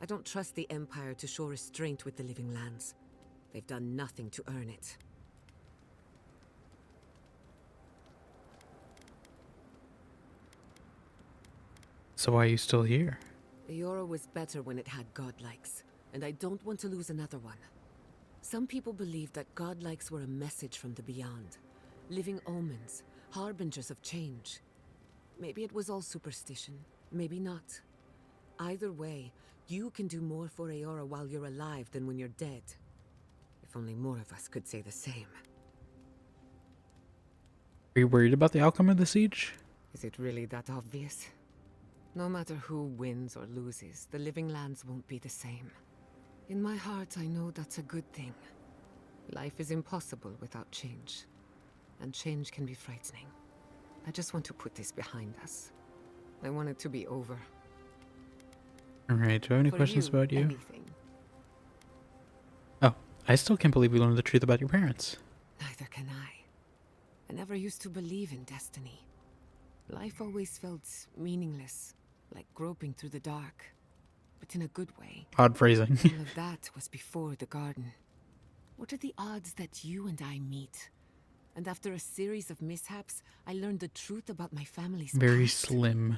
I don't trust the Empire to show restraint with the Living Lands. They've done nothing to earn it. So why are you still here? Eora was better when it had godlikes, and I don't want to lose another one. Some people believe that godlikes were a message from the beyond. Living omens, harbingers of change. Maybe it was all superstition, maybe not. Either way, you can do more for Eora while you're alive than when you're dead. If only more of us could say the same. Are you worried about the outcome of the siege? Is it really that obvious? No matter who wins or loses, the Living Lands won't be the same. In my heart, I know that's a good thing. Life is impossible without change. And change can be frightening. I just want to put this behind us. I want it to be over. Alright, do I have any For questions about you? Anything. Oh, I still can't believe we learned the truth about your parents. Neither can I. I never used to believe in destiny. Life always felt meaningless, like groping through the dark. But in a good way. Odd phrasing. All of that was before the garden. What are the odds that you and I meet? And after a series of mishaps, I learned the truth about my family's Very past. slim.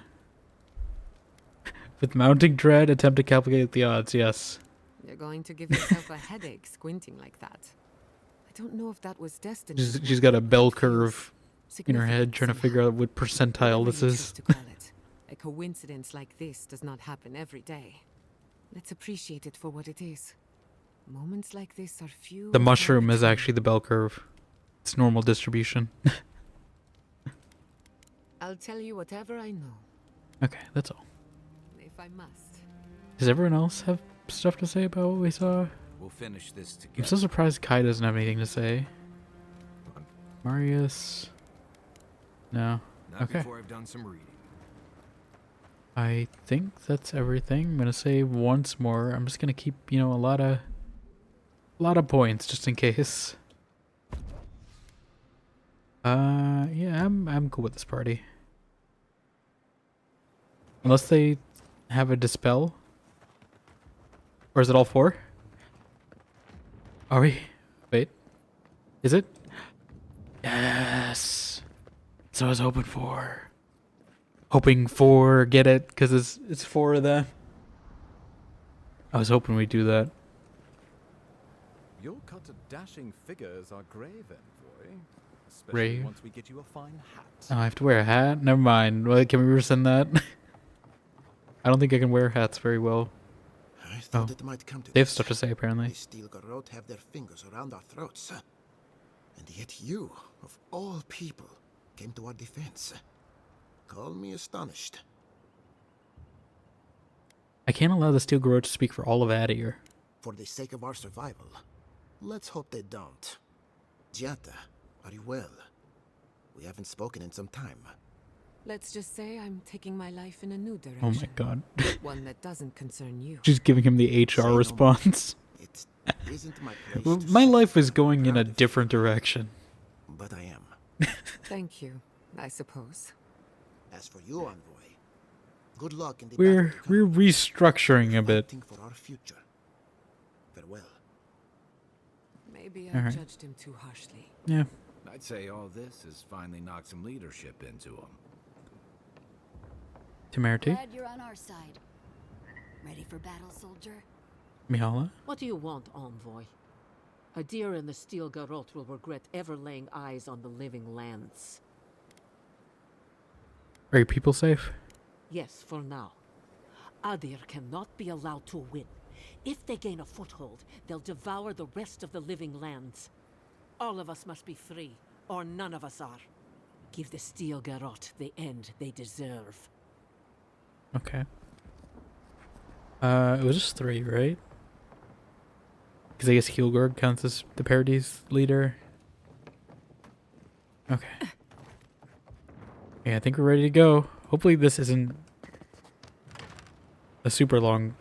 With mounting dread, attempt to calculate the odds, yes. You're going to give yourself a headache squinting like that. I don't know if that was destiny. She's got a bell curve in her head trying to figure out what percentile this is. To call it. A coincidence like this does not happen every day. Let's appreciate it for what it is. Moments like this are few. The mushroom is actually the bell curve. It's normal distribution. I'll tell you whatever I know. Okay, that's all. If I must. Does everyone else have stuff to say about what we saw? We'll finish this together. I'm so surprised Kai doesn't have anything to say. Marius. No. Not Okay. before I've done some reading. I think that's everything. I'm gonna say once more. I'm just gonna keep, you know, a lot of points just in case. Yeah, I'm cool with this party. Unless they have a dispel. Or is it all 4? Are we? Wait. Is it? Yes. That's what I was hoping for. Get it? Because it's 4 of them. I was hoping we'd do that. Your cut of dashing figures are grave, Envoy. Especially Grave? once we get you a fine hat. Oh, I have to wear a hat? Never mind. Well, can we rescind that? I don't think I can wear hats very well. I thought it might come to They have this. stuff to say, apparently. The steel garrote have their fingers around our throats. And yet you, of all people, came to our defense. Call me astonished. I can't allow the Steel Garrote to speak for all of Aedyran. For the sake of our survival, let's hope they don't. Giata, are you well? We haven't spoken in some time. Let's just say I'm taking my life in a new direction. Oh my god. One that doesn't concern you. She's giving him the HR response. It isn't my place Well, to my say life is going in a different direction. but I am. Thank you, I suppose. As for you, Envoy, good luck in the We're battle to come. restructuring a bit. Fighting for our future. Farewell. Maybe I Alright. judged him too harshly. Yeah. I'd say all this has finally knocked some leadership into him. Temerity? Glad you're on our side. Ready for battle, soldier? Mihala? What do you want, Envoy? Aedyran and the Steel Garrote will regret ever laying eyes on the living lands. Are your people safe? Yes, for now. Aedyr cannot be allowed to win. If they gain a foothold, they'll devour the rest of the living lands. All of us must be free, or none of us are. Give the Steel Garrote the end they deserve. Okay. It was just 3, right? Because I guess Heelgord counts as the Parady's leader. Okay. Yeah, I think we're ready to go. Hopefully this isn't a super long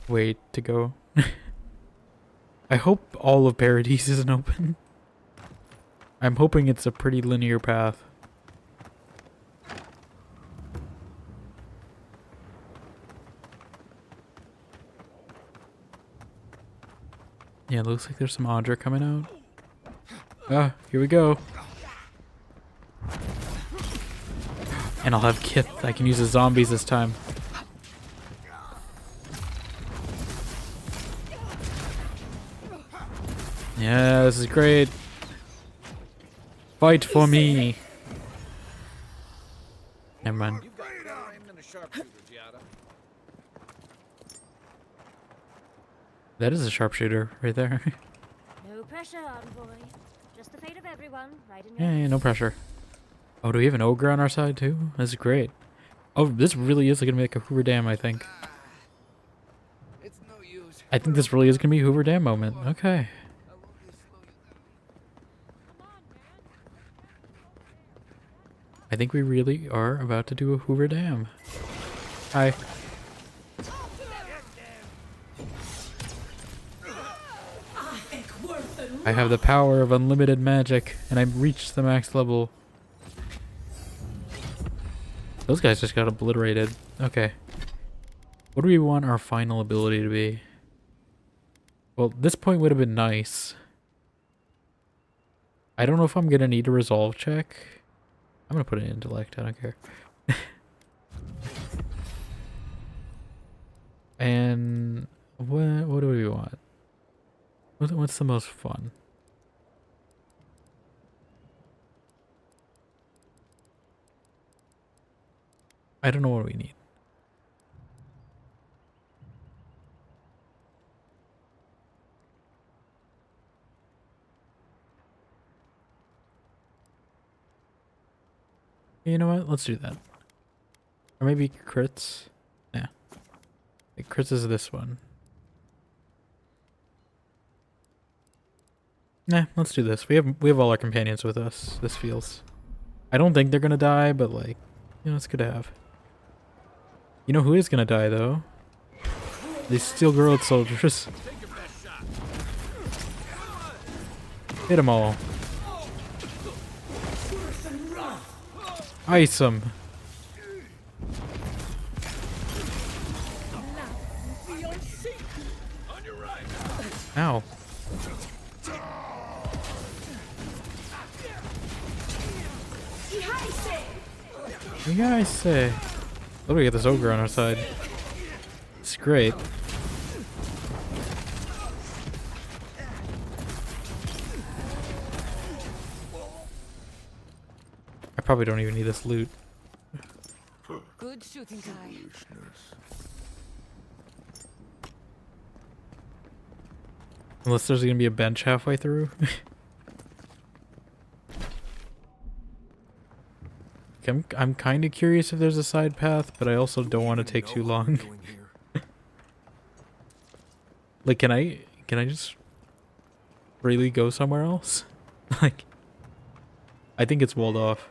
wait to go. I hope all of Paradise isn't open. I'm hoping it's a pretty linear path. Yeah, it looks like there's some Audra coming out. Ah, here we go. And I'll have Kith. I can use the zombies this time. Yeah, this is great. Fight for me. Never mind. You've got better aim than a sharpshooter, Giada. That is a sharpshooter right there. No pressure, Envoy. Just the fate of everyone, right in your Yeah, no pressure. Oh, do we have an ogre on our side too? This is great. Oh, this really is gonna be like a Hoover Dam, I think. It's no use. I think this really is gonna be a Hoover Dam moment. Okay. I think we really are about to do a Hoover Dam. Hi. I have the power of unlimited magic, and I've reached the max level. Those guys just got obliterated. Okay. What do we want our final ability to be? Well, this point would have been nice. I don't know if I'm gonna need a resolve check. I'm gonna put it in intellect, I don't care. And what do we want? What's the most fun? I don't know what we need. You know what? Let's do that. Or maybe crits. Yeah. Crits is this one. Nah, let's do this. We have all our companions with us. This feels. I don't think they're gonna die, but like, you know, it's good to have. You know who is gonna die though? These steel grilled soldiers. Hit them all. Ice them. Ow. Yeah, I say. What do we get this ogre on our side? It's great. I probably don't even need this loot. Good shooting, guy. Unless there's gonna be a bench halfway through. I'm kind of curious if there's a side path, but I also don't want to take too long. Like, can I just really go somewhere else? Like, I think it's walled off.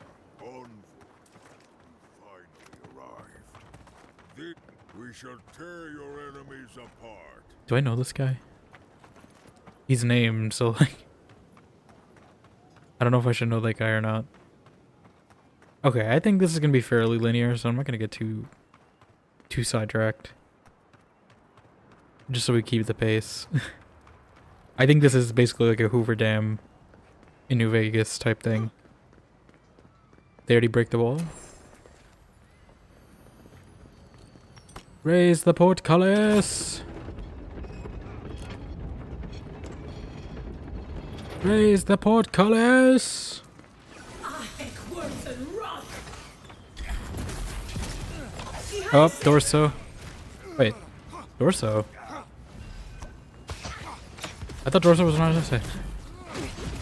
We shall tear your enemies apart. Do I know this guy? He's named, so like, I don't know if I should know that guy or not. Okay, I think this is gonna be fairly linear, so I'm not gonna get too sidetracked. Just so we keep the pace. I think this is basically like a Hoover Dam in New Vegas type thing. They already break the wall. Raise the portcullis! Raise the portcullis! Oh, Dorso. Wait, Dorso? I thought Dorso was on our side.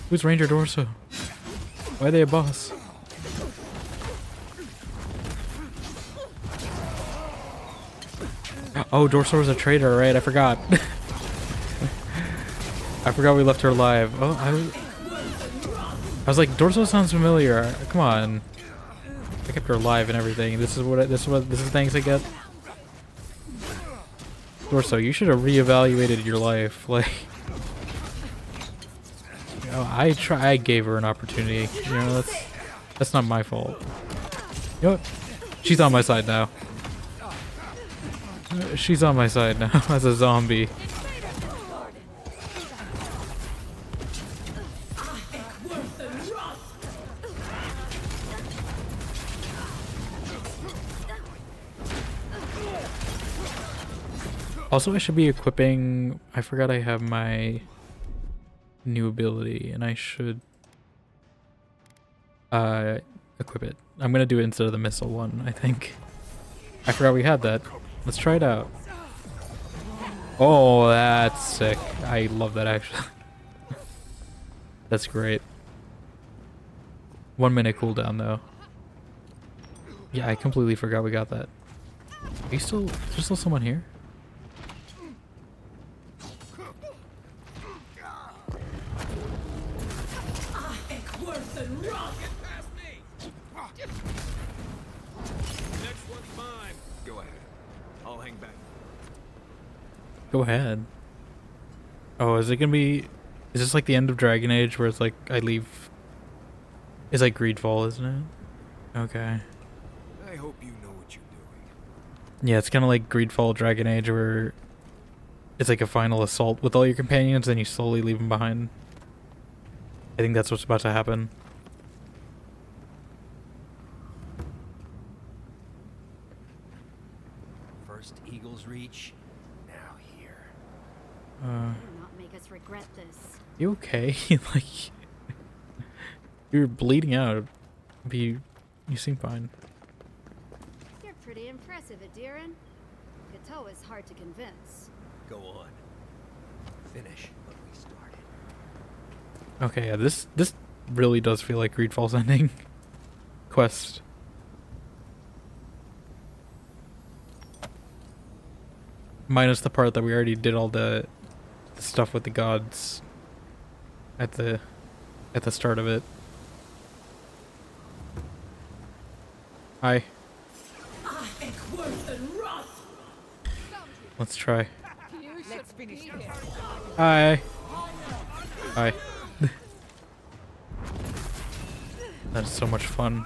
Who's Ranger Dorso? Why are they a boss? Oh, Dorso was a traitor, right? I forgot. I forgot we left her alive. Oh, I was like, Dorso sounds familiar. Come on. I kept her alive and everything. This is things I get. Dorso, you should have reevaluated your life. Like, you know, I gave her an opportunity. You know, that's not my fault. You know what? She's on my side now. She's on my side now as a zombie. Also, I should be equipping... I forgot I have my new ability, and I should equip it. I'm gonna do it instead of the missile one, I think. I forgot we had that. Let's try it out. Oh, that's sick. I love that, actually. That's great. 1 minute cooldown, though. Yeah, I completely forgot we got that. Are you still... Is there still someone here? Go ahead. Oh, is it gonna be... Is this like the end of Dragon Age where it's like I leave... It's like Greedfall, isn't it? Okay. I hope you know what you're doing. Yeah, it's kind of like Greedfall Dragon Age where it's like a final assault with all your companions and you slowly leave them behind. I think that's what's about to happen. First Eagle's Reach, now here. Do not make us regret this. You okay? Like, you're bleeding out. But you seem fine. You're pretty impressive, Aedyran. Kith is hard to convince. Go on. Finish what we started. Okay, yeah, this really does feel like Greedfall's ending quest. Minus the part that we already did all the stuff with the gods at the start of it. Hi. Let's try. Let's finish this. Hi. Hi. That is so much fun.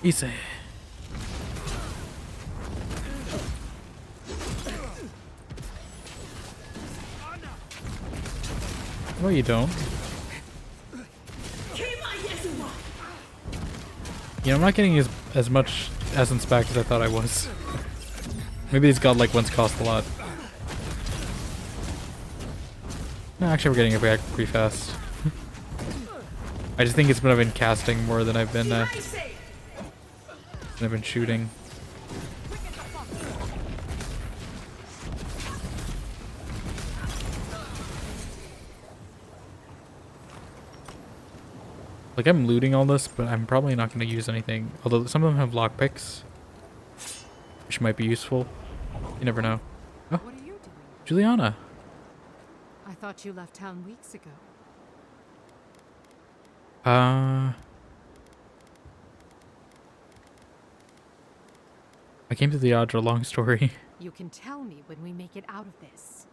Easy. No, you don't. You know, I'm not getting as much essence back as I thought I was. Maybe these godlike ones cost a lot. No, actually, we're getting it back pretty fast. I just think it's been I've been casting more than I've been shooting. Like, I'm looting all this, but I'm probably not going to use anything. Although some of them have lockpicks, which might be useful. You never know. Oh, What are you doing? Juliana. I thought you left town weeks ago. I came to the Aedyran, long story. You can tell me when we make it out of this.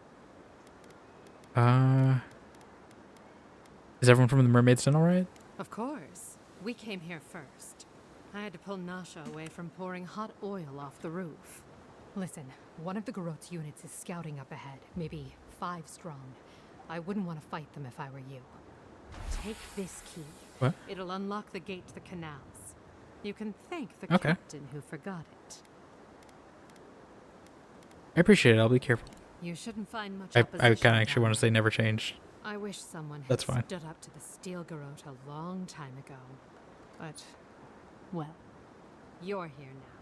Is everyone from the Mermaid's Den alright? Of course. We came here first. I had to pull Nasha away from pouring hot oil off the roof. Listen, one of the Garot's units is scouting up ahead, maybe 5 strong. I wouldn't want to fight them if I were you. Take this key. What? It'll unlock the gate to the canals. You can thank the Okay. captain who forgot it. I appreciate it. I'll be careful. You shouldn't find much I opposition kind of actually down want to say never changed. I wish someone had That's fine. stood up to the Steel Garot a long time ago. But, well, you're here now.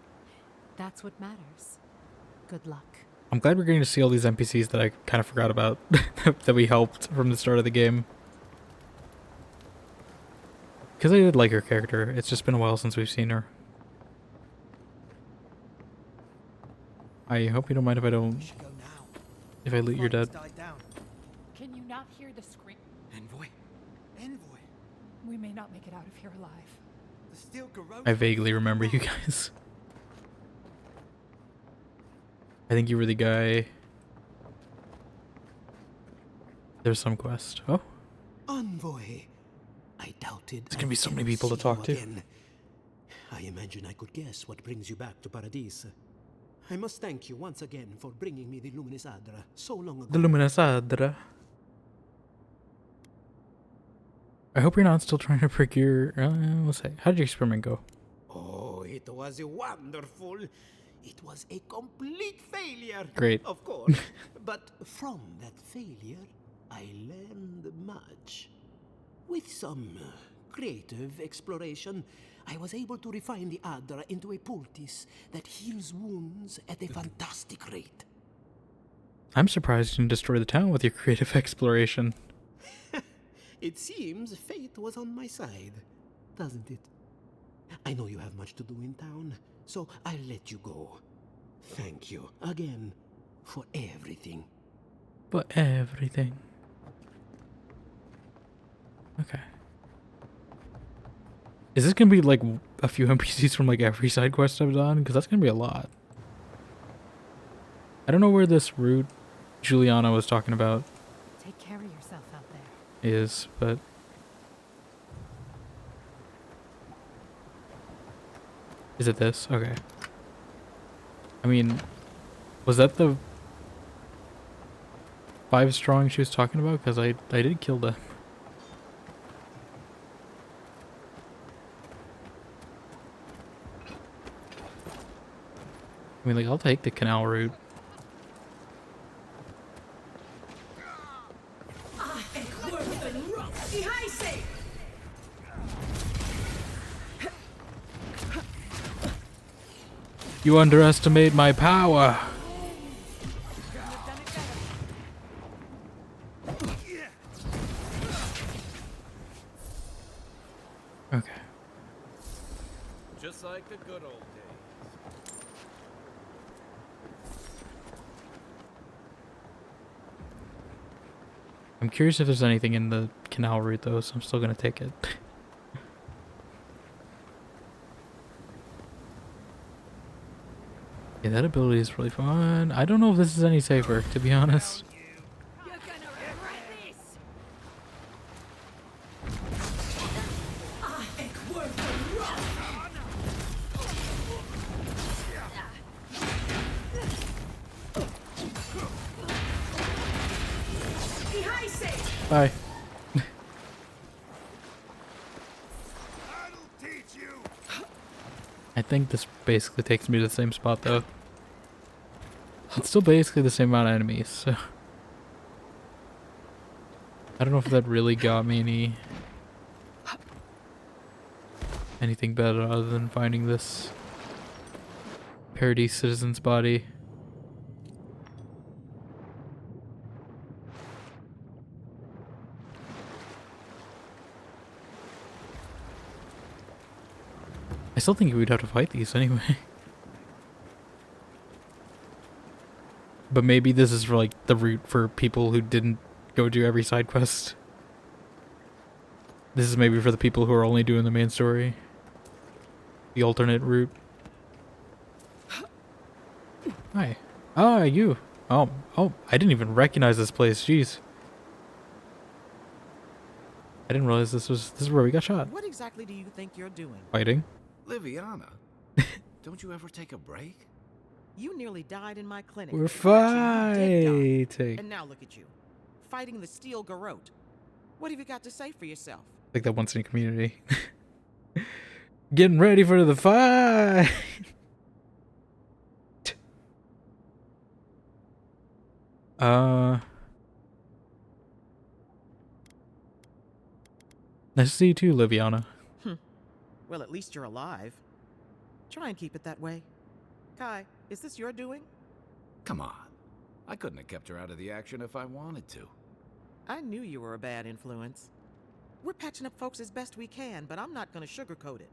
That's what matters. Good luck. I'm glad we're getting to see all these NPCs that I kind of forgot about that we helped from the start of the game. Because I did like her character. It's just been a while since we've seen her. I hope you don't mind if I don't... If I loot your dead. Can you not hear the scream? Envoy? Envoy? We may not make it out of here alive. The Steel Garot? I vaguely remember you guys. I think you were the guy... There's some quest. Oh. Envoy. I doubted. There's gonna be so many people to talk to. Again. I imagine I could guess what brings you back to Paradise. I must thank you once again for bringing me the Luminous Aedyran so long ago. The Luminous Aedyran. I hope you're not still trying to procure... we'll say. How did your experiment go? Oh, it was wonderful. It was a complete failure. Great. Of course. But from that failure, I learned much. With some creative exploration, I was able to refine the Aedyran into a poultice that heals wounds at a fantastic rate. I'm surprised you didn't destroy the town with your creative exploration. It seems fate was on my side, doesn't it? I know you have much to do in town, so I'll let you go. Thank you again for everything. For everything. Okay. Is this gonna be like a few NPCs from like every side quest I've done? Because that's gonna be a lot. I don't know where this route Juliana was talking about Take care of yourself out there. is, but... Is it this? Okay. I mean, was that the 5 strong she was talking about? Because I did kill them. I mean, like, I'll take the canal route. You underestimate my power. just like the good old days. I'm curious if there's anything in the canal route though, so I'm still gonna take it. Yeah, that ability is really fun. I don't know if this is any safer, to be honest. Bye. I think this basically takes me to the same spot though. It's still basically the same amount of enemies, so I don't know if that really got me anything better other than finding this Paradise citizen's body. I still think we'd have to fight these anyway. But maybe this is for like the route for people who didn't go do every side quest. This is maybe for the people who are only doing the main story. The alternate route. Hi. Ah, you. Oh, I didn't even recognize this place. Jeez. I didn't realize this is where we got shot. What exactly do you think you're doing? Fighting. Liviana, don't you ever take a break? You nearly died in my clinic. We're Actually, you did die. fighting. And now look at you, fighting the steel garrote. What have you got to say for yourself? Like that once in Community. Getting ready for the fight. Nice to see you too, Liviana. Well, at least you're alive. Try and keep it that way. Kai, is this your doing? Come on. I couldn't have kept her out of the action if I wanted to. I knew you were a bad influence. We're patching up folks as best we can, but I'm not going to sugarcoat it.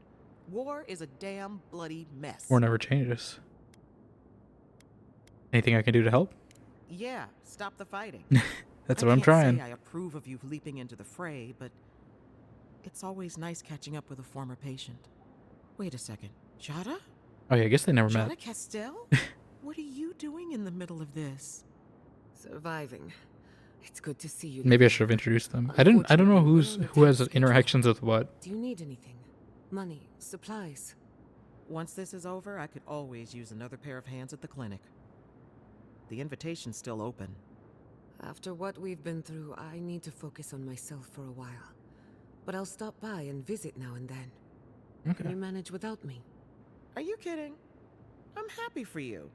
War is a damn bloody mess. War never changes. Anything I can do to help? Yeah, stop the fighting. That's what I'm trying. I can't say I approve of you leaping into the fray, but it's always nice catching up with a former patient. Wait a second. Jada? Oh yeah, I guess they never met. Jada Castell? What are you doing in the middle of this? Surviving. It's good to see you. Maybe I should have introduced them. I don't know who has interactions with what. Do you need anything? Money, supplies? Once this is over, I could always use another pair of hands at the clinic. The invitation's still open. After what we've been through, I need to focus on myself for a while. But I'll stop by and visit now and then. Okay. Can you manage without me? Are you kidding? I'm happy for you.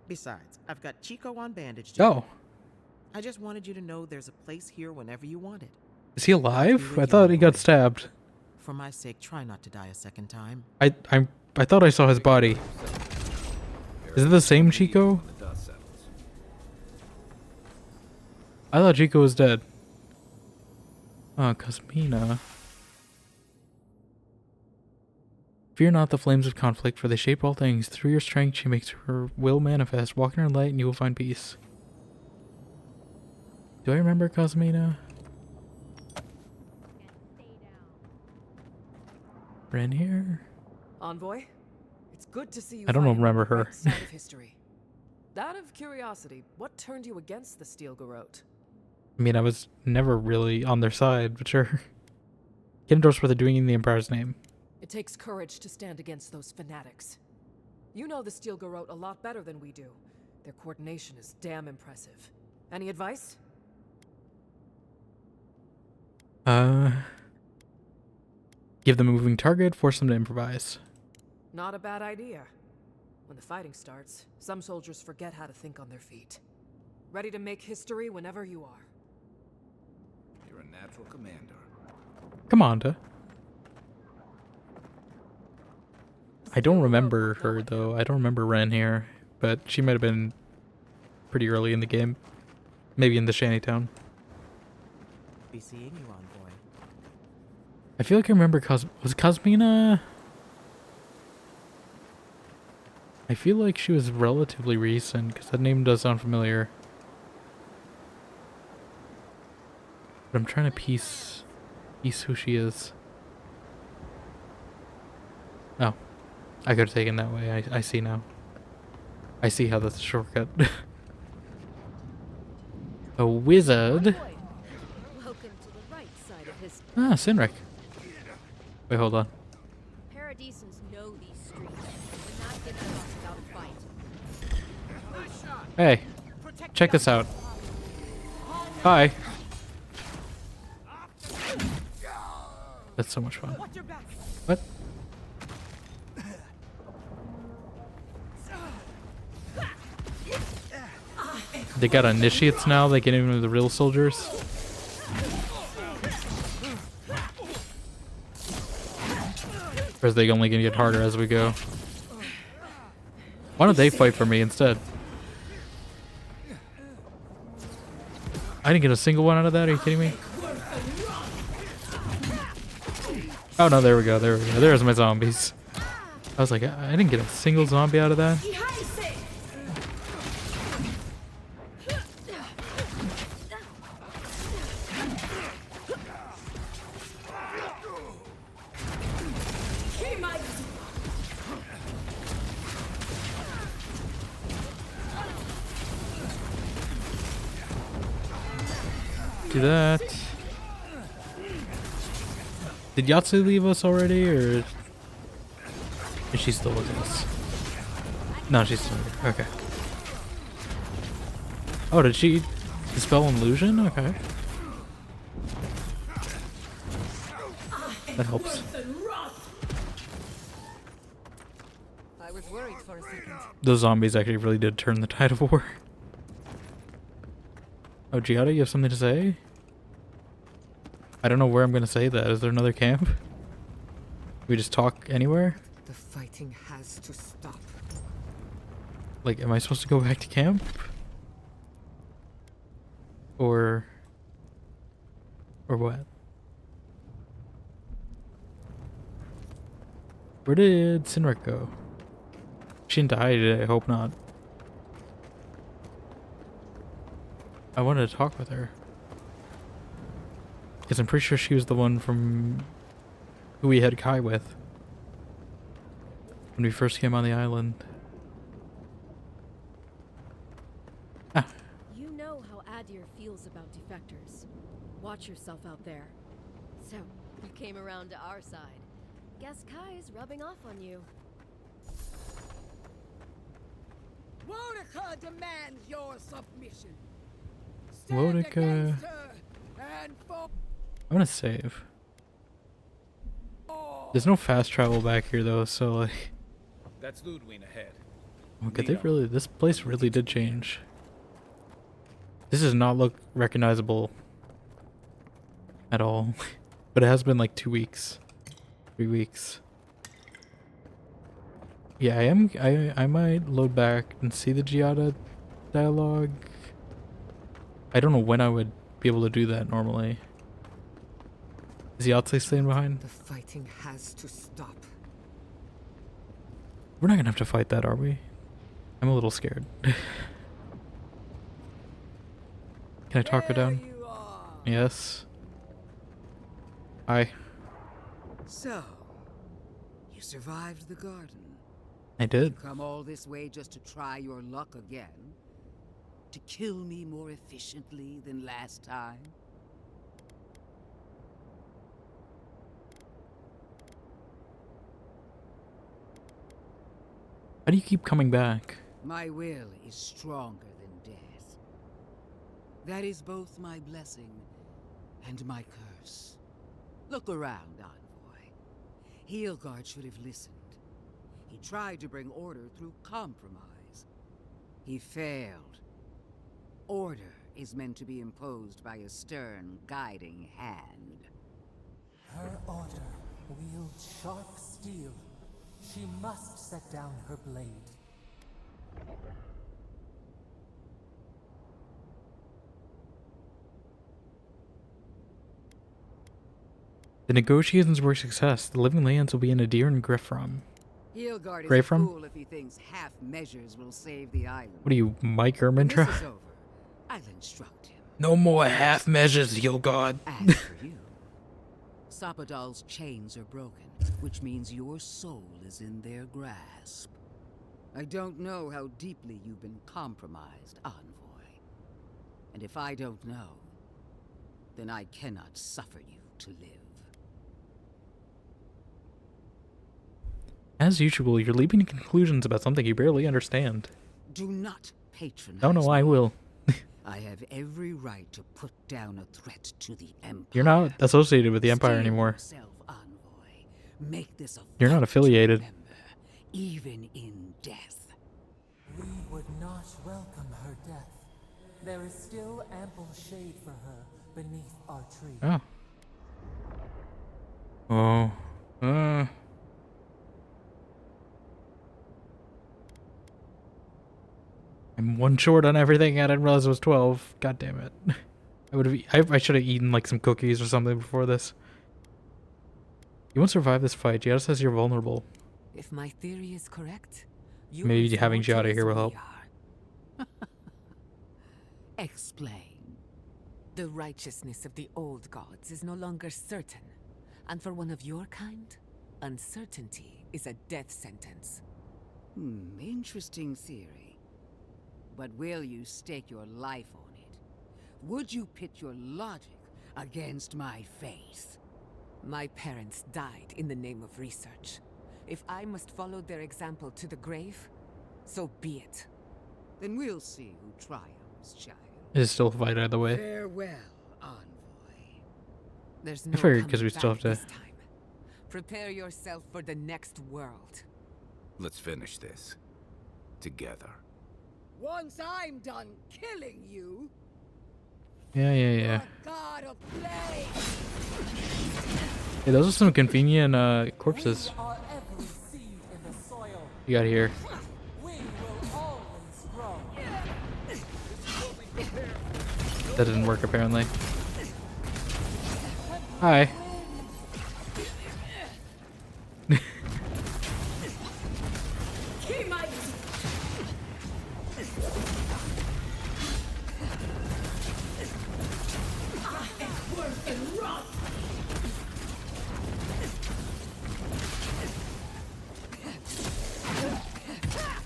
Besides, I've got Chico on bandage duty. Oh. I just wanted you to know there's a place here whenever you want it. Is he alive? I thought he got stabbed. For my sake, try not to die a second time. I thought I saw his body. Is it the same Chico? I thought Chico was dead. Oh, Cosmina. Fear not the flames of conflict, for they shape all things. Through your strength she makes her will manifest. Walk in her light and you will find peace. Do I remember Cosmina? Ran here? Envoy, it's good to see you. I don't remember her. Right side of history. Out of curiosity, what turned you against the Steel Garrote? I mean, I was never really on their side, but sure. Get endorsed what they're doing in the Empire's name. It takes courage to stand against those fanatics. You know the Steel Garrote a lot better than we do. Their coordination is damn impressive. Any advice? Give them a moving target, force them to improvise. Not a bad idea. When the fighting starts, some soldiers forget how to think on their feet. Ready to make history whenever you are. You're a natural commander. Commander. I don't remember her, though. I don't remember Ren here, but she might have been pretty early in the game. Maybe in the Shantytown. Be seeing you, Envoy. I feel like I remember was Cosmina... I feel like she was relatively recent, because that name does sound familiar. But I'm trying to piece who she is. Oh. I could have taken that way. I see now. I see how that's a shortcut. A wizard? Welcome to the right side of history. Ah, Sinric. Wait, hold on. Paradisans know these streets. They're not getting lost without a fight. Hey, check this out. Hi. That's so much fun. What? They got initiates now, they get into the real soldiers. Or is they only gonna get harder as we go? Why don't they fight for me instead? I didn't get a single one out of that, are you kidding me? Oh no, there we go, there we go. There's my zombies. I was like, I didn't get a single zombie out of that. Do that. Did Yatsu leave us already, or is she still with us? No, she's still here. Okay. Oh, did she dispel illusion? Okay. That helps. I was worried for a second. Those zombies actually really did turn the tide of war. Oh, Giada, you have something to say? I don't know where I'm gonna say that. Is there another camp? We just talk anywhere? The fighting has to stop. Like, am I supposed to go back to camp? Or what? Where did Sinric go? She didn't die today, I hope not. I wanted to talk with her. Because I'm pretty sure she was the one from who we had Kai with when we first came on the island. Ah. You know how Aedyran feels about defectors. Watch yourself out there. So, you came around to our side. Guess Kai's rubbing off on you. Wonica demands your submission. Wonica. I'm gonna save. There's no fast travel back here though, so like. That's Ludwig ahead. Okay, this place really did change. This does not look recognizable at all. But it has been like 2 weeks. 3 weeks. Yeah, I might load back and see the Giada dialogue. I don't know when I would be able to do that normally. Is Yahtzee staying behind? The fighting has to stop. We're not gonna have to fight that, are we? I'm a little scared. Can I talk her down? Yes. Hi. So, you survived the garden. I did. You come all this way just to try your luck again? To kill me more efficiently than last time? How do you keep coming back? My will is stronger than death. That is both my blessing and my curse. Look around, Envoy. Heelguard should have listened. He tried to bring order through compromise. He failed. Order is meant to be imposed by a stern, guiding hand. Her order wields sharp steel. She must set down her blade. The negotiations were a success. The living lands will be in Aedyran Griffram. Heelguard is Gray a from? fool if he thinks half measures will save the island. What are you, Mike When Ermintra? this is over, I'll instruct him. No more half measures, yo god. As for you, Sapadal's chains are broken, which means your soul is in their grasp. I don't know how deeply you've been compromised, Envoy. And if I don't know, then I cannot suffer you to live. As usual, you're leaping to conclusions about something you barely understand. Do not patronize No, I will. I have every right to put down a threat to the Empire. You're not associated with the Empire anymore. Yourself, Envoy. Make this a You're not affiliated. even in death. We would not welcome her death. There is still ample shade for her beneath our tree. Oh. I'm one short on everything. I didn't realize it was 12. God damn it. I should have eaten like some cookies or something before this. You won't survive this fight. Giada says you're vulnerable. If my theory is correct, you Maybe are having as mortal Giada as here will we help. are. Explain. The righteousness of the old gods is no longer certain. And for one of your kind, uncertainty is a death sentence. Interesting theory. But will you stake your life on it? Would you pit your logic against my faith? My parents died in the name of research. If I must follow their example to the grave, so be it. Then we'll see who triumphs, child. It is still a fight either way. Farewell, Envoy. There's I no figured because we coming still have back to. this time. Prepare yourself for the next world. Let's finish this. Together. Once I'm done killing you, Yeah. God of flame. Hey, those are some convenient corpses. Are every seed in the soil. You got here. We will always grow. That didn't work apparently. Hi.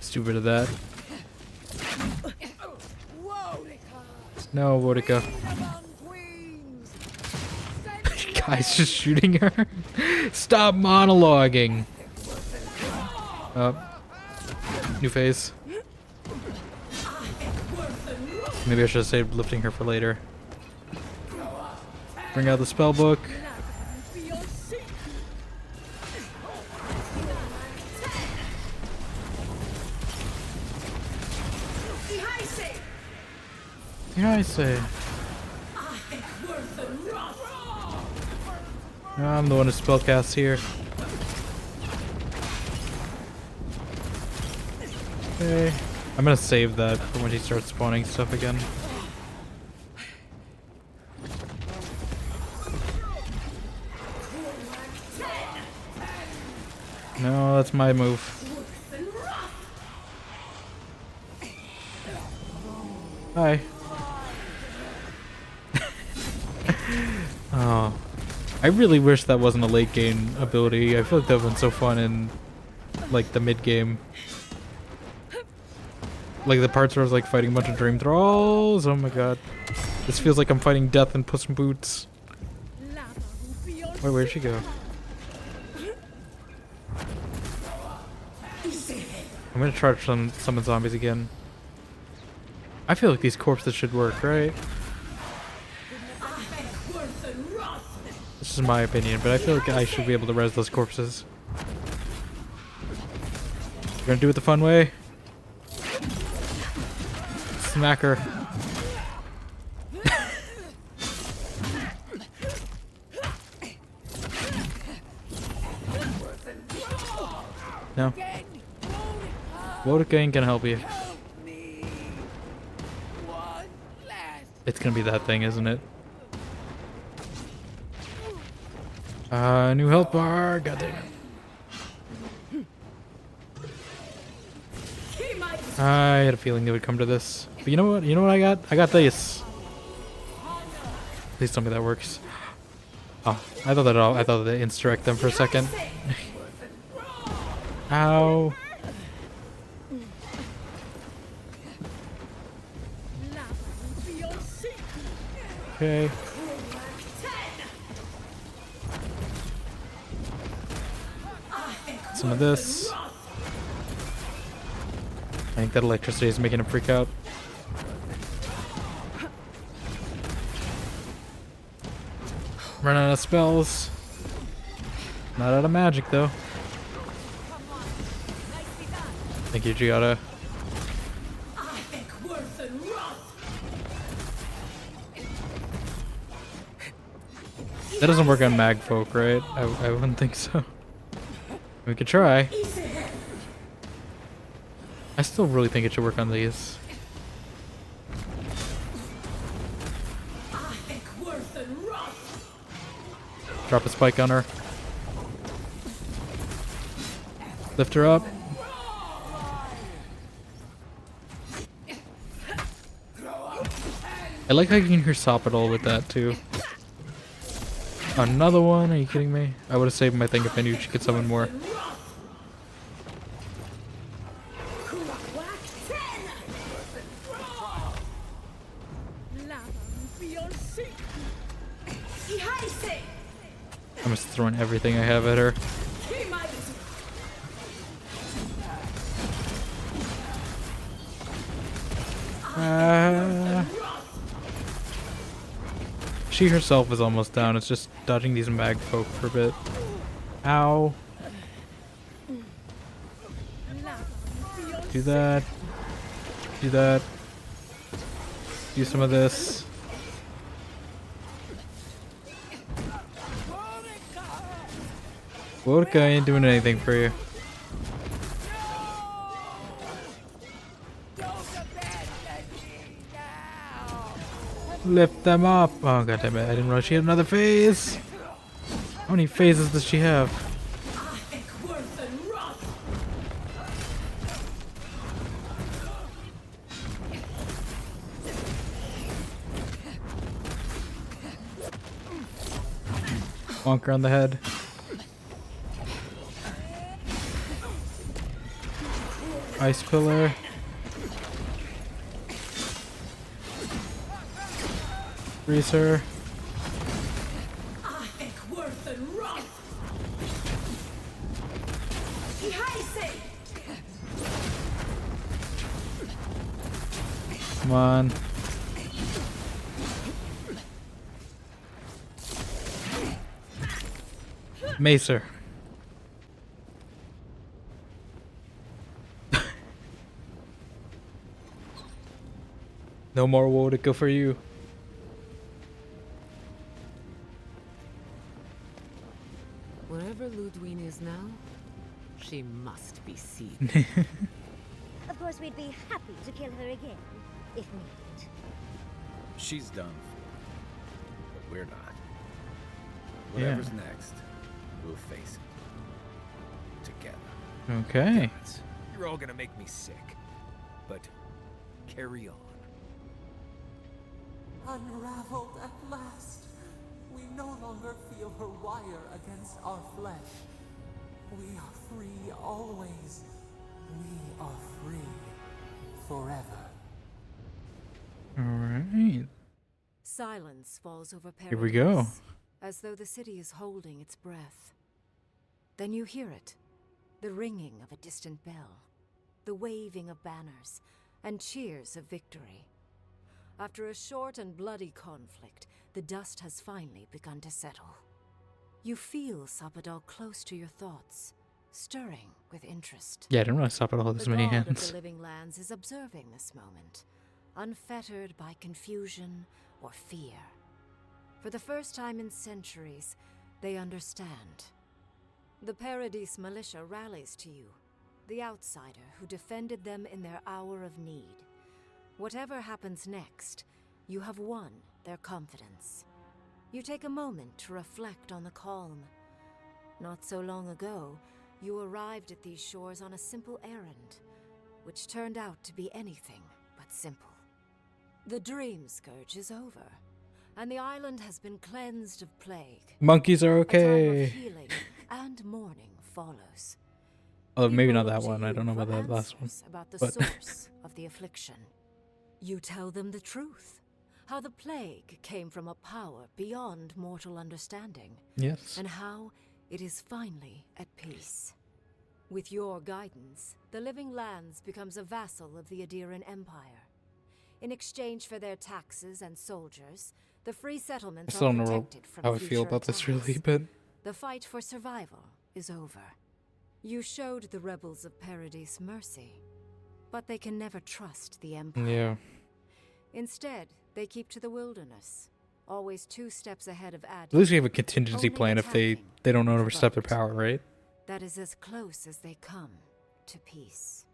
Stupid of that. No, Vodka. Guy's just shooting her. Stop monologuing. New phase. Maybe I should have saved lifting her for later. Bring out the spell book. Yeah, I say. I'm the one who spellcasts here. Okay. I'm gonna save that for when he starts spawning stuff again. No, that's my move. Hi. Oh. I really wish that wasn't a late game ability. I feel like that would have been so fun in like the mid game. Like the parts where I was like fighting a bunch of dream thralls. Oh my god. This feels like I'm fighting death in Puss in Boots. Wait, where'd she go? I'm gonna try to summon zombies again. I feel like these corpses should work, right? This is my opinion, but I feel like I should be able to res those corpses. We're gonna do it the fun way. Smack her. No. Vodka ain't gonna help you. It's gonna be that thing, isn't it? New health bar. God damn it. I had a feeling they would come to this. But you know what? You know what I got? I got this. Please tell me that works. Oh, I thought they insurrect them for a second. Ow. Okay. Some of this. I think that electricity is making him freak out. Run out of spells. Not out of magic though. Thank you, Giada. That doesn't work on mag folk, right? I wouldn't think so. We could try. I still really think it should work on these. Drop a spike on her. Lift her up. I like how you can hear Sopadol with that too. Another one? Are you kidding me? I would have saved my thing if I knew she could summon more. I'm just throwing everything I have at her. She herself is almost down. It's just dodging these mag folk for a bit. Ow. Do that. Do that. Do some of this. Vodka ain't doing anything for you. Lift them up. Oh god damn it, I didn't realize she had another phase. How many phases does she have? Bonk her on the head. Ice pillar. Freeze her. Come on. Macer. No more Wodica for you. Wherever Ludwine is now, she must be seen. Of course, we'd be happy to kill her again, if needed. She's done for, but we're not. Whatever's next, we'll face it together. Okay. Gods, you're all gonna make me sick, but carry on. Unraveled at last. We no longer feel her wire against our flesh. We are free always. We are free forever. Alright. Silence falls over Paradise. Here we go. As though the city is holding its breath. Then you hear it. The ringing of a distant bell. The waving of banners. And cheers of victory. After a short and bloody conflict, the dust has finally begun to settle. You feel Sopadol close to your thoughts, stirring with interest. Yeah, I didn't realize Sopadol had this many hands. The god of the living lands is observing this moment, unfettered by confusion or fear. For the first time in centuries, they understand. The Paradise militia rallies to you, the outsider who defended them in their hour of need. Whatever happens next, you have won their confidence. You take a moment to reflect on the calm. Not so long ago, you arrived at these shores on a simple errand. which turned out to be anything but simple. The Dream Scourge is over, and the island has been cleansed of plague. Monkeys are A time okay. of healing and mourning follows. Oh, maybe People not that look to one. I you don't know for about that last one. answers about the But source of the affliction. You tell them the truth, how the plague came from a power beyond mortal understanding. Yes. And how it is finally at peace. With your guidance, the Living Lands becomes a vassal of the Aedyran Empire. In exchange for their taxes and soldiers, the free I settlements still are don't know protected from how I feel future about this really, attacks. but The fight for survival is over. You showed the rebels of Paradise mercy, but they can never trust the Empire. yeah. Instead, they keep to the wilderness, always 2 steps ahead of Aedyran. At least we have a contingency only plan if they attacking don't when overstep their provoked. power, right? That is as close as they come to peace.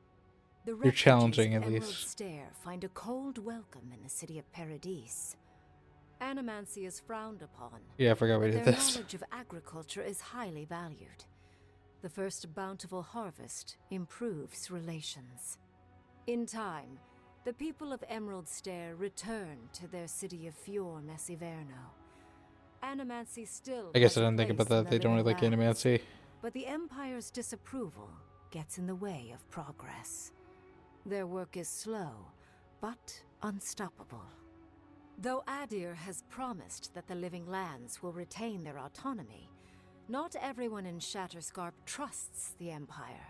The They're refugees challenging, of at Emerald least. Stair find a cold welcome in the city of Paradise. Animancy is frowned upon. Yeah, I forgot we but did their this. knowledge of agriculture is highly valued. The first bountiful harvest improves relations. In time, the people of Emerald Stair return to their city of Fior Messiverno. Animancy still I guess has I a didn't think place about in that. the They don't really Living like Lands, animancy. but the Empire's disapproval gets in the way of progress. Their work is slow, but unstoppable. Though Aedyr has promised that the Living Lands will retain their autonomy, not everyone in Shatterscarp trusts the Empire.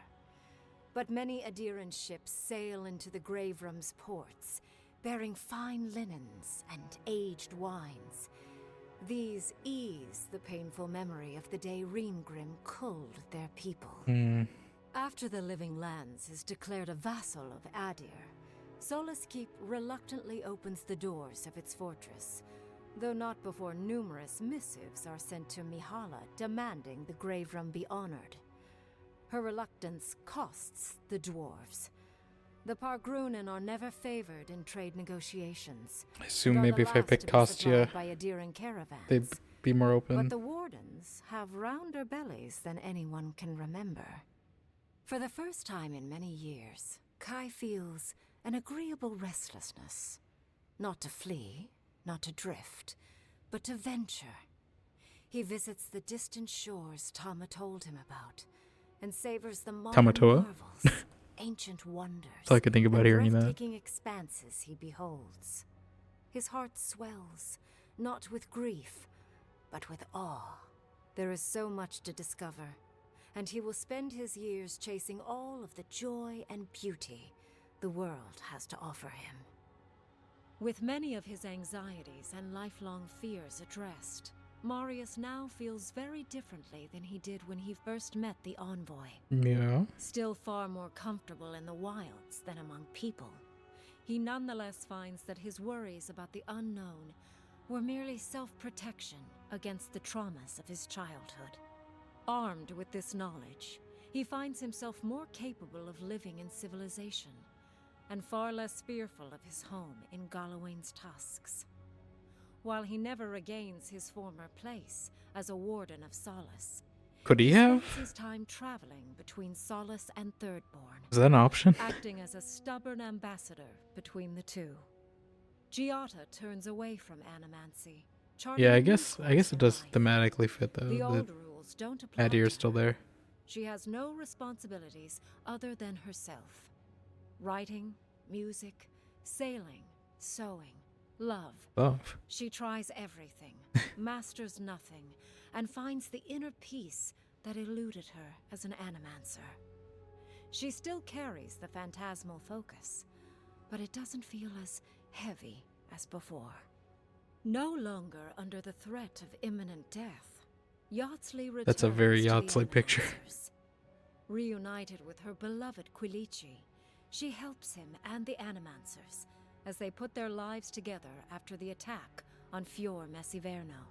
But many Aedyran ships sail into the Grave Room's ports, bearing fine linens and aged wines. These ease the painful memory of the day Reengrim culled their people. After the Living Lands is declared a vassal of Aedyr, Solace Keep reluctantly opens the doors of its fortress, though not before numerous missives are sent to Mihala demanding the Grave Room be honored. Her reluctance costs the dwarves. The Pargrunen are never favored in trade negotiations. I assume and are maybe the if I last pick to be Kostia, supplied by Aedyran caravans. they'd be more open. But the Wardens have rounder bellies than anyone can remember. For the first time in many years, Kai feels an agreeable restlessness. Not to flee, not to drift, but to venture. He visits the distant shores Tama told him about, and savors the modern Tamatoa? marvels, ancient wonders, That's all I could think about and hearing that. breathtaking expanses he beholds. His heart swells, not with grief, but with awe. There is so much to discover, and he will spend his years chasing all of the joy and beauty the world has to offer him. With many of his anxieties and lifelong fears addressed, Marius now feels very differently than he did when he first met the envoy. Yeah. Still far more comfortable in the wilds than among people, he nonetheless finds that his worries about the unknown were merely self-protection against the traumas of his childhood. Armed with this knowledge, he finds himself more capable of living in civilization, and far less fearful of his home in Galawain's tusks. While he never regains his former place as a warden of Solace, Could he have? spends his time traveling between Solace and Thirdborn. Is that an option? Acting as a stubborn ambassador between the two. Giada turns away from animancy. charting Yeah, a I new guess course it in does life. thematically fit though. The old That rules don't apply to Aedyr's still her. there. She has no responsibilities other than herself. Writing, music, sailing, sewing, love. Love. She tries everything, masters nothing, and finds the inner peace that eluded her as an animancer. She still carries the phantasmal focus, but it doesn't feel as heavy as before. No longer under the threat of imminent death, Yardsley returns That's a very to the Yardsley picture. Animancers. Reunited with her beloved Quilici, she helps him and the Animancers as they put their lives together after the attack on Fior Messiverno.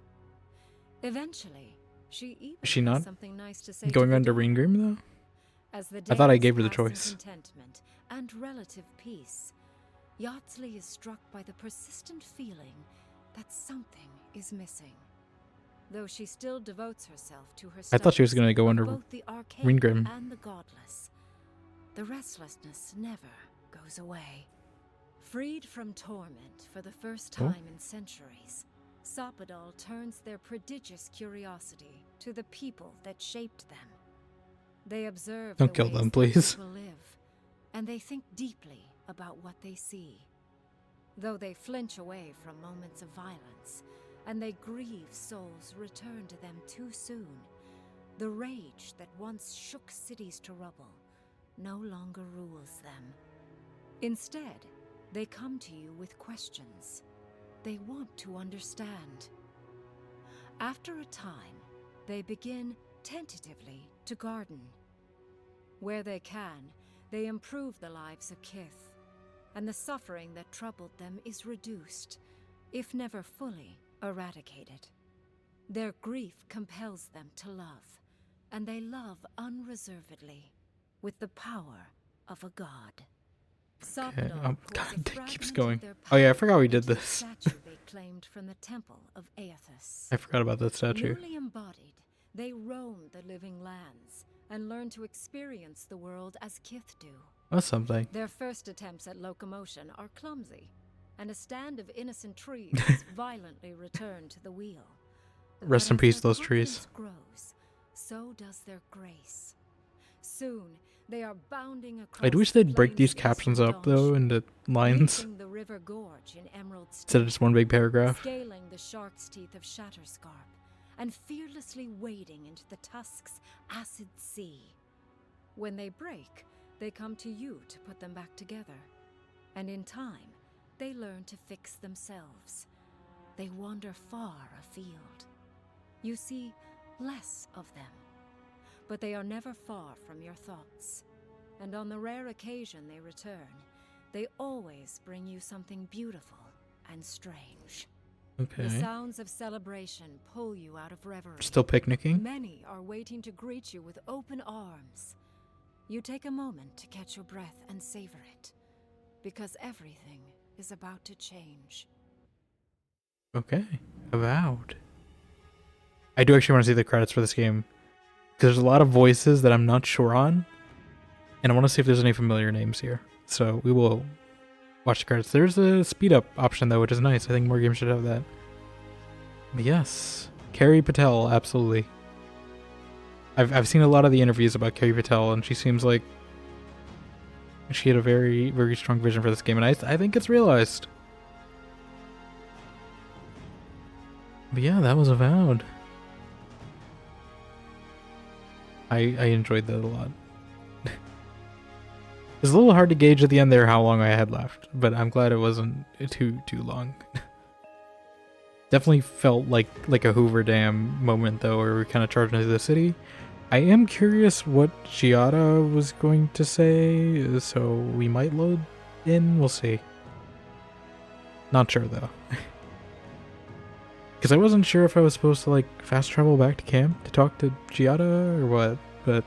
Eventually, she even Is she has not something nice to say to going the under Dawn. Reengrim though? As the I thought I days gave her the pass in choice. contentment and relative peace, Yardsley is struck by the persistent feeling that something is missing. Though she still devotes herself to her I thought she was studies gonna go of under both the arcane Reengrim. and the godless, the restlessness never goes away. Freed from torment for the first time in centuries, Sopadal turns their prodigious curiosity to the people that shaped them. They observe Don't the kill ways them, that please. people live, and they think deeply about what they see. Though they flinch away from moments of violence, and they grieve souls returned to them too soon, the rage that once shook cities to rubble no longer rules them. Instead, they come to you with questions. They want to understand. After a time, they begin tentatively to garden. Where they can, they improve the lives of Kith, and the suffering that troubled them is reduced, if never fully eradicated. Their grief compels them to love, and they love unreservedly, with the power of a god. Okay, God, it keeps going. Oh yeah, I forgot we did this. Statue they claimed from the temple of Aethys. I forgot about that statue. Newly embodied, they roam the living lands and learn to experience the world as Kith do. That's something. Their first attempts at locomotion are clumsy, and a stand of innocent trees is violently returned to the wheel. Rest in peace, those trees. Grows, so does their grace. Soon, they are bounding across. I do wish they'd break these captions up though into lines the river gorge in Emerald instead of just one big paragraph. Scaling the shark's teeth of Shatterscarp, and fearlessly wading into the Tusk's acid sea. When they break, they come to you to put them back together. And in time, they learn to fix themselves. They wander far afield. You see less of them. But they are never far from your thoughts. And on the rare occasion they return, they always bring you something beautiful and strange. Okay. The sounds of celebration pull you out of reverie. Still picnicking? Many are waiting to greet you with open arms. You take a moment to catch your breath and savor it, because everything is about to change. Okay. Avowed. I do actually want to see the credits for this game, because there's a lot of voices that I'm not sure on, and I want to see if there's any familiar names here. So we will watch the credits. There's a speed up option though, which is nice. I think more games should have that. But yes, Carrie Patel, absolutely. I've seen a lot of the interviews about Carrie Patel, and she seems like she had a very, very strong vision for this game, and I think it's realized. But yeah, that was Avowed. I enjoyed that a lot. It was a little hard to gauge at the end there how long I had left, but I'm glad it wasn't too long. Definitely felt like a Hoover Dam moment though, where we kind of charged into the city. I am curious what Giada was going to say, so we might load in. We'll see. Not sure though. Because I wasn't sure if I was supposed to like fast travel back to camp to talk to Giada or what, but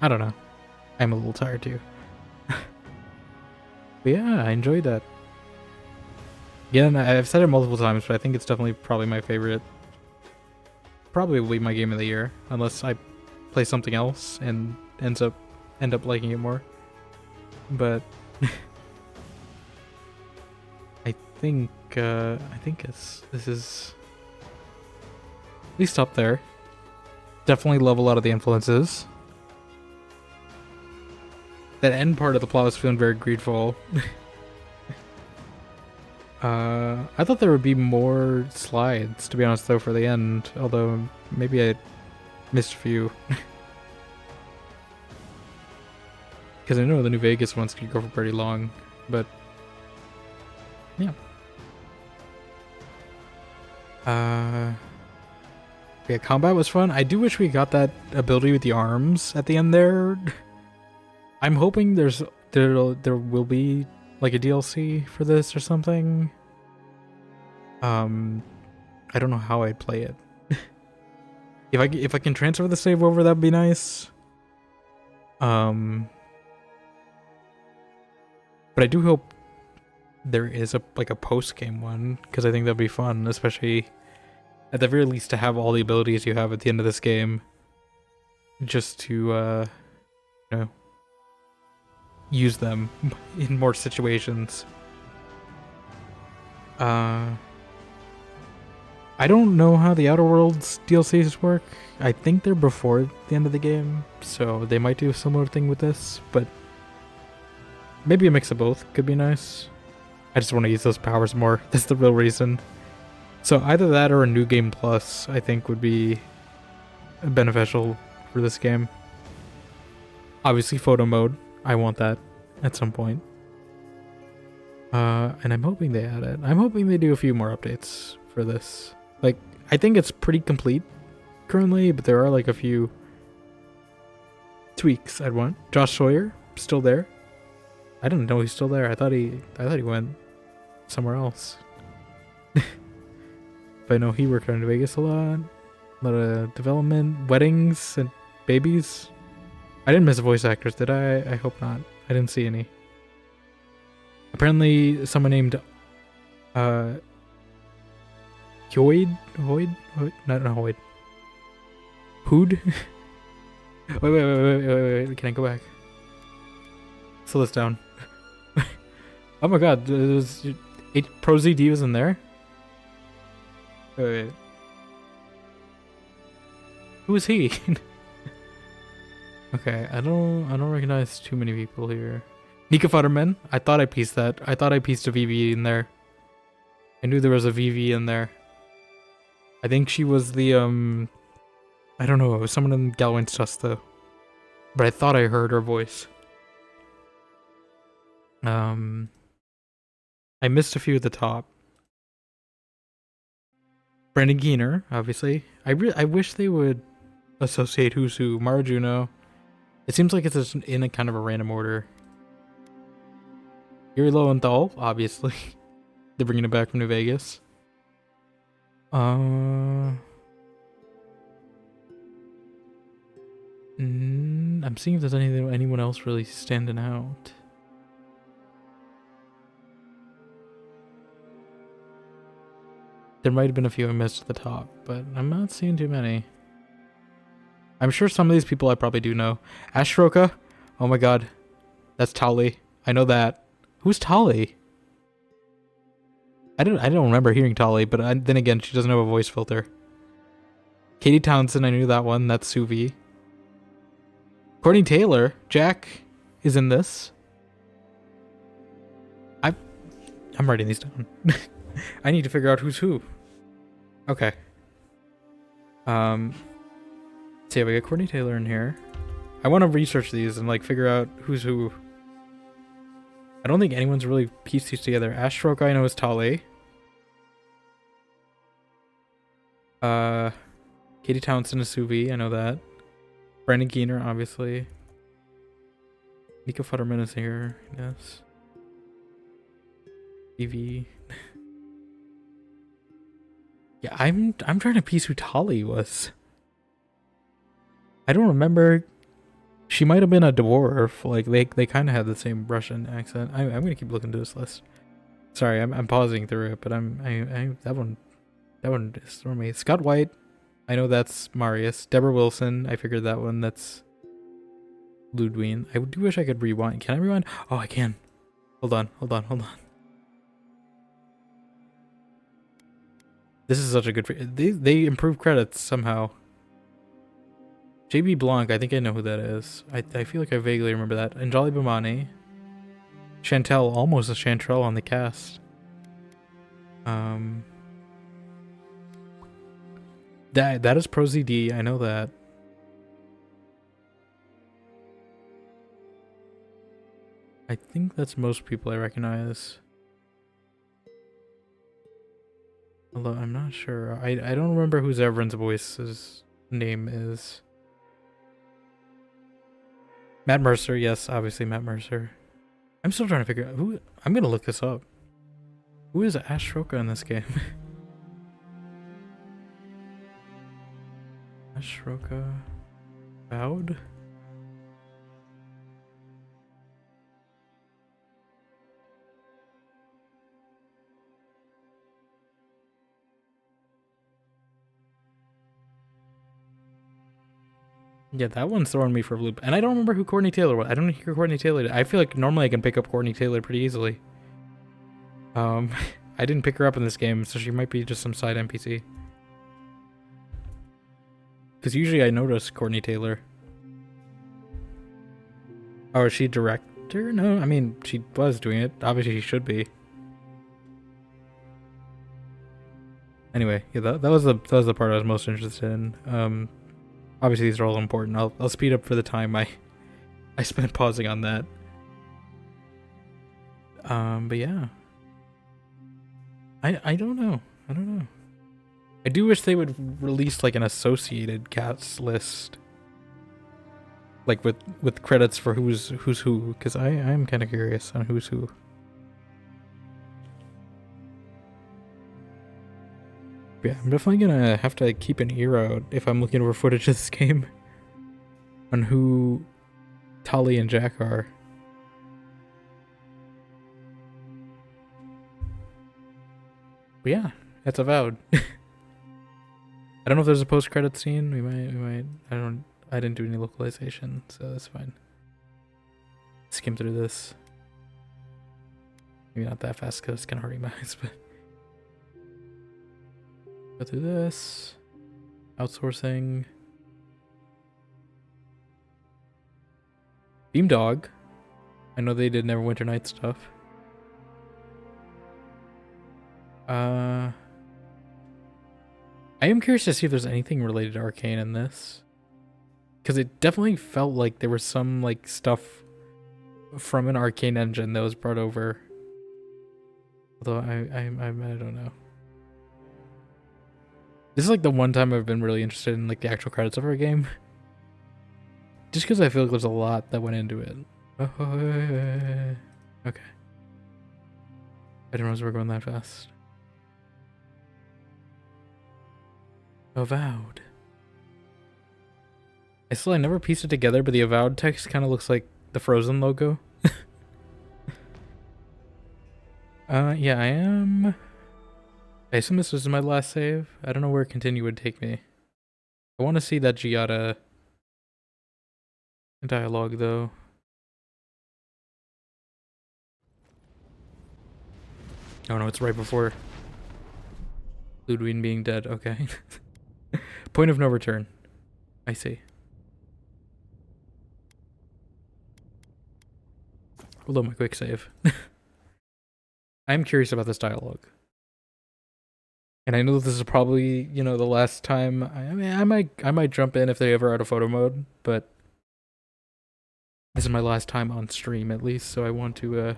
I don't know. I'm a little tired too. But yeah, I enjoyed that. Again, I've said it multiple times, but I think it's definitely probably my favorite. Probably my game of the year, unless I play something else and end up liking it more. But I think this is at least up there. Definitely love a lot of the influences. That end part of the plot was feeling very greedful. I thought there would be more slides, to be honest, though, for the end. Although, maybe I missed a few. Because I know the New Vegas ones could go for pretty long. But, yeah. Yeah, combat was fun. I do wish we got that ability with the arms at the end there. I'm hoping there will be like a DLC for this or something. I don't know how I'd play it. If I can transfer the save over, that'd be nice. But I do hope there is a post game one, because I think that'd be fun, especially at the very least to have all the abilities you have at the end of this game, just to use them in more situations. I don't know how the Outer Worlds DLCs work. I think they're before the end of the game, so they might do a similar thing with this, but maybe a mix of both could be nice. I just want to use those powers more. That's the real reason. So either that or a new game plus, I think, would be beneficial for this game. Obviously, photo mode. I want that at some point. And I'm hoping they add it. I'm hoping they do a few more updates for this. Like, I think it's pretty complete currently, but there are like a few tweaks I'd want. Josh Sawyer, still there. I didn't know he's still there. I thought he went somewhere else. But I know he worked on Vegas a lot of development, weddings, and babies. I didn't miss voice actors, did I? I hope not. I didn't see any. Apparently, someone named Hoyd? Not Hoyd. Hood? Wait. Can I go back? Slow this down. Oh my god, there's Pro ZD was in there? Wait. Who is he? Okay, I don't recognize too many people here. Nika Futterman. I thought I pieced that. I thought I pieced a VV in there. I knew there was a VV in there. I think she was the I don't know, it was someone in Galwain's Dust though. But I thought I heard her voice. I missed a few at the top. Brandon Keener, obviously. I wish they would associate who's who. Mara Juno. It seems like it's just in a kind of a random order. Yuri Lowenthal, obviously. They're bringing it back from New Vegas. I'm seeing if there's anyone else really standing out. There might have been a few I missed at the top, but I'm not seeing too many. I'm sure some of these people I probably do know. Ashoka? Oh my god. That's Tali. I know that. Who's Tali? I don't remember hearing Tali, but then again, she doesn't have a voice filter. Katie Townsend, I knew that one. That's Suvi. Courtney Taylor, Jack, is in this. I'm writing these down. I need to figure out who's who. Okay. See, we got Courtney Taylor in here. I want to research these and like figure out who's who. I don't think anyone's really pieced these together. Ashroka I know is Tali. Katie Townsend is Suvi, I know that. Brandon Keener, obviously. Nika Futterman is here, yes. Evie. Yeah, I'm trying to piece who Tali was. I don't remember. She might have been a dwarf. Like they kind of had the same Russian accent. I'm gonna keep looking to this list. Sorry, I'm pausing through it, but that one is throwing me. Scott White, I know that's Marius. Deborah Wilson, I figured that one. That's Ludwig. I do wish I could rewind. Can I rewind? Oh, I can. Hold on. This is such a good. They improve credits somehow. JB Blanc, I think I know who that is. I feel like I vaguely remember that. Anjali Bhamani. Chantel, almost a Chantrell on the cast. That is Pro ZD, I know that. I think that's most people I recognize. Although I'm not sure. I don't remember who Zevran's voice's name is. Matt Mercer, yes, obviously Matt Mercer. I'm still trying to figure out who. I'm gonna look this up. Who is Ashoka in this game? Ashoka AVOWED? Yeah, that one's throwing me for a loop. And I don't remember who Courtney Taylor was. I don't hear Courtney Taylor. I feel like normally I can pick up Courtney Taylor pretty easily. I didn't pick her up in this game, so she might be just some side NPC. Because usually I notice Courtney Taylor. Oh, is she director? No, I mean, she was doing it. Obviously, she should be. Anyway, yeah, that was the part I was most interested in. Obviously, these are all important. I'll speed up for the time I spent pausing on that. But yeah. I don't know. I don't know. I do wish they would release like an associated cast list. Like with credits for who's who, because I am kind of curious on who's who. Yeah, I'm definitely gonna have to keep an ear out if I'm looking for footage of this game on who Tali and Jack are. But yeah, that's Avowed. I don't know if there's a post-credit scene. We might. I didn't do any localization, so that's fine. Skim through this. Maybe not that fast because it's kind of hurting my eyes, but go through this. Outsourcing. Beamdog. I know they did Neverwinter Night stuff. I am curious to see if there's anything related to Arcane in this. Because it definitely felt like there was some like stuff from an Arcane engine that was brought over. Although I don't know. This is like the one time I've been really interested in like the actual credits of our game. Just because I feel like there's a lot that went into it. Okay. I didn't realize we were going that fast. Avowed. I never pieced it together, but the Avowed text kind of looks like the Frozen logo. Yeah, I assume this was my last save. I don't know where continue would take me. I want to see that Giada dialogue, though. Oh no, it's right before Ludwig being dead. Okay. Point of no return. I see. Although my quick save. I'm curious about this dialogue. And I know this is probably, you know, the last time. I mean, I might jump in if they ever out of photo mode, but this is my last time on stream at least, so I want to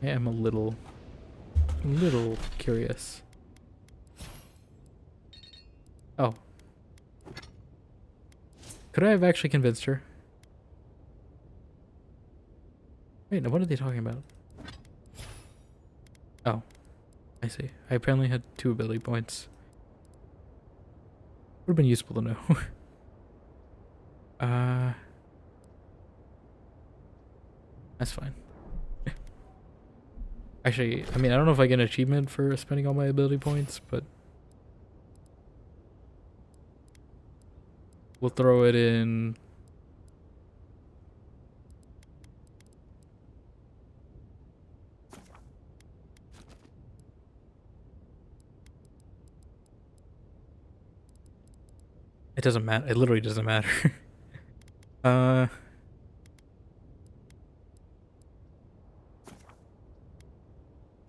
I am a little curious. Oh. Could I have actually convinced her? Wait, no, what are they talking about? Oh. I see. I apparently had 2 ability points. Would have been useful to know. That's fine. Actually, I mean, I don't know if I get an achievement for spending all my ability points, but we'll throw it in. It doesn't matter. It literally doesn't matter.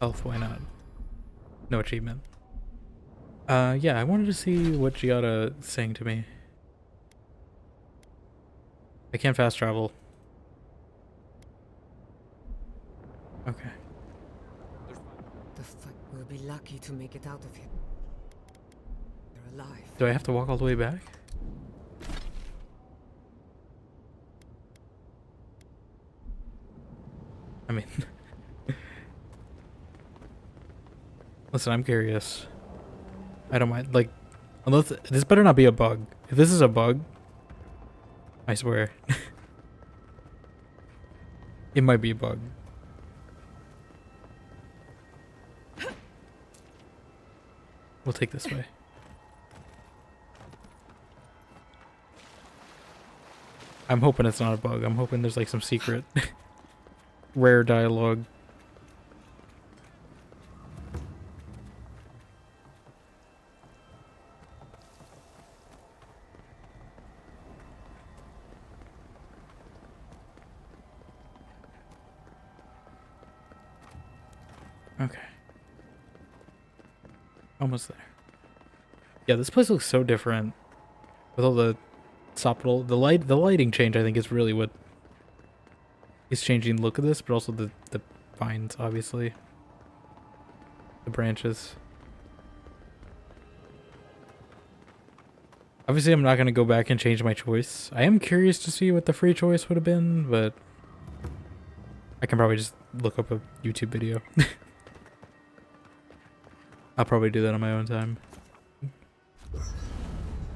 Health, why not? No achievement. Yeah, I wanted to see what Giada's saying to me. I can't fast travel. Okay. We'll be lucky to make it out of here. They're alive. Do I have to walk all the way back? I mean... Listen, I'm curious. I don't mind, like... Unless... This better not be a bug. If this is a bug... I swear. It might be a bug. We'll take this way. I'm hoping it's not a bug. I'm hoping there's like some secret rare dialogue. Okay. Almost there. Yeah, this place looks so different. With all the subtle, the lighting change, I think, is really what is changing the look of this, but also the vines, obviously. The branches. Obviously, I'm not going to go back and change my choice. I am curious to see what the free choice would have been, but I can probably just look up a YouTube video. I'll probably do that on my own time.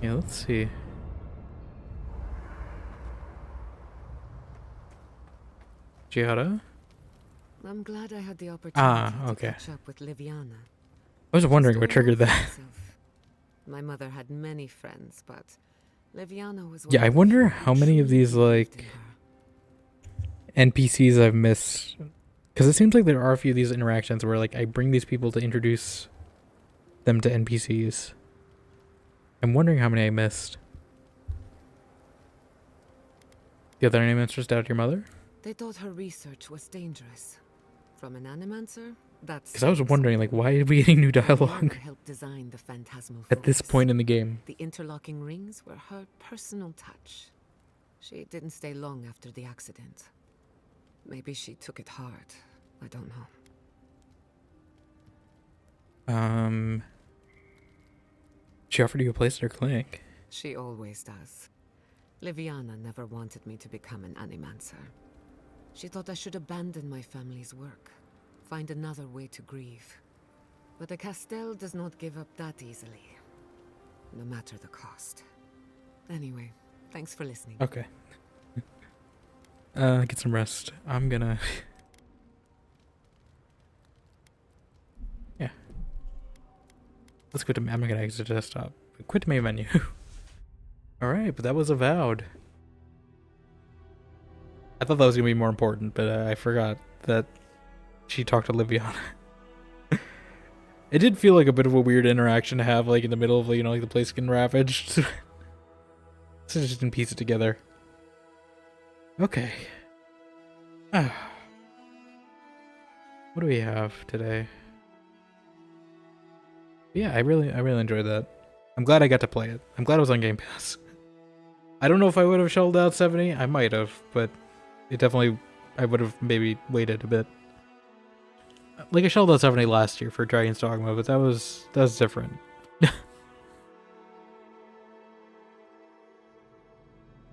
Yeah, let's see. Giada? I'm glad I had the opportunity Okay. to catch up with Liviana. I was wondering what triggered that. My mother had many friends, but Liviana was one Yeah, I of the wonder few how who many of truly these, believed like, in her. NPCs I've missed. Because it seems like there are a few of these interactions where, like, I bring these people to introduce them to NPCs. I'm wondering how many I missed. The other animators doubted your mother? They thought her research was dangerous. From an animancer, that's Because I was wondering, like, why are we getting new dialogue helped design the phantasmal at this force. point in the game? The interlocking rings were her personal touch. She didn't stay long after the accident. Maybe she took it hard. I don't know. She offered you a place at her clinic. She always does. Liviana never wanted me to become an animancer. She thought I should abandon my family's work, find another way to grieve. But the Castell does not give up that easily, no matter the cost. Anyway, thanks for listening. Okay. Get some rest. I'm gonna... yeah. Let's quit the... I'm not gonna exit desktop. Quit the main menu. Alright, but that was Avowed. I thought that was gonna be more important, but I forgot that she talked to Liviana. It did feel like a bit of a weird interaction to have, like, in the middle of, you know, like, the place getting ravaged. So I just didn't piece it together. Okay. What do we have today? Yeah, I really enjoyed that. I'm glad I got to play it. I'm glad it was on Game Pass. I don't know if I would have shelled out 70. I might have, but it definitely, I would have maybe waited a bit. Like, I shelled out 70 last year for Dragon's Dogma, but that was different.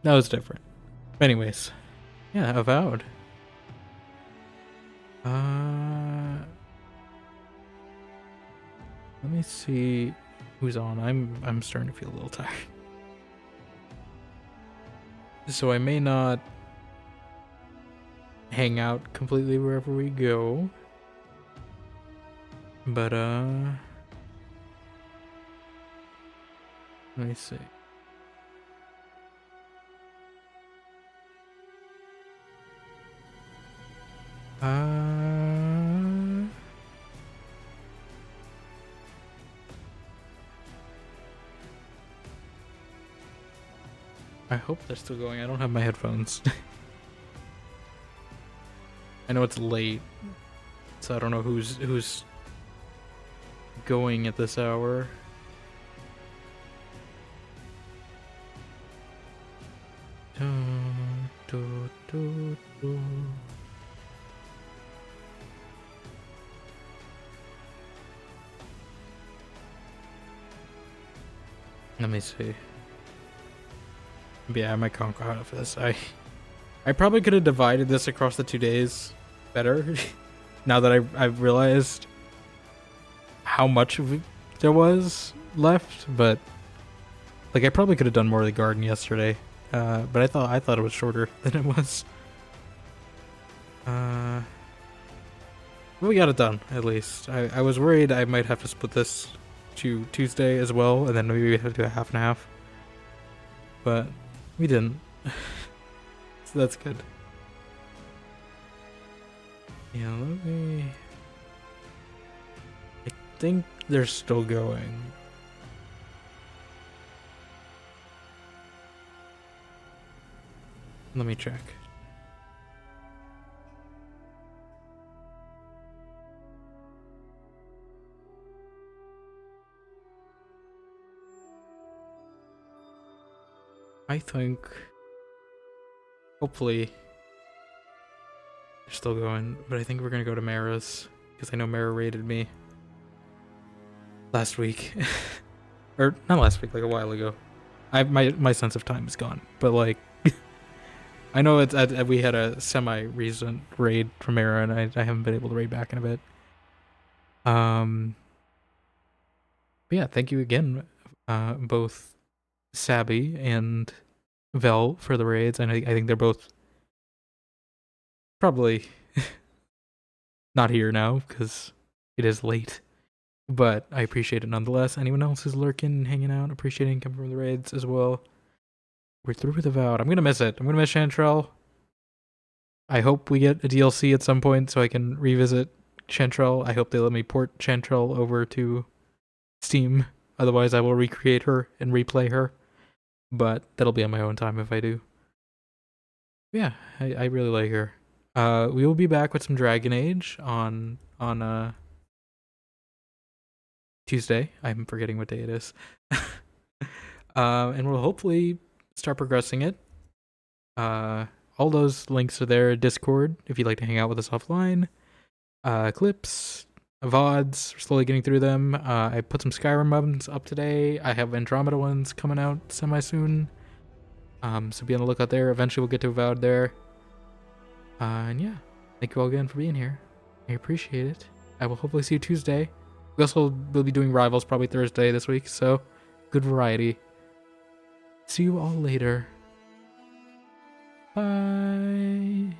That was different. Anyways, yeah, Avowed. Let me see who's on. I'm starting to feel a little tired. So I may not hang out completely wherever we go. But let me see. I hope they're still going. I don't have my headphones. I know it's late, so I don't know who's going at this hour. Dun, dun, dun, dun. Let me see. Yeah, I might conk out of this. I probably could have divided this across the 2 days better. Now that I've realized how much of it there was left, but like I probably could have done more of the garden yesterday. But I thought it was shorter than it was. We got it done at least. I was worried I might have to split this to Tuesday as well, and then maybe we have to do a half and a half. But we didn't. that's good. Yeah, let me. I think they're still going. Let me check. I think, hopefully, they're still going, but I think we're gonna go to Mara's, because I know Mara raided me last week. Or, not last week, like a while ago. My sense of time is gone, but like, I know we had a semi-recent raid from Mara, and I haven't been able to raid back in a bit. But yeah, thank you again, both Sabby and Vel for the raids. I think they're both probably not here now because it is late, but I appreciate it nonetheless. Anyone else who's lurking, hanging out, appreciating coming from the raids as well. We're through with Avowed. I'm gonna miss it. I'm gonna miss Chantrell. I hope we get a DLC at some point so I can revisit Chantrell. I hope they let me port Chantrell over to Steam. Otherwise, I will recreate her and replay her. But that'll be on my own time if I do. Yeah, I really like her. We will be back with some Dragon Age on Tuesday. I'm forgetting what day it is. And we'll hopefully start progressing it. All those links are there. Discord, if you'd like to hang out with us offline. Clips, VODs, we're slowly getting through them. I put some Skyrim ones up today. I have Andromeda ones coming out semi-soon. So be on the lookout there. Eventually we'll get to Avowed there. And yeah, thank you all again for being here. I appreciate it. I will hopefully see you Tuesday. We also will be doing Rivals probably Thursday this week, so good variety. See you all later. Bye.